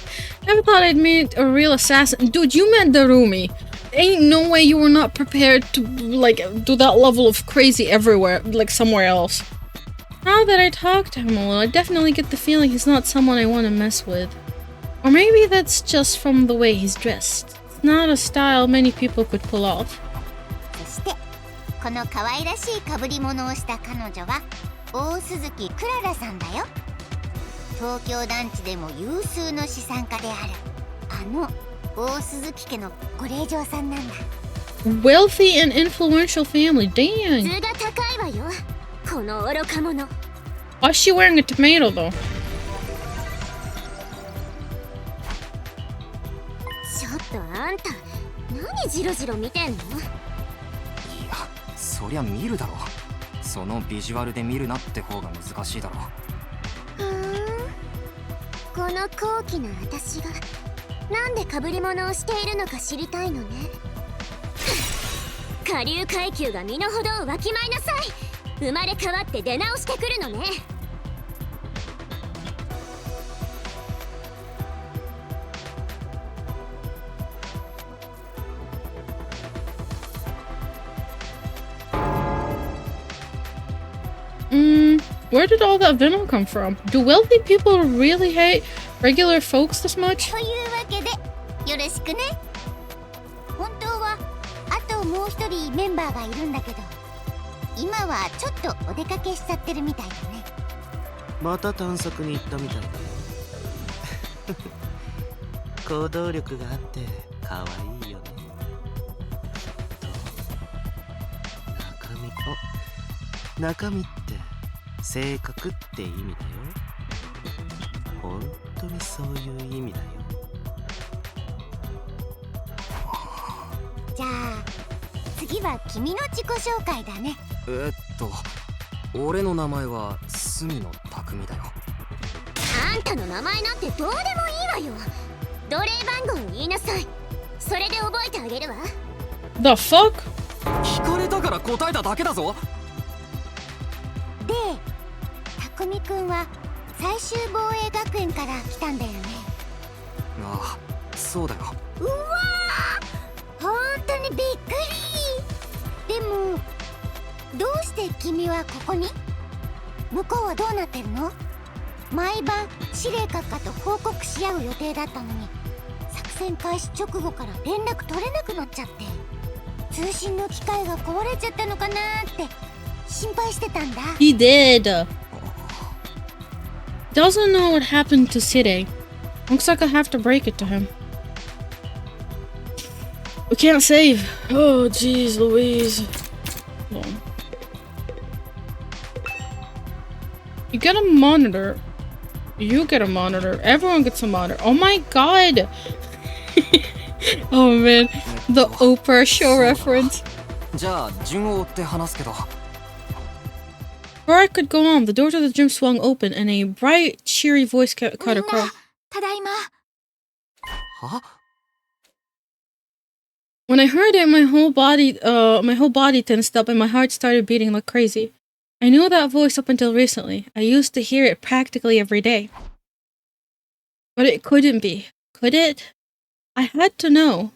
Never thought I'd meet a real assassin. Dude, you met Darumi. Ain't no way you were not prepared to, like, do that level of crazy everywhere, like somewhere else. Now that I talked to him a little, I definitely get the feeling he's not someone I want to mess with. Or maybe that's just from the way he's dressed. It's not a style many people could pull off. そしてこの可愛らしい被り物をした彼女は大鈴木クララさんだよ。東京団地でも有数の資産家であるあの大鈴木家のご令嬢さんなんだ。Wealthy and influential family, dang. 図が高いわよこの愚か者。 Why is she wearing a tomato though? ちょっとあんた何ジロジロ見てんの？いやそりゃ見るだろそのビジュアルで見るなって方が難しいだろこの高貴な私がなんで被り物をしているのか知りたいのね。下流階級が身の程をわきまえなさい。生まれ変わって出直してくるのね。Where did all that venom come from? Do wealthy people really hate regular folks this much? というわけでよろしくね。本当はあともう一人メンバーがいるんだけど今はちょっとお出かけしちゃってるみたいだね。また探索に行ったみたいだよ行動力があって可愛いよね中身って性格って意味だよ。本当にそういう意味だよ。じゃあ次は君の自己紹介だね。俺の名前は隅野匠だよ。あんたの名前なんてどうでもいいわよ。奴隷番号を言いなさい。それで覚えてあげるわ。 The fuck? 聞かれたから答えただけだぞ。で匠くんは最終防衛学園から来たんだよね。ああそうだよ。うわー本当にびっくり。でもどうして君はここに？向こうはどうなってるの？毎晩司令閣下と報告し合う予定だったのに戦開始直後から連絡取れなくなっちゃって、通信の機械が壊れちゃったのかなーって心配してたんだ。 He did. Doesn't know what happened to Side. Looks like I have to break it to him. We can't save. Oh, jeez, Louise. Hold on. You get a monitor. You get a monitor. Everyone gets a monitor. Oh my god. Oh man, the Oprah show reference. じゃあ順を追って話すけど。 Before I could go on, the door to the gym swung open and a bright, cheery voice cut across. ただいま。は？ When I heard it, my whole body tensed up and my heart started beating like crazy. I knew that voice up until recently. I used to hear it practically every day. But it couldn't be, could it? I had to know.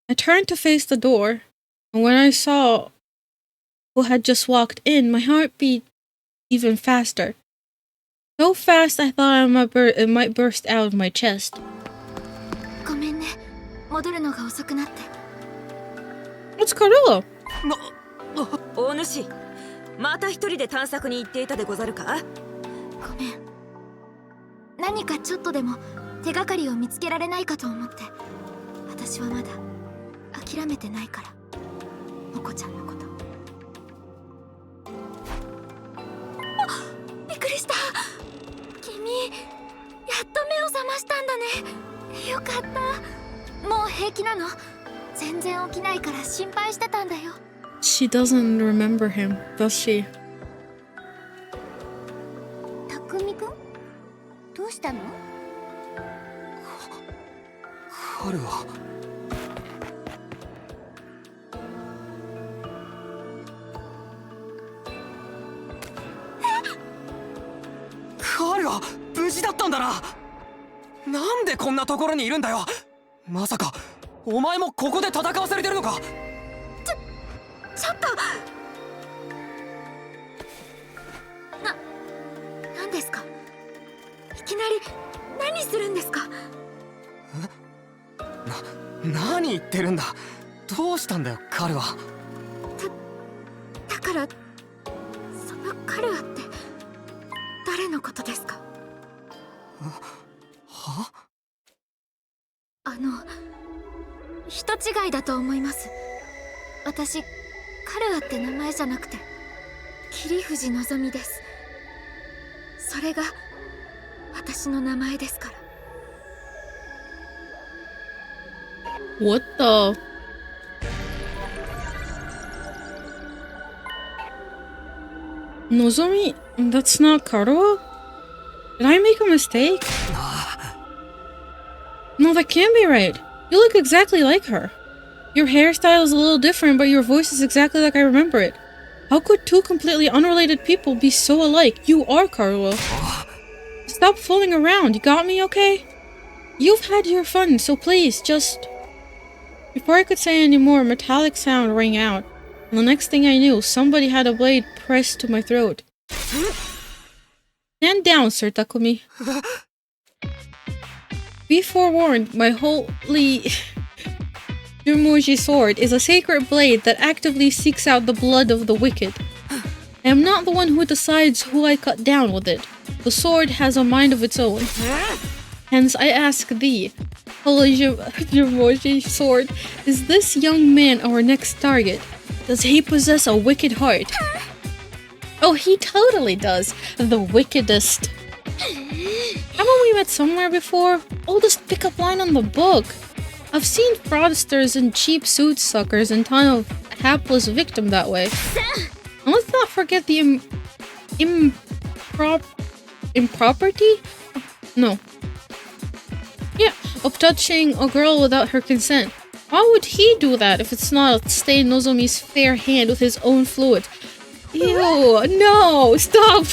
I turned to face the door, and when I saw who had just walked in, my heart beat even faster. So fast I thought it might burst out of my chest. ごめんね。戻るのが遅くなって。What's Carilla? お主、また一人で探索に行っていたでござるか？ごめん。何かちょっとでも手がかりを見つけられないかと思って。私はまだ諦めてないから。モコちゃんのこと。びっくりした。君、やっと目を覚ましたんだね。よかった。もう平気なの？全然起きないから心配してたんだよ。She doesn't remember him, does she? たくみくん？どうしたの？カルは。カルは無事だったんだな。なんでこんなところにいるんだよ。まさかお前もここで戦わされてるのか。ちょっと。なんですか？いきなり何するんですか？何言ってるんだ。どうしたんだよカルは。だからそのカルアって誰のことですか？は？人違いだと思います。私カルアって名前じゃなくて桐藤のぞみです。それが私の名前ですから。 What the? Nozomi? That's not Karuo? Did I make a mistake? No, that can't be right. You look exactly like her. Your hairstyle is a little different, but your voice is exactly like I remember it. How could two completely unrelated people be so alike? You are Karuo. Stop fooling around, you got me, okay? You've had your fun, so please, just... Before I could say any more, a metallic sound rang out, and the next thing I knew, somebody had a blade pressed to my throat. Stand down, Sir Takumi. Be forewarned, my holy Jumuji sword is a sacred blade that actively seeks out the blood of the wicked. I am not the one who decides who I cut down with it. The sword has a mind of its own. Hence, I ask thee, holy Jumuji sword, is this young man our next target? Does he possess a wicked heart? Oh, he totally does. The wickedest. Haven't we met somewhere before? Oldest pickup line on the book. I've seen fraudsters and cheap suit suckers and ton of hapless victim that way. And let's not forget the impropriety? No. Yeah, of touching a girl without her consent. Why would he do that if it's not to stain Nozomi's fair hand with his own fluid? Ew, no, stop.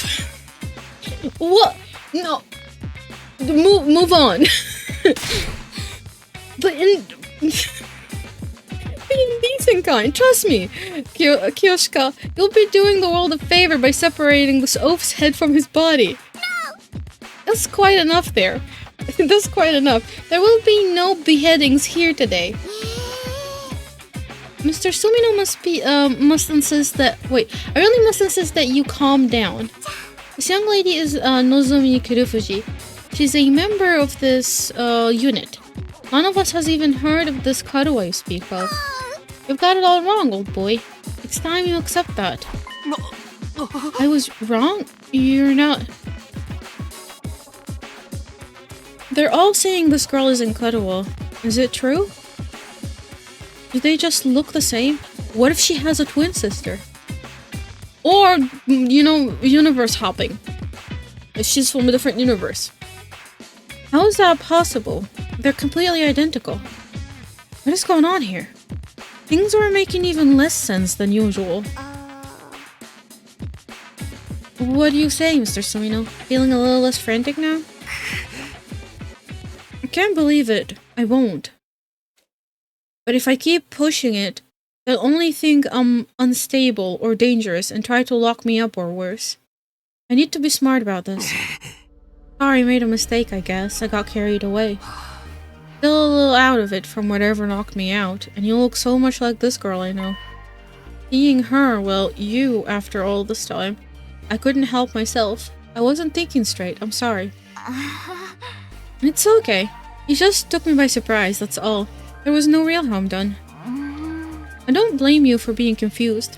What? No. Move on. But in decent kind, trust me, Kiyoshika, you'll be doing the world a favor by separating this oaf's head from his body. No! That's quite enough there. That's quite enough. There will be no beheadings here today. Mr. Sumino must insist that— wait, I really must insist that you calm down. This young lady is Nozomi Kurufuji. She's a member of this unit. None of us has even heard of this Karuwa you speak of. You've got it all wrong, old boy. It's time you accept that. I was wrong? You're not... They're all saying this girl isn't Karuwa. Is it true? Do they just look the same? What if she has a twin sister? Or, you know, universe hopping. She's from a different universe. How is that possible? They're completely identical. What is going on here? Things are making even less sense than usual. What do you say, Mr. Sumino? Feeling a little less frantic now? I can't believe it. I won't. But if I keep pushing it, they'll only think I'm unstable or dangerous and try to lock me up or worse. I need to be smart about this. Sorry, I made a mistake, I guess. I got carried away. Still a little out of it from whatever knocked me out, and you look so much like this girl I know. Seeing her, well, you, after all this time, I couldn't help myself. I wasn't thinking straight, I'm sorry. It's okay. You just took me by surprise, that's all. There was no real harm done. I don't blame you for being confused.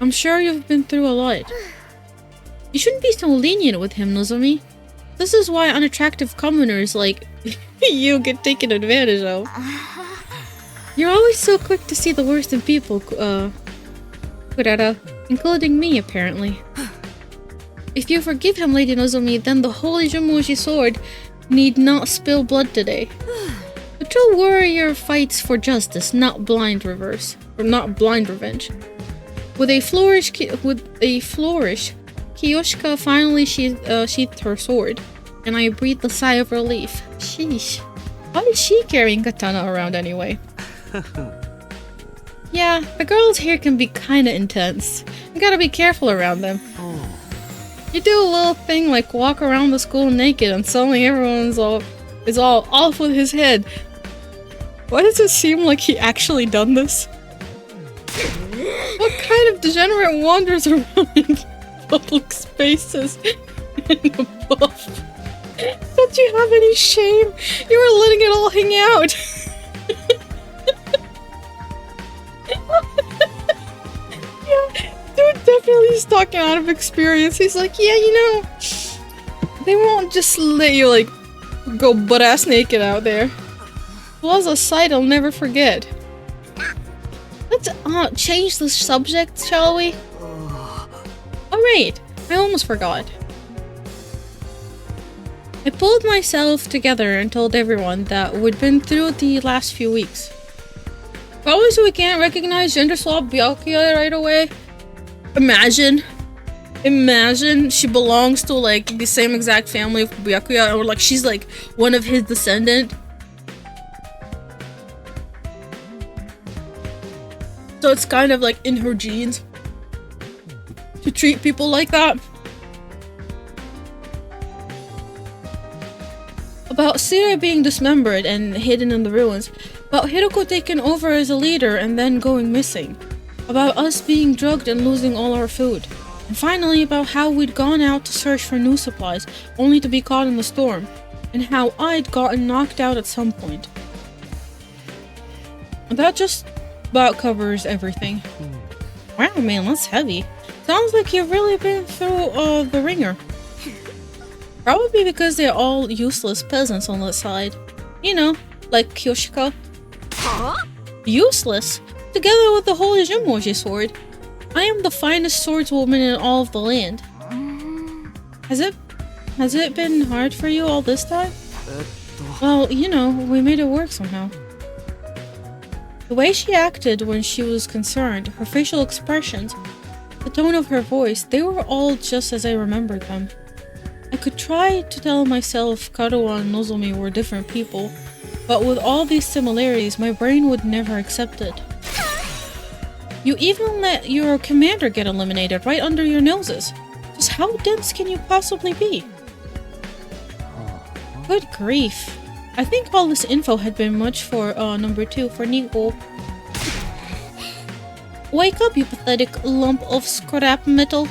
I'm sure you've been through a lot. You shouldn't be so lenient with him, Nozomi. This is why unattractive commoners like you get taken advantage of. You're always so quick to see the worst in people, Kurara, including me, apparently. If you forgive him, Lady Nozomi, then the holy Jumoji sword need not spill blood today. The true warrior fights for justice, not blind revenge. With a flourish, Kiyoshika finally sheathed her sword, and I breathed a sigh of relief. Sheesh. Why is she carrying katana around anyway? Yeah, the girls here can be kinda intense. You gotta be careful around them. You do a little thing like walk around the school naked and suddenly everyone's is all off with his head. Why does it seem like he actually done this? What kind of degenerate wanders around in public spaces and above? Don't you have any shame? You were letting it all hang out. Yeah, dude definitely is talking out of experience. He's like, yeah, you know, they won't just let you like go butt-ass naked out there. It was a sight I'll never forget. Let's change the subject, shall we? Alright, I almost forgot. I pulled myself together and told everyone that we'd been through the last few weeks. Probably so we can't recognize gender swap Byakuya right away. Imagine she belongs to like the same exact family of Byakuya, or like she's like one of his descendant. So it's kind of like in her genes to treat people like that. About Sire being dismembered and hidden in the ruins. About Hiroko taking over as a leader and then going missing. About us being drugged and losing all our food. And finally about how we'd gone out to search for new supplies, only to be caught in the storm. And how I'd gotten knocked out at some point. That just about covers everything. Wow, man, that's heavy. Sounds like you've really been through the ringer. Probably because they're all useless peasants on that side. You know, like Kiyoshika. Huh? Useless? Together with the holy Jumoji sword. I am the finest swordswoman in all of the land. Has it been hard for you all this time? Well, you know, we made it work somehow. The way she acted when she was concerned, her facial expressions, the tone of her voice, they were all just as I remembered them. I could try to tell myself Karuwa and Nozomi were different people, but with all these similarities, my brain would never accept it. You even let your commander get eliminated right under your noses. Just how dense can you possibly be? Good grief. I think all this info had been much for number 2 for Nico. Wake up, you pathetic lump of scrap metal.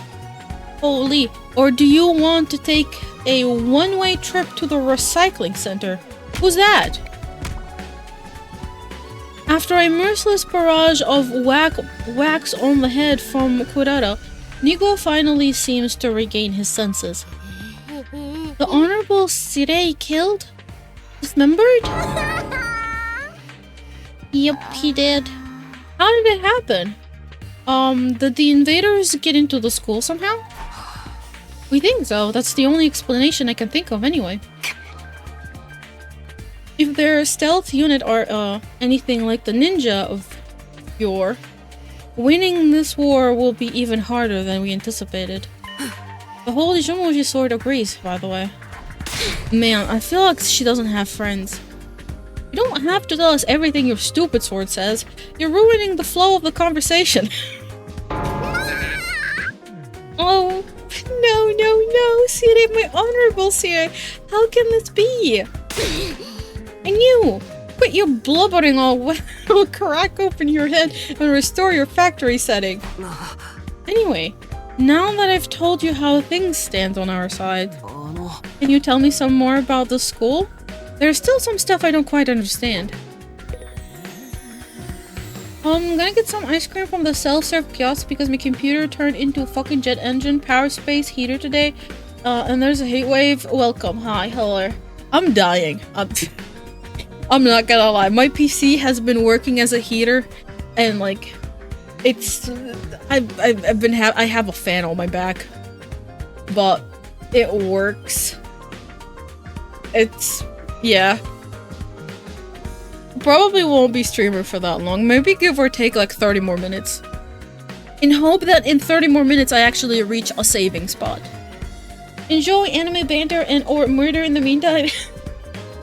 Holy. Or do you want to take a one-way trip to the recycling center? Who's that? After a merciless barrage of wax on the head from Kurara, Nigo finally seems to regain his senses. The Honorable Sirei killed? Dismembered? Yep, he did. How did it happen? Did the invaders get into the school somehow? We think so. That's the only explanation I can think of anyway. If their stealth unit are, anything like the ninja of yore, winning this war will be even harder than we anticipated. The whole Izumoji sword agrees, by the way. Man, I feel like she doesn't have friends. You don't have to tell us everything your stupid sword says. You're ruining the flow of the conversation. Oh, no, Sirei, my honorable Sirei. How can this be? And you! Quit your blubbering all wet. I'll crack open your head and restore your factory setting. Anyway, now that I've told you how things stand on our side, can you tell me some more about the school? There's still some stuff I don't quite understand. I'm gonna get some ice cream from the self-serve kiosk because my computer turned into a fucking jet engine power space heater today. And there's a heat wave. Welcome. Hi. Hello. I'm dying. I'm not gonna lie. My PC has been working as a heater, and like, it's I have a fan on my back, but it works. Yeah. Probably won't be streaming for that long. Maybe give or take like 30 more minutes. In hope that in 30 more minutes I actually reach a saving spot. Enjoy anime banter and or murder in the meantime.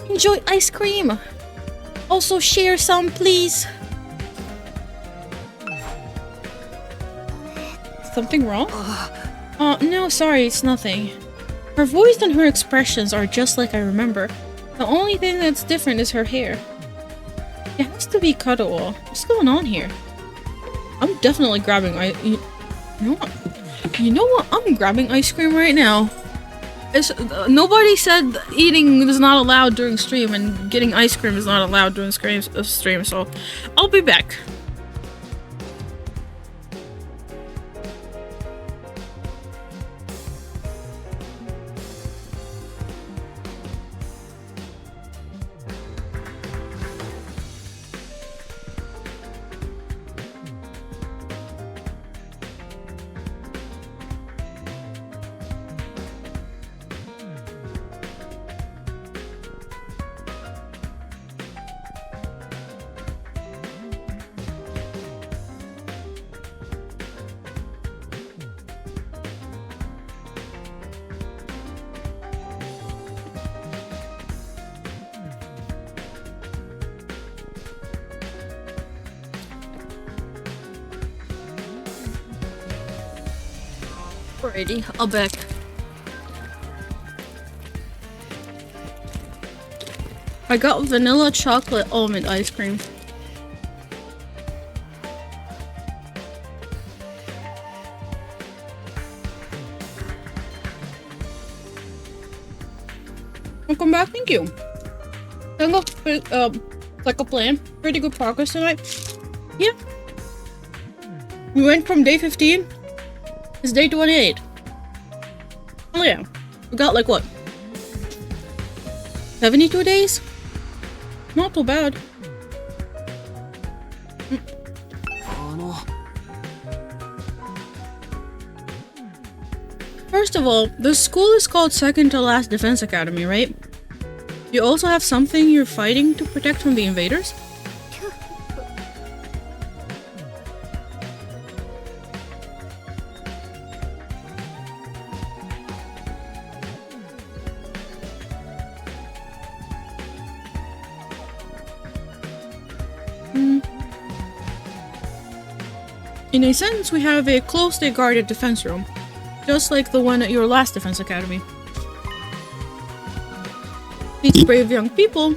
Enjoy ice cream. Also share some, please. Something wrong? No, sorry, it's nothing. Her voice and her expressions are just like I remember. The only thing that's different is her hair. It has to be Kadoa. What's going on here? I'm definitely grabbing you know what? You know what? I'm grabbing ice cream right now. Nobody said eating is not allowed during stream, and getting ice cream is not allowed during stream, so I'll be back. Alrighty, I'll back. I got vanilla chocolate almond ice cream. Welcome back, thank you. Like a plan. Pretty good progress tonight. Yeah. We went from day 15. It's day 28. Oh yeah. We got like what? 72 days? Not too bad. First of all, the school is called Second to Last Defense Academy, right? You also have something you're fighting to protect from the invaders? In a sense, we have a closely guarded defense room, just like the one at your last defense academy. These brave young people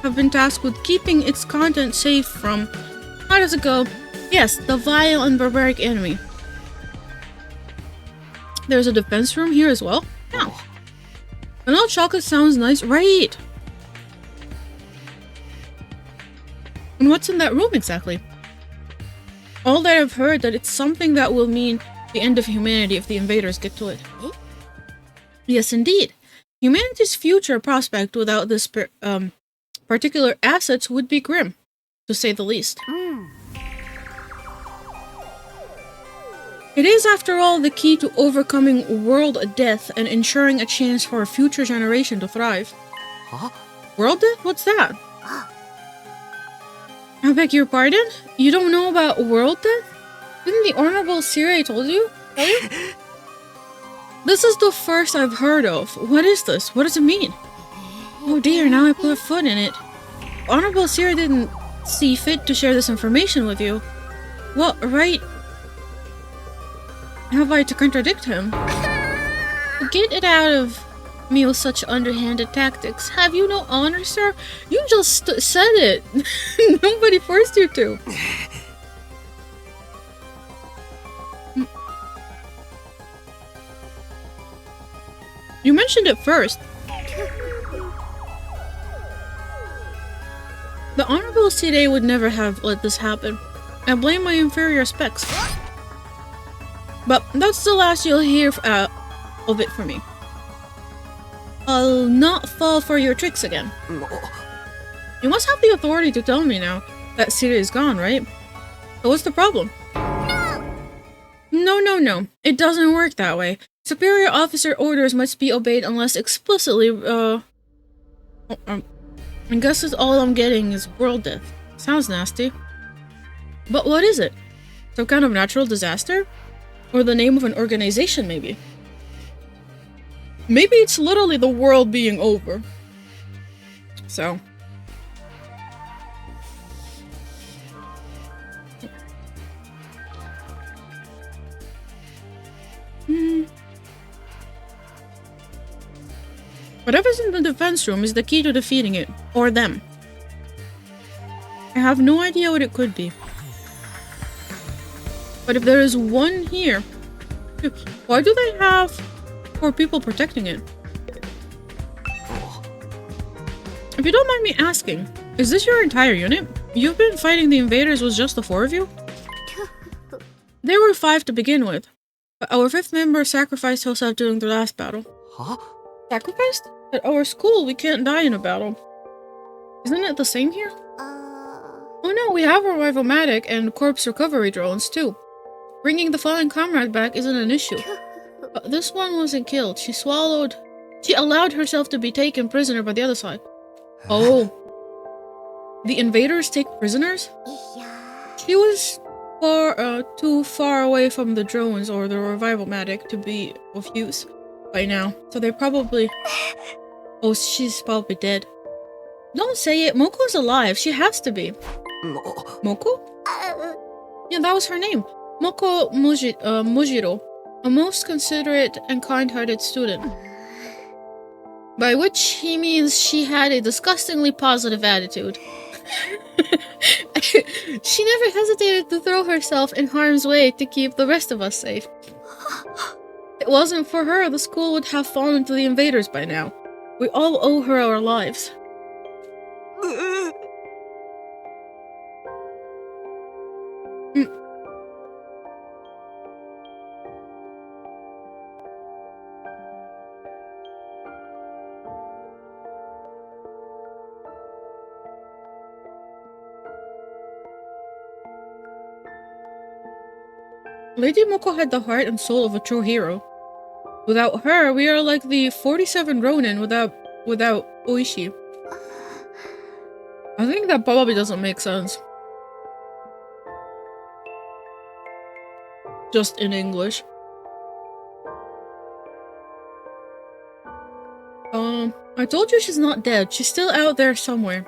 have been tasked with keeping its content safe from, how does it go? Yes, the vile and barbaric enemy. There's a defense room here as well? Yeah. Vanilla chocolate sounds nice, right? And what's in that room exactly? All that I've heard that it's something that will mean the end of humanity if the invaders get to it. Yes, indeed. Humanity's future prospect without this particular assets would be grim, to say the least. It is, after all, the key to overcoming world death and ensuring a chance for a future generation to thrive. Huh? World death? What's that? I beg your pardon? You don't know about world death? Didn't the Honorable Sire tell you? This is the first I've heard of. What is this? What does it mean? Oh dear, now I put a foot in it. Honorable Sire didn't see fit to share this information with you. What right have I to contradict him? Get it out of me with such underhanded tactics. Have you no honor, sir? You just said it. Nobody forced you to. You mentioned it first. The Honorable Sire would never have let this happen. I blame my inferior specs. But that's the last you'll hear of it from me. I'll not fall for your tricks again. You must have the authority to tell me now that Sire is gone, right? So what's the problem? No. It doesn't work that way. Superior officer orders must be obeyed unless explicitly, I guess that's all I'm getting is world death. Sounds nasty. But what is it? Some kind of natural disaster? Or the name of an organization, maybe? Maybe it's literally the world being over. So. Whatever's in the defense room is the key to defeating it. Or them. I have no idea what it could be. But if there is one here, why do they have 4 people protecting it? If you don't mind me asking, is this your entire unit? You've been fighting the invaders with just the 4 of you? There were 5 to begin with, but our 5th member sacrificed himself during the last battle. Huh? Sacrificed? At our school, we can't die in a battle. Isn't it the same here? Oh no, we have a Revivomatic and corpse recovery drones too. Bringing the fallen comrade back isn't an issue. But this one wasn't killed. She allowed herself to be taken prisoner by the other side. Oh. The invaders take prisoners? She was too far away from the drones or the Revivomatic to be of use by now. So they probably... Oh, she's probably dead. Don't say it. Moko's alive. She has to be. Moko? Yeah, that was her name. Moko Mujiro. A most considerate and kind-hearted student. By which he means she had a disgustingly positive attitude. She never hesitated to throw herself in harm's way to keep the rest of us safe. If it wasn't for her, the school would have fallen to the invaders by now. We all owe her our lives. Lady Moko had the heart and soul of a true hero. Without her, we are like the 47 Ronin without Oishi. I think that probably doesn't make sense. Just in English. I told you she's not dead. She's still out there somewhere.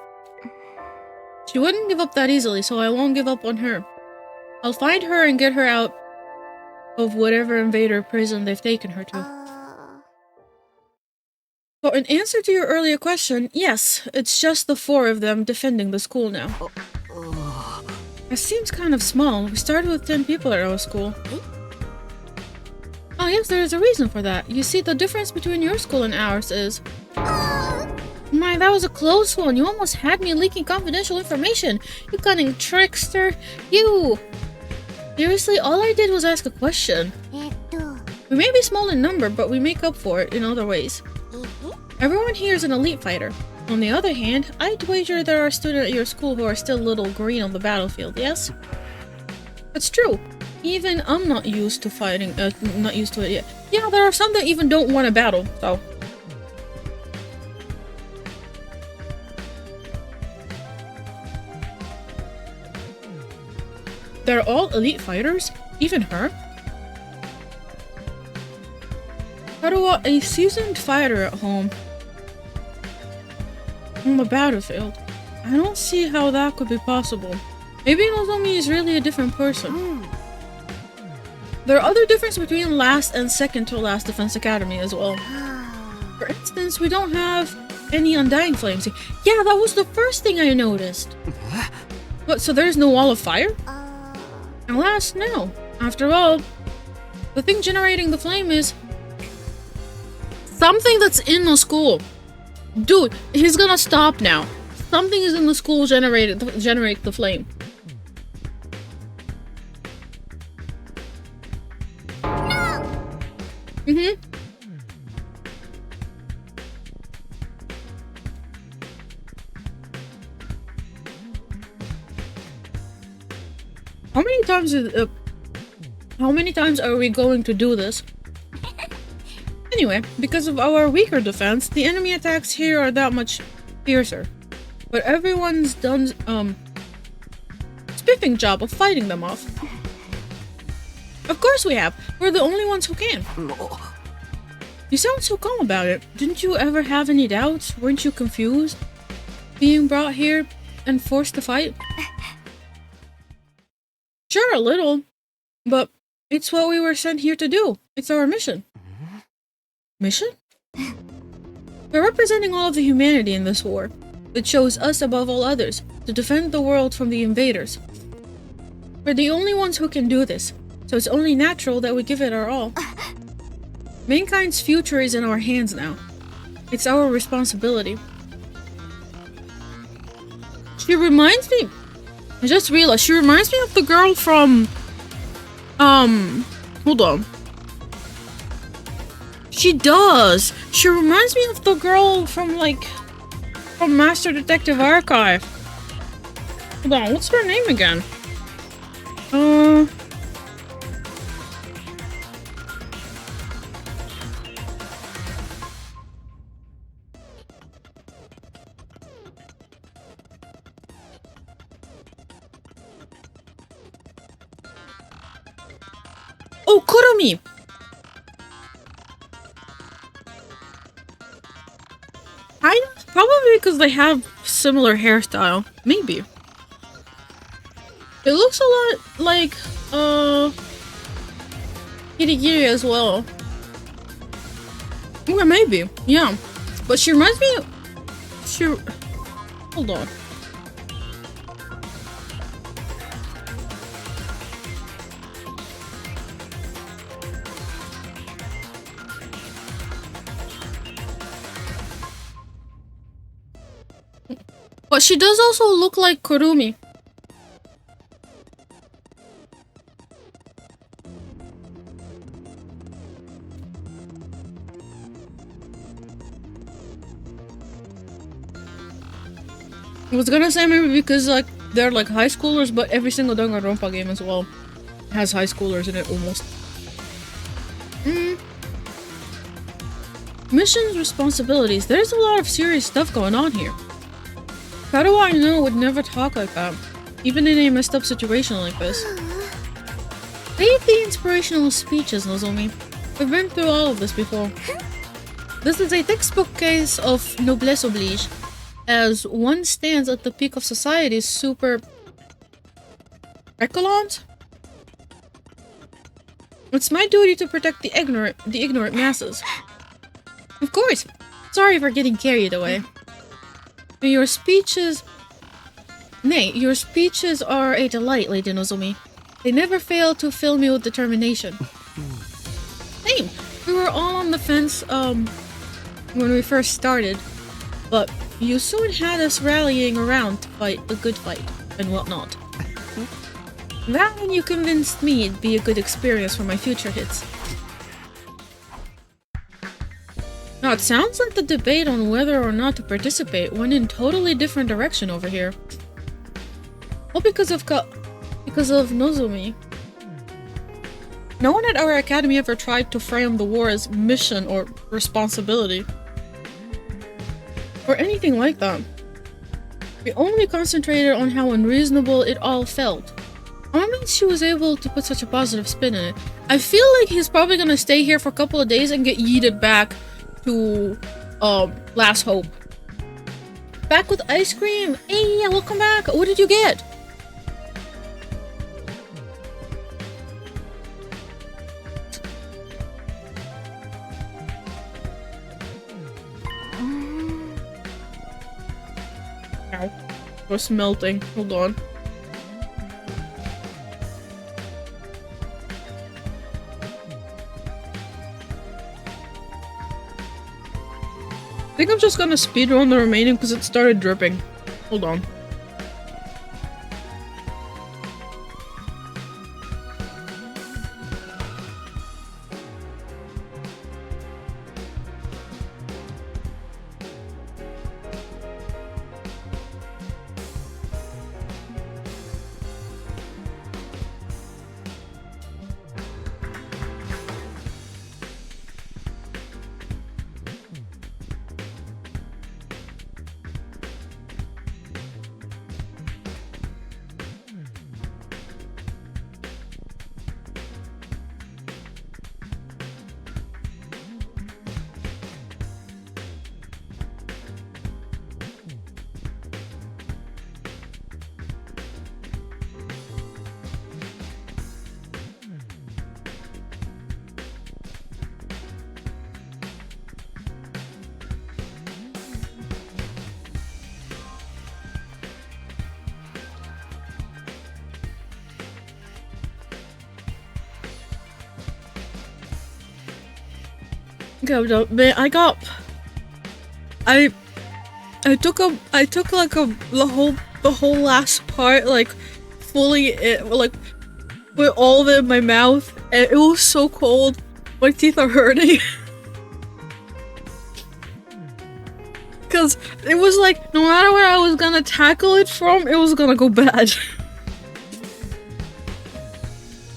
She wouldn't give up that easily, so I won't give up on her. I'll find her and get her out of whatever invader prison they've taken her to. So in answer to your earlier question, yes, it's just the 4 of them defending the school now. It seems kind of small. We started with 10 people at our school. Oh yes, there is a reason for that. You see, the difference between your school and ours is... My, that was a close one. You almost had me leaking confidential information. You cunning trickster. You! Seriously, all I did was ask a question. We may be small in number, but we make up for it in other ways. Everyone here is an elite fighter. On the other hand, I'd wager there are students at your school who are still a little green on the battlefield, yes? It's true. Even I'm not used to fighting, not used to it yet. Yeah, there are some that even don't want to battle, so... They're all elite fighters? Even her? Haruwa, a seasoned fighter at home. On the battlefield. I don't see how that could be possible. Maybe Nozomi is really a different person. There are other differences between last and second to last Defense Academy as well. For instance, we don't have any Undying Flames. Yeah, that was the first thing I noticed. What, so there's no Wall of Fire? Alas, no. After all, the thing generating the flame is something that's in the school. Dude, he's gonna stop now. Something is in the school generate the flame. No. How many times are we going to do this? Anyway, because of our weaker defense, the enemy attacks here are that much fiercer. But everyone's done spiffing job of fighting them off. Of course we have. We're the only ones who can. You sound so calm about it. Didn't you ever have any doubts? Weren't you confused? Being brought here and forced to fight? Sure, a little. But it's what we were sent here to do. It's our mission. Mission? We're representing all of the humanity in this war. It chose us above all others to defend the world from the invaders. We're the only ones who can do this, so it's only natural that we give it our all. Mankind's future is in our hands now. It's our responsibility. She reminds me... I just realized, she reminds me of the girl from... Hold on. She does! She reminds me of the girl from, like... from Master Detective Archive. Hold on, what's her name again? Oh, Kurumi! Probably because they have similar hairstyle. Maybe. It looks a lot like, Kirigiri as well. Or maybe, yeah. But she reminds me of... Hold on. But she does also look like Kurumi. I was gonna say maybe because like they're like high schoolers, but every single Danganronpa game as well has high schoolers in it almost. Missions, responsibilities. There's a lot of serious stuff going on here. How do I know would never talk like that, even in a messed up situation like this? Read the inspirational speeches, Nozomi. We've been through all of this before. This is a textbook case of noblesse oblige, as one stands at the peak of society's super... echelons? It's my duty to protect the ignorant masses. Of course, Sorry for getting carried away. Your speeches... Nay, your speeches are a delight, Lady Nozomi. They never fail to fill me with determination. Same. We were all on the fence, when we first started. But you soon had us rallying around to fight a good fight, and whatnot. That and you convinced me it'd be a good experience for my future hits. Now it sounds like the debate on whether or not to participate went in totally different direction over here. All because of Nozomi. No one at our academy ever tried to frame the war as mission or responsibility. Or anything like that. We only concentrated on how unreasonable it all felt. I'm amazed she was able to put such a positive spin in it. I feel like he's probably gonna stay here for a couple of days and get yeeted back to Last Hope. Back with ice cream? Hey, yeah, welcome back. What did you get? Ow. It's melting. Hold on. I think I'm just gonna speedrun the remaining because it started dripping. Hold on. Okay, I took like the whole last part, like fully, like put all of it in my mouth, and it was so cold. My teeth are hurting. Cause it was like, no matter where I was gonna tackle it from, it was gonna go bad.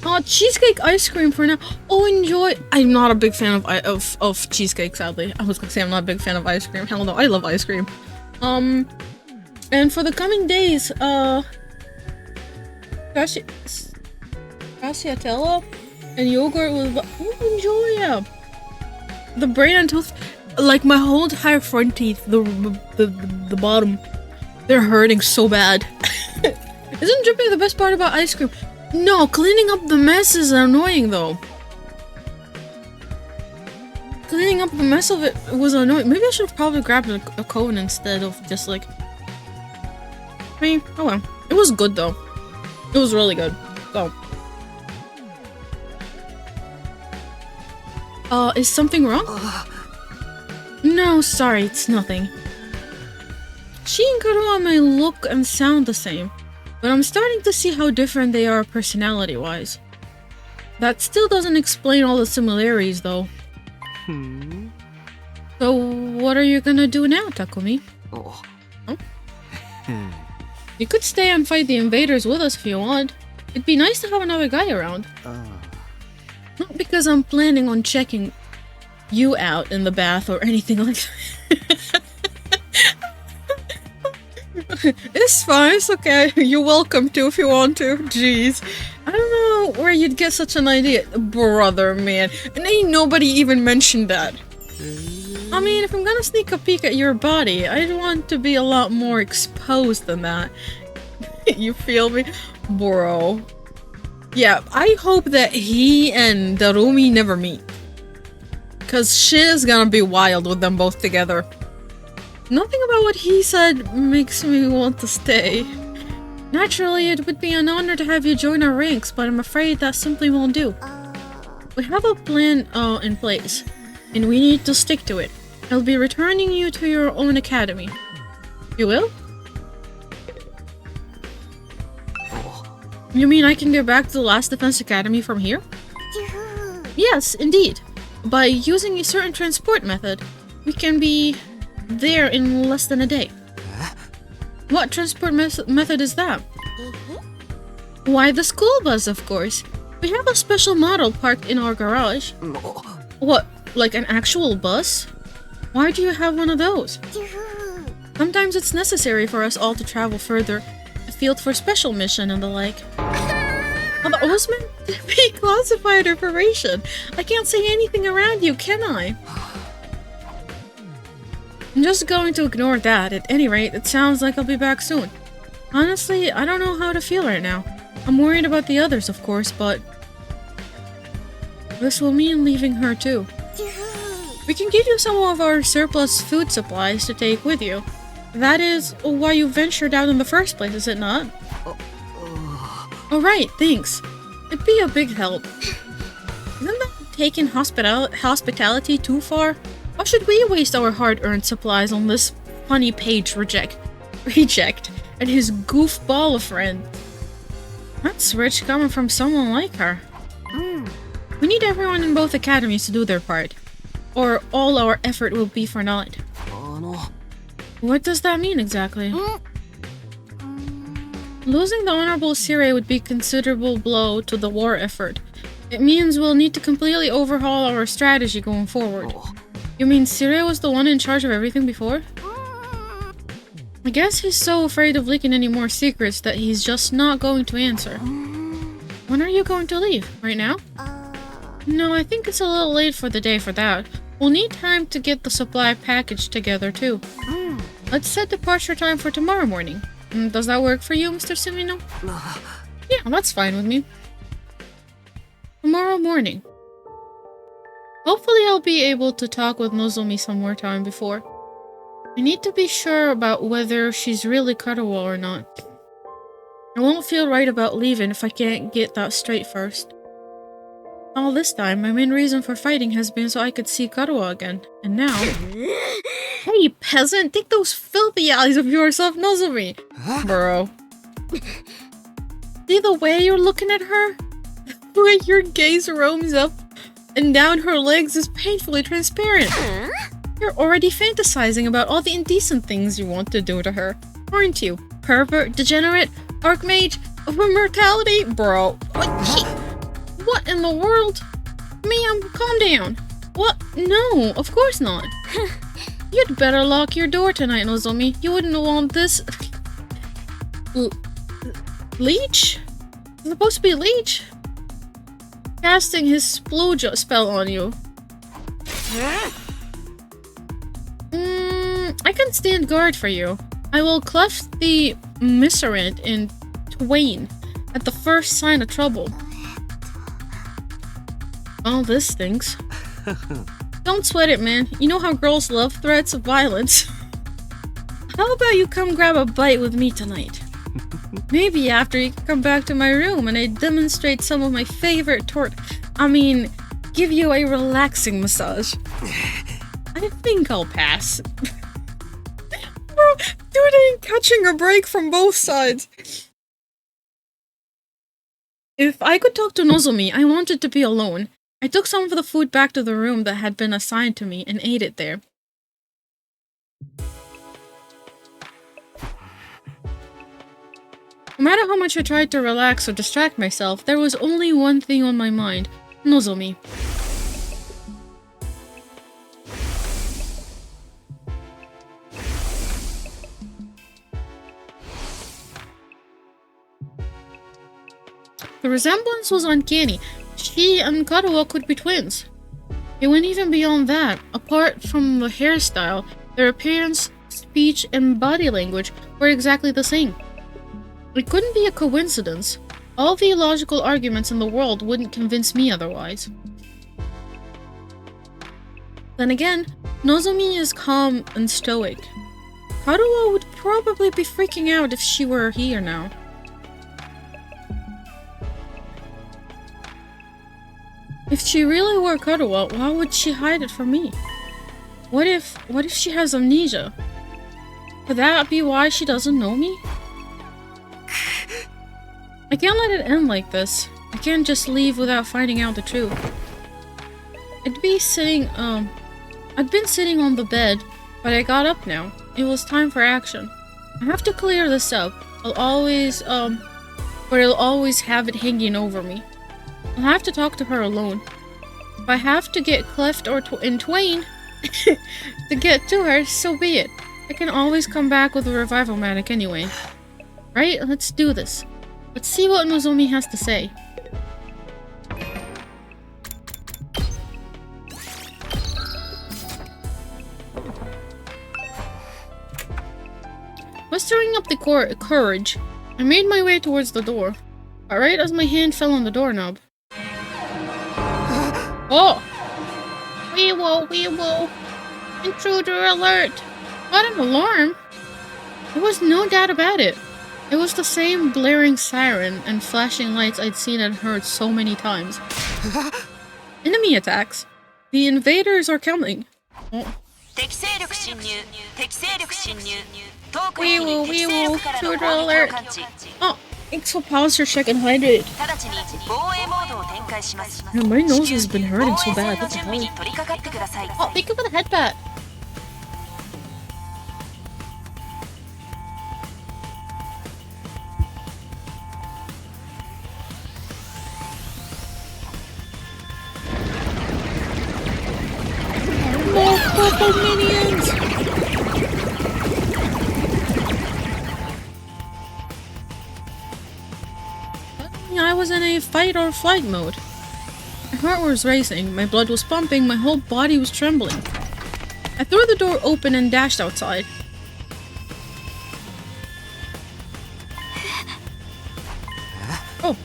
Oh, cheesecake ice cream for now. Oh, enjoy. I'm not a big fan of cheesecake, sadly. I was gonna say I'm not a big fan of ice cream. Hell no, I love ice cream. And for the coming days, Stracciatella and yogurt with enjoy, yeah. The brain and tooth, like my whole entire front teeth, the bottom, they're hurting so bad. Isn't dripping the best part about ice cream? No, cleaning up the mess is annoying though. Cleaning up the mess of it was annoying. Maybe I should have probably grabbed a cone instead of just like... I mean, oh well. It was good though. It was really good. So. Is something wrong? No, sorry, it's nothing. She and Karua may look and sound the same, but I'm starting to see how different they are personality-wise. That still doesn't explain all the similarities, though. So, what are you gonna do now, Takumi? Oh? You could stay and fight the invaders with us if you want. It'd be nice to have another guy around. Not because I'm planning on checking you out in the bath or anything like that. It's fine, it's okay. You're welcome to if you want to. Jeez. I don't know where you'd get such an idea. Brother, man. And ain't nobody even mentioned that. I mean, if I'm gonna sneak a peek at your body, I'd want to be a lot more exposed than that. You feel me? Bro. Yeah, I hope that he and Darumi never meet. because shit is gonna be wild with them both together. Nothing about what he said makes me want to stay. Naturally, it would be an honor to have you join our ranks, but I'm afraid that simply won't do. We have a plan in place, and we need to stick to it. I'll be returning you to your own academy. You will? You mean I can get back to the Last Defense Academy from here? Yes, indeed. By using a certain transport method, we can be there in less than a day. What transport method is that? Why, the school bus, of course. We have a special model parked in our garage. What, like an actual bus? Why do you have one of those? Sometimes it's necessary for us all to travel further, afield for special mission and the like. But it was meant to be classified information. I can't say anything around you, can I? I'm just going to ignore that. At any rate, it sounds like I'll be back soon. Honestly, I don't know how to feel right now. I'm worried about the others, of course, but this will mean leaving her too. We can give you some of our surplus food supplies to take with you. That is why you ventured out in the first place, is it not? Alright, thanks. It'd be a big help. Isn't that taking hospitality too far? Why should we waste our hard-earned supplies on this funny page reject and his goofball friend? That's rich coming from someone like her. We need everyone in both academies to do their part, or all our effort will be for naught. What does that mean exactly? Losing the Honorable Sire would be a considerable blow to the war effort. It means we'll need to completely overhaul our strategy going forward. You mean Sire was the one in charge of everything before? I guess he's so afraid of leaking any more secrets that he's just not going to answer. When are you going to leave? Right now? No, I think it's a little late for the day for that. We'll need time to get the supply package together too. Let's set departure time for tomorrow morning. Does that work for you, Mr. Sumino? Yeah, that's fine with me. Tomorrow morning. Hopefully I'll be able to talk with Nozomi some more time before. I need to be sure about whether she's really Karawa or not. I won't feel right about leaving if I can't get that straight first. All this time, my main reason for fighting has been so I could see Karawa again. And now... Hey, peasant! Take those filthy eyes of yours off Nozomi! Bro. See the way you're looking at her? The way your gaze roams up and down her legs is painfully transparent. You're already fantasizing about all the indecent things you want to do to her, aren't you? Pervert, degenerate, archmage, of immortality? Bro. What in the world? Ma'am, calm down. What? No, of course not. You'd better lock your door tonight, Nozomi. You wouldn't want this... Leech? It's supposed to be Leech? Casting his splooge spell on you. I can stand guard for you. I will cleft the miscreant in twain at the first sign of trouble. All this stinks. Don't sweat it, man. You know how girls love threats of violence. How about you come grab a bite with me tonight? Maybe after you can come back to my room and I demonstrate some of my favorite give you a relaxing massage. I think I'll pass. Bro, dude ain't catching a break from both sides. If I could talk to Nozomi, I wanted to be alone. I took some of the food back to the room that had been assigned to me and ate it there. No matter how much I tried to relax or distract myself, there was only one thing on my mind. Nozomi. The resemblance was uncanny. She and Karawa could be twins. It went even beyond that. Apart from the hairstyle, their appearance, speech, and body language were exactly the same. It couldn't be a coincidence. All the illogical arguments in the world wouldn't convince me otherwise. Then again, Nozomi is calm and stoic. Karuo would probably be freaking out if she were here now. If she really were Karuo, why would she hide it from me? What if she has amnesia? Could that be why she doesn't know me? I can't let it end like this. I can't just leave without finding out the truth. I'd been sitting on the bed, but I got up now. It was time for action. I have to clear this up. I'll always have it hanging over me. I'll have to talk to her alone. If I have to get cleft or in twain to get to her, so be it. I can always come back with a revival-matic anyway. Right? Let's do this. Let's see what Nozomi has to say. Mustering up the courage, I made my way towards the door. But right as my hand fell on the doorknob. Oh! Weewo! Intruder alert! What an alarm! There was no doubt about it. It was the same blaring siren and flashing lights I'd seen and heard so many times. Enemy attacks. The invaders are coming. Oh. Weewo! Intruder alert! Oh! Thanks for posture check and hydrated. Man, my nose has been hurting so bad. What the hell? Oh, thank you for the headbat. More purple minions! I was in a fight or flight mode. My heart was racing, my blood was pumping, my whole body was trembling. I threw the door open and dashed outside. Oh.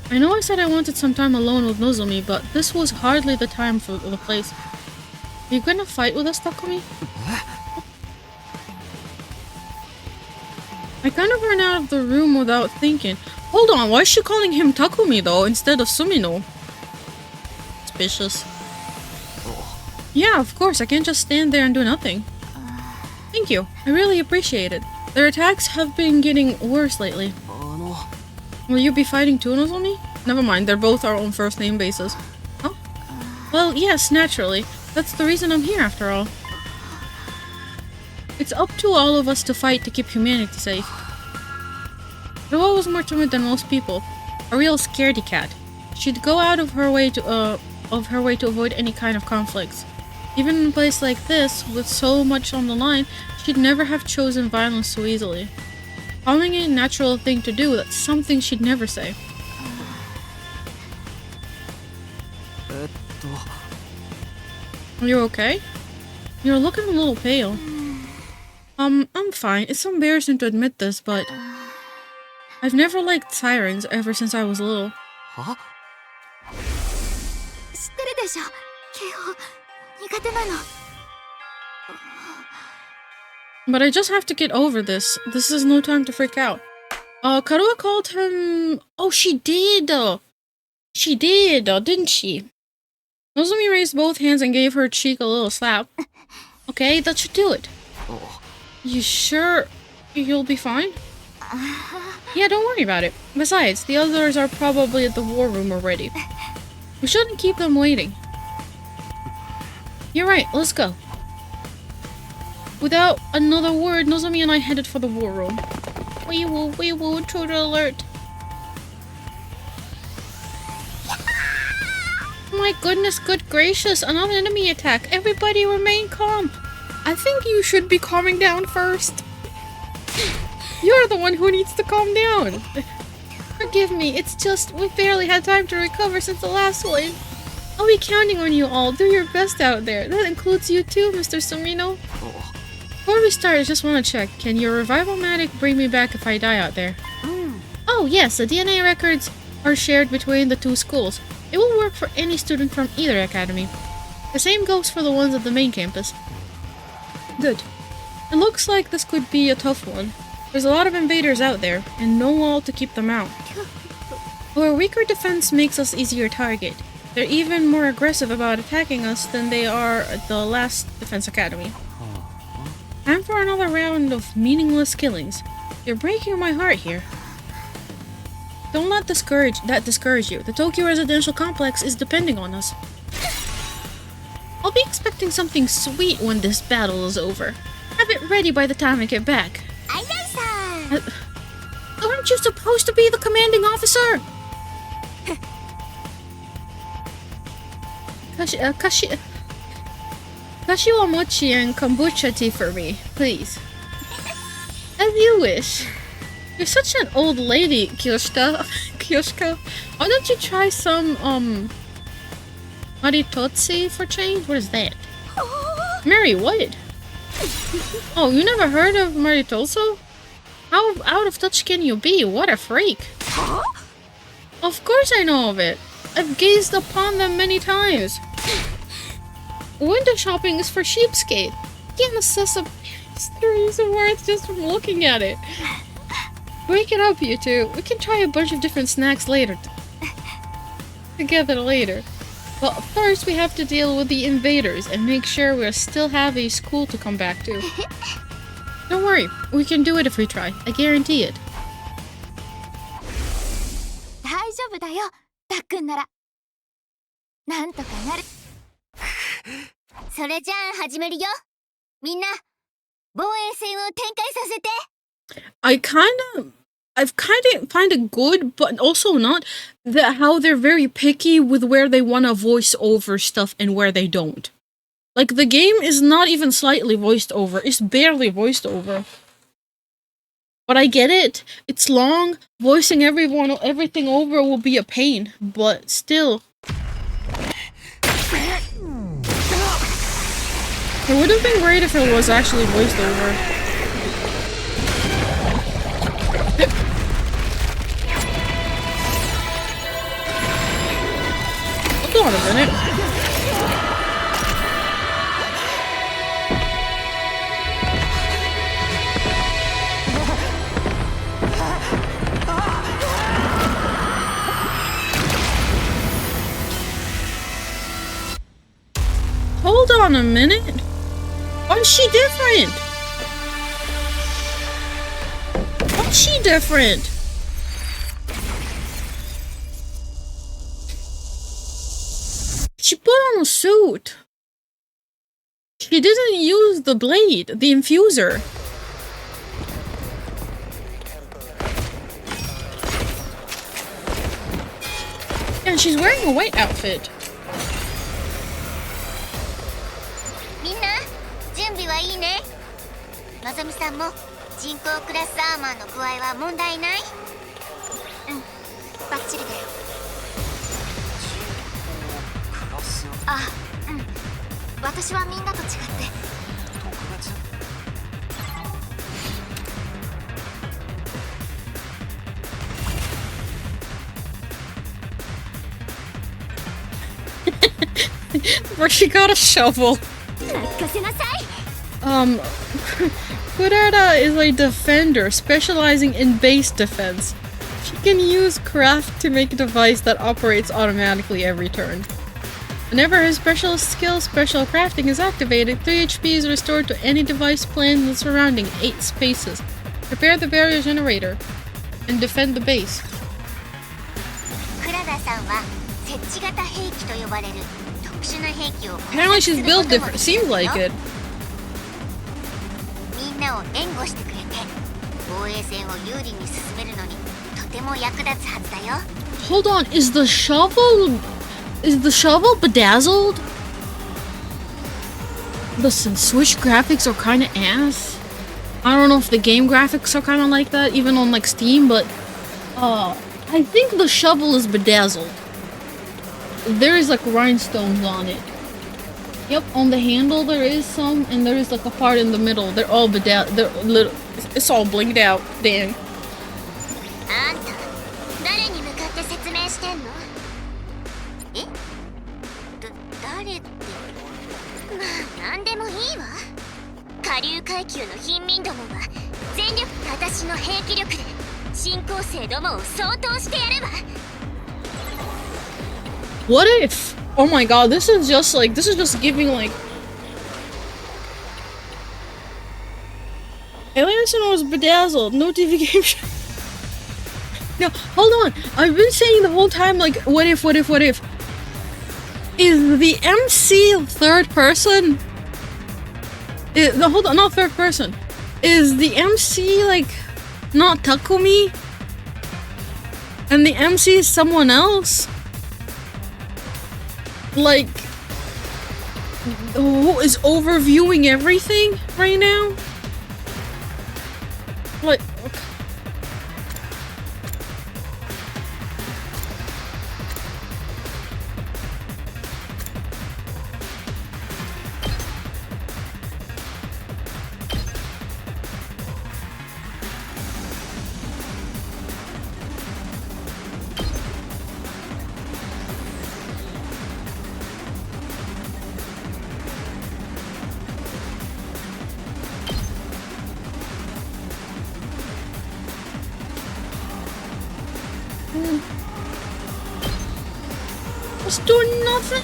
I know I said I wanted some time alone with Nozomi, but this was hardly the time for the place. Are you gonna fight with us, Takumi? I kind of ran out of the room without thinking. Hold on, why is she calling him Takumi though, instead of Sumino? Suspicious. Yeah, of course, I can't just stand there and do nothing. Thank you, I really appreciate it. Their attacks have been getting worse lately. Will you be fighting too, Nozomi? Never mind, they're both our own first name bases. Oh? Well, yes, naturally. That's the reason I'm here after all. It's up to all of us to fight to keep humanity safe. Karuo was more timid than most people, a real scaredy cat. She'd go out of her way to avoid any kind of conflicts. Even in a place like this, with so much on the line, she'd never have chosen violence so easily. Calling it a natural thing to do, that's something she'd never say. Are you okay? You're looking a little pale. I'm fine. It's embarrassing to admit this, but I've never liked sirens ever since I was little. Huh? But I just have to get over this. This is no time to freak out. Karuo called him... Oh, she did! She did, didn't she? Nozomi raised both hands and gave her cheek a little slap. Okay, that should do it. You sure you'll be fine? Yeah, don't worry about it. Besides, the others are probably at the war room already. We shouldn't keep them waiting. You're right, let's go. Without another word, Nozomi and I headed for the war room. Weewo, intruder alert. Oh my goodness, good gracious, another enemy attack. Everybody remain calm. I think you should be calming down first. You're the one who needs to calm down. Forgive me, it's just we barely had time to recover since the last one. I'll be counting on you all. Do your best out there. That includes you too, Mr. Sumino. Before we start, I just want to check. Can your revival-matic bring me back if I die out there? Oh yes, the DNA records are shared between the two schools. It will work for any student from either academy. The same goes for the ones at the main campus. Good. It looks like this could be a tough one. There's a lot of invaders out there, and no wall to keep them out. Our weaker defense makes us easier target. They're even more aggressive about attacking us than they are at the last Defense Academy. Time for another round of meaningless killings. You're breaking my heart here. Don't let that discourage you. The Tokyo residential complex is depending on us. I'll be expecting something sweet when this battle is over. Have it ready by the time I get back. Aren't you supposed to be the commanding officer? Kashiwa mochi and kombucha tea for me, please. As you wish. You're such an old lady, Kyoshka. Why don't you try some, Maritotsi for change? What is that? Mary, what? Oh, you never heard of Maritoso? How out of touch can you be? What a freak. Of course I know of it. I've gazed upon them many times. Window shopping is for cheapskate. You can't assess a series of words just from looking at it. Break it up, you two. We can try a bunch of different snacks later. Together later. But first we have to deal with the invaders and make sure we still have a school to come back to. Don't worry, we can do it if we try. I guarantee it. 大丈夫だよ、たっくんなら。なんとかなる。それじゃあ始めるよ。みんな、防衛戦を展開させて。I find it good, but also not, that how they're very picky with where they want to voice over stuff and where they don't. Like, the game is not even slightly voiced over, it's barely voiced over. But I get it, it's long, voicing everything over will be a pain, but still. It would have been great if it was actually voiced over. Hold on a minute. Hold on a minute. Why is she different? Why is she different? She put on a suit. She didn't use the blade, the infuser. And she's wearing a white outfit. みんな、準備はいいね。のぞみさんも人工クラスアーマーの具合は問題ない？うん、バッチリだよ。あ、うん。私はみんなと違って特別。Where she got a shovel. Kurata is a defender specializing in base defense. She can use craft to make a device that operates automatically every turn. Whenever her specialist skill, Special Crafting, is activated, 3 HP is restored to any device planned in the surrounding 8 spaces. Prepare the barrier generator and defend the base. Apparently she's built different. Seems like it. Hold on, is the shovel bedazzled? Listen, Switch graphics are kinda ass. I don't know if the game graphics are kinda like that, even on like Steam, but I think the shovel is bedazzled. There is like rhinestones on it. Yep, on the handle there is some, and there is like a part in the middle. They're all bedazzled. They're little. It's all blinged out. Dang. 下流階級の貧民どもは全力私の兵器力で新興生どもを掃討してやるわ。 What if? Oh my god, this is just giving like Alienation was bedazzled, no TV game show. No, hold on. I've been saying the whole time, like, what if? Is the MC third person? No, hold on, not third person. Is the MC, like, not Takumi? And the MC is someone else? Like, who is overviewing everything right now? Like, okay. It's doing nothing.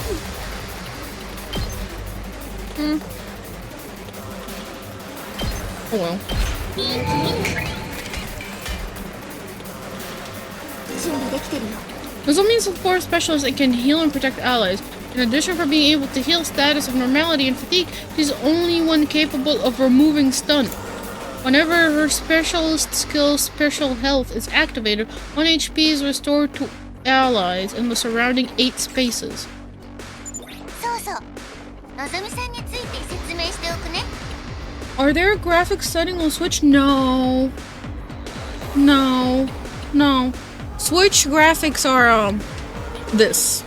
Oh well. Nozomi's a force specialist and can heal and protect allies. In addition for being able to heal status of normality and fatigue, she's the only one capable of removing stun. Whenever her specialist skill special health is activated, 1 HP is restored to allies in the surrounding 8 spaces. Are there graphics setting on Switch? No. Switch graphics are this.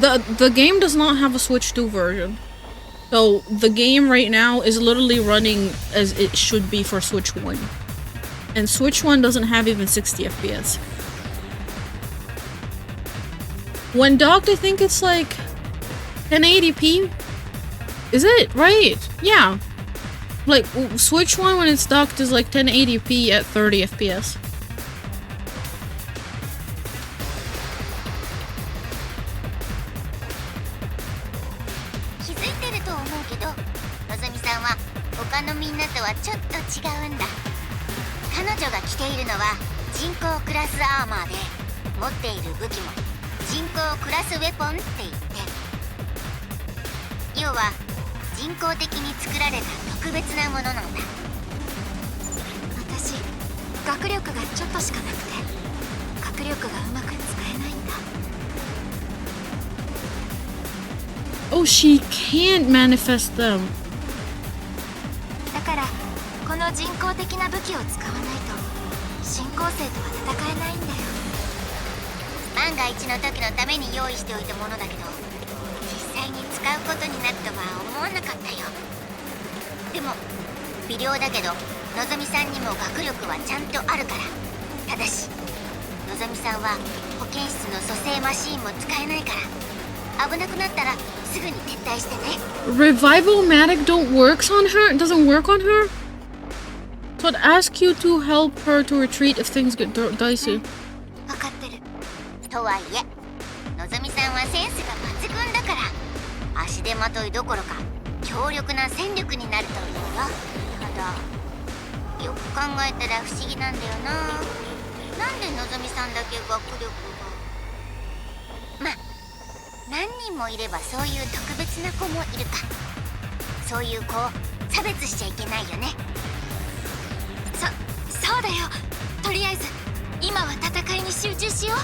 The game does not have a Switch 2 version. So the game right now is literally running as it should be for Switch 1. And Switch 1 doesn't have even 60 FPS. When docked, I think it's like 1080p. Is it? Right. Yeah. Like, Switch 1 when it's docked is like 1080p at 30 FPS. Oh, she can't manifest them. だからこの人工的な武器を使わないと新興生とは戦えないんだよ。万が一の時のために用意しておいたものだけど、実際に使うことになるとは思わなかったよ。でも微量だけど、のぞみさんにも学力はちゃんとあるから。ただし、のぞみさんは保健室の蘇生マシーンも使えないから、危なくなったらすぐに撤退してね。Revival-matic doesn't work on her? So I'd ask you to help her to retreat if things get dicey. 分かってる。とはいえ、のぞみさんはセンスが抜群だから、足手まといどころか強力な戦力になると思うよ。ただ、よく考えたら不思議なんだよな。なんでのぞみさんだけ学力が。まあ、何人もいればそういう特別な子もいるか。そういう子を差別しちゃいけないよね。そうだよ。とりあえず今は戦いに集中しよう。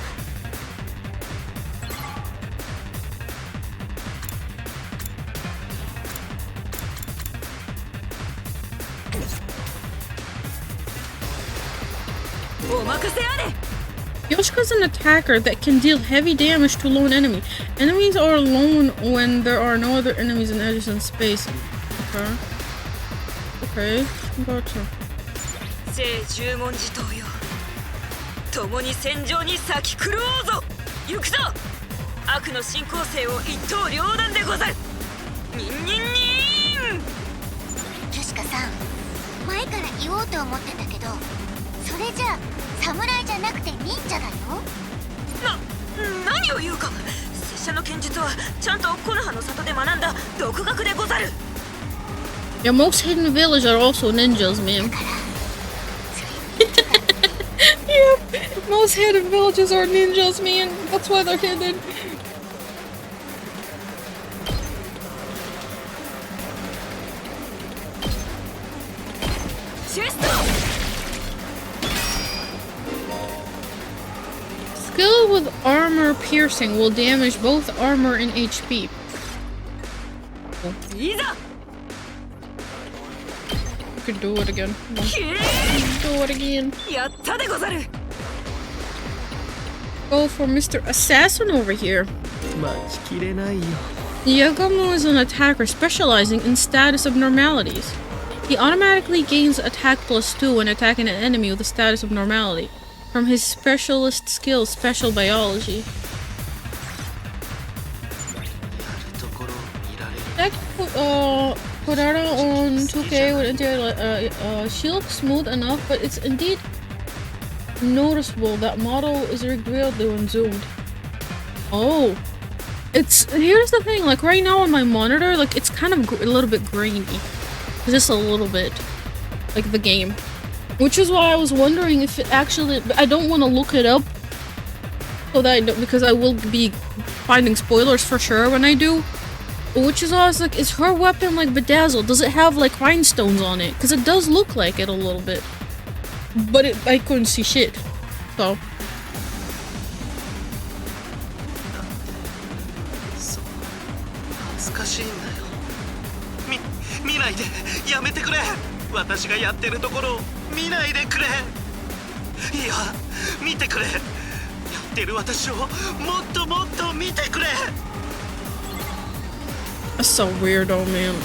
Yoshika's an attacker that can deal heavy damage to lone enemy. Enemies are alone when there are no other enemies in adjacent space. Okay. Gotcha. 聖十文字刀よ。共に戦場に咲き狂おうぞ。行くぞ。悪の進行性を一刀両断でござる。ニンニンニン。キュシかさん、前から言おうと思ってたけど、それじゃあ侍じゃなくて忍者だよ。何を言うか。拙者の剣術はちゃんと木の葉の里で学んだ独学でござる。Yeah, most hidden villages are also ninjas, man. Yeah, most hidden villages are ninjas, man. That's why they're hidden. Skill with armor piercing will damage both armor and HP. You can do it again. Do it again. Go for Mr. Assassin over here. Yagumo is an attacker specializing in status abnormalities. He automatically gains attack +2 when attacking an enemy with a status abnormality from his specialist skill, Special Biology. Kodara on 2K with interior she looks smooth enough, but it's indeed noticeable that model is revealed when zoomed. Oh, here's the thing. Like right now on my monitor, like it's kind of a little bit grainy, just a little bit, like the game. Which is why I was wondering if it actually. I don't want to look it up, so that because I will be finding spoilers for sure when I do. Which is why I was like, is her weapon like bedazzled? Does it have like rhinestones on it? Because it does look like it a little bit, but I couldn't see shit. So. 恥ずかしいんだよ。見ないで、やめてくれ。私がやってるところを見ないでくれ。いや、見てくれ。やってる私をもっともっと見てくれ。That's so weird, oh man.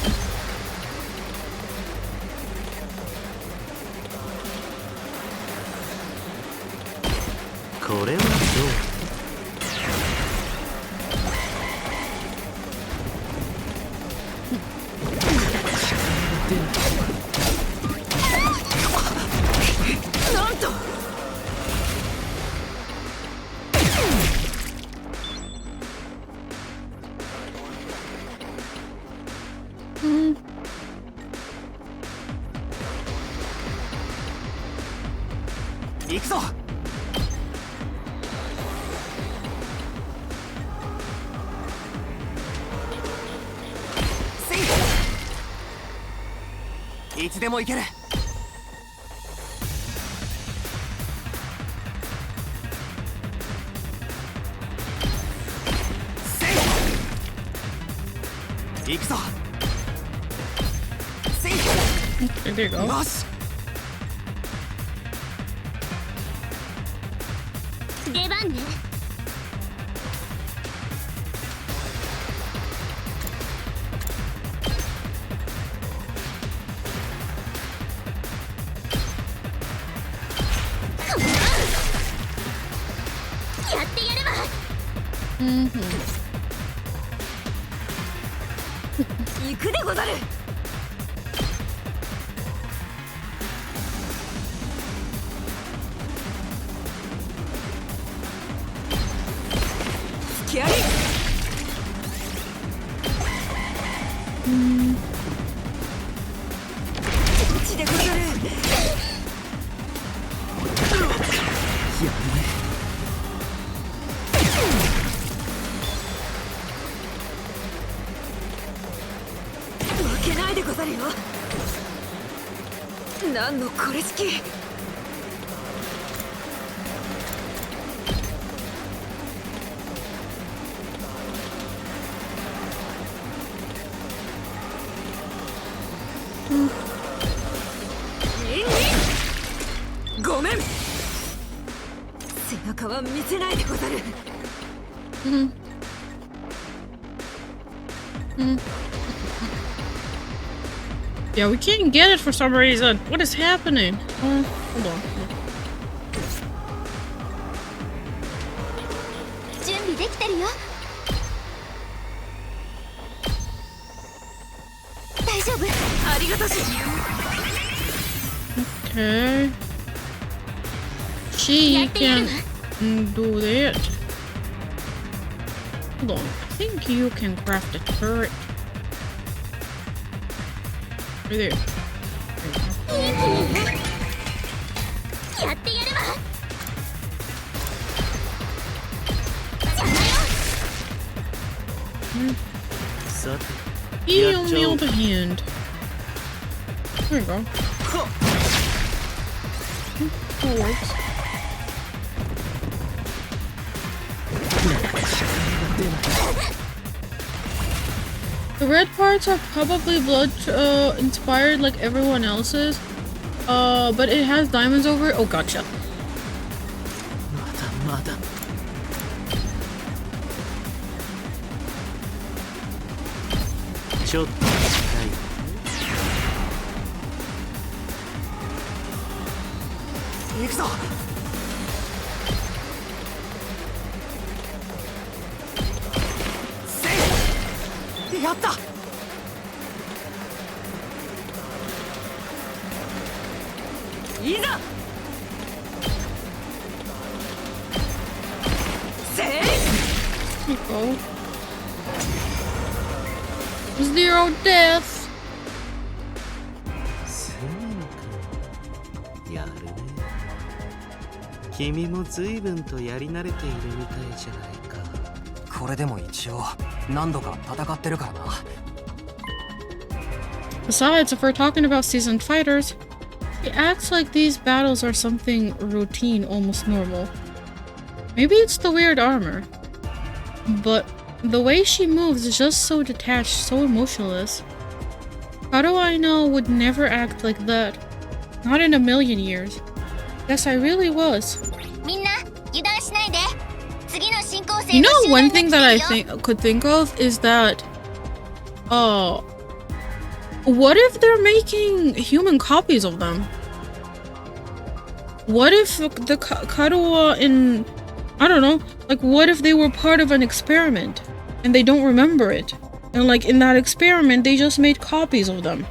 There you go. Yeah, we can't get it for some reason. What is happening? Hold on. Okay. She can do that. Hold on. I think you can craft a turret. Right there. He, on the other hand. There you go. That works. The red parts are probably blood inspired like everyone else's. But it has diamonds over it. Oh, gotcha. Oh. Zero death. やるね。君も随分とやり慣れているみたいじゃないか。これでも一応何度か戦ってるからな。Besides, if we're talking about seasoned fighters, it acts like these battles are something routine, almost normal. Maybe it's the weird armor, but the way she moves is just so detached, so emotionless. How do I know would never act like that? Not in a million years. Yes, I really was. You know, one thing that I could think of is that, what if they're making human copies of them? What if the Karuwa in, I don't know, like what if they were part of an experiment and they don't remember it? And like in that experiment, they just made copies of them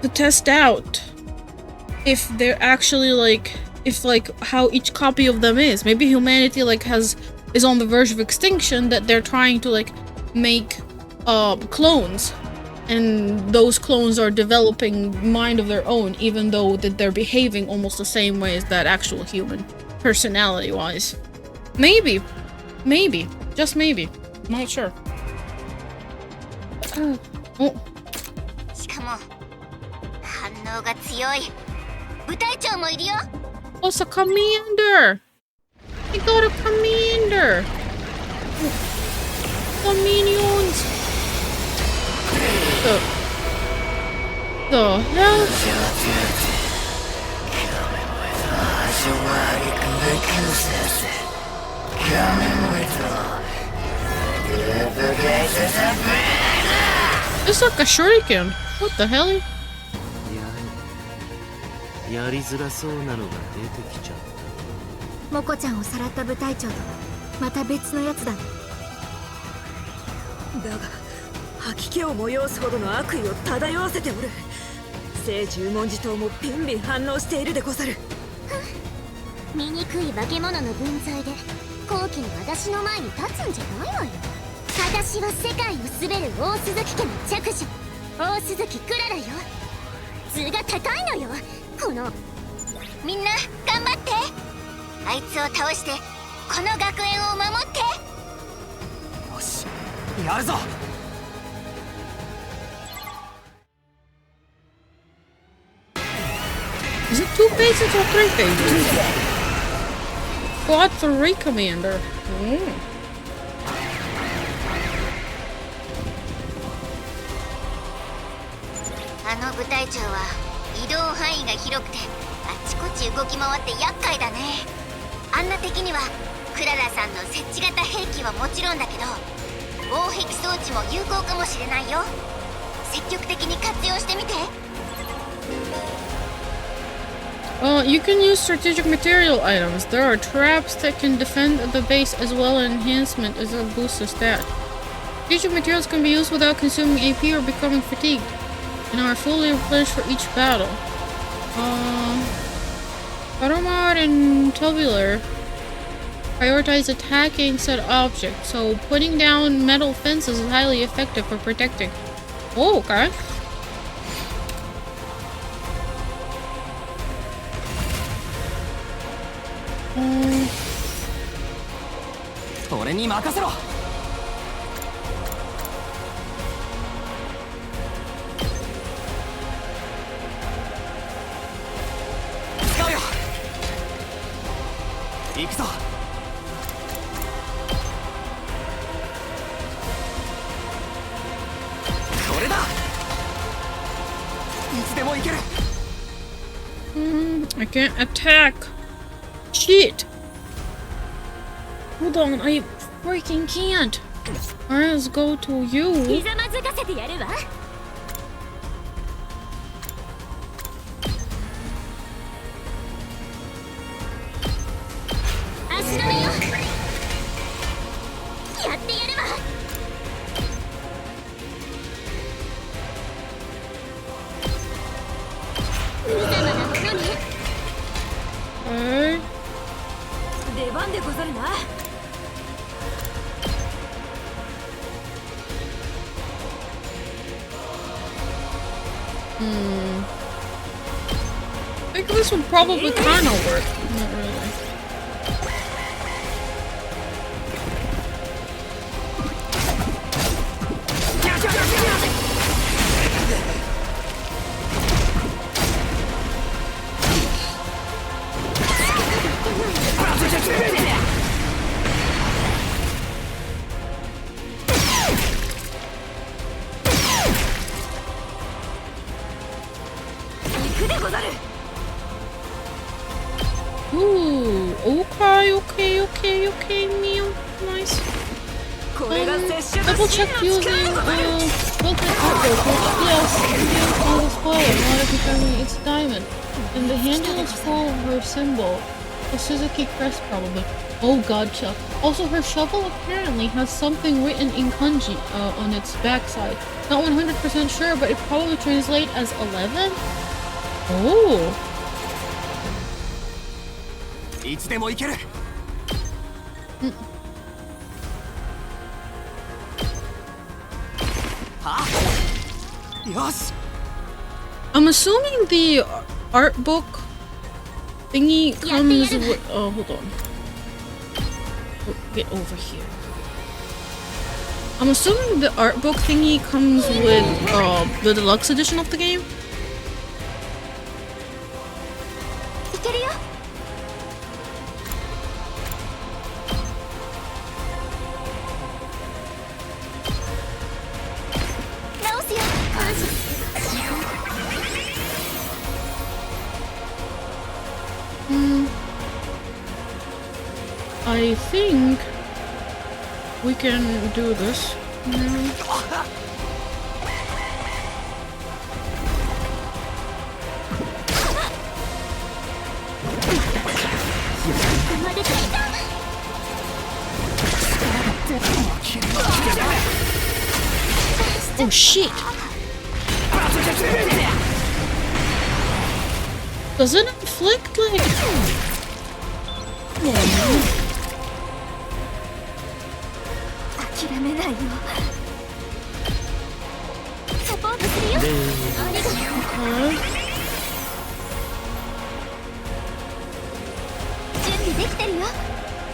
to test out if they're actually like, if like how each copy of them is. Maybe humanity like is on the verge of extinction, that they're trying to like make clones, and those clones are developing mind of their own, even though that they're behaving almost the same way as that actual human, personality wise. Maybe, just maybe, I'm not sure. Oh. Oh, it's a commander! We got a commander! The minions! The hell? It's like a shuriken. What the hell? やりづらそうなのが出てきちゃった。モコちゃんをさらった部隊長とまた別のやつだね。だが吐き気を催すほどの悪意を漂わせておる。聖十文字島もビンビン反応しているでござる。醜い化け物の分際で後期の私の前に立つんじゃないわよ。私は世界を滑る大鈴木家の嫡女、大鈴木クララよ。図が高いのよ。このみんな頑張って。あいつを倒してこの学園を守って。よし、やるぞ。Is it 2 phases or 3 phases? Squad 3 commander.あの部隊長は移動範囲が広くてあちこち動き回って厄介だね。あんな敵にはクララさんの設置型兵器はもちろんだけど防壁装置も有効かもしれないよ。積極的に活用してみて。You can use strategic material items. There are traps that can defend the base as well as enhancement as a boost of stat. Strategic materials can be used without consuming AP or becoming fatigued. and are fully replenished for each battle. Automod and Tubular prioritize attacking said object, so putting down metal fences is highly effective for protecting. Oh, okay. I can't attack. Shit. Hold on, I freaking can't. Alright, let's go to you. I think this would probably kind of work. Not really. Ooh, okay, Mio. Nice. Double check using, built-in artwork, which, yes, on display, not if determining it's diamond. And the handle is full of her symbol. The Suzuki crest, probably. Oh, gotcha. Also, her shovel apparently has something written in kanji, on its backside. Not 100% sure, but it probably translates as 11? Oh. いつでも行ける。よし。 I'm assuming the art book thingy comes with. Oh, hold on. Get over here. I'm assuming the art book thingy comes with the deluxe edition of the game. I think we can do this. Oh shit! Does it inflict like? Come on, man.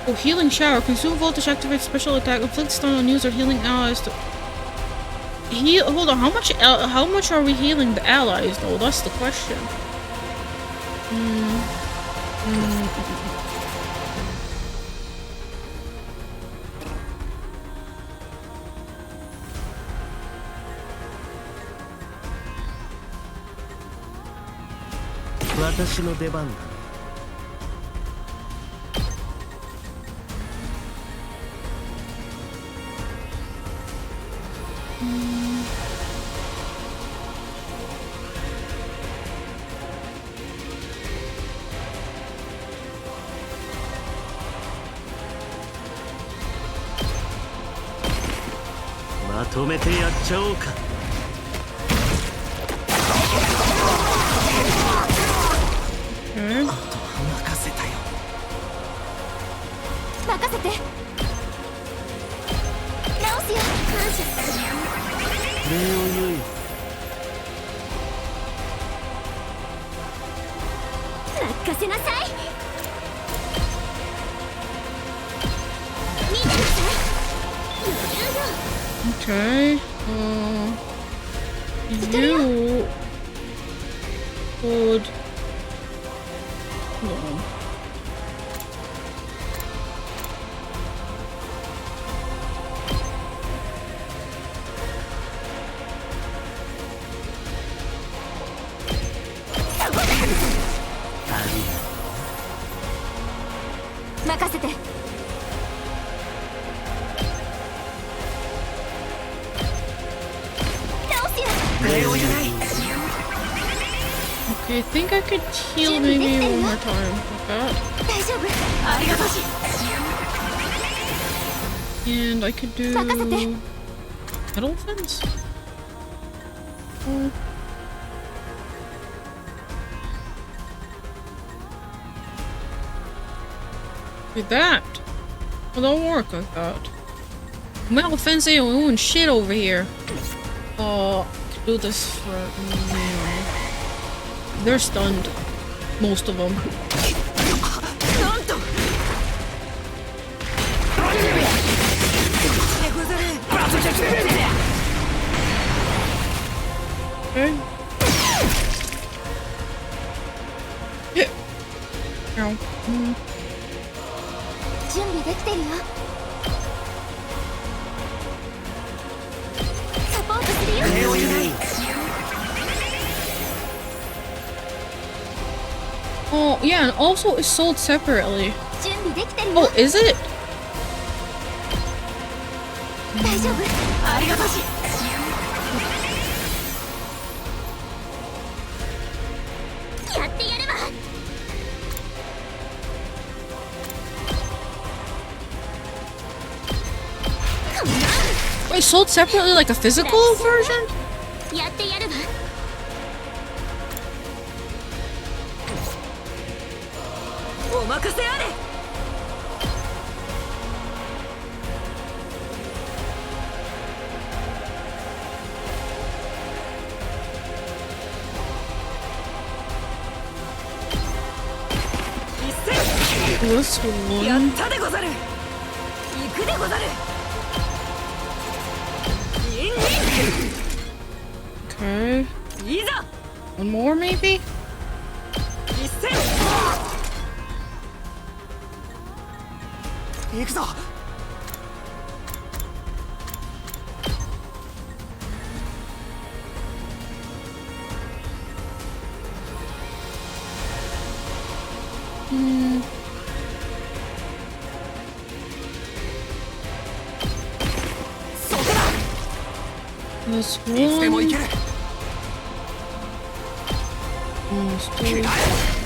Oh, healing shower. Consume voltage, activate special attack, inflict stun on user, healing allies to heal. Hold on, how much are we healing the allies though? That's the question. 任せて。直すよ。感謝する。礼を言うよ。任せなさい。見てください。Okay. You would. No. Okay, I think I could heal maybe one more time like that. And I could do metal fence. Like that. Well, don't work like that. Metal fence ain't doing shit over here. I could do this for they're stunned. Most of them. Okay. Yeah. Ow. Oh, yeah, and also it's sold separately. Oh, is it? Wait, sold separately like a physical version? This one. Okay. One more, maybe? This one.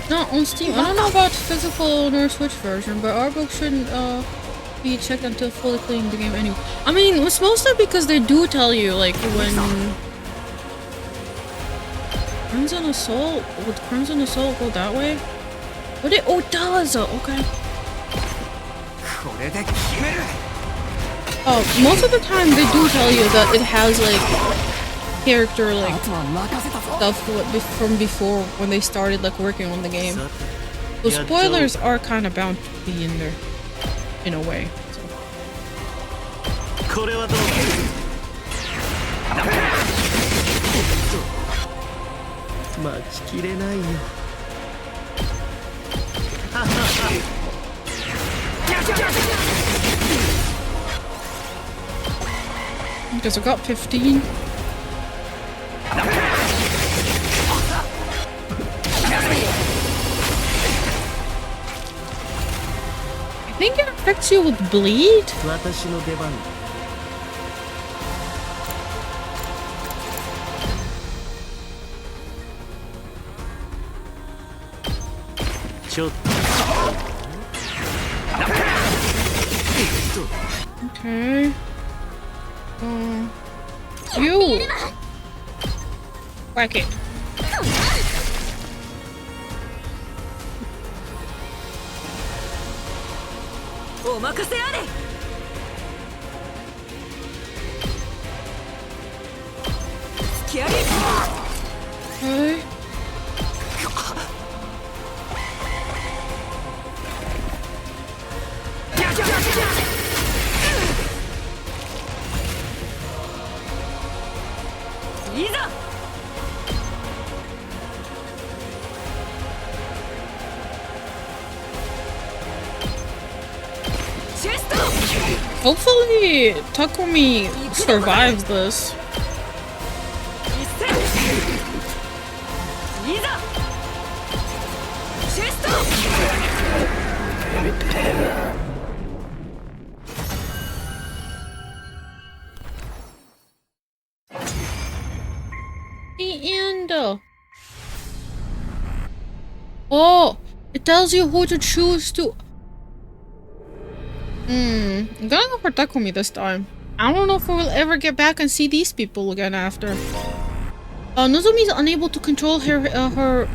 Not on Steam. I don't know about physical nor Switch version, but our book shouldn't be checked until fully playing the game anyway. I mean, it's mostly because they do tell you, like, when Crimson Assault, would Crimson Assault go that way? Would it? Oh, it does! Okay. Oh, most of the time they do tell you that it has, like, character, like, stuff from before when they started, like, working on the game. So spoilers are kind of bound to be in there, in a way. So. Because I got 15. I think it affects you with bleed. Okay. You! Whack it. お任せあれ。突き上げ。いざ。Hopefully, Takumi survives this. The end. Oh, it tells you who to choose to. I'm gonna go for Takumi this time. I don't know if we'll ever get back and see these people again after. Nozomi is unable to control her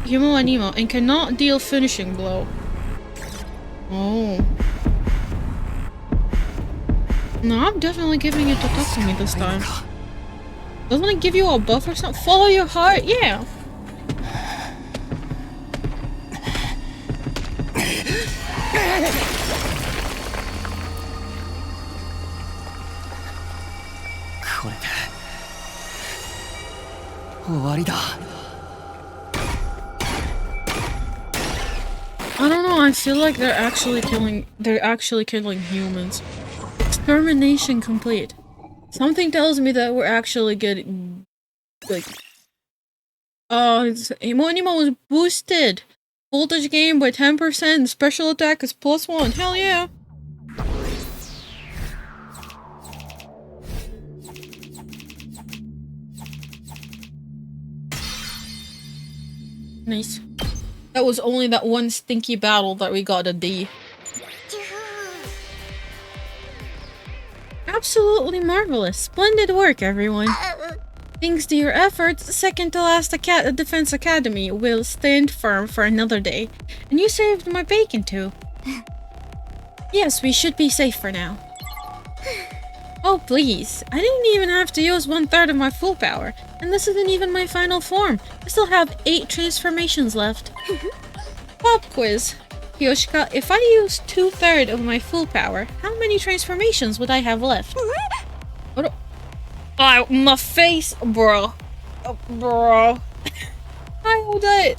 Himo Anima and cannot deal finishing blow. Oh. No, I'm definitely giving it to Takumi this time. Doesn't it give you a buff or something? Follow your heart? Yeah. I don't know, I feel like they're actually killing humans. Extermination complete. Something tells me that we're actually getting like Himo Anima was boosted. Voltage gain by 10%, special attack is +1. Hell yeah. Nice. That was only that one stinky battle that we got a D. Absolutely marvelous. Splendid work, everyone. Thanks to your efforts, second to last Defense Academy will stand firm for another day. And you saved my bacon too. Yes, we should be safe for now. Oh please, I didn't even have to use 1/3 of my full power. And this isn't even my final form. I still have 8 transformations left. Pop quiz. Yoshika, if I use 2/3 of my full power, how many transformations would I have left? What? Oh, my face, bro. Oh, bro. Hi, hold it.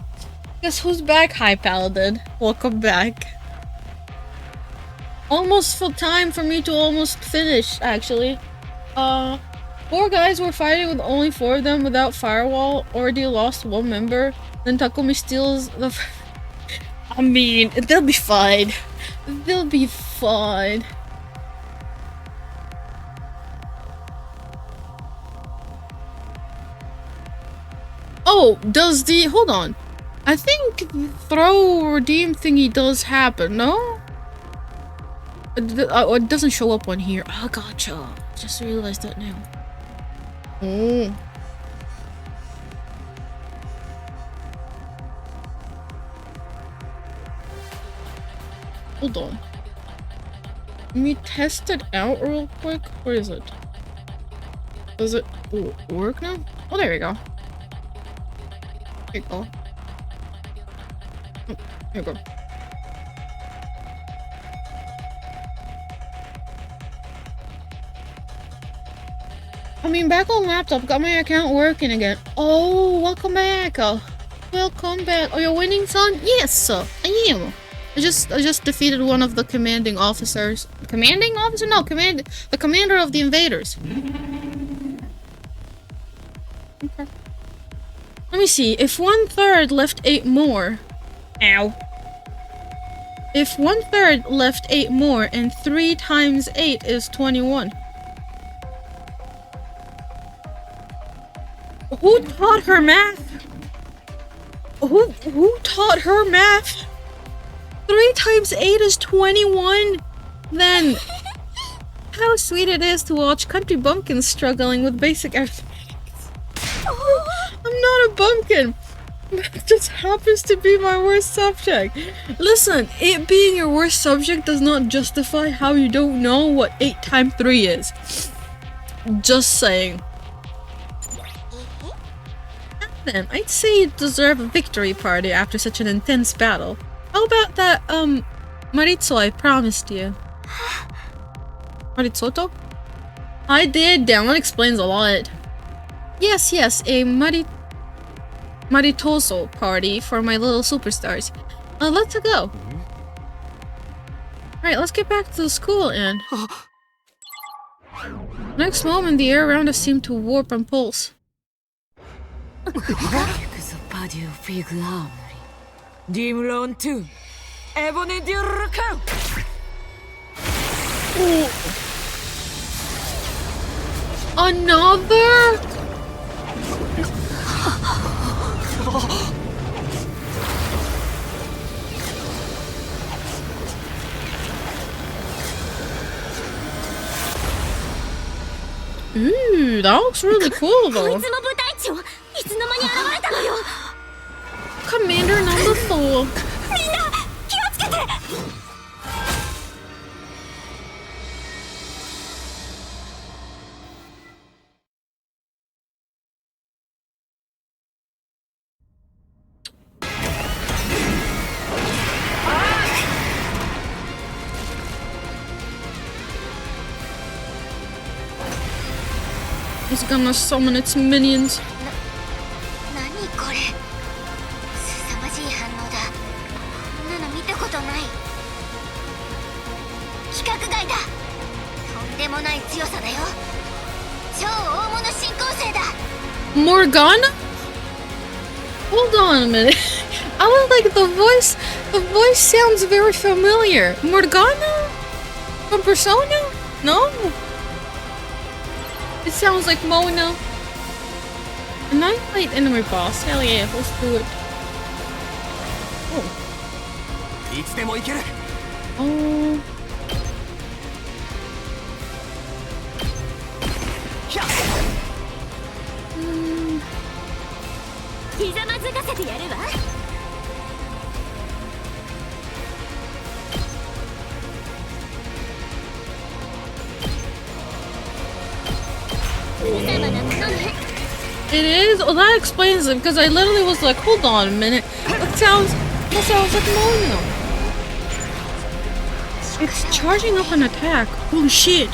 Guess who's back? Hi, Paladin. Welcome back. Almost full time for me to almost finish, actually. 4 guys were fighting with only 4 of them without firewall. Already lost 1 member. Then Takumi steals the... I mean, they'll be fine. They'll be fine. Oh, does the... Hold on. I think the throw redeem thingy does happen, no? It doesn't show up on here. Oh, gotcha. Just realized that now. Oh. Hold on. Let me test it out real quick. Where is it? Does it work now? Oh, there we go. There you go. Oh, there you go. I mean, back on laptop, got my account working again. Oh, welcome back. Welcome back. Oh, you're winning, son? Yes, I am. I just defeated one of the commanding officers. Commanding officer? No, the commander of the invaders. Okay. Let me see. If 1/3 left 8 more. Ow. If 1/3 left 8 more and 3 times 8 is 21. Who taught her math? Who taught her math? 3 times 8 is 21? Then, how sweet it is to watch country bumpkins struggling with basic arithmetic. I'm not a bumpkin. It just happens to be my worst subject. Listen, it being your worst subject does not justify how you don't know what 8 times 3 is. Just saying. Then, I'd say you deserve a victory party after such an intense battle. How about that, Maritzo I promised you? Maritzoto? I did, that one explains a lot. Yes, a Maritoso party for my little superstars. Let's go. Alright, let's get back to the school and... Next moment, the air around us seemed to warp and pulse. Another? Ooh, that looks really cool though. Commander number 4. It's gonna summon its minions. 何これ、凄まじい反応だ。こんなの見たことない。規格外だ。とんでもない強さだよ。超大物新構成だ。Morgana? Hold on a minute. I was like, the voice sounds very familiar. Morgana? From Persona? No? It sounds like Mona. A Nightlight enemy boss. Hell yeah, let's do it. Oh. Oh. It is? Well, that explains it, because I literally was like, hold on a minute. That sounds like Mono. It's charging up an attack. Holy shit.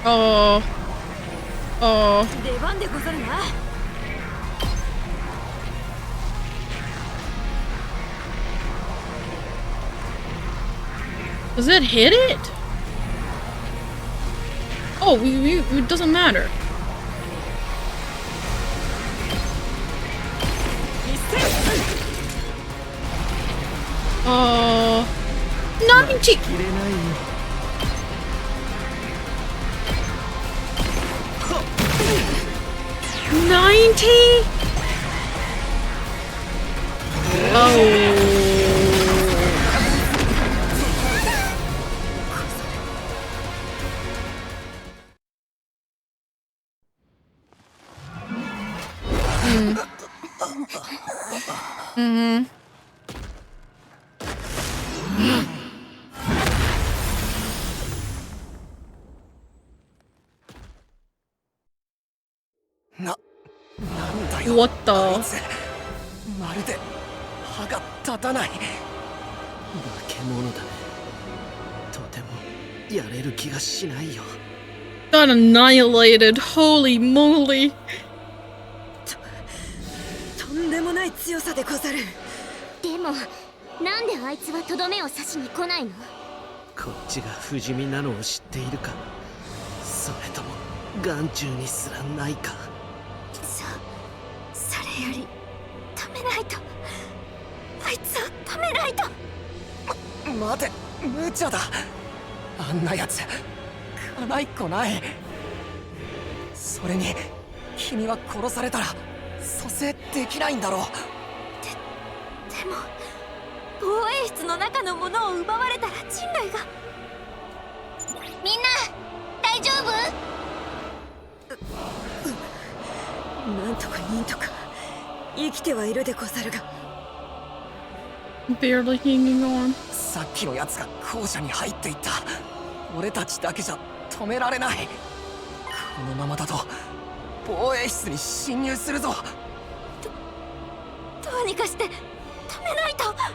Oh. Does it hit it? Oh, it doesn't matter. Oh, 90. Oh. Mm-hmm. What the? まるで歯が立たない。化け物だね。とてもやれる気がしないよ。Got annihilated. Holy moly. とんでもない強さでござる。でもなんであいつはとどめを刺しに来ないの？こっちが不死身なのを知っているか、それとも眼中にすらないか。それより止めないと。あいつを止めないと。待て、無茶だ。あんなやつかないっこない。それに君は殺されたら蘇生できないんだろう。でも防衛室の中のものを奪われたら人類が。みんな大丈夫？なんとかなんとか生きてはいるでござるが。Barely hanging on. さっきのやつが校舎に入っていった。俺たちだけじゃ止められない。このままだと防衛室に侵入するぞ。どうにかして止めないと。だから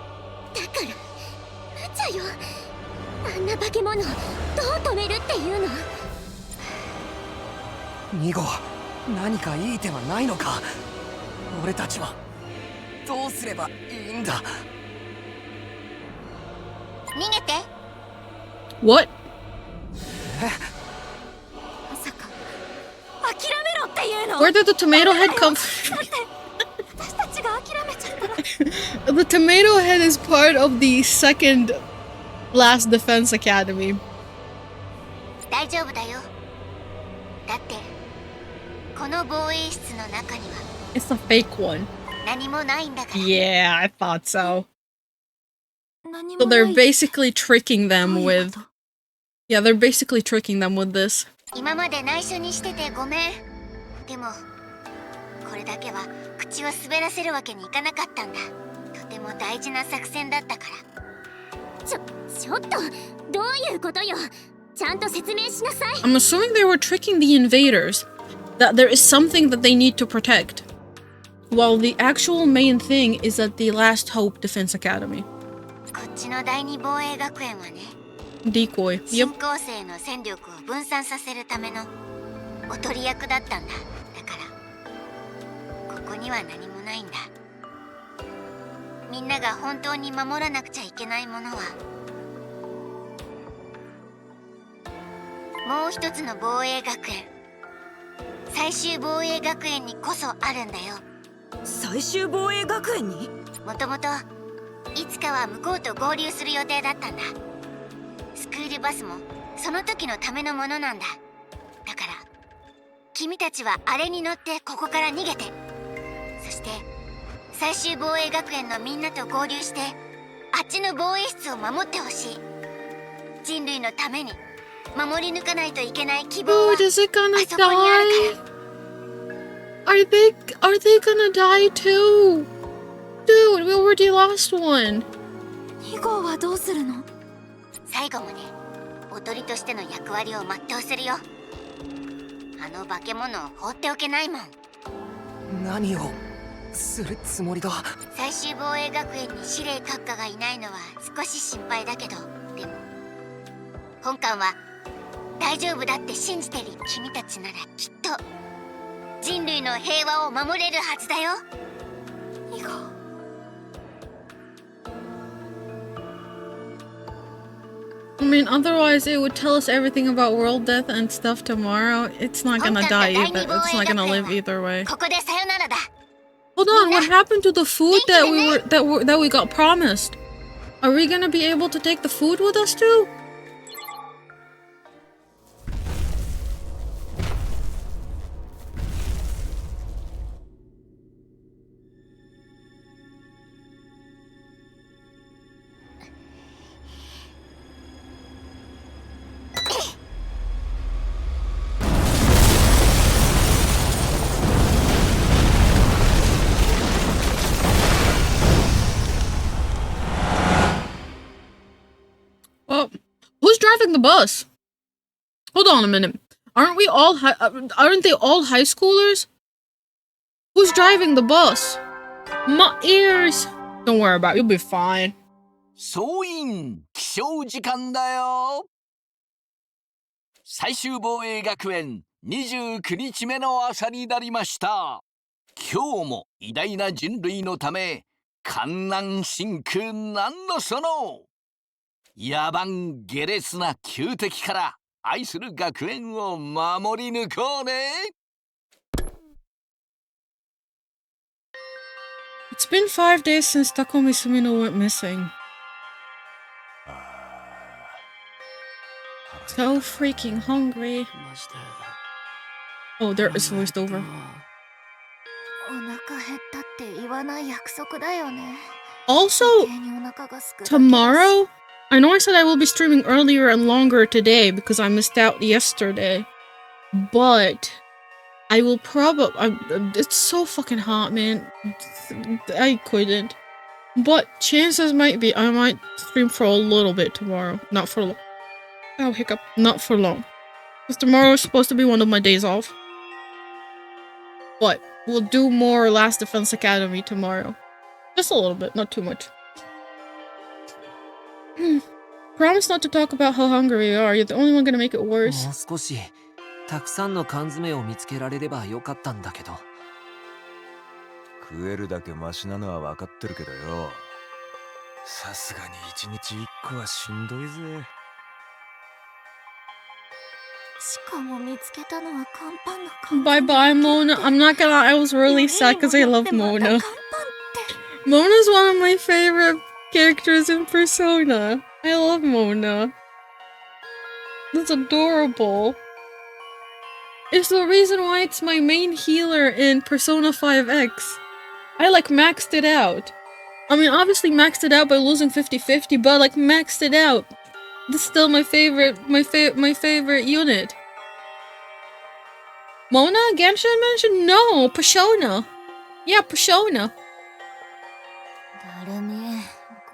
無茶よ。あんな化け物どう止めるっていうの？2号、何かいい手はないのか。俺たちはどうすればいいんだ。逃げて。 What? まさか諦めろっていうの？ Where did the tomato head come from? 私たちが諦めちゃったら。The tomato head is part of the second last defense academy. 大丈夫だよ。だってこの防衛室の中には It's the fake one. 何もないんだから。 Yeah, I thought so. So they're basically tricking them with... Yeah, they're basically tricking them with this. 今まで内緒にしててごめん。でもこれだけは口を滑らせるわけにいかなかったんだ。とても大事な作戦だったから。ちょっとどういうことよ。ちゃんと説明しなさい。 I'm assuming they were tricking the invaders. That there is something that they need to protect. While the actual main thing is at the Last Hope Defense Academy. こっちの第二防衛学園はね。 Decoy. 新 Yep. 校生の戦力を分散させるためのおとり役だったんだ。だからここには何もないんだ。みんなが本当に守らなくちゃいけないものはもう一つの防衛学園、最終防衛学園にこそあるんだよ。最終防衛学園に？もともといつかは向こうと合流する予定だったんだ。スクールバスもその時のためのものなんだ。だから君たちはあれに乗ってここから逃げて、そして最終防衛学園のみんなと合流してあっちの防衛室を守ってほしい。人類のために守り抜かないといけない希望は Dude, is it あ gonna そこにある die? から。 Are they gonna die too? Dude, we already lost one. 2号はどうするの？最後までおとりとしての役割を全うするよ。あの化け物を放っておけないもん。何をするつもりだ。最終防衛学園に司令閣下がいないのは少し心配だけど、でも本館は大丈夫だって信じてる君たちならきっと人類の平和を守れるはずだよ。2号。I mean, otherwise it would tell us everything about world death and stuff tomorrow. It's not gonna die either. It's not gonna live either way. ここでさよならだ。 Hold on, what happened to the food that we got promised? Are we gonna be able to take the food with us too? Well, who's driving the bus? Hold on a minute. Aren't they all high schoolers? Who's driving the bus? My ears. Don't worry about it. You'll be fine. 総員起床時間だよ。最終防衛学園29日目の朝になりました。今日も偉大な人類のため艱難辛苦なんのその野蛮下劣な旧敵から愛する学園を守り抜こうね。 It's been 5 days since Takumi Sumino went missing. So freaking hungry. Oh, there is voiced over. お腹減ったって言わない約束だよね。Also, tomorrow, I know I said I will be streaming earlier and longer today because I missed out yesterday, but I will probably. It's so fucking hot, man. I couldn't. But chances might be I might stream for a little bit tomorrow. Not for long. Oh, hiccup. Not for long. Because tomorrow is supposed to be one of my days off. But we'll do more Last Defense Academy tomorrow. Just a little bit, not too much. Promise not to talk about how hungry you are. You're the only one gonna make it worse. もう少したくさんの缶詰を見つけられればよかったんだけど。食えるだけマシなのは分かってるけどよ。さすがに1日1個はしんどいぜ。しかも見つけたのは乾パンの缶。 Bye bye, Mona. I'm not gonna lie, I was really sad because I love Mona. Mona's one of my favorite characters in Persona. I love Mona. That's adorable. It's the reason why it's my main healer in Persona 5X. I like maxed it out. I mean, obviously maxed it out by losing 50-50, but like maxed it out. This is still my favorite unit. Mona? Genshin mentioned? No, Persona. Yeah, Persona. だるみ、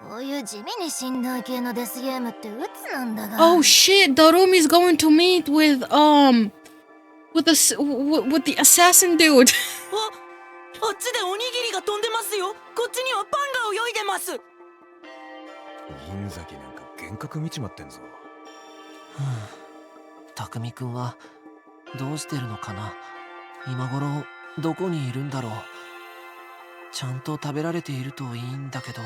こういう地味にしんどい系のデスゲームって鬱なんだが。 Oh shit, Darumi's going to meet with the assassin dude. あっちでおにぎりが飛んでますよ。こっちにはパンが泳いでます。銀崎なんか幻覚見ちまってんぞ。匠くんはどうしてるのかな。今頃どこにいるんだろう。ちゃんと食べられているといいんだけど。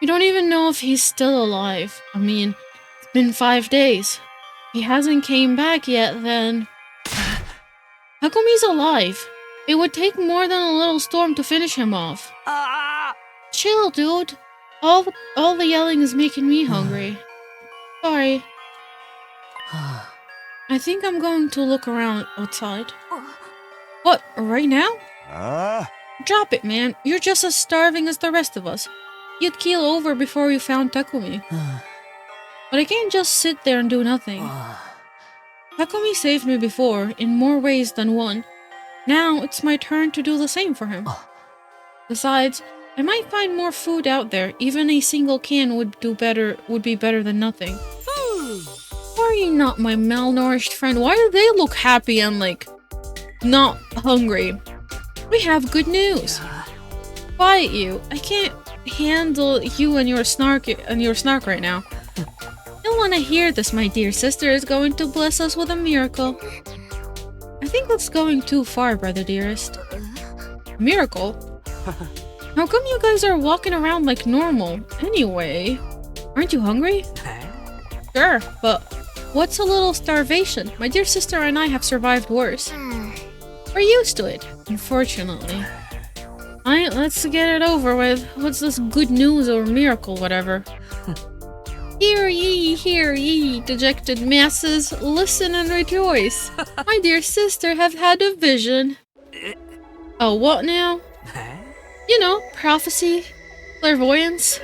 We don't even know if he's still alive. I mean, it's been 5 days. He hasn't came back yet, then... Hakumi's alive. It would take more than a little storm to finish him off. Chill, dude. All the yelling is making me hungry. Sorry. I think I'm going to look around outside. What, right now? Drop it, man. You're just as starving as the rest of us. You'd keel over before you found Takumi. But I can't just sit there and do nothing. Takumi saved me before, in more ways than one. Now, it's my turn to do the same for him. Besides, I might find more food out there. Even a single can would be better than nothing. Why are you not my malnourished friend? Why do they look happy and, like, not hungry? We have good news. Quiet you. I can't handle you and your snark right now. You'll want to hear this. My dear sister is going to bless us with a miracle. I think that's going too far, brother dearest. Miracle? How come you guys are walking around like normal? Anyway, aren't you hungry? Sure, but what's a little starvation? My dear sister and I have survived worse. We're used to it, unfortunately. Alright, let's get it over with. What's this good news or miracle, whatever? Hear ye, dejected masses, listen and rejoice. My dear sister have had a vision. Oh, what now? You know, prophecy, clairvoyance,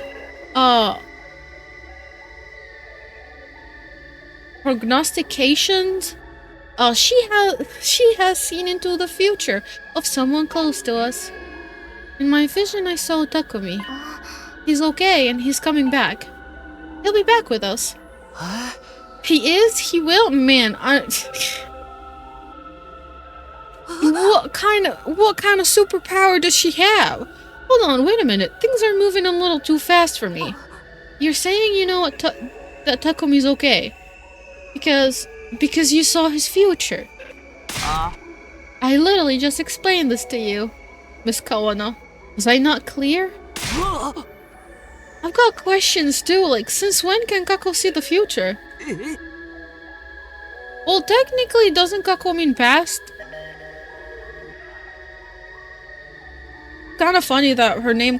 prognostications. She has seen into the future of someone close to us. In my vision, I saw Takumi. He's okay, and he's coming back. He'll be back with us. He is? He will? Man, what kind of superpower does she have? Hold on, wait a minute. Things are moving a little too fast for me. You're saying you know what that Takumi's okay? Because you saw his future. I literally just explained this to you, Miss Kawana. Was I not clear? I've got questions too, like since when can Kako see the future? Well, technically, doesn't Kako mean past? Kind of funny that her name,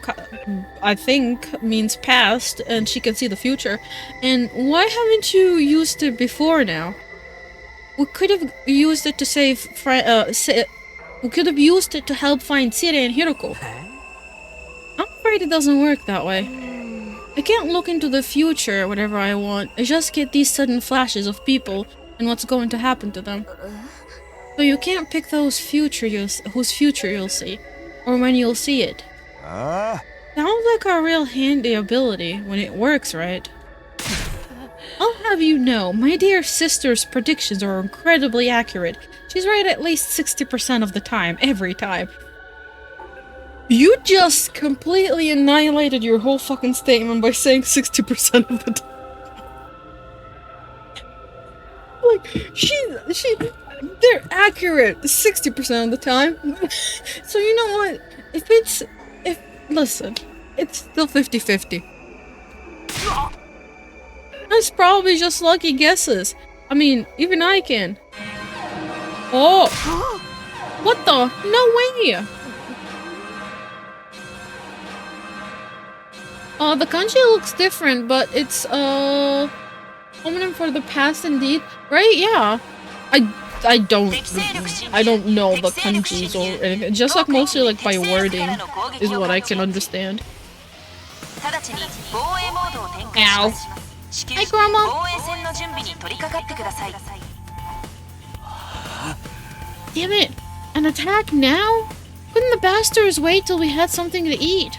I think, means past, and she can see the future. And why haven't you used it before now? We could have used it to save We could have used it to help find Sire and Hiroko. I'm afraid it doesn't work that way. I can't look into the future whatever I want. I just get these sudden flashes of people and what's going to happen to them. So you can't pick whose future you'll see, or when you'll see it. Sounds like a real handy ability when it works right. I'll have you know, my dear sister's predictions are incredibly accurate. She's right at least 60% of the time, every time. You just completely annihilated your whole fucking statement by saying 60% of the time. Like, they're accurate 60% of the time. So you know what? Listen, it's still 50-50. It's probably just lucky guesses. I mean, even I can. Oh! What the? No way! The kanji looks different, but it's, homonym for the past indeed. Right? Yeah. I don't know the kanjis or anything. Just like mostly like by wording is what I can understand. Ow. Hi, Grandma. Damn it! An attack now? Couldn't the bastards wait till we had something to eat?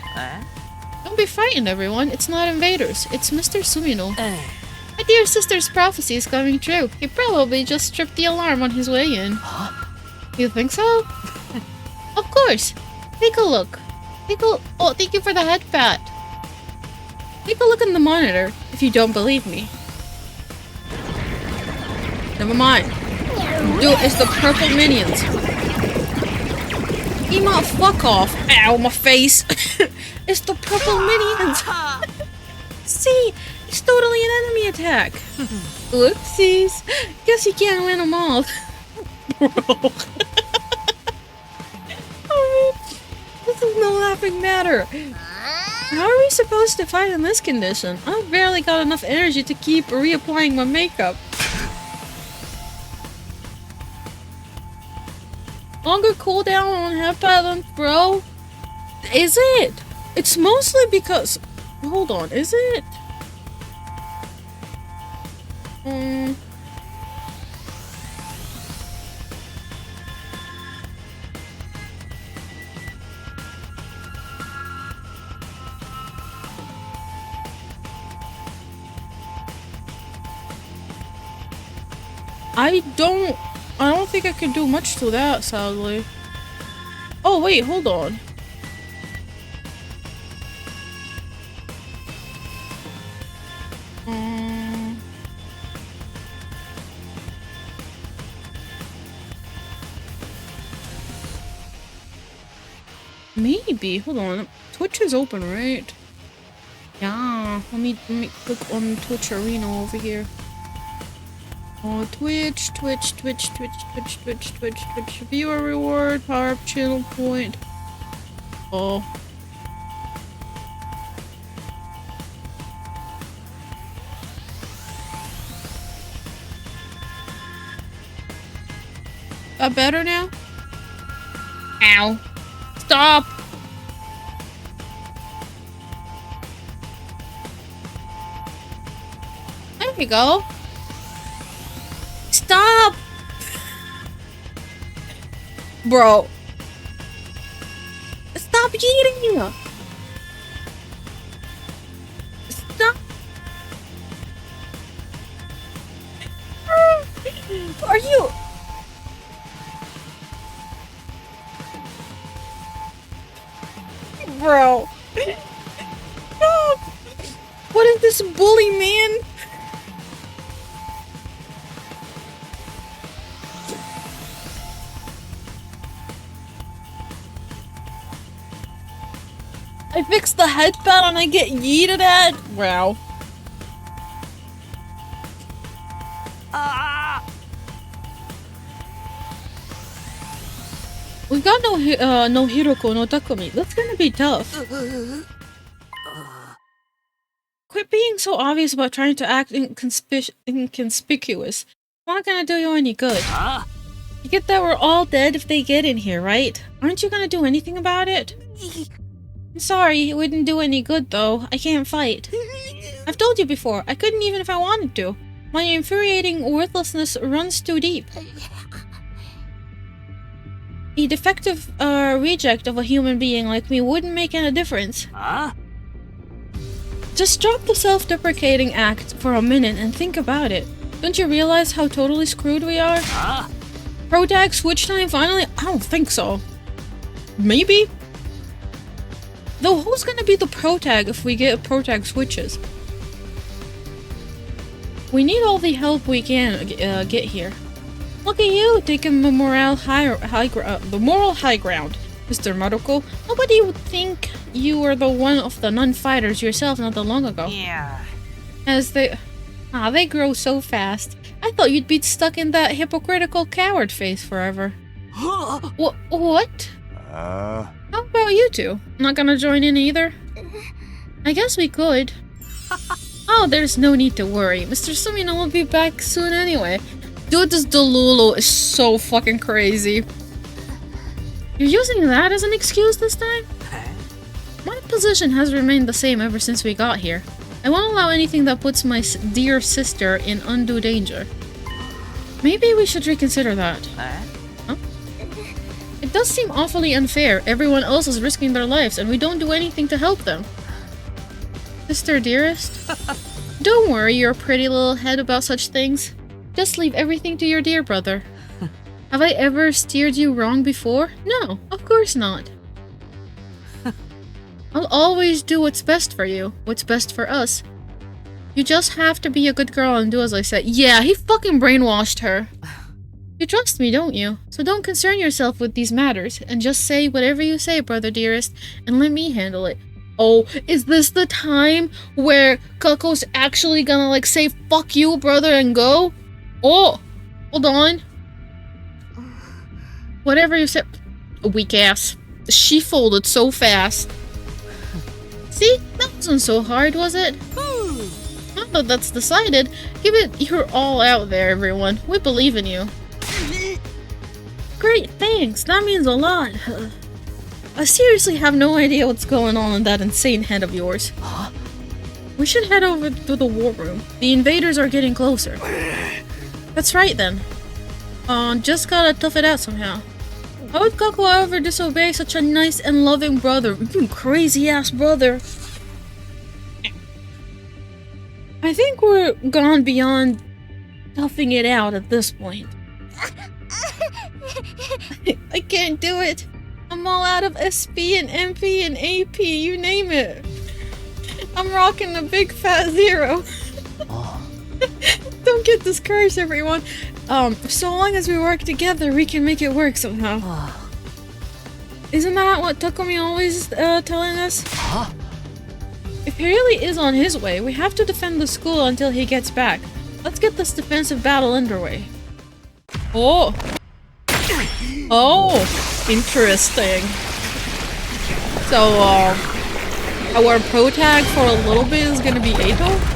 Don't be frightened, everyone. It's not invaders. It's Mr. Sumino. My dear sister's prophecy is coming true. He probably just tripped the alarm on his way in. You think so? Of course. Take a look. Oh, thank you for the head pat. Take a look in the monitor if you don't believe me. Never mind. Dude, it's the purple minions. Ema, fuck off. Ow, my face. It's the purple minions. See, it's totally an enemy attack. Whoopsies. Guess you can't win them all. Bro. This is no laughing matter. How are we supposed to fight in this condition? I've barely got enough energy to keep reapplying my makeup. Longer cooldown on head patterns, bro? Is it? It's mostly because... Hold on, is it? I don't think I can do much to that, sadly. Oh, wait, hold on. Maybe. Hold on. Twitch is open, right? Yeah. Let me click on Twitch Arena over here. Oh, Twitch. Viewer reward, power up channel point. Oh. That better now? Ow. Stop! There we go. Stop! Bro. Stop eating! Stop! Are you... Bro. Stop! What is this bully, man? I fixed the headband and I get yeeted at? Wow. We got no Hiroko, no Takumi. That's gonna be tough. Quit being so obvious about trying to act inconspicuous. It's not gonna do you any good. You get that we're all dead if they get in here, right? Aren't you gonna do anything about it? Sorry, it wouldn't do any good though. I can't fight. I've told you before, I couldn't even if I wanted to. My infuriating worthlessness runs too deep. A defective reject of a human being like me wouldn't make any difference. Huh? Just drop the self-deprecating act for a minute and think about it. Don't you realize how totally screwed we are? Huh? Protag switch time finally? I don't think so. Maybe? Though who's gonna be the Protag if we get Protag switches? We need all the help we can get here. Look at you taking the moral high ground, Mr. Maruko. Nobody would think you were the one of the non-fighters yourself not that long ago. Yeah. As they grow so fast. I thought you'd be stuck in that hypocritical coward face forever. What? How about you two? Not gonna join in either? I guess we could. Oh, there's no need to worry. Mr. Sumino will be back soon anyway. Dude, this Delulu is so fucking crazy. You're using that as an excuse this time? My position has remained the same ever since we got here. I won't allow anything that puts my dear sister in undue danger. Maybe we should reconsider that. Huh? It does seem awfully unfair. Everyone else is risking their lives and we don't do anything to help them. Sister dearest? Don't worry your pretty little head about such things. Just leave everything to your dear brother. Have I ever steered you wrong before? No, of course not. I'll always do what's best for you, what's best for us. You just have to be a good girl and do as I said. Yeah, he fucking brainwashed her. You trust me, don't you? So don't concern yourself with these matters, and just say whatever you say, brother dearest, and let me handle it. Oh, is this the time where Kako's actually gonna like say fuck you, brother, and go? Oh, hold on. Whatever you said. A weak ass. She folded so fast. See? That wasn't so hard, was it? Now that that's decided, give it your all out there, everyone. We believe in you. Great, thanks. That means a lot. I seriously have no idea what's going on in that insane head of yours. We should head over to the war room. The invaders are getting closer. That's right then. Just gotta tough it out somehow. How would Kako ever disobey such a nice and loving brother? You crazy ass brother. I think we're gone beyond toughing it out at this point. I can't do it. I'm all out of SP and MP and AP, you name it. I'm rocking a big fat 0. Don't get discouraged, everyone. So long as we work together, we can make it work somehow. Isn't that what Takumi always telling us? If he really is on his way, we have to defend the school until he gets back. Let's get this defensive battle underway. Oh! Oh! Interesting. So, our Protag for a little bit is gonna be Eito?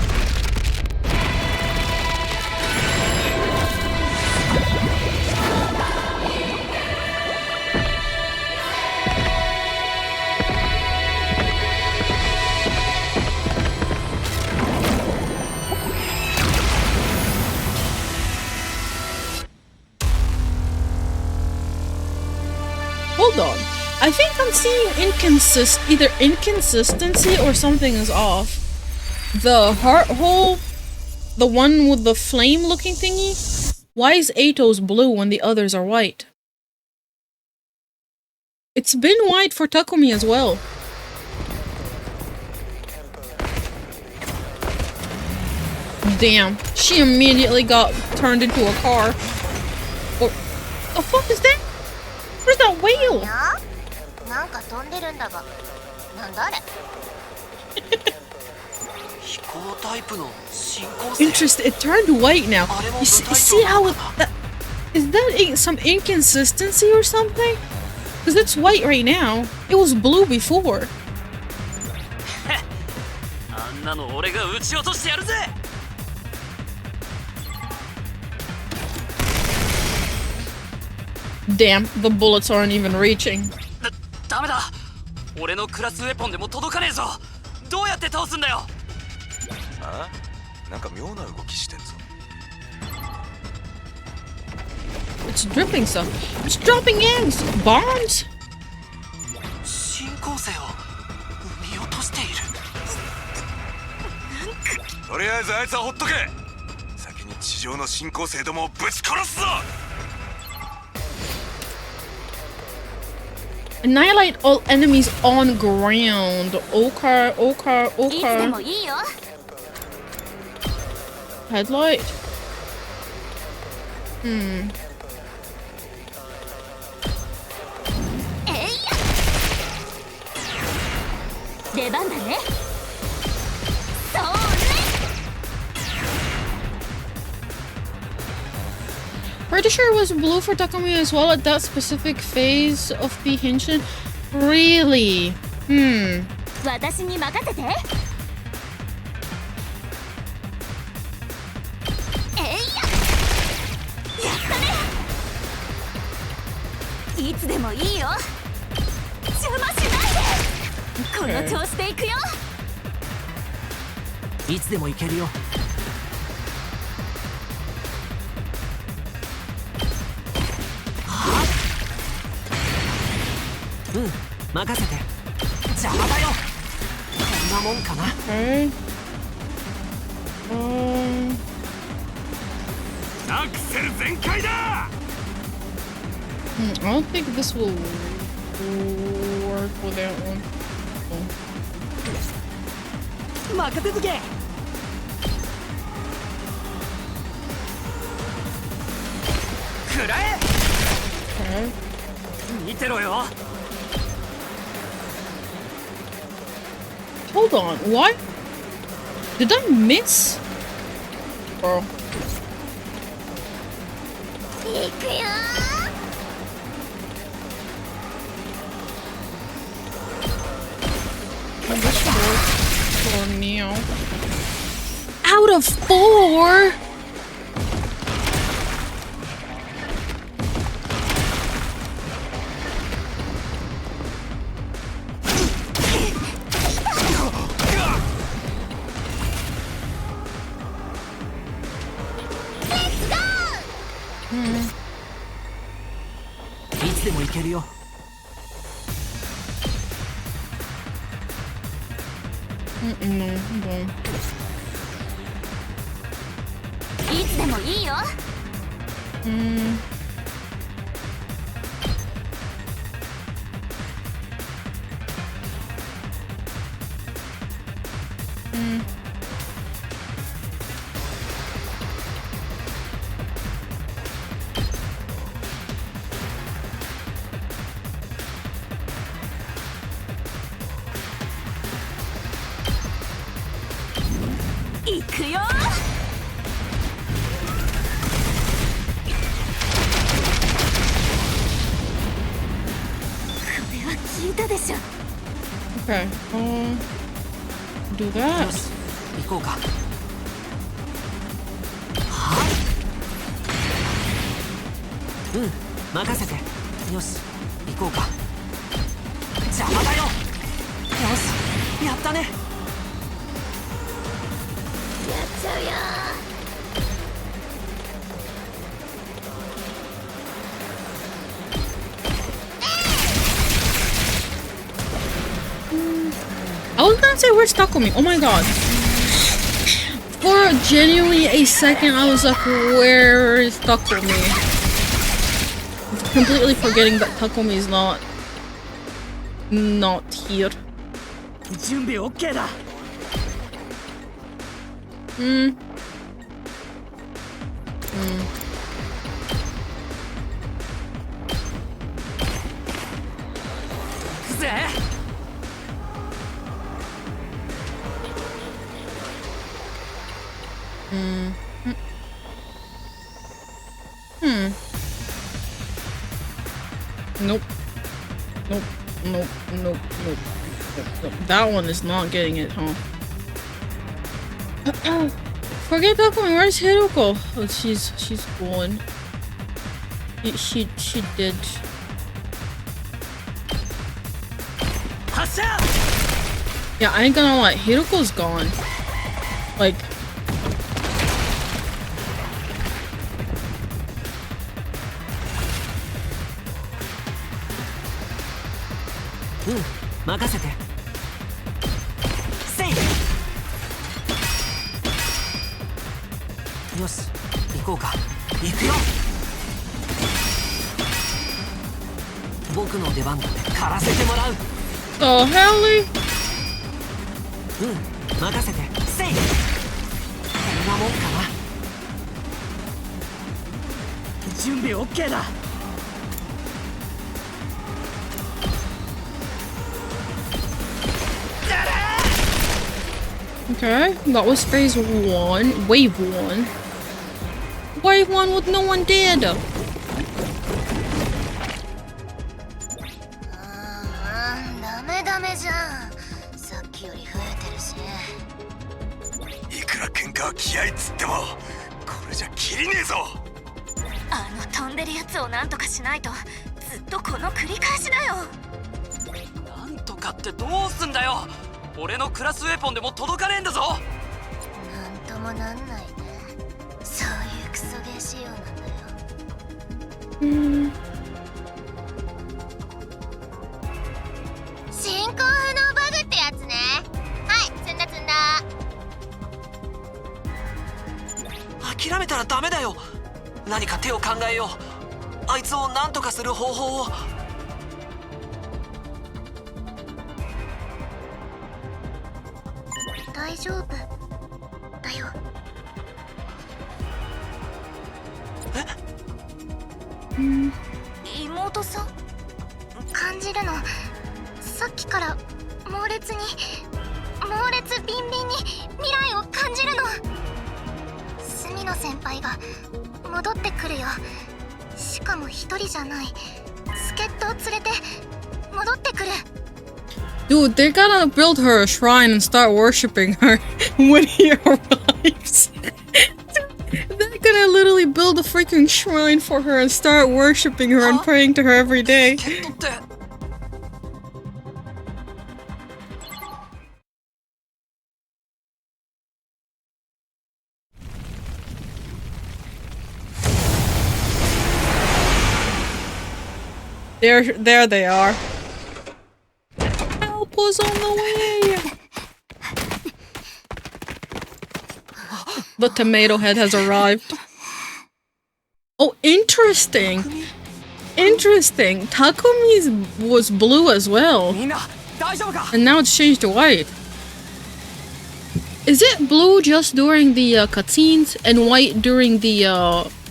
Hold on. I think I'm seeing either inconsistency or something is off. The heart hole, the one with the flame looking thingy, why is Eito's blue when the others are white? It's been white for Takumi as well. Damn, she immediately got turned into a car. Or, the fuck is that? Where's that whale? Interesting. It turned white now. You see how is that some inconsistency or something? Because it's white right now. It was blue before. Damn, the bullets aren't even reaching. ダメだ。俺のクラスウェポンでも届かねえぞ。どうやって倒すんだよ。あ？なんか妙な動きしてんぞ。It's dripping stuff. It's dropping eggs. Bombs. 新構成を生み落としている。とりあえずあいつはほっとけ。先に地上の新構成どもをぶち殺すぞ。Annihilate all enemies on ground. Okay, okay, いつで okay. もいいよ。 Headlight. Hmm. えいや。出番だね。それ。 Pretty sure it was blue for Takumi as well at that specific phase of the Henshin. Really? Hmm. 私に任せて。えいや。やったね。いつでもいいよ。邪魔しないで。この調子でいくよ。いつでも行けるよ。うん、任せて。邪魔だよ。こんなもんかな。Okay. アクセル全開だ。I don't think this will work with that one. 任せとけ。食らえ。Okay. 見てろよ。 Hold on, what? Did I miss? Bro. いくよ。 This should work for Neo. Out of 4? Let's go! いつでも行けるよ。No, hold on. いつでもいいよ。 Hmm. Hmm.いくよ。聞いたでしょ。 Okay. Do よ that. し、行こうか。うん、任せて。よし、行こうか。邪魔だよ。よし、やったね。やっちゃうよ。 I was gonna say, where's Takumi? Oh my god. For genuinely a second, I was like, where is Takumi? Completely forgetting that Takumi is not here. 準備 OK だ。Hmm. Nope. Nope. Nope. Nope. Nope. Nope. That one is not getting it, huh? Forget Takumi. Where's Hiroko? Oh, she's gone. She did. Yeah, I ain't gonna lie. Hiroko's gone. Like. Oh, Helly! Okay, that was phase 1. Wave 1. Wave 1 with no one dead. ダメダメじゃん。さっきより増えてるし。いくら喧嘩は気合いつってもこれじゃ切りねえぞ。あの飛んでるやつをなんとかしないとずっとこの繰り返しだよ。なんとかってどうすんだよ。俺のクラスウェポンでも届かねえんだぞ。なんともなんないね。そういうクソゲー仕様なんだよ。進行不能バグってやつね。はい、積んだ積んだ。諦めたらダメだよ。何か手を考えよう。あいつを何とかする方法を。大丈夫だよ。妹さん感じるの。さっきから猛烈ビンビンに未来を感じるの。隅野先輩が戻ってくるよ。しかも一人じゃない。助っ人を連れて戻ってくる。Dude, they're gonna build her a shrine and start worshipping her when he arrives. They're gonna literally build a freaking shrine for her and start worshipping her and praying to her every day. There they are. Help was on the way. The tomato head has arrived. Oh, interesting. Interesting. Takumi's was blue as well. And now it's changed to white. Is it blue just during the cutscenes and white during the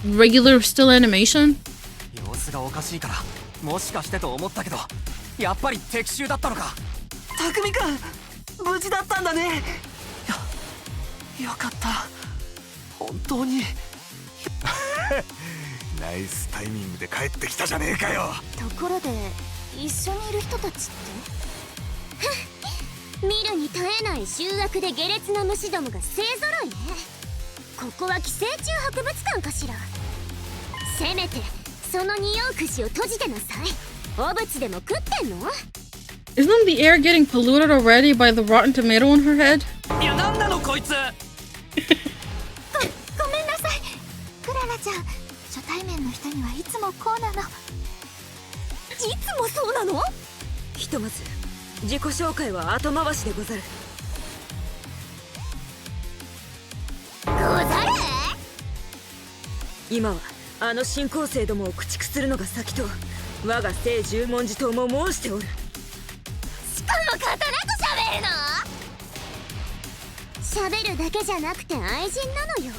regular still animation? もしかしてと思ったけど、やっぱり敵襲だったのか。匠くん、無事だったんだね。よかった。本当に。ナイスタイミングで帰ってきたじゃねえかよ。ところで一緒にいる人たちって見るに耐えない醜悪で下劣な虫どもが勢ぞろいね。ここは寄生虫博物館かしら。せめてその匂う串を閉じてなさい。お物でも食ってんの？ Isn't the air getting polluted already by the rotten tomato on her head? いや、なんなのこいつ。ごめんなさい。クララちゃん、初対面の人にはいつもこうなの。いつもそうなの？ひとまず自己紹介は後回しでござる。ござる？今はあの新興生どもを駆逐するのが先と我が聖十文字刀も申しておる。しかも刀と喋るの？喋るだけじゃなくて愛人なのよ。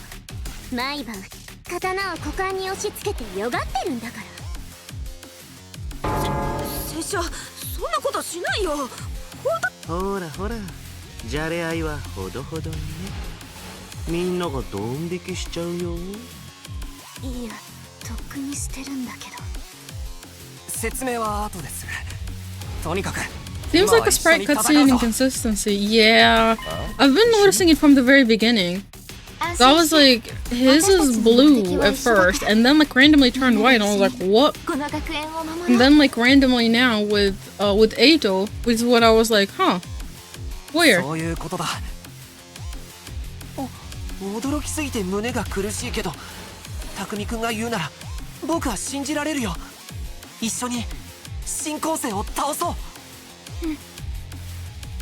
毎晩刀を股間に押し付けてよがってるんだから。拙者そんなことしないよ。ほらほら、じゃれ合いはほどほどにね。みんながドン引きしちゃうよ。いや、とっくにしてるんだけど。説明は後です。とにかく Seems like a sprite cutscene inconsistency. Yeah, I've been noticing it from the very beginning. That was like, his is blue at first, and then like randomly turned white, and I was like, what? And then like randomly now with Eito, which is what I was like, huh? Where? そういうことだ。驚きすぎて胸が苦しいけど、匠くんが言うなら僕は信じられるよ。一緒に新構成を倒そう。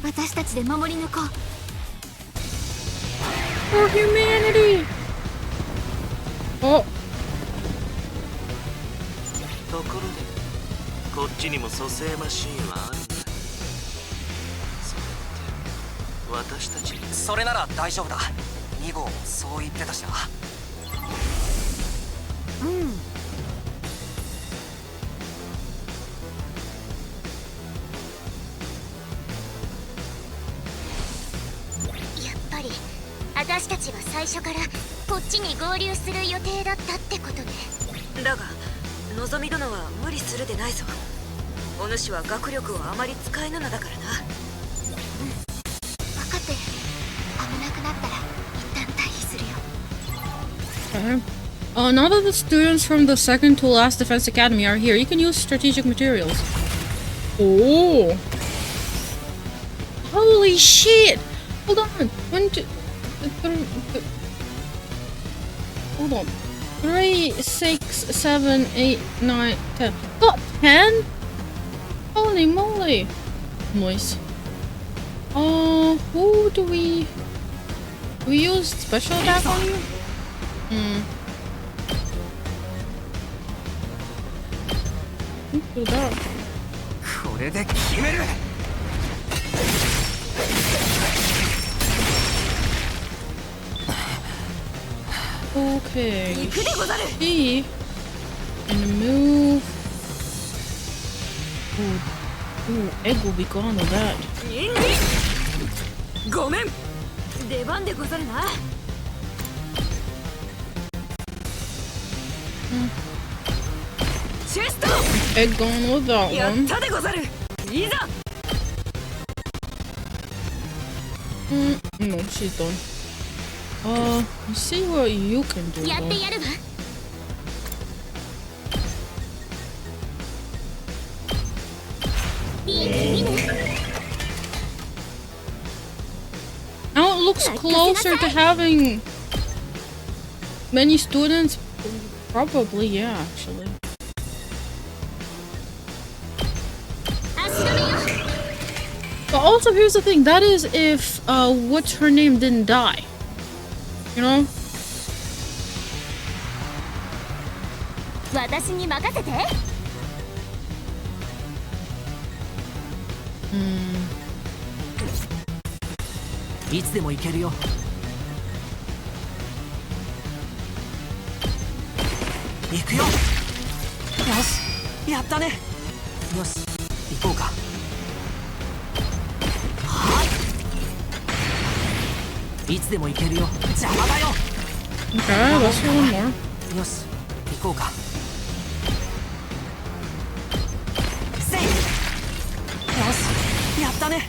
私たちで守り抜こう。For humanity. Oh. ところでこっちにも蘇生マシーンはあるんだ。それって私たちに。それなら大丈夫だ。2号もそう言ってたしな。やっぱり私たちは最初からこっちに合流する予定だったってことね。だがのぞみ殿は無理するでないぞ。お主は学力をあまり使えぬのだからな。分かってる。危なくなったら一旦退避するよ。Okay. Now that the students from the second to last defense academy are here, you can use strategic materials. Oh. Holy shit! Hold on. 1, 2, 3. Hold on. 3, 6, 7, 8, 9, 10. Got 10? Holy moly. Nice. Who do we use special attack on you? Do that. これで決める。Okay. C and move. Ooh, egg will be gone with that. ごめん。出番でござるな。チェスト。Egg gone with that やっ one. たでござる。いざ。No, she's done. Let's see what you can do. やってやるわ。Now it looks closer to having many students. Probably, yeah, actually. But also, here's the thing. That is if, what's her name didn't die. You know? 私に任せて。いつでも行けるよ。行くよ。よし、やったね。よし、行こうか。いつでも行けるよ。邪魔だよ。Okay, let's do one more. よし、行こうか。せい。よし、やったね。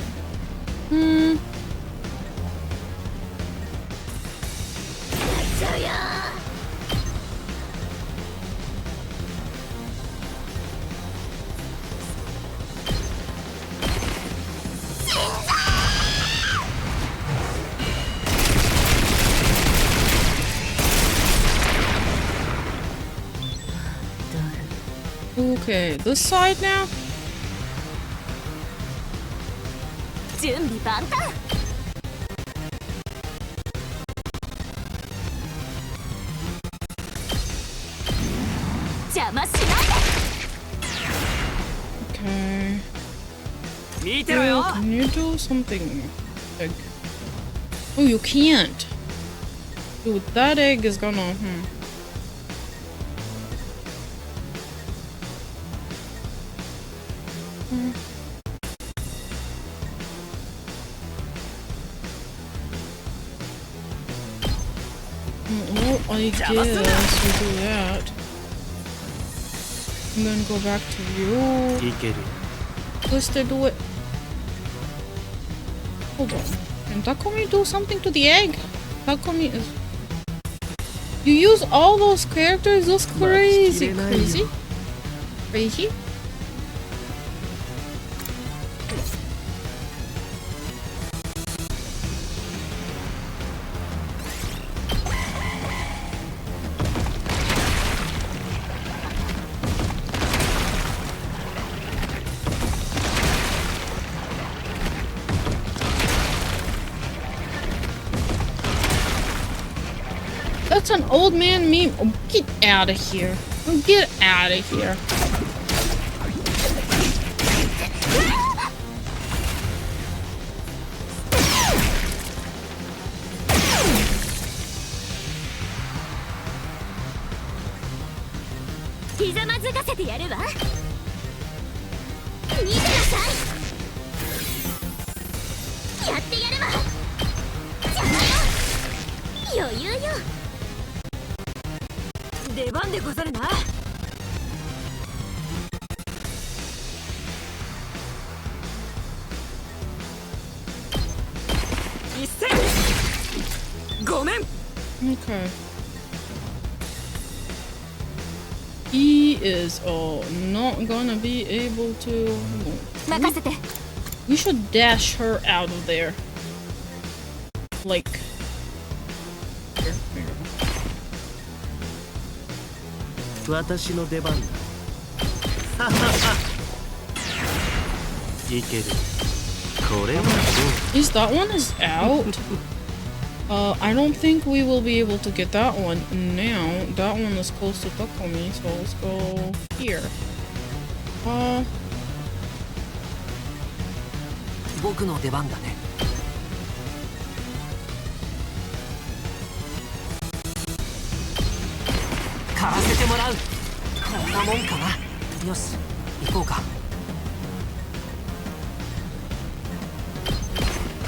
Okay, this side now? 準備万端。邪魔しないで。Okay. 見てろよ。 Can you do something big? Oh, you can't. Dude, that egg is gonna. Well, I guess we do that. And then go back to you. Let's do it. Hold on. Can Takumi do something to the egg? Takumi is. You use all those characters? That's crazy. Crazy? Crazy? That's an old man meme. Oh, get out of here. Oh, get out of here. Okay. He is not gonna be able to. We should dash her out of there. Like. Here. 私の出番だ。いける。これはどう？ Is that one is out? I don't think we will be able to get that one now. That one is close to Takumi, so let's go here. 僕の出番だね。狩らせてもらう。こんなもんかな。よし、行こうか。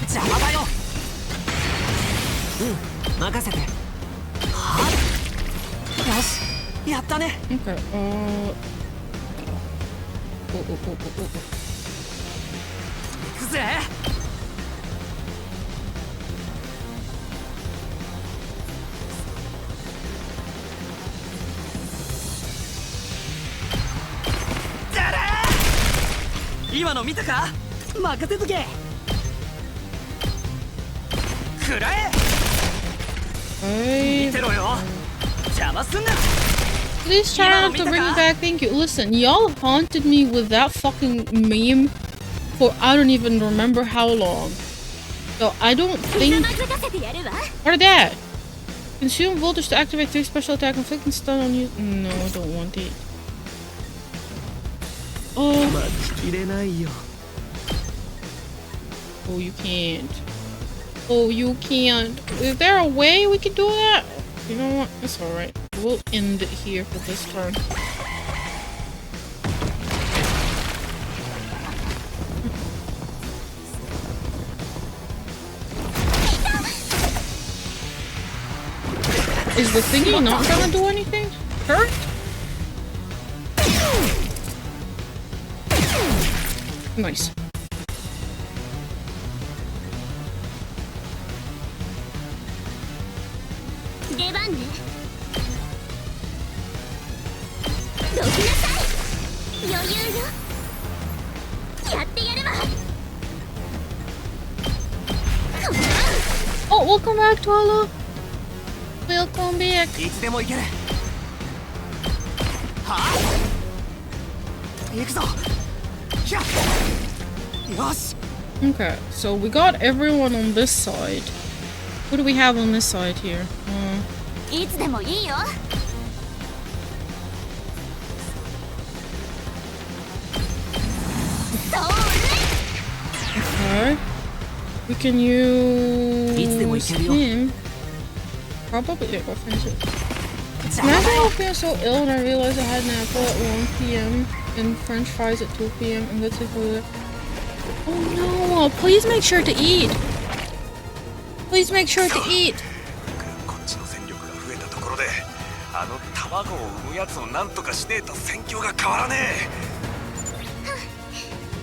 邪魔だよ。任せて。はあ、よし、やったね。Okay. Oh. 行くぜ。今の見たか？任せとけ。くらえ。見てろよ。邪魔すんな。 Please try not to bring it back. Thank you. Listen, y'all haunted me with that fucking meme for I don't even remember how long. So I don't think. Or that. Consume voltage to activate 3 special attack, inflicting stun on you. No, I don't want it. Oh. Oh, you can't. Oh, you can't. Is there a way we can do that? You know what? It's alright. We'll end it here for this turn. Is the thingy not gonna do anything? Hurt? Nice. Oh, welcome back, Twala. Welcome back. いつでも行ける。はあ。行くぞ。ひゃ。よし。 Okay, so we got everyone on this side. What do we have on this side here? Okay. We can use him. Probably. Yeah, go finish it. Imagine I feel so ill and I realized I had an apple at 1 p.m. and French fries at 2 p.m. and that's it for the. Oh no! Please make sure to eat. Please make sure to eat. こっちの戦力が増えたところで、あの卵を産むやつをなんとかしねえと戦況が変わらねえ。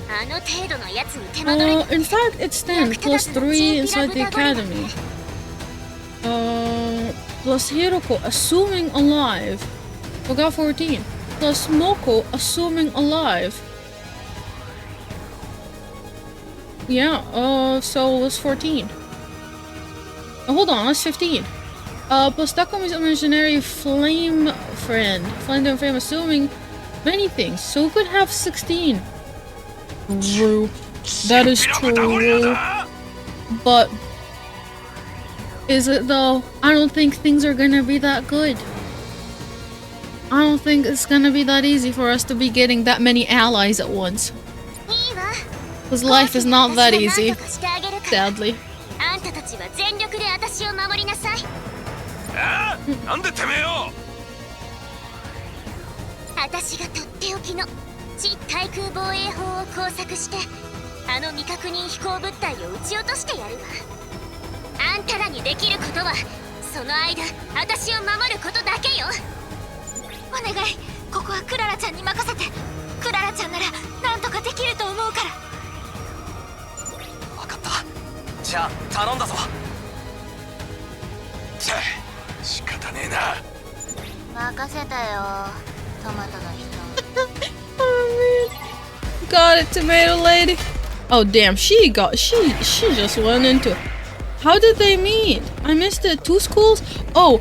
In fact, it's 10 plus 3 inside the academy. plus Hiroko assuming alive. Forgot 14. Plus Moko assuming alive. Yeah, so it was 14. Oh, hold on, that's 15. Plus Takumi's imaginary flame friend. Flame friend assuming many things. So we could have 16. True. That is true. But is it though? I don't think things are gonna be that good. I don't think it's gonna be that easy for us to be getting that many allies at once. Because life is not that easy, sadly. Got it, tomato lady. Oh damn, she just went into it. How did they meet? I missed it. 2 schools? Oh,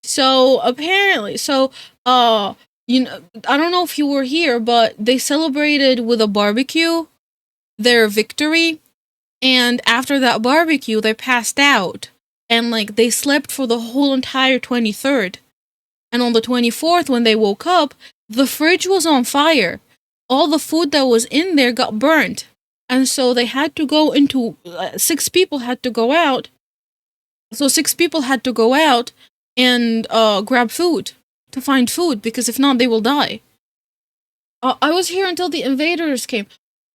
so apparently, you know, I don't know if you were here, but they celebrated with a barbecue their victory, and after that barbecue, they passed out, and like they slept for the whole entire 23rd, and on the 24th, when they woke up, the fridge was on fire. All the food that was in there got burnt, and so they had to go into 6 people had to go out. So 6 people had to go out and grab food, to find food, because if not, they will die. I was here until the invaders came.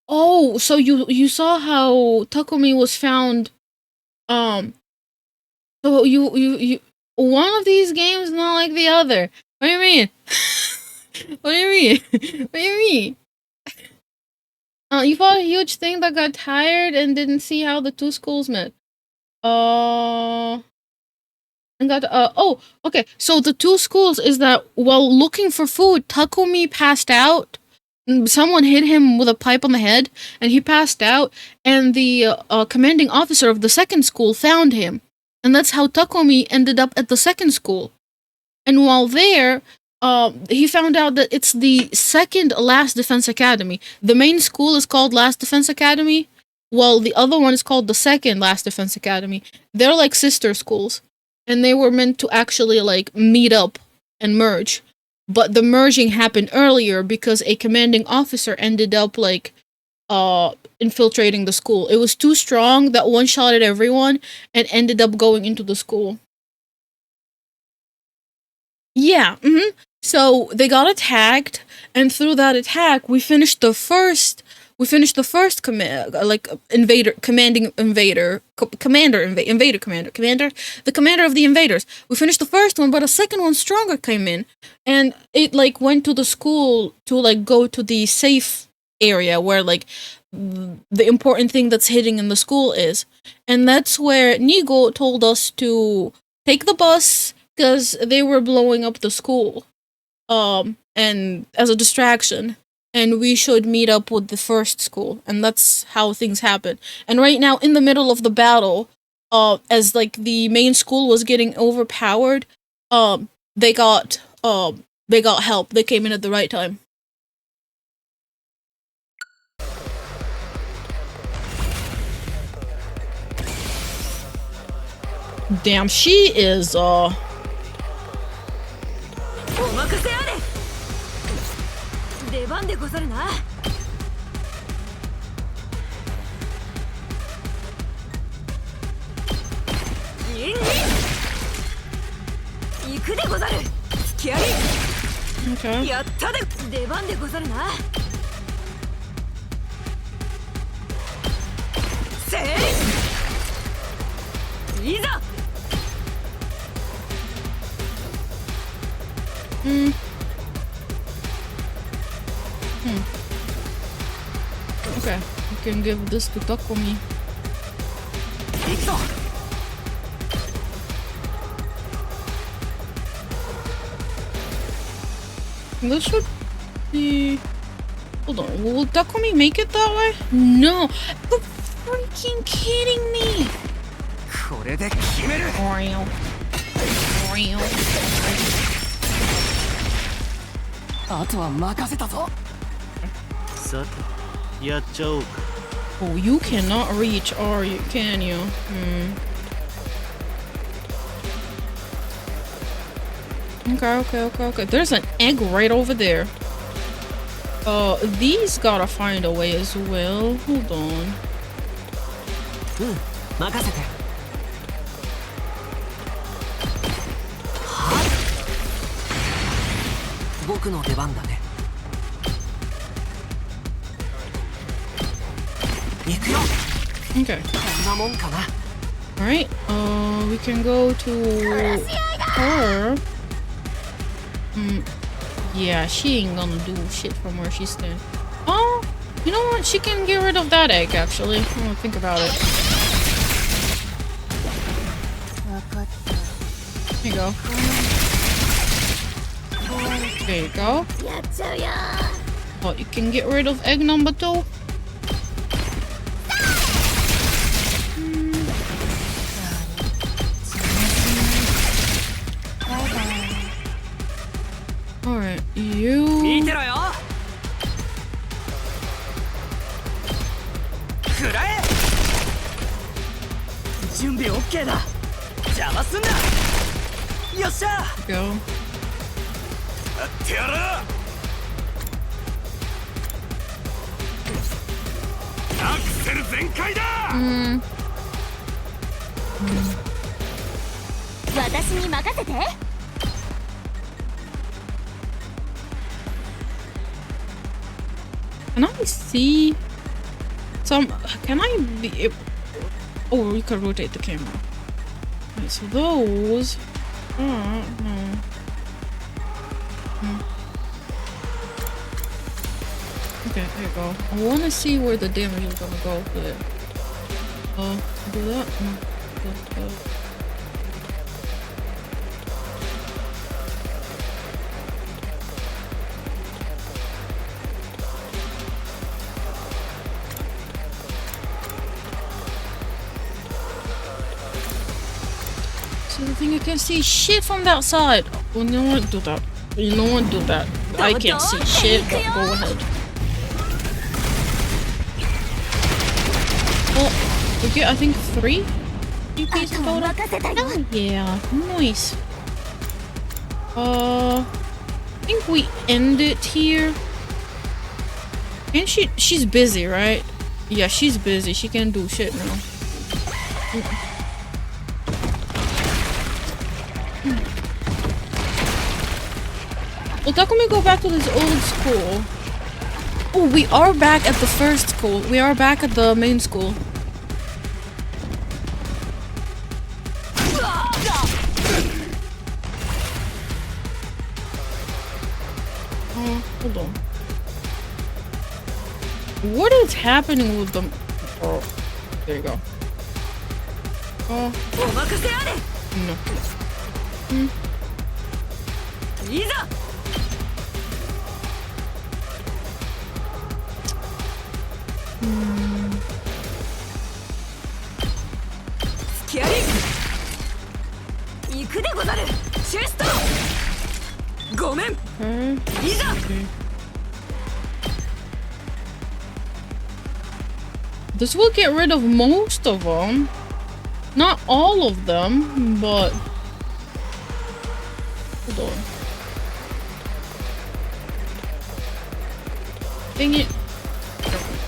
Oh, so you saw how Takumi was found. So you one of these games is not like the other. What do you mean? What do you mean? What do you mean? You fought a huge thing that got tired and didn't see how the 2 schools met. And got oh, okay. So the 2 schools is that while looking for food, Takumi passed out. Someone hit him with a pipe on the head, and he passed out. And the commanding officer of the 2nd school found him, and that's how Takumi ended up at the 2nd school. And while there, he found out that it's the 2nd Last Defense Academy. The main school is called Last Defense Academy, while the other one is called the 2nd Last Defense Academy. They're like sister schools. And they were meant to actually, like, meet up and merge. But the merging happened earlier because a commanding officer ended up, like, infiltrating the school. It was too strong that one-shotted everyone and ended up going into the school. Yeah, So they got attacked, and through that attack, we finished the first commander, the commander of the invaders. We finished the first one, but a second one stronger came in, and it like went to the school to like go to the safe area where like the important thing that's hidden in the school is, and that's where Nigo told us to take the bus because they were blowing up the school, and as a distraction. And we should meet up with the first school, and that's how things happen. And right now, in the middle of the battle, as like the main school was getting overpowered, they got help. They came in at the right time. Damn, she is Okay. Okay, we can give this to Takumi. 行くぞ。 This should be... Hold on, will Takumi make it that way? No! You're freaking kidding me! これで決める。 あとは任せたぞ。さて、やっちゃおうか。 Oh, you cannot reach, are you? Can you? Okay. There's an egg right over there. These gotta find a way as well. Hold on. 任せて。 僕の出番だね。行くよ。 Okay. こんなもんかな。 Alright, we can go to her. Yeah, she ain't gonna do shit from where she's standing. Oh, you know what? She can get rid of that egg, actually. I'm gonna think about it. Here you go. There you go. Oh, you can get rid of egg number 2. Alright, you... 見てろよ。食らえ。準備 OK だ。邪魔すんな。よっしゃ。Go. やってやる。アクセル全開だ。私に任せて。 Can I see some? Can I be? Oh, we could rotate the camera. Right, so those. No. Okay, there you go. I want to see where the damage is gonna go. There. Do that. So the thing I can't see shit from that side. Well, no one do that. You know what? Do that. I can't see shit, but go ahead. Well, we get I think 3 EPs in total. Oh yeah, nice. I think we end it here. And she's busy, right? Yeah, she's busy. She can't do shit now. Well, Takumi go back to this old school. Oh, we are back at the first school. We are back at the main school. Oh, hold on. What is happening with them? Oh, there you go. Oh. No. This will get rid of most of them. Not all of them, but... Hold on. Dang it.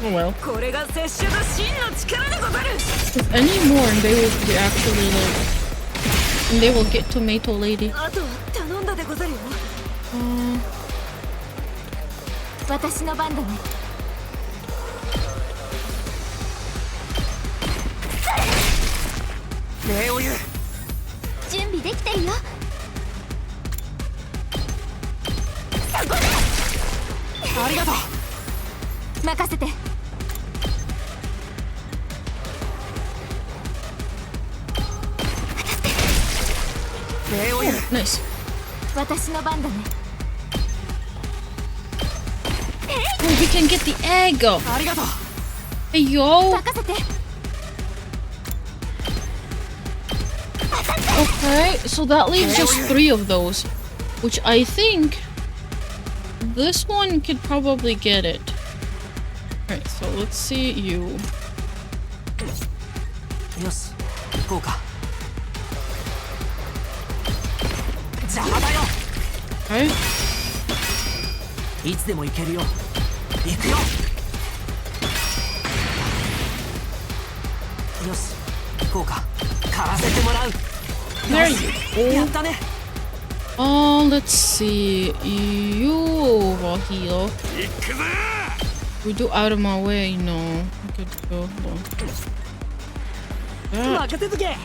Oh well. If any more, and they will be actually like... And they will get Tomato Lady. 私の番だね。礼を言う。準備できてるよ。そこで。ありがとう。任せて。Nice. 私の番だね。 Oh, we can get the egg. ありがとう。 Hey, yo. 任せて。 Okay, so that leaves just 3 of those, which I think this one could probably get it. Alright, so let's see you. よし、行こうか。邪魔だよ。Okay. いつでも行けるよ。行くよ。よし、行こうか。狩らせてもらう。 There you やっ go. たね。Let's see. You over here. We do out of my way, no. I could go. Hold on. That. 任せとけ。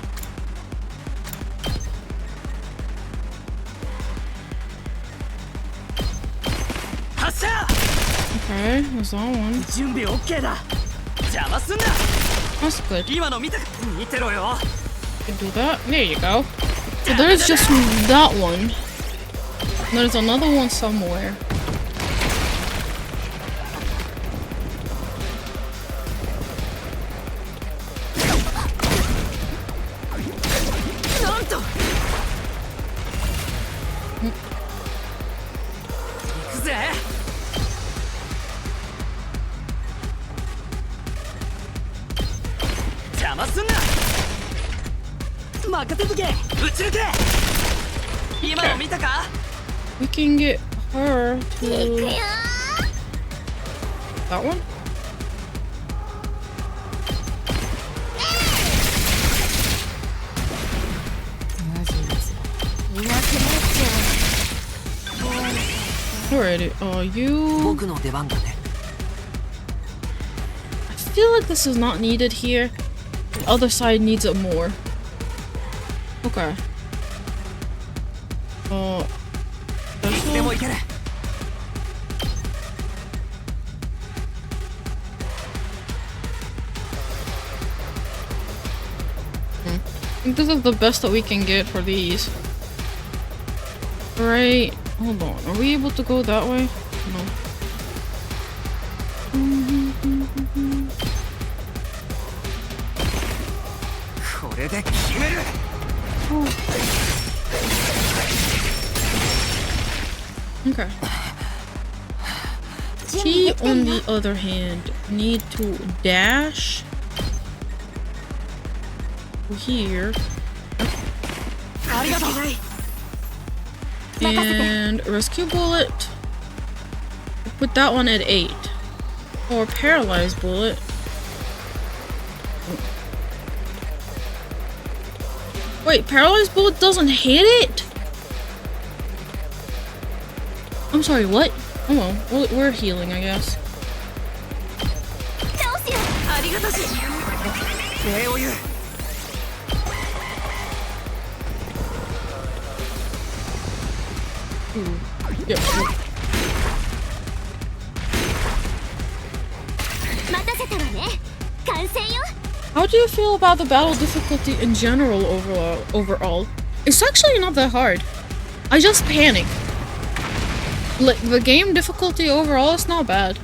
発射。 Okay, there's that one. 準備 OK だ。邪魔すんな。 That's good. 今の見てろよ。 Could do that. There you go. So there's just that one. There's another one somewhere. We can get her to that one. Alrighty, you. 僕の出番だね。 I feel like this is not needed here. The other side needs it more. Okay. いつでも行ける。 I think this is the best that we can get for these. Right. Hold on. Are we able to go that way? No. Okay. She, on the other hand, need to dash here and rescue bullet. Put that one at 8 or paralyzed bullet. Wait, paralyzed bullet doesn't hit it? I'm sorry, what? Oh well, we're healing, I guess. Ooh. Yep. How do you feel about the battle difficulty in general overall? It's actually not that hard. I just panic. Like, the game difficulty overall is not bad.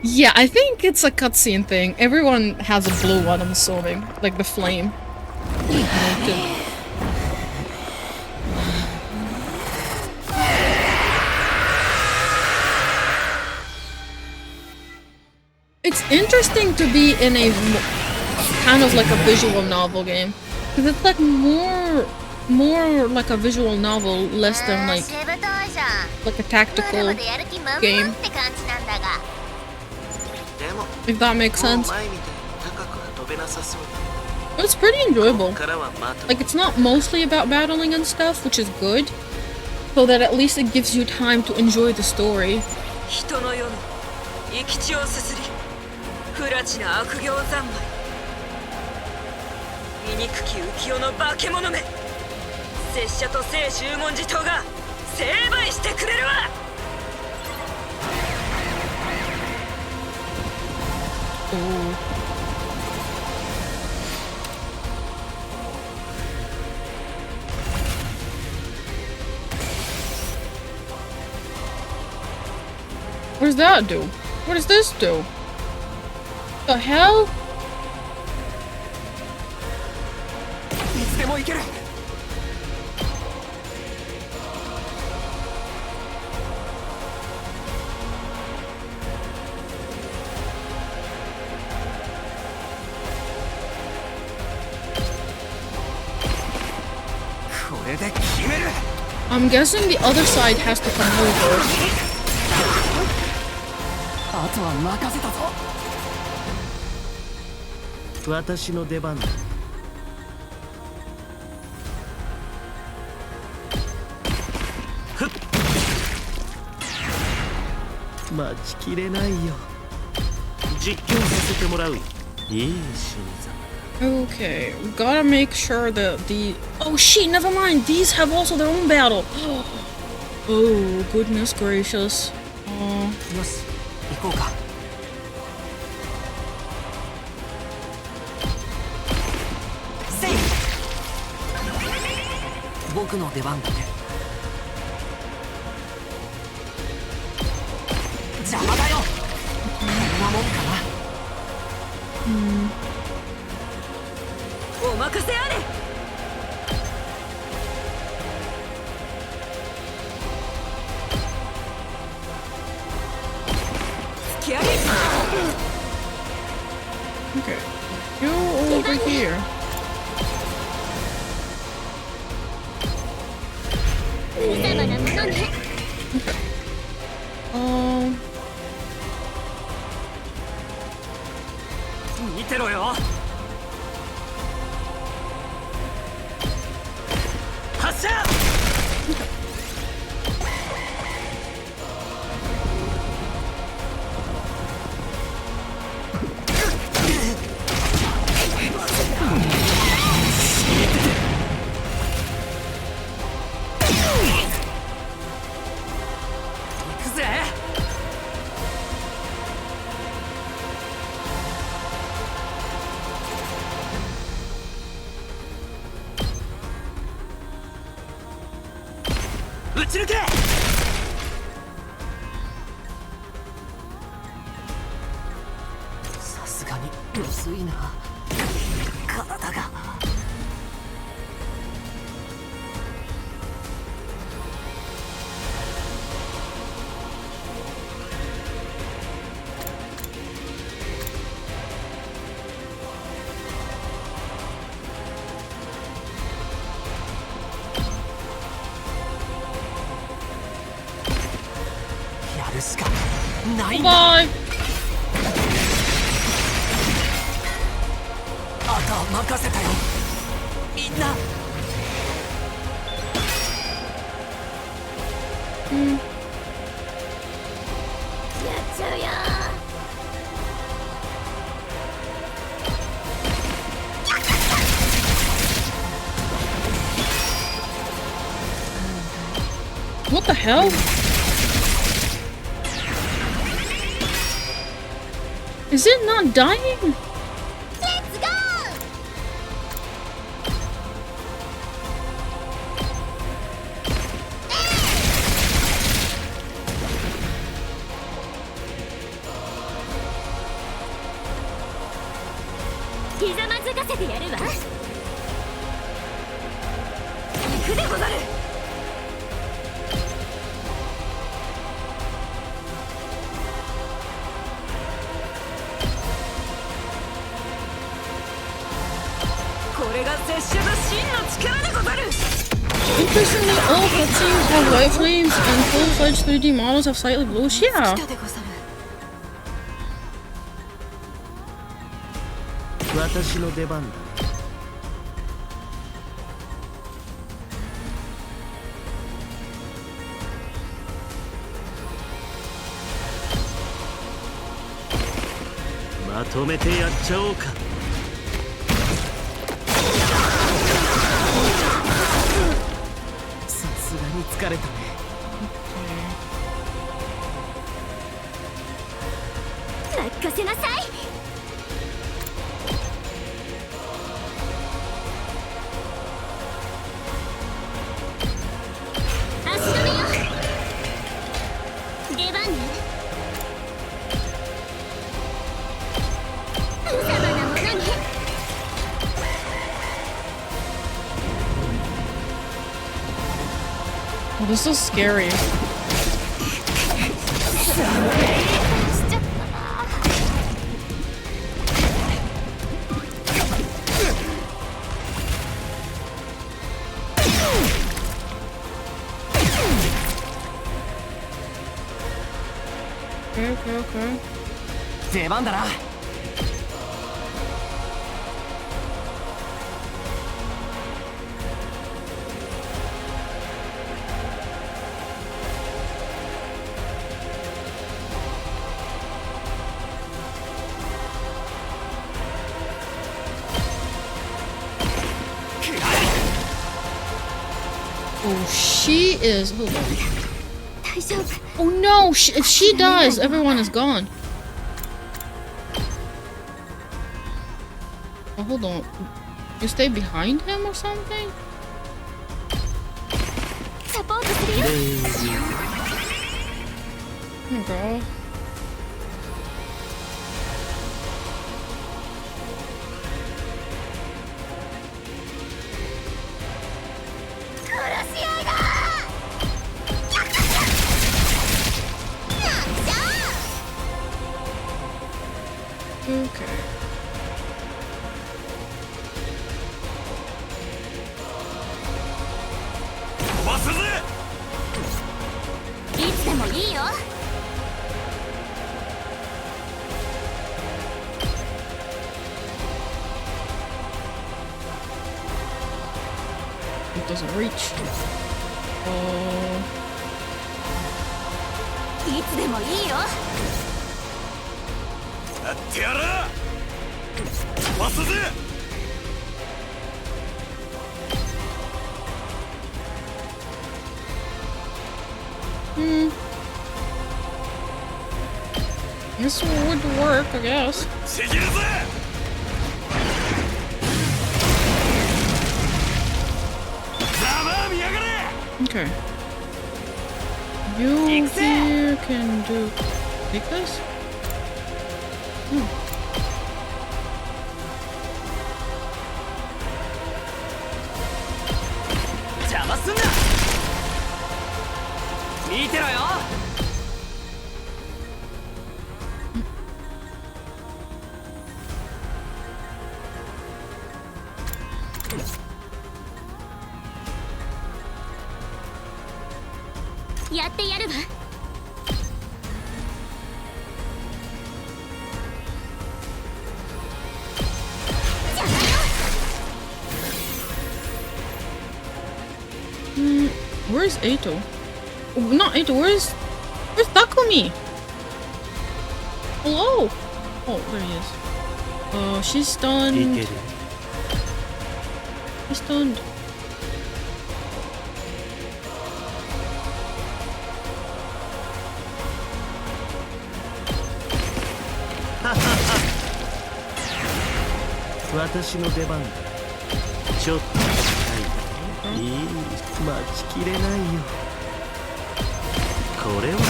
Yeah, I think it's a cutscene thing. Everyone has a blue one, I'm assuming. Like the flame. It's interesting to be in a kind of like a visual novel game. Because it's like more like a visual novel, less than like a tactical game. If that makes sense. But it's pretty enjoyable. Like, it's not mostly about battling and stuff, which is good. So that at least it gives you time to enjoy the story. 不埒な悪行三昧醜き浮世の化け物め拙者と聖十文字党が成敗してくれるわ Oh. What does that do? What does this do? The hell? いつでも行ける。これで決める。I'm guessing the other side has to come over. あとは任せたぞ。私の出番だ。待ちきれないよ。実況させてもらう。いい死にざ。 Okay, we gotta make sure that the... Oh shit, never mind. These have also their own battle. Oh, goodness gracious. よし、行こうか。せい。僕の出番だね。邪魔だよ。こんなもんかな。お任せあれ。付き合い。Okay, you over here. Okay. 見てろよ。発射。行くぜ。撃ち抜け。さすがにむずいな。体が。やるしかないんだ。 Bye. あとは任せたよ。みんな。やっちゃうよ。 What the hell? Is it not dying? Let's go! ひざまずかせてやるわ。行くでござる。これが拙者の真の力でござる。 Interestingly, all cutscenes have wireframes and full-fledged 3D models have slightly blue. Yeah. 私の出番だ。まとめてやっちゃおうか。さすがに疲れたね。任せなさい。This is scary. Okay. 出番だな。Oh, she is. Hold on. Oh no! If she dies, everyone is gone. Oh, hold on. You stay behind him or something? Oh, girl. Okay. It doesn't reach. Oh. いつでもいいよ。やってやる。飛ばすぜ。This would work, I guess. ちぎるぜ。ざまあ見やがれ。Okay. You here can do. Take this? Hmm. 邪魔すんな。見てろよ。やってやるわ。Where's Eito? Oh, not Eito. Where's Takumi? Hello. Oh, there he is. She's stunned. She's stunned. Watashi no deban. ちょっと痛い。いい、待ちきれないよ。これはどう？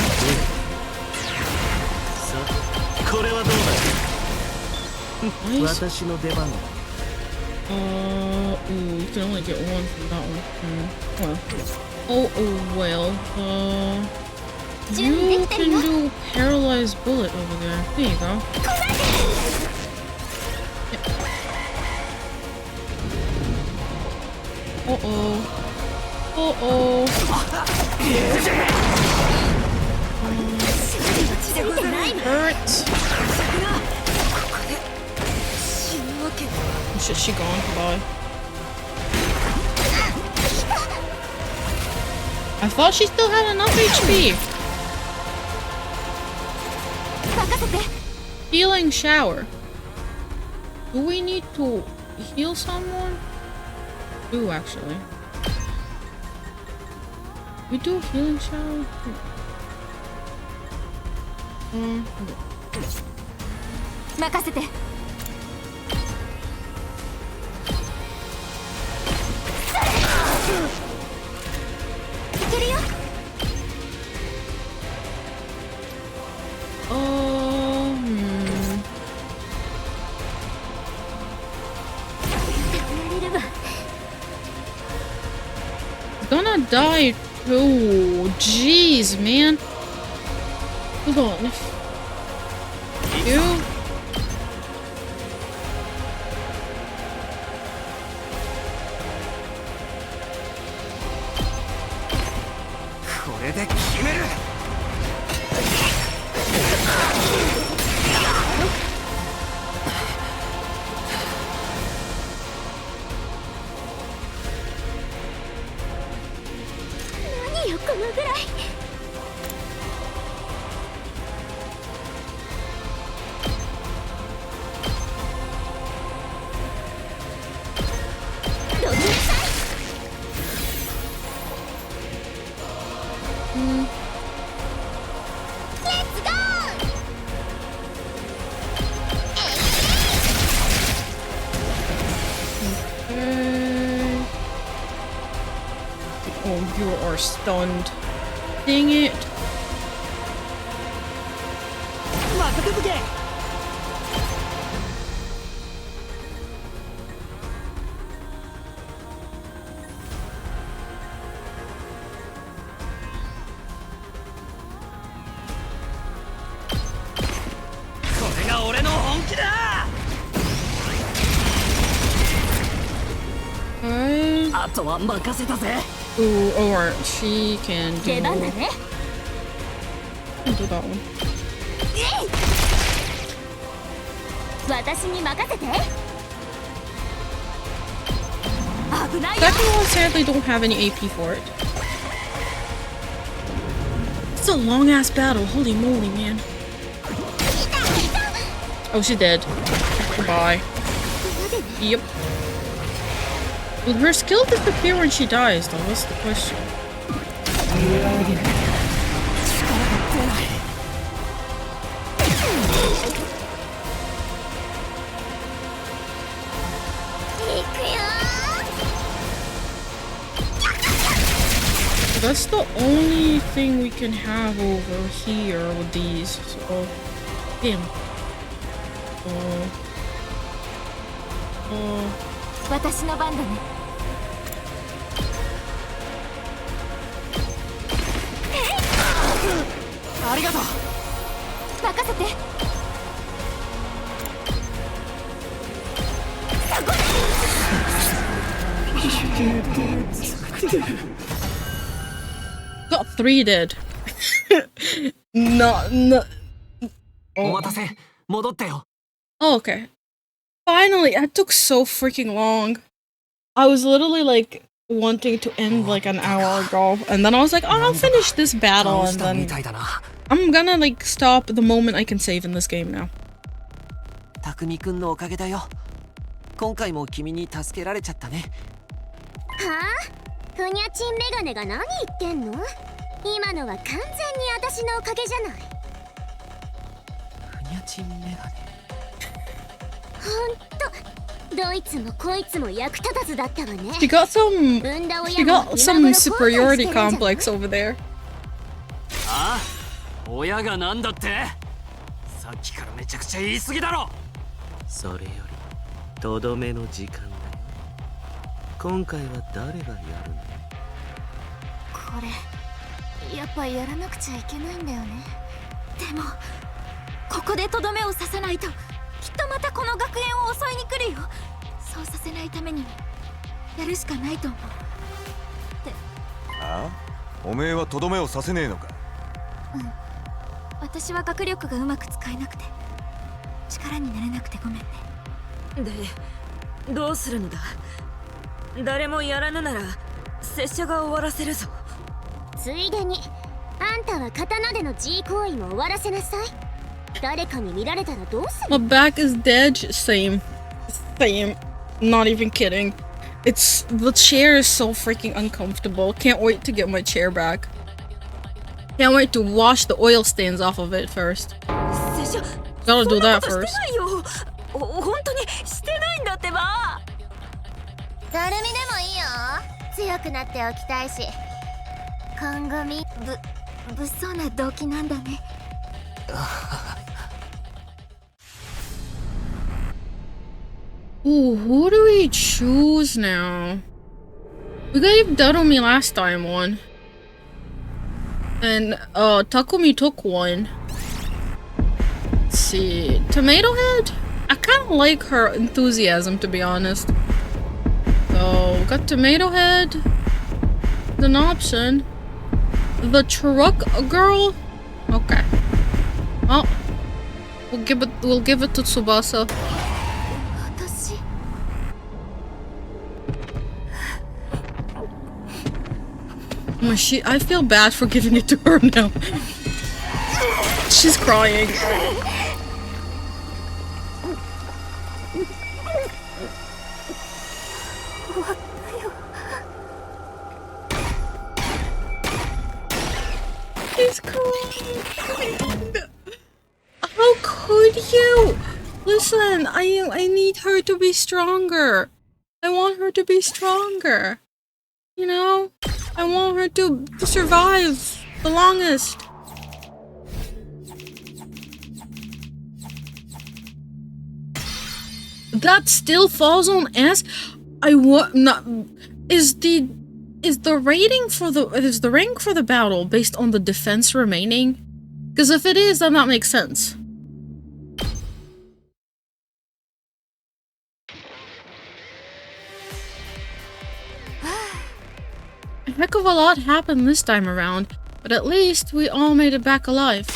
さあ、これはどうだ？私の出番だ。Ooh, you can only get one from that one. Well. You can do paralyzed bullet over there. There you go. Hurt. Oh shit, she gone. Bye. I thought she still had enough HP. Healing shower. Do we need to heal someone? Do actually. We do healing shower. Gonna die Oh, jeez, man. Hold on. You? これで決める。何よこのぐらい。どきなさい。レッツゴー。Oh, you are stunned. Dang it. 任せとけ。これが俺の本気だ。あとは任せたぜ。 Ooh, alright, she can do... 出番だね。 Can do that one. 私に任せて。危ないよ。 Second one, sadly, don't have any AP for it. It's a long-ass battle. Holy moly, man. Oh, she's dead. Goodbye. Yep. Will her skill disappear when she dies, though? That's the question. That's the only thing we can have over here with these. So, damn. 私の番だね。ありがとう。任せて。 Got 3 dead. No. お待たせ。戻ってよ。 Oh, okay. Finally, that took so freaking long. I was literally like wanting to end like an hour ago, and then I was like, oh, I'll finish this battle, and then I'm gonna like stop the moment I can save in this game now. 匠くんのおかげだよ。今回も君に助けられちゃったね。はあ？ふにゃちんメガネが何言ってんの？今のは完全に私のおかげじゃない。ふにゃちんメガネ。ほんと、どいつもこいつも役立たずだったわね。She got some superiority complex over there. ああ、親がなんだって？さっきからめちゃくちゃ言い過ぎだろ。それよりとどめの時間だよ。今回は誰がやるの？これやっぱやらなくちゃいけないんだよね。でもここでとどめを刺さないときっとまたこの学園を襲いに来るよ。そうさせないためにやるしかないと思う。ああ？おめえはとどめを刺せねえのか？うん。私は学力がうまく使えなくて力になれなくてごめんね。で、どうするのだ？誰もやらぬなら拙者が終わらせるぞ。ついでにあんたは刀での G 行為も終わらせなさい。誰かに見られたらどうする？ My back is dead. Same. Not even kidding. It's the chair is so freaking uncomfortable. Can't wait to get my chair back. Can't wait to wash the oil stains off of it first. Gotta do that first. 本当にしてないんだってば。たるみでもいいよ。強くなっておきたいし。今後物騒な動機なんだね。Ooh, who do we choose now? We gave Darumi last time one. And Takumi took one. Let's see. Tomato Head? I kind of like her enthusiasm, to be honest. So, got Tomato Head. An option. The Truck Girl? Okay. Oh. We'll give it to Tsubasa. I feel bad for giving it to her now. She's crying. She's crying. How could you? Listen, I need her to be stronger. I want her to be stronger. You know? I want her to survive the longest. That still falls on S. Is the rating for is the rank for the battle based on the defense remaining? Because if it is, then that makes sense. A heck of a lot happened this time around, but at least we all made it back alive.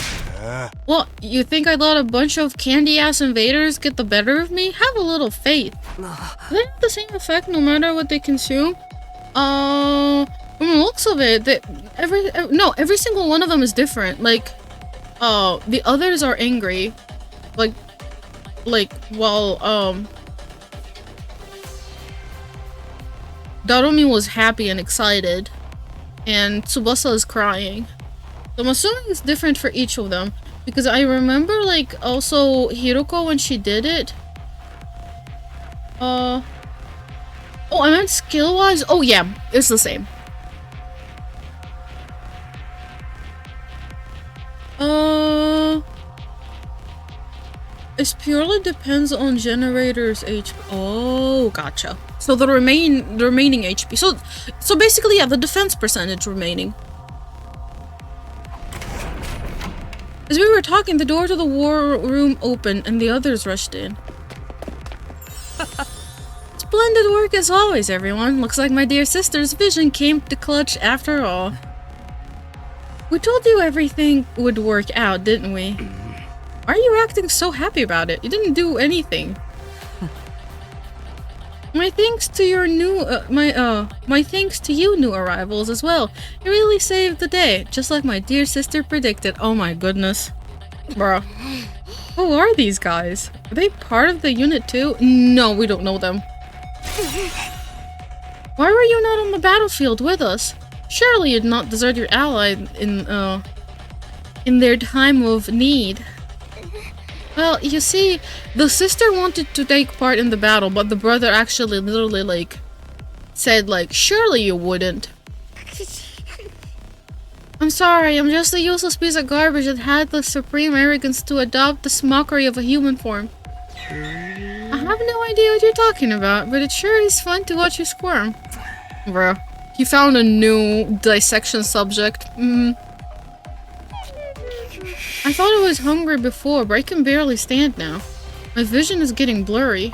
What, you think I let a bunch of candy-ass invaders get the better of me? Have a little faith. They have the same effect no matter what they consume. From the looks of it, every single one of them is different. Like, the others are angry. While, Darumi was happy and excited, and Tsubasa is crying. So I'm assuming it's different for each of them, because I remember, like, also Hiroko when she did it. Oh, I meant skill-wise? Oh yeah, it's the same. It purely depends on generator's HP. Oh, gotcha. So the remaining HP. So basically, yeah, the defense percentage remaining. As we were talking, the door to the war room opened and the others rushed in. Splendid work as always, everyone. Looks like my dear sister's vision came to clutch after all. We told you everything would work out, didn't we? Why are you acting so happy about it? You didn't do anything. My thanks to your my thanks to you new arrivals as well. You really saved the day, just like my dear sister predicted. Oh my goodness. Bruh. Who are these guys? Are they part of the unit too? No, we don't know them. Why were you not on the battlefield with us? Surely you'd not desert your ally in their time of need. Well, you see, the sister wanted to take part in the battle, but the brother actually literally, like, said, like, surely you wouldn't. I'm sorry, I'm just a useless piece of garbage that had the supreme arrogance to adopt this mockery of a human form. I have no idea what you're talking about, but it sure is fun to watch you squirm. Bro, he found a new dissection subject. I thought I was hungry before, but I can barely stand now. My vision is getting blurry.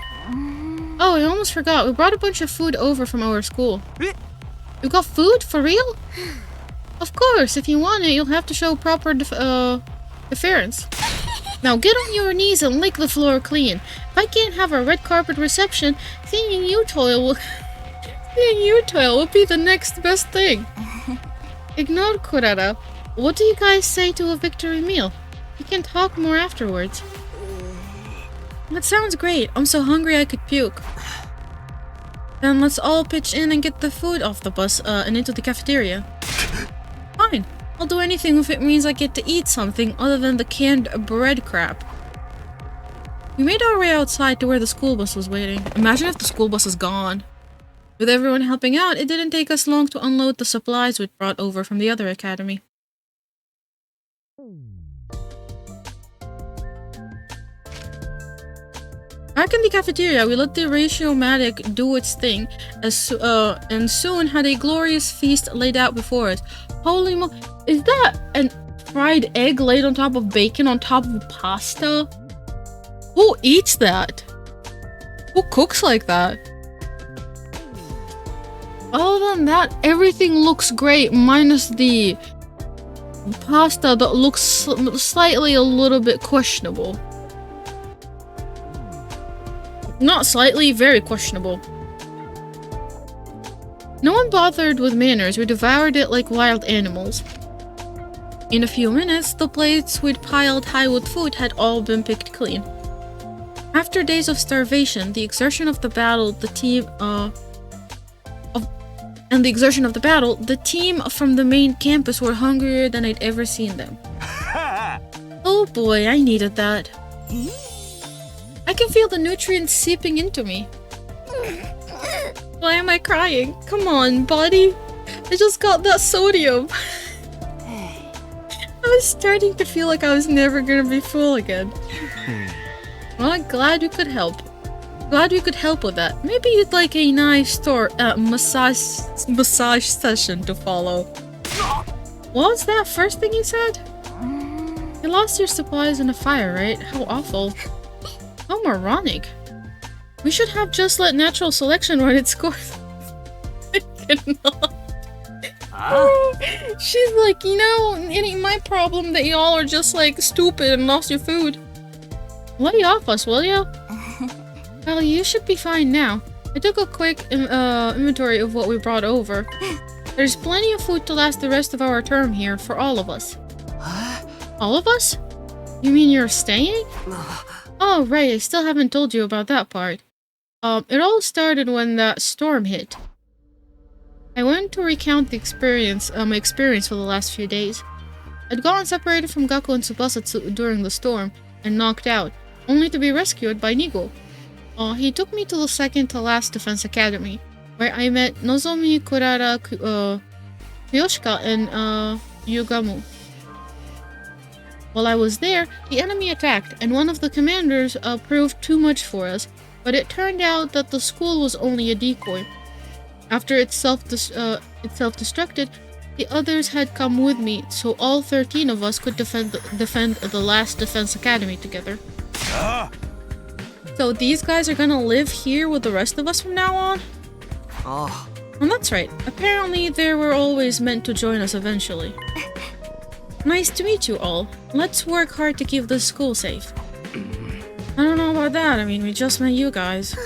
Oh, I almost forgot. We brought a bunch of food over from our school. You got food? For real? Of course, if you want it, you'll have to show proper deference. Now get on your knees and lick the floor clean. If I can't have a red carpet reception, seeing you toil will be the next best thing. Ignore Kurara. What do you guys say to a victory meal? We can talk more afterwards. That sounds great. I'm so hungry I could puke. Then let's all pitch in and get the food off the bus and into the cafeteria. Fine. I'll do anything if it means I get to eat something other than the canned bread crap. We made our way outside to where the school bus was waiting. Imagine if the school bus is gone. With everyone helping out, it didn't take us long to unload the supplies we'd brought over from the other academy. Back in the cafeteria, we let the ratiomatic do its thing, and soon had a glorious feast laid out before us. Holy mo- is that an fried egg laid on top of bacon on top of pasta? Who eats that? Who cooks like that? Other than that, everything looks great, minus the pasta that looks slightly a little bit questionable. Not slightly, very questionable. No one bothered with manners, we devoured it like wild animals. In a few minutes, the plates we'd piled high with food had all been picked clean. After days of starvation, the exertion of the battle, the team from the main campus were hungrier than I'd ever seen them. Oh boy, I needed that. I can feel the nutrients seeping into me. Why am I crying? Come on, buddy. I just got that sodium. I was starting to feel like I was never gonna be full again. Well, I'm glad we could help. Glad we could help with that. Maybe you'd like a nice massage session to follow. What was that first thing you said? You lost your supplies in a fire, right? How awful. How moronic. We should have just let natural selection run its course. I cannot. She's like, you know, it ain't my problem that y'all are just like stupid and lost your food. Lay off us, will ya? Well, you should be fine now. I took a quick inventory of what we brought over. There's plenty of food to last the rest of our term here for all of us. All of us? You mean you're staying? Oh, right, I still haven't told you about that part. It all started when that storm hit. I went to recount the my experience for the last few days. I'd gotten separated from Gaku and Tsubasa during the storm and knocked out, only to be rescued by Nigo. He took me to the second to last defense academy, where I met Nozomi, Kurara, Kyoshika, and Yugamu. While I was there, the enemy attacked, and one of the commanders proved too much for us, but it turned out that the school was only a decoy. After it self-destructed, the others had come with me, so all 13 of us could defend the last defense academy together. So these guys are gonna live here with the rest of us from now on? Oh. Well, that's right. Apparently they were always meant to join us eventually. Nice to meet you all. Let's work hard to keep this school safe. I don't know about that. I mean, we just met you guys.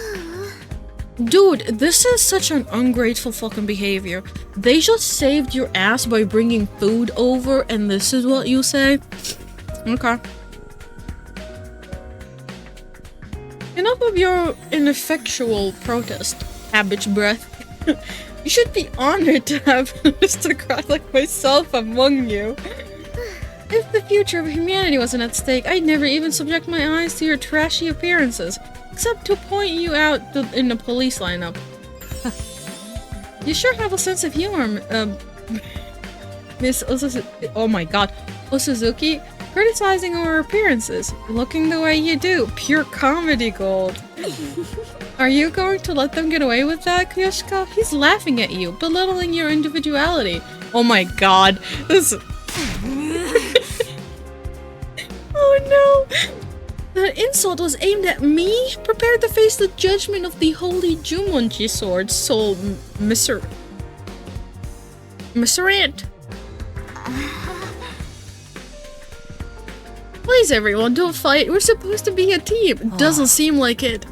Dude, this is such an ungrateful fucking behavior. They just saved your ass by bringing food over, and this is what you say? Okay. Enough of your ineffectual protest, cabbage breath. You should be honored to have an aristocrat like myself among you. If the future of humanity wasn't at stake, I'd never even subject my eyes to your trashy appearances, except to point you out in the police lineup. You sure have a sense of humor, Miss Osuzuki. Oh my god, Osuzuki, criticizing our appearances, looking the way you do, pure comedy gold. Are you going to let them get away with that, Kyoshika? He's laughing at you, belittling your individuality. Oh my god, this. Oh no! That insult was aimed at me? Prepared to face the judgment of the holy Jumonji sword, Soul Misserant. Please everyone, don't fight. We're supposed to be a team. Doesn't seem like it.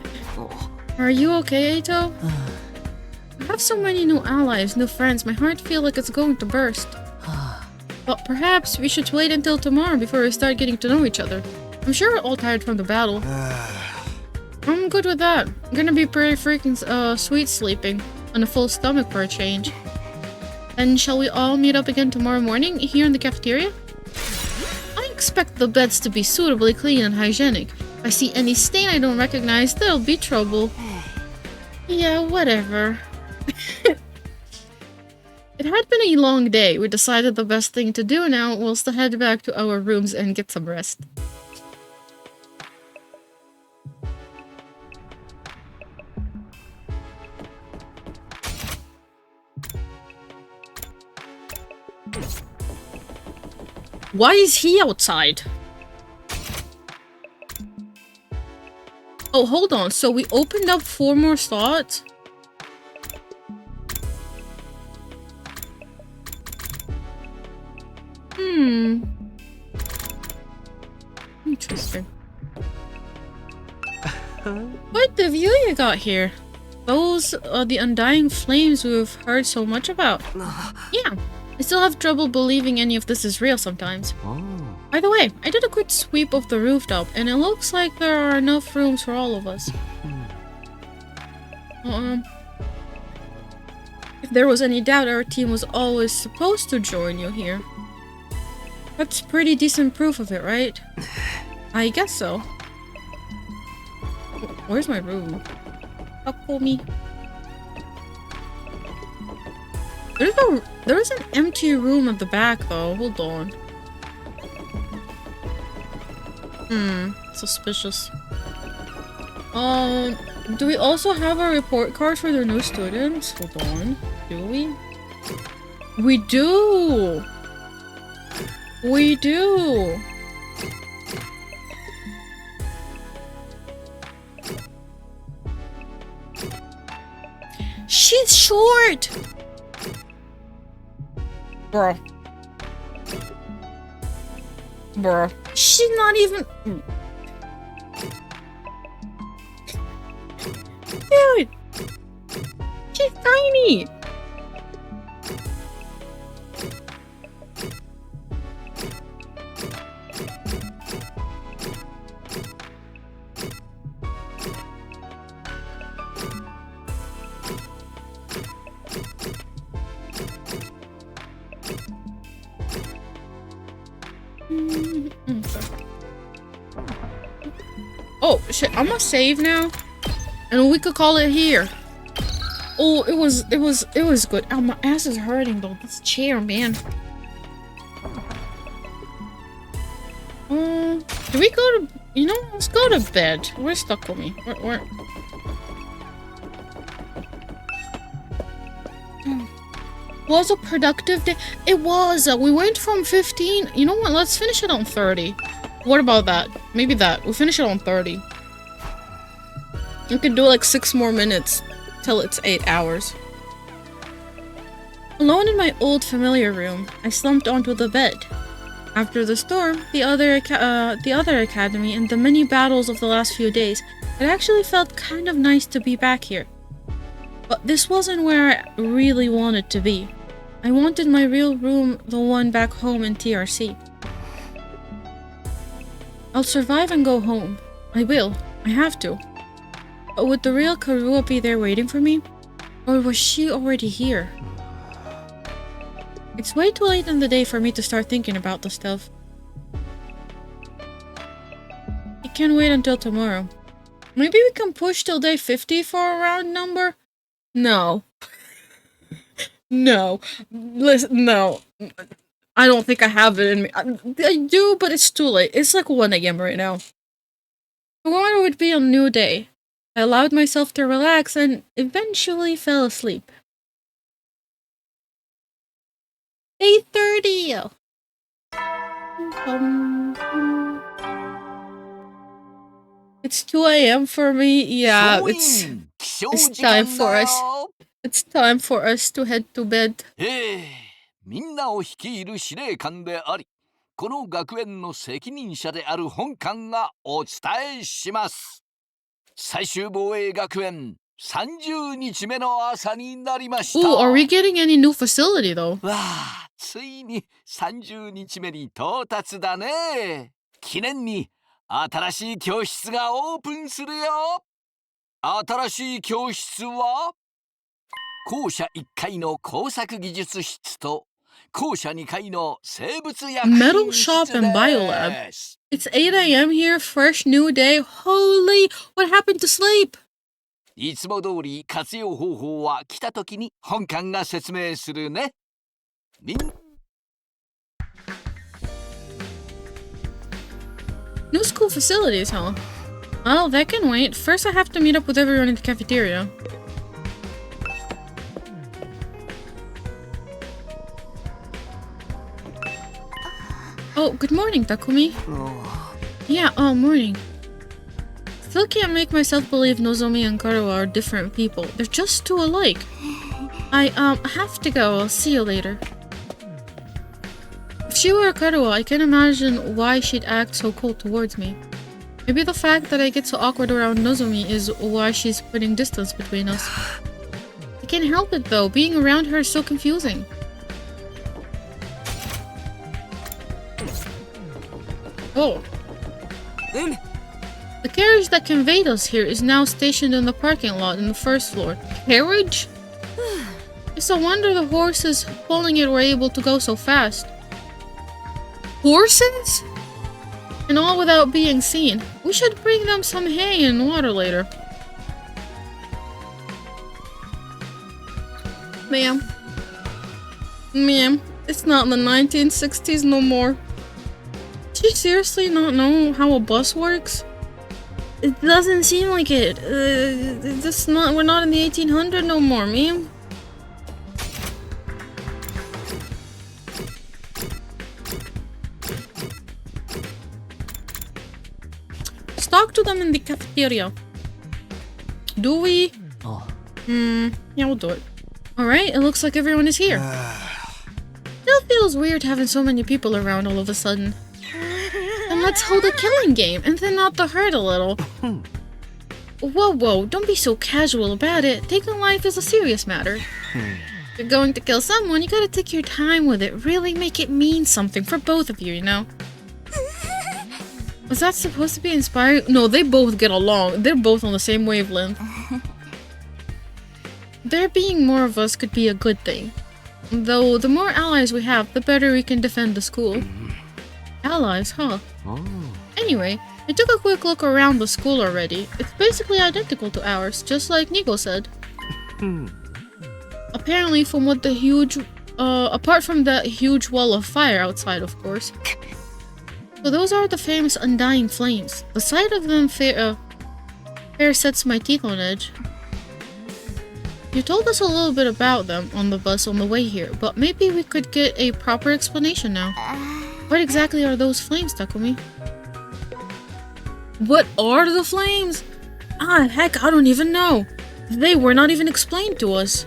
Are you okay, Eito? I have so many new allies, new friends, my heart feels like it's going to burst. But perhaps we should wait until tomorrow before we start getting to know each other. I'm sure we're all tired from the battle. I'm good with that. I'm gonna be pretty freaking sweet sleeping on a full stomach for a change. And shall we all meet up again tomorrow morning here in the cafeteria? I expect the beds to be suitably clean and hygienic. If I see any stain I don't recognize, there'll be trouble. Yeah, whatever. It had been a long day. We decided the best thing to do now was to head back to our rooms and get some rest. Why is he outside? Oh, hold on. So we opened up 4 more slots? Interesting. What the view you got here? Those are the undying flames we've heard so much about. Yeah, I still have trouble believing any of this is real sometimes. By the way, I did a quick sweep of the rooftop, and it looks like there are enough rooms for all of us. If there was any doubt, our team was always supposed to join you here. That's pretty decent proof of it, right? I guess so. Where's my room? Call me. There's an empty room at the back though. Hold on. Suspicious. Do we also have a report card for the new students? Hold on. Do we? We do! We do! She's short! Bruh. Bruh. She's not even... Dude! She's tiny! Oh shit, I'm gonna save now. And we could call it here. Oh, it was good. Oh, my ass is hurting though. This chair, man. Do we go to, you know, let's go to bed. We're stuck with me. We're Was a productive day. It was. We went from 15. You know what? Let's finish it on 30. What about that? Maybe that. We'll finish it on 30. You can do like 6 more minutes till it's 8 hours. Alone in my old familiar room, I slumped onto the bed. After the storm, the other academy, and the many battles of the last few days, it actually felt kind of nice to be back here. But this wasn't where I really wanted to be. I wanted my real room, the one back home in TRC. I'll survive and go home. I will. I have to. But would the real Karua be there waiting for me? Or was she already here? It's way too late in the day for me to start thinking about the stuff. I can't wait until tomorrow. Maybe we can push till day 50 for a round number? No. No. Listen, no. I don't think I have it in me. I do, but it's too late. It's like 1 AM right now. Tomorrow would be a new day. I allowed myself to relax and eventually fell asleep. Day 30! It's 2 AM for me. Yeah, it's time for us. It's time for us to head to bed. みんなを率いる司令官であり、この学園の責任者である本官がお伝えします。最終防衛学園30日目の朝になりました。Ooh, are we getting any new facility though? わあ、ついに30日目に到達だね。記念に新しい教室がオープンするよ。新しい教室は校舎1階の工作技術室と校舎2階の生物薬品 Metal shop and biolab. It's 8 AM here, fresh new day. Holy, what happened to sleep? いつも通り活用方法は来た時に本館が説明するね。New school facilities, huh? Well, that can wait. First I have to meet up with everyone in the cafeteria. Oh, good morning, Takumi. Yeah, morning. Still can't make myself believe Nozomi and Karuha are different people. They're just too alike. I have to go. I'll see you later. If she were Karuha, I can imagine why she'd act so cold towards me. Maybe the fact that I get so awkward around Nozomi is why she's putting distance between us. I can't help it though, being around her is so confusing. Oh. The carriage that conveyed us here is now stationed in the parking lot in the first floor. Carriage? It's a wonder the horses pulling it were able to go so fast. Horses? And all without being seen. We should bring them some hay and water later. Ma'am. Ma'am, it's not the 1960s no more. Do you seriously not know how a bus works? It doesn't seem like it. We're not in the 1800s no more, ma'am. Talk to them in the cafeteria. Do we? Oh. Yeah, we'll do it. Alright, it looks like everyone is here. Still feels weird having so many people around all of a sudden. And let's hold a killing game and thin out the herd a little. Whoa, don't be so casual about it. Taking life is a serious matter. If you're going to kill someone, you gotta take your time with it. Really make it mean something for both of you, you know? Was that supposed to be inspiring? No, they both get along. They're both on the same wavelength. There being more of us could be a good thing. Though, the more allies we have, the better we can defend the school. Allies, huh? Anyway, I took a quick look around the school already. It's basically identical to ours, just like Nigo said. Apparently, from what the huge... apart from that huge wall of fire outside, of course. So those are the famous Undying Flames. The sight of them fair sets my teeth on edge. You told us a little bit about them on the bus on the way here, but maybe we could get a proper explanation now. What exactly are those flames, Takumi? What are the flames? Heck, I don't even know. They were not even explained to us.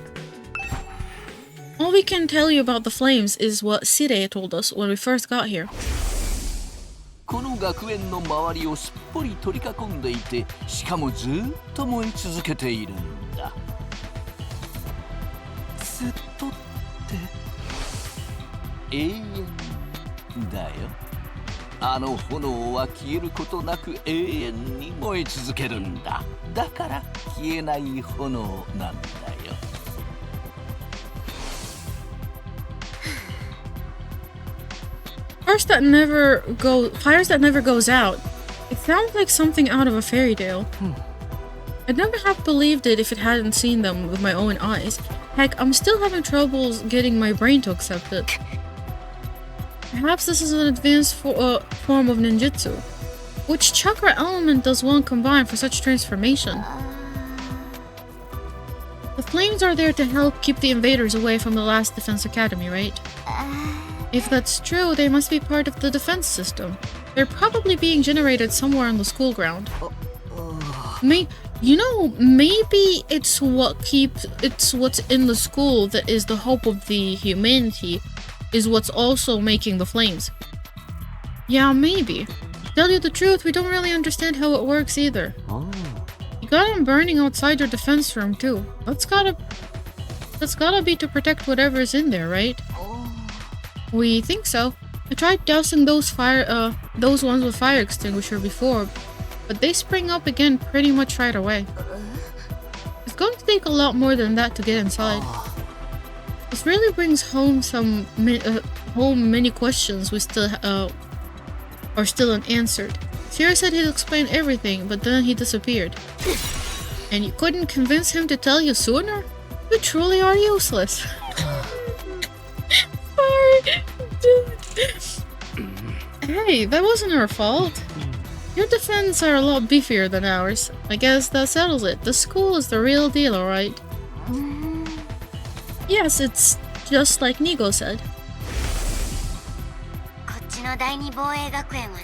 All we can tell you about the flames is what Sirei told us when we first got here. この学園の周りをすっぽり取り囲んでいて、しかもずっと燃え続けているんだ。ずっとって永遠だよ。あの炎は消えることなく永遠に燃え続けるんだ。だから消えない炎なんだよ。Fires that never goes out. It sounds like something out of a fairy tale. I'd never have believed it if it hadn't seen them with my own eyes. Heck, I'm still having troubles getting my brain to accept it. Perhaps this is an advanced form of ninjutsu. Which chakra element does one combine for such transformation? The flames are there to help keep the invaders away from the last defense academy, right? If that's true, they must be part of the defense system. They're probably being generated somewhere on the school ground. Maybe it's what's in the school that is the hope of the humanity, is what's also making the flames. Yeah, maybe. To tell you the truth, we don't really understand how it works either. You got them burning outside your defense room too. That's gotta be to protect whatever's in there, right? We think so. I tried dousing those ones with fire extinguisher before, but they spring up again pretty much right away. It's going to take a lot more than that to get inside. This really brings home many questions we still are still unanswered. Sierra said he'd explain everything, but then he disappeared. And you couldn't convince him to tell you sooner? You truly are useless. Sorry, dude. Hey, that wasn't our fault. Your defense are a lot beefier than ours. I guess that settles it. The school is the real deal, alright? Yes, it's just like Nigo said. の第二防衛学園はね、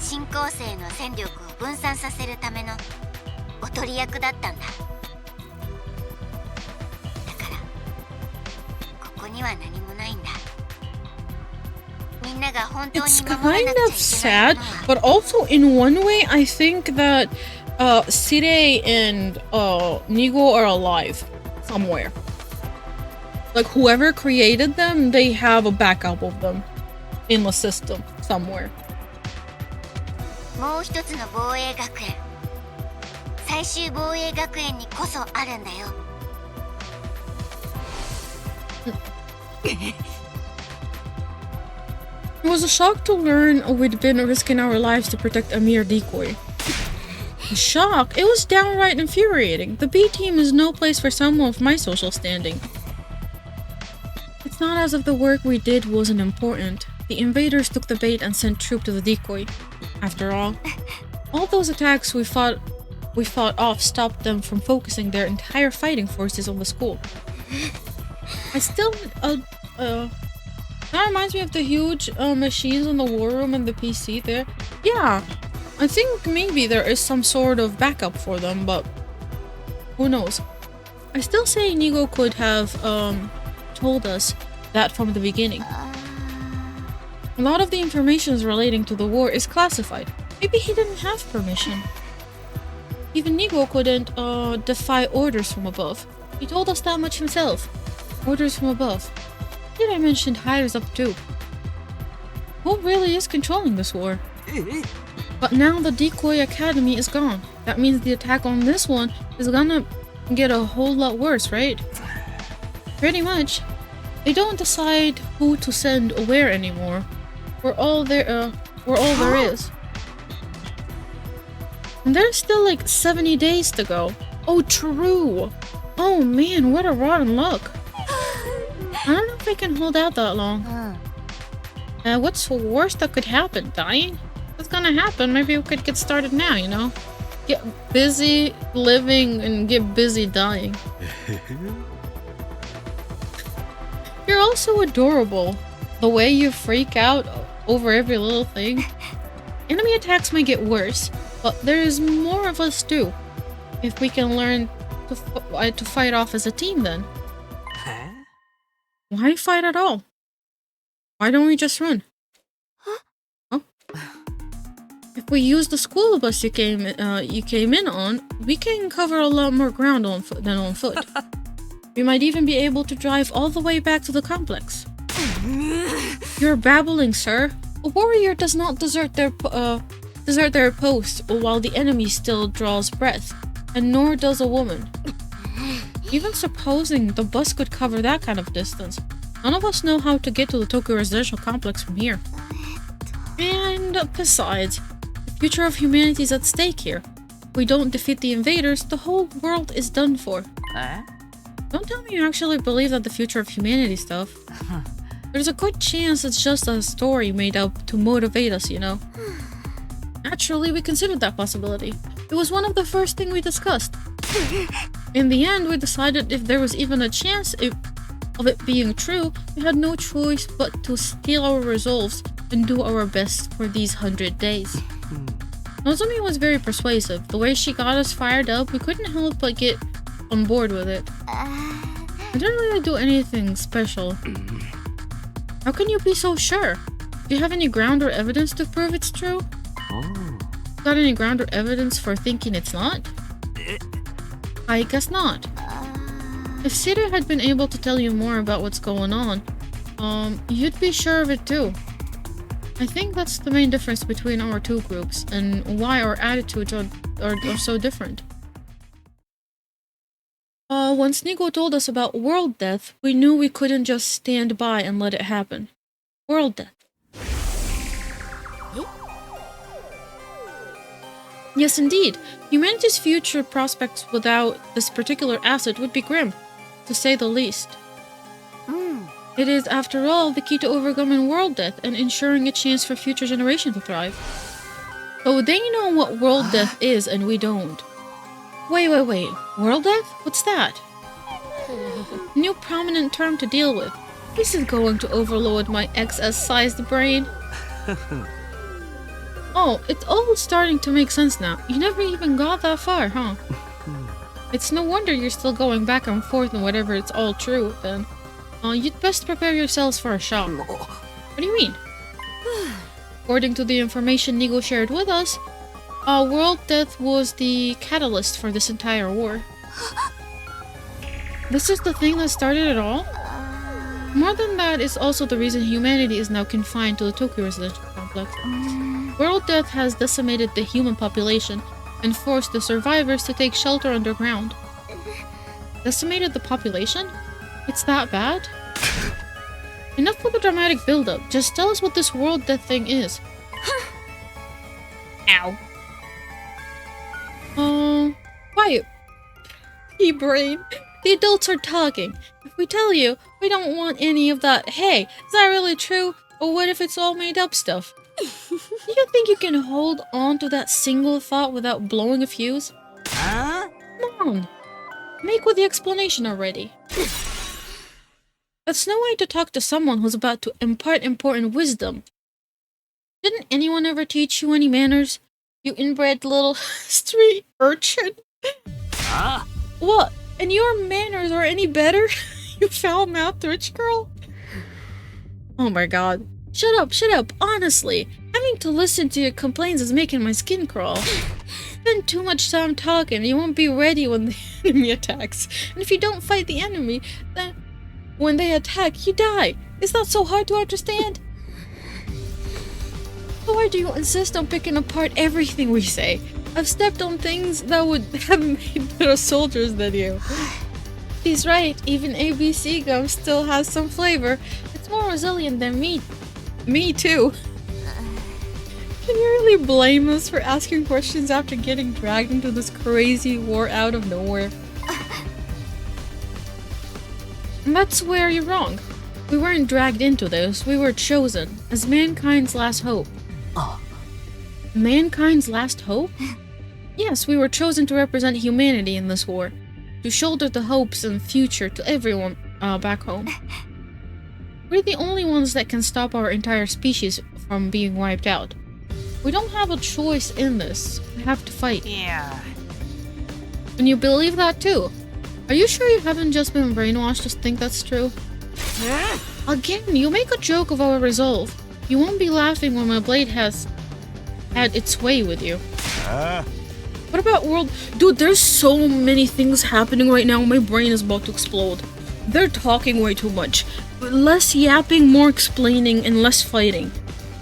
新校生の戦力を分散させるためのおとり役だったんだ。だからここには何もないんだ。みんなが本当に It's 守らな kind く of ちゃいけない sad, のは but also in one way, I think that Sire and Nigo are alive somewhere. Like whoever created them, they have a backup of them in the system somewhere. もう一つの防衛学園、最終防衛学園にこそあるんだよ。It was a shock to learn we'd been risking our lives to protect a mere decoy. A shock? It was downright infuriating. The B team is no place for someone of my social standing. It's not as if the work we did wasn't important. The invaders took the bait and sent troops to the decoy. After all those attacks we fought off stopped them from focusing their entire fighting forces on the school. I still that reminds me of the huge machines in the war room and the PC there. Yeah, I think maybe there is some sort of backup for them, but who knows. I still say Nigo could have told us that from the beginning. A lot of the information relating to the war is classified. Maybe he didn't have permission. Even Nigo couldn't defy orders from above. He told us that much himself. Orders from above. Did I mention hires up too? Who really is controlling this war? But now the Decoy Academy is gone. That means the attack on this one is gonna get a whole lot worse, right? Pretty much. They don't decide who to send where anymore. We're all there is. And there's still like 70 days to go. Oh, true. Oh man, what a rotten luck. I don't know if I can hold out that long. What's the worst that could happen? Dying? What's gonna happen? Maybe we could get started now, you know? Get busy living and get busy dying. You're also adorable. The way you freak out over every little thing. Enemy attacks may get worse, but there is more of us too. If we can learn to fight off as a team then. Why fight at all? Why don't we just run? Oh. If we use the school bus you came in on, we can cover a lot more ground than on foot. We might even be able to drive all the way back to the complex. You're babbling, sir. A warrior does not desert their post while the enemy still draws breath, and nor does a woman. Even supposing the bus could cover that kind of distance, none of us know how to get to the Tokyo residential complex from here. And besides, the future of humanity is at stake here. If we don't defeat the invaders, the whole world is done for. Don't tell me you actually believe that the future of humanity stuff. There's a good chance it's just a story made up to motivate us, you know? Naturally, we considered that possibility. It was one of the first things we discussed. In the end, we decided if there was even a chance of it being true, we had no choice but to steel our resolves and do our best for these 100 days. Nozomi was very persuasive. The way she got us fired up, we couldn't help but get on board with it. I didn't really do anything special. How can you be so sure? Do you have any ground or evidence to prove it's true? Got any ground or evidence for thinking it's not? I guess not. If Siri had been able to tell you more about what's going on, you'd be sure of it too. I think that's the main difference between our two groups, and why our attitudes are so different. Once Nigo told us about world death, we knew we couldn't just stand by and let it happen. World death. Yes, indeed. Humanity's future prospects without this particular asset would be grim, to say the least. It is, after all, the key to overcoming world death and ensuring a chance for future generations to thrive. So they know what world death is and we don't. Wait. World death? What's that? New prominent term to deal with. This is going to overload my XS-sized brain. Oh, it's all starting to make sense now. You never even got that far, huh? It's no wonder you're still going back and forth and whatever it's all true, then. You'd best prepare yourselves for a shock. What do you mean? According to the information Nigo shared with us, world death was the catalyst for this entire war. This is the thing that started it all? More than that, it's also the reason humanity is now confined to the Tokyo residential complex. World death has decimated the human population and forced the survivors to take shelter underground. Decimated the population? It's that bad? Enough with the dramatic build-up. Just tell us what this world death thing is. Ow. Quiet. E-brain. The adults are talking. If we tell you, we don't want any of that, hey, is that really true? Or what if it's all made up stuff? Do you think you can hold on to that single thought without blowing a fuse? Huh? Come on. Make with the explanation already. That's no way to talk to someone who's about to impart important wisdom. Didn't anyone ever teach you any manners? You inbred little street urchin? Huh? What? And your manners are any better? You foul-mouthed rich girl? Oh my god. Shut up, honestly. Having to listen to your complaints is making my skin crawl. Spend too much time talking, you won't be ready when the enemy attacks. And if you don't fight the enemy, then when they attack, you die. Is that so hard to understand? Why do you insist on picking apart everything we say? I've stepped on things that would have made better soldiers than you. He's right, even ABC gum still has some flavor. It's more resilient than me. Me too. Can you really blame us for asking questions after getting dragged into this crazy war out of nowhere? And that's where you're wrong. We weren't dragged into this, we were chosen as mankind's last hope. Mankind's last hope? Yes, we were chosen to represent humanity in this war, to shoulder the hopes and future to everyone back home. We're the only ones that can stop our entire species from being wiped out. We don't have a choice in this. We have to fight. Yeah. And you believe that too? Are you sure you haven't just been brainwashed to think that's true? Again, you make a joke of our resolve. You won't be laughing when my blade has had its way with you. What about world... Dude, there's so many things happening right now. My brain is about to explode. They're talking way too much. Less yapping, more explaining, and less fighting.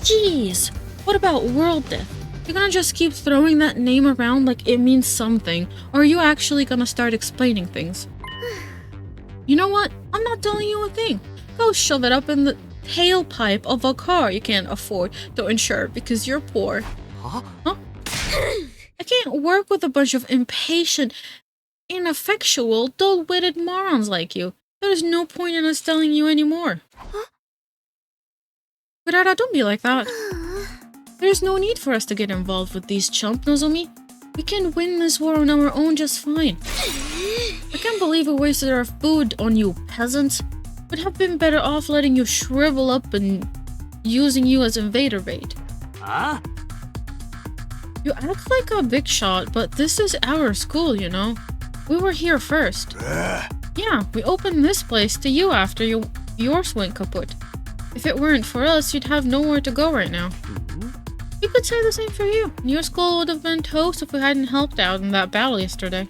Jeez. What about world death? You're gonna just keep throwing that name around like it means something, or are you actually gonna start explaining things? You know what? I'm not telling you a thing. Go shove it up in the tailpipe of a car you can't afford to insure because you're poor. Huh? I can't work with a bunch of impatient, ineffectual, dull-witted morons like you. There's no point in us telling you anymore. Kurara, don't be like that. There's no need for us to get involved with these chump, Nozomi. We can win this war on our own just fine. I can't believe we wasted our food on you peasants. Would have been better off letting you shrivel up and using you as invader bait. Huh? You act like a big shot, but this is our school, you know? We were here first. Yeah, we opened this place to you after yours went kaput. If it weren't for us, you'd have nowhere to go right now. We could say the same for you. Your school would have been toast if we hadn't helped out in that battle yesterday.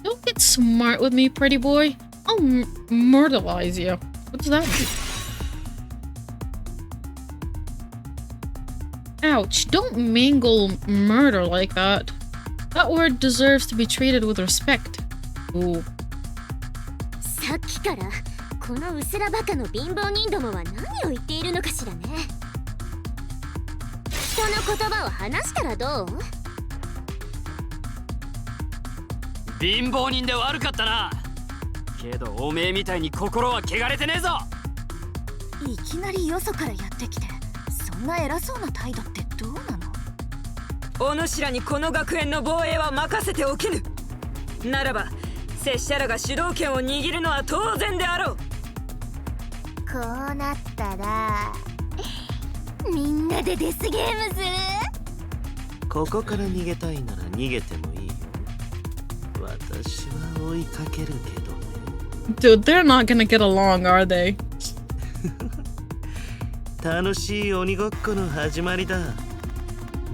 Don't get smart with me, pretty boy. I'll murderize you. What's that mean? Ouch, don't mangle murder like that. That word deserves to be treated with respect. Ooh. さっきからこのうすらバカの貧乏人どもは何を言っているのかしらね。人の言葉を話したらどう？貧乏人で悪かったな。けどおめえみたいに心は汚れてねえぞ。いきなりよそからやってきて、そんな偉そうな態度ってどうなの？お主らにこの学園の防衛は任せておけぬ。ならば拙者らが主導権を握るのは当然であろう。こうなったらみんなでデスゲームする？ここから逃げたいなら逃げてもいいよ。私は追いかけるけどね。 Dude, they're not gonna get along, are they? 楽しい鬼ごっこの始まりだ。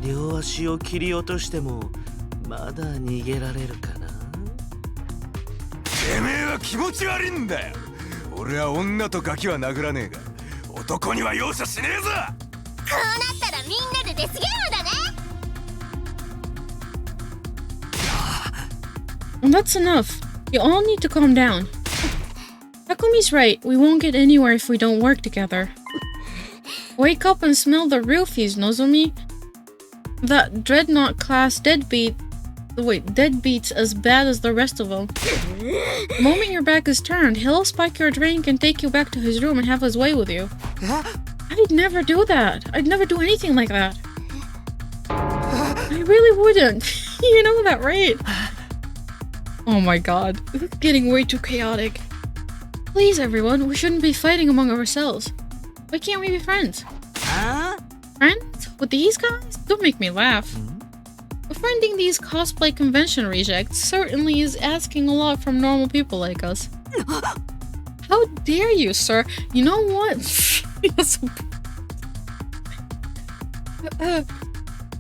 両足を切り落としてもまだ逃げられるかな。てめえは気持ち悪いんだよ。俺は女とガキは殴らねえが男には容赦しねえぞ。こうなったらみんなでデスゲームだね。That's enough. You all need to calm down. Takumi's right. We won't get anywhere if we don't work together. Wake up and smell the roofies, Nozomi. That dreadnought class deadbeat's as bad as the rest of them. The moment your back is turned, he'll spike your drink and take you back to his room and have his way with you. I'd never do that. I'd never do anything like that. I really wouldn't. You know that, right? Oh my god. This is getting way too chaotic. Please, everyone, we shouldn't be fighting among ourselves. Why can't we be friends? Friends? With these guys? Don't make me laugh. Befriending these cosplay convention rejects certainly is asking a lot from normal people like us. How dare you, sir? You know what?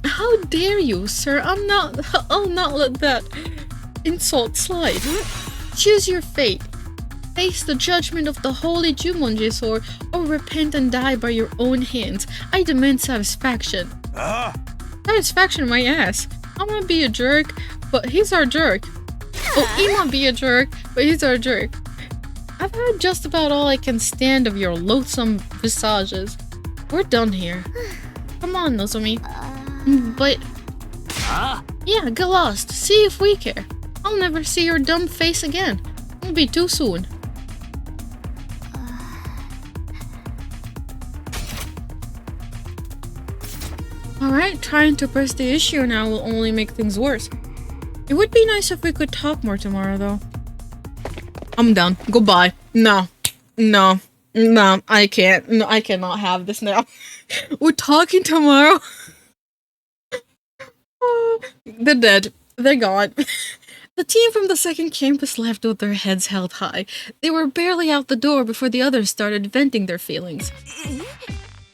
How dare you, sir? I'll not let that insult slide. Choose your fate. Face the judgment of the holy Jumonji sword, or repent and die by your own hands. I demand satisfaction. Satisfaction, my ass. I'm gonna be a jerk, but he's our jerk. Oh, he might be a jerk, but he's our jerk. I've had just about all I can stand of your loathsome visages. We're done here. Come on, Nozomi. But... yeah, get lost. See if we care. I'll never see your dumb face again. It'll be too soon. Alright, trying to press the issue now will only make things worse. It would be nice if we could talk more tomorrow, though. I'm done. Goodbye. No, I can't. No, I cannot have this now. We're talking tomorrow. They're dead. They're gone. The team from the second campus left with their heads held high. They were barely out the door before the others started venting their feelings.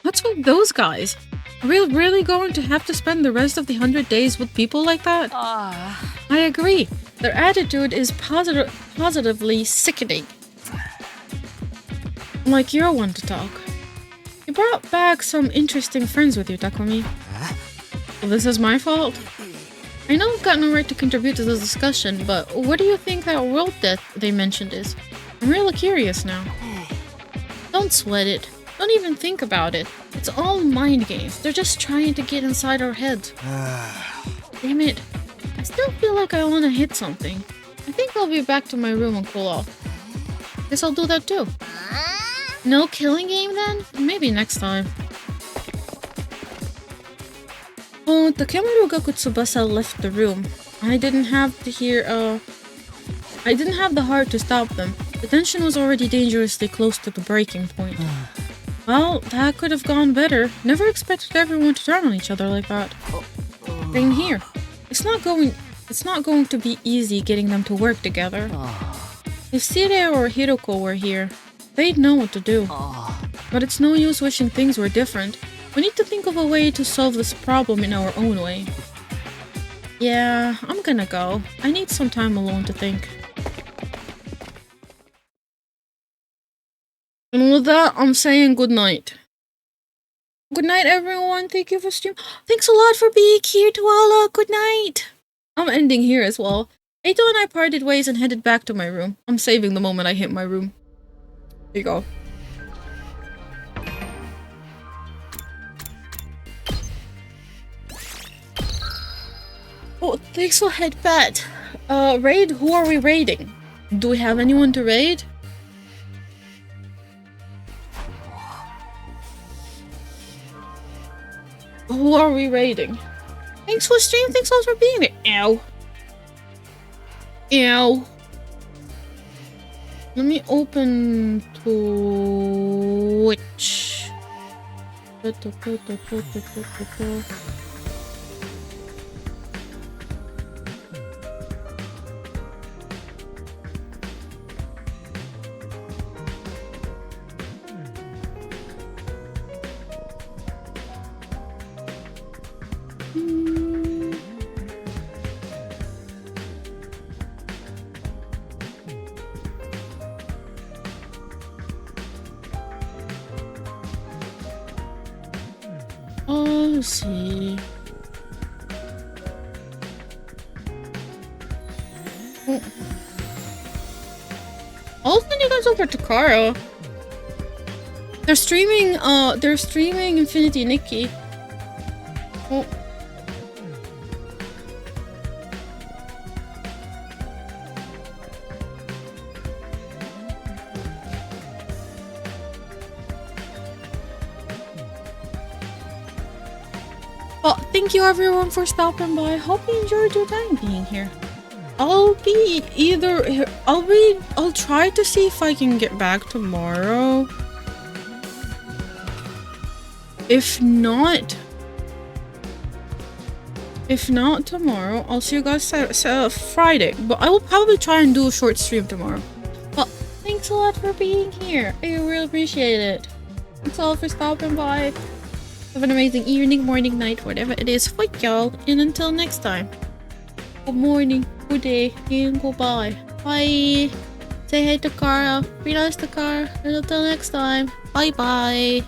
What's with those guys? Are we really going to have to spend the rest of the 100 days with people like that? I agree. Their attitude is positively sickening. Like you're one to talk. You brought back some interesting friends with you, Takumi. Well, this is my fault. I know I've got no right to contribute to this discussion, but what do you think that world death they mentioned is? I'm really curious now. Don't sweat it. Don't even think about it. It's all mind games. They're just trying to get inside our heads. Damn it. I still feel like I want to hit something. I think I'll be back to my room and cool off. Guess I'll do that too. No killing game then? Maybe next time. Oh, Takeru Gaku Tsubasa left the room. I didn't have the heart to stop them. The tension was already dangerously close to the breaking point. Well, that could have gone better. Never expected everyone to turn on each other like that. Same here. It's not going to be easy getting them to work together. If Sire or Hiroko were here, they'd know what to do. But it's no use wishing things were different. We need to think of a way to solve this problem in our own way. Yeah, I'm gonna go. I need some time alone to think. And with that, I'm saying good night. Good night, everyone. Thank you for streaming. Thanks a lot for being here, Tuala. Good night. I'm ending here as well. Eito and I parted ways and headed back to my room. I'm saving the moment I hit my room. Here you go. Oh, thanks for headbat. Raid? Who are we raiding? Do we have anyone to raid? Who are we raiding? Thanks for stream, thanks a lot for being there. Ow. Ow. Let me open to... Twitch. Let's see. I'll send you guys over to Kara. They're streaming Infinity Nikki. Oh. Well, thank you everyone for stopping by. Hope you enjoyed your time being here. I'll try to see if I can get back tomorrow. If not tomorrow, I'll see you guys Friday. But I will probably try and do a short stream tomorrow. Well, thanks a lot for being here. I really appreciate it. Thanks all for stopping by. Have an amazing evening, morning, night, whatever it is for y'all. And until next time, good morning, good day, and goodbye. Bye. Say hey to Kara. Be nice to Kara. And until next time, bye bye.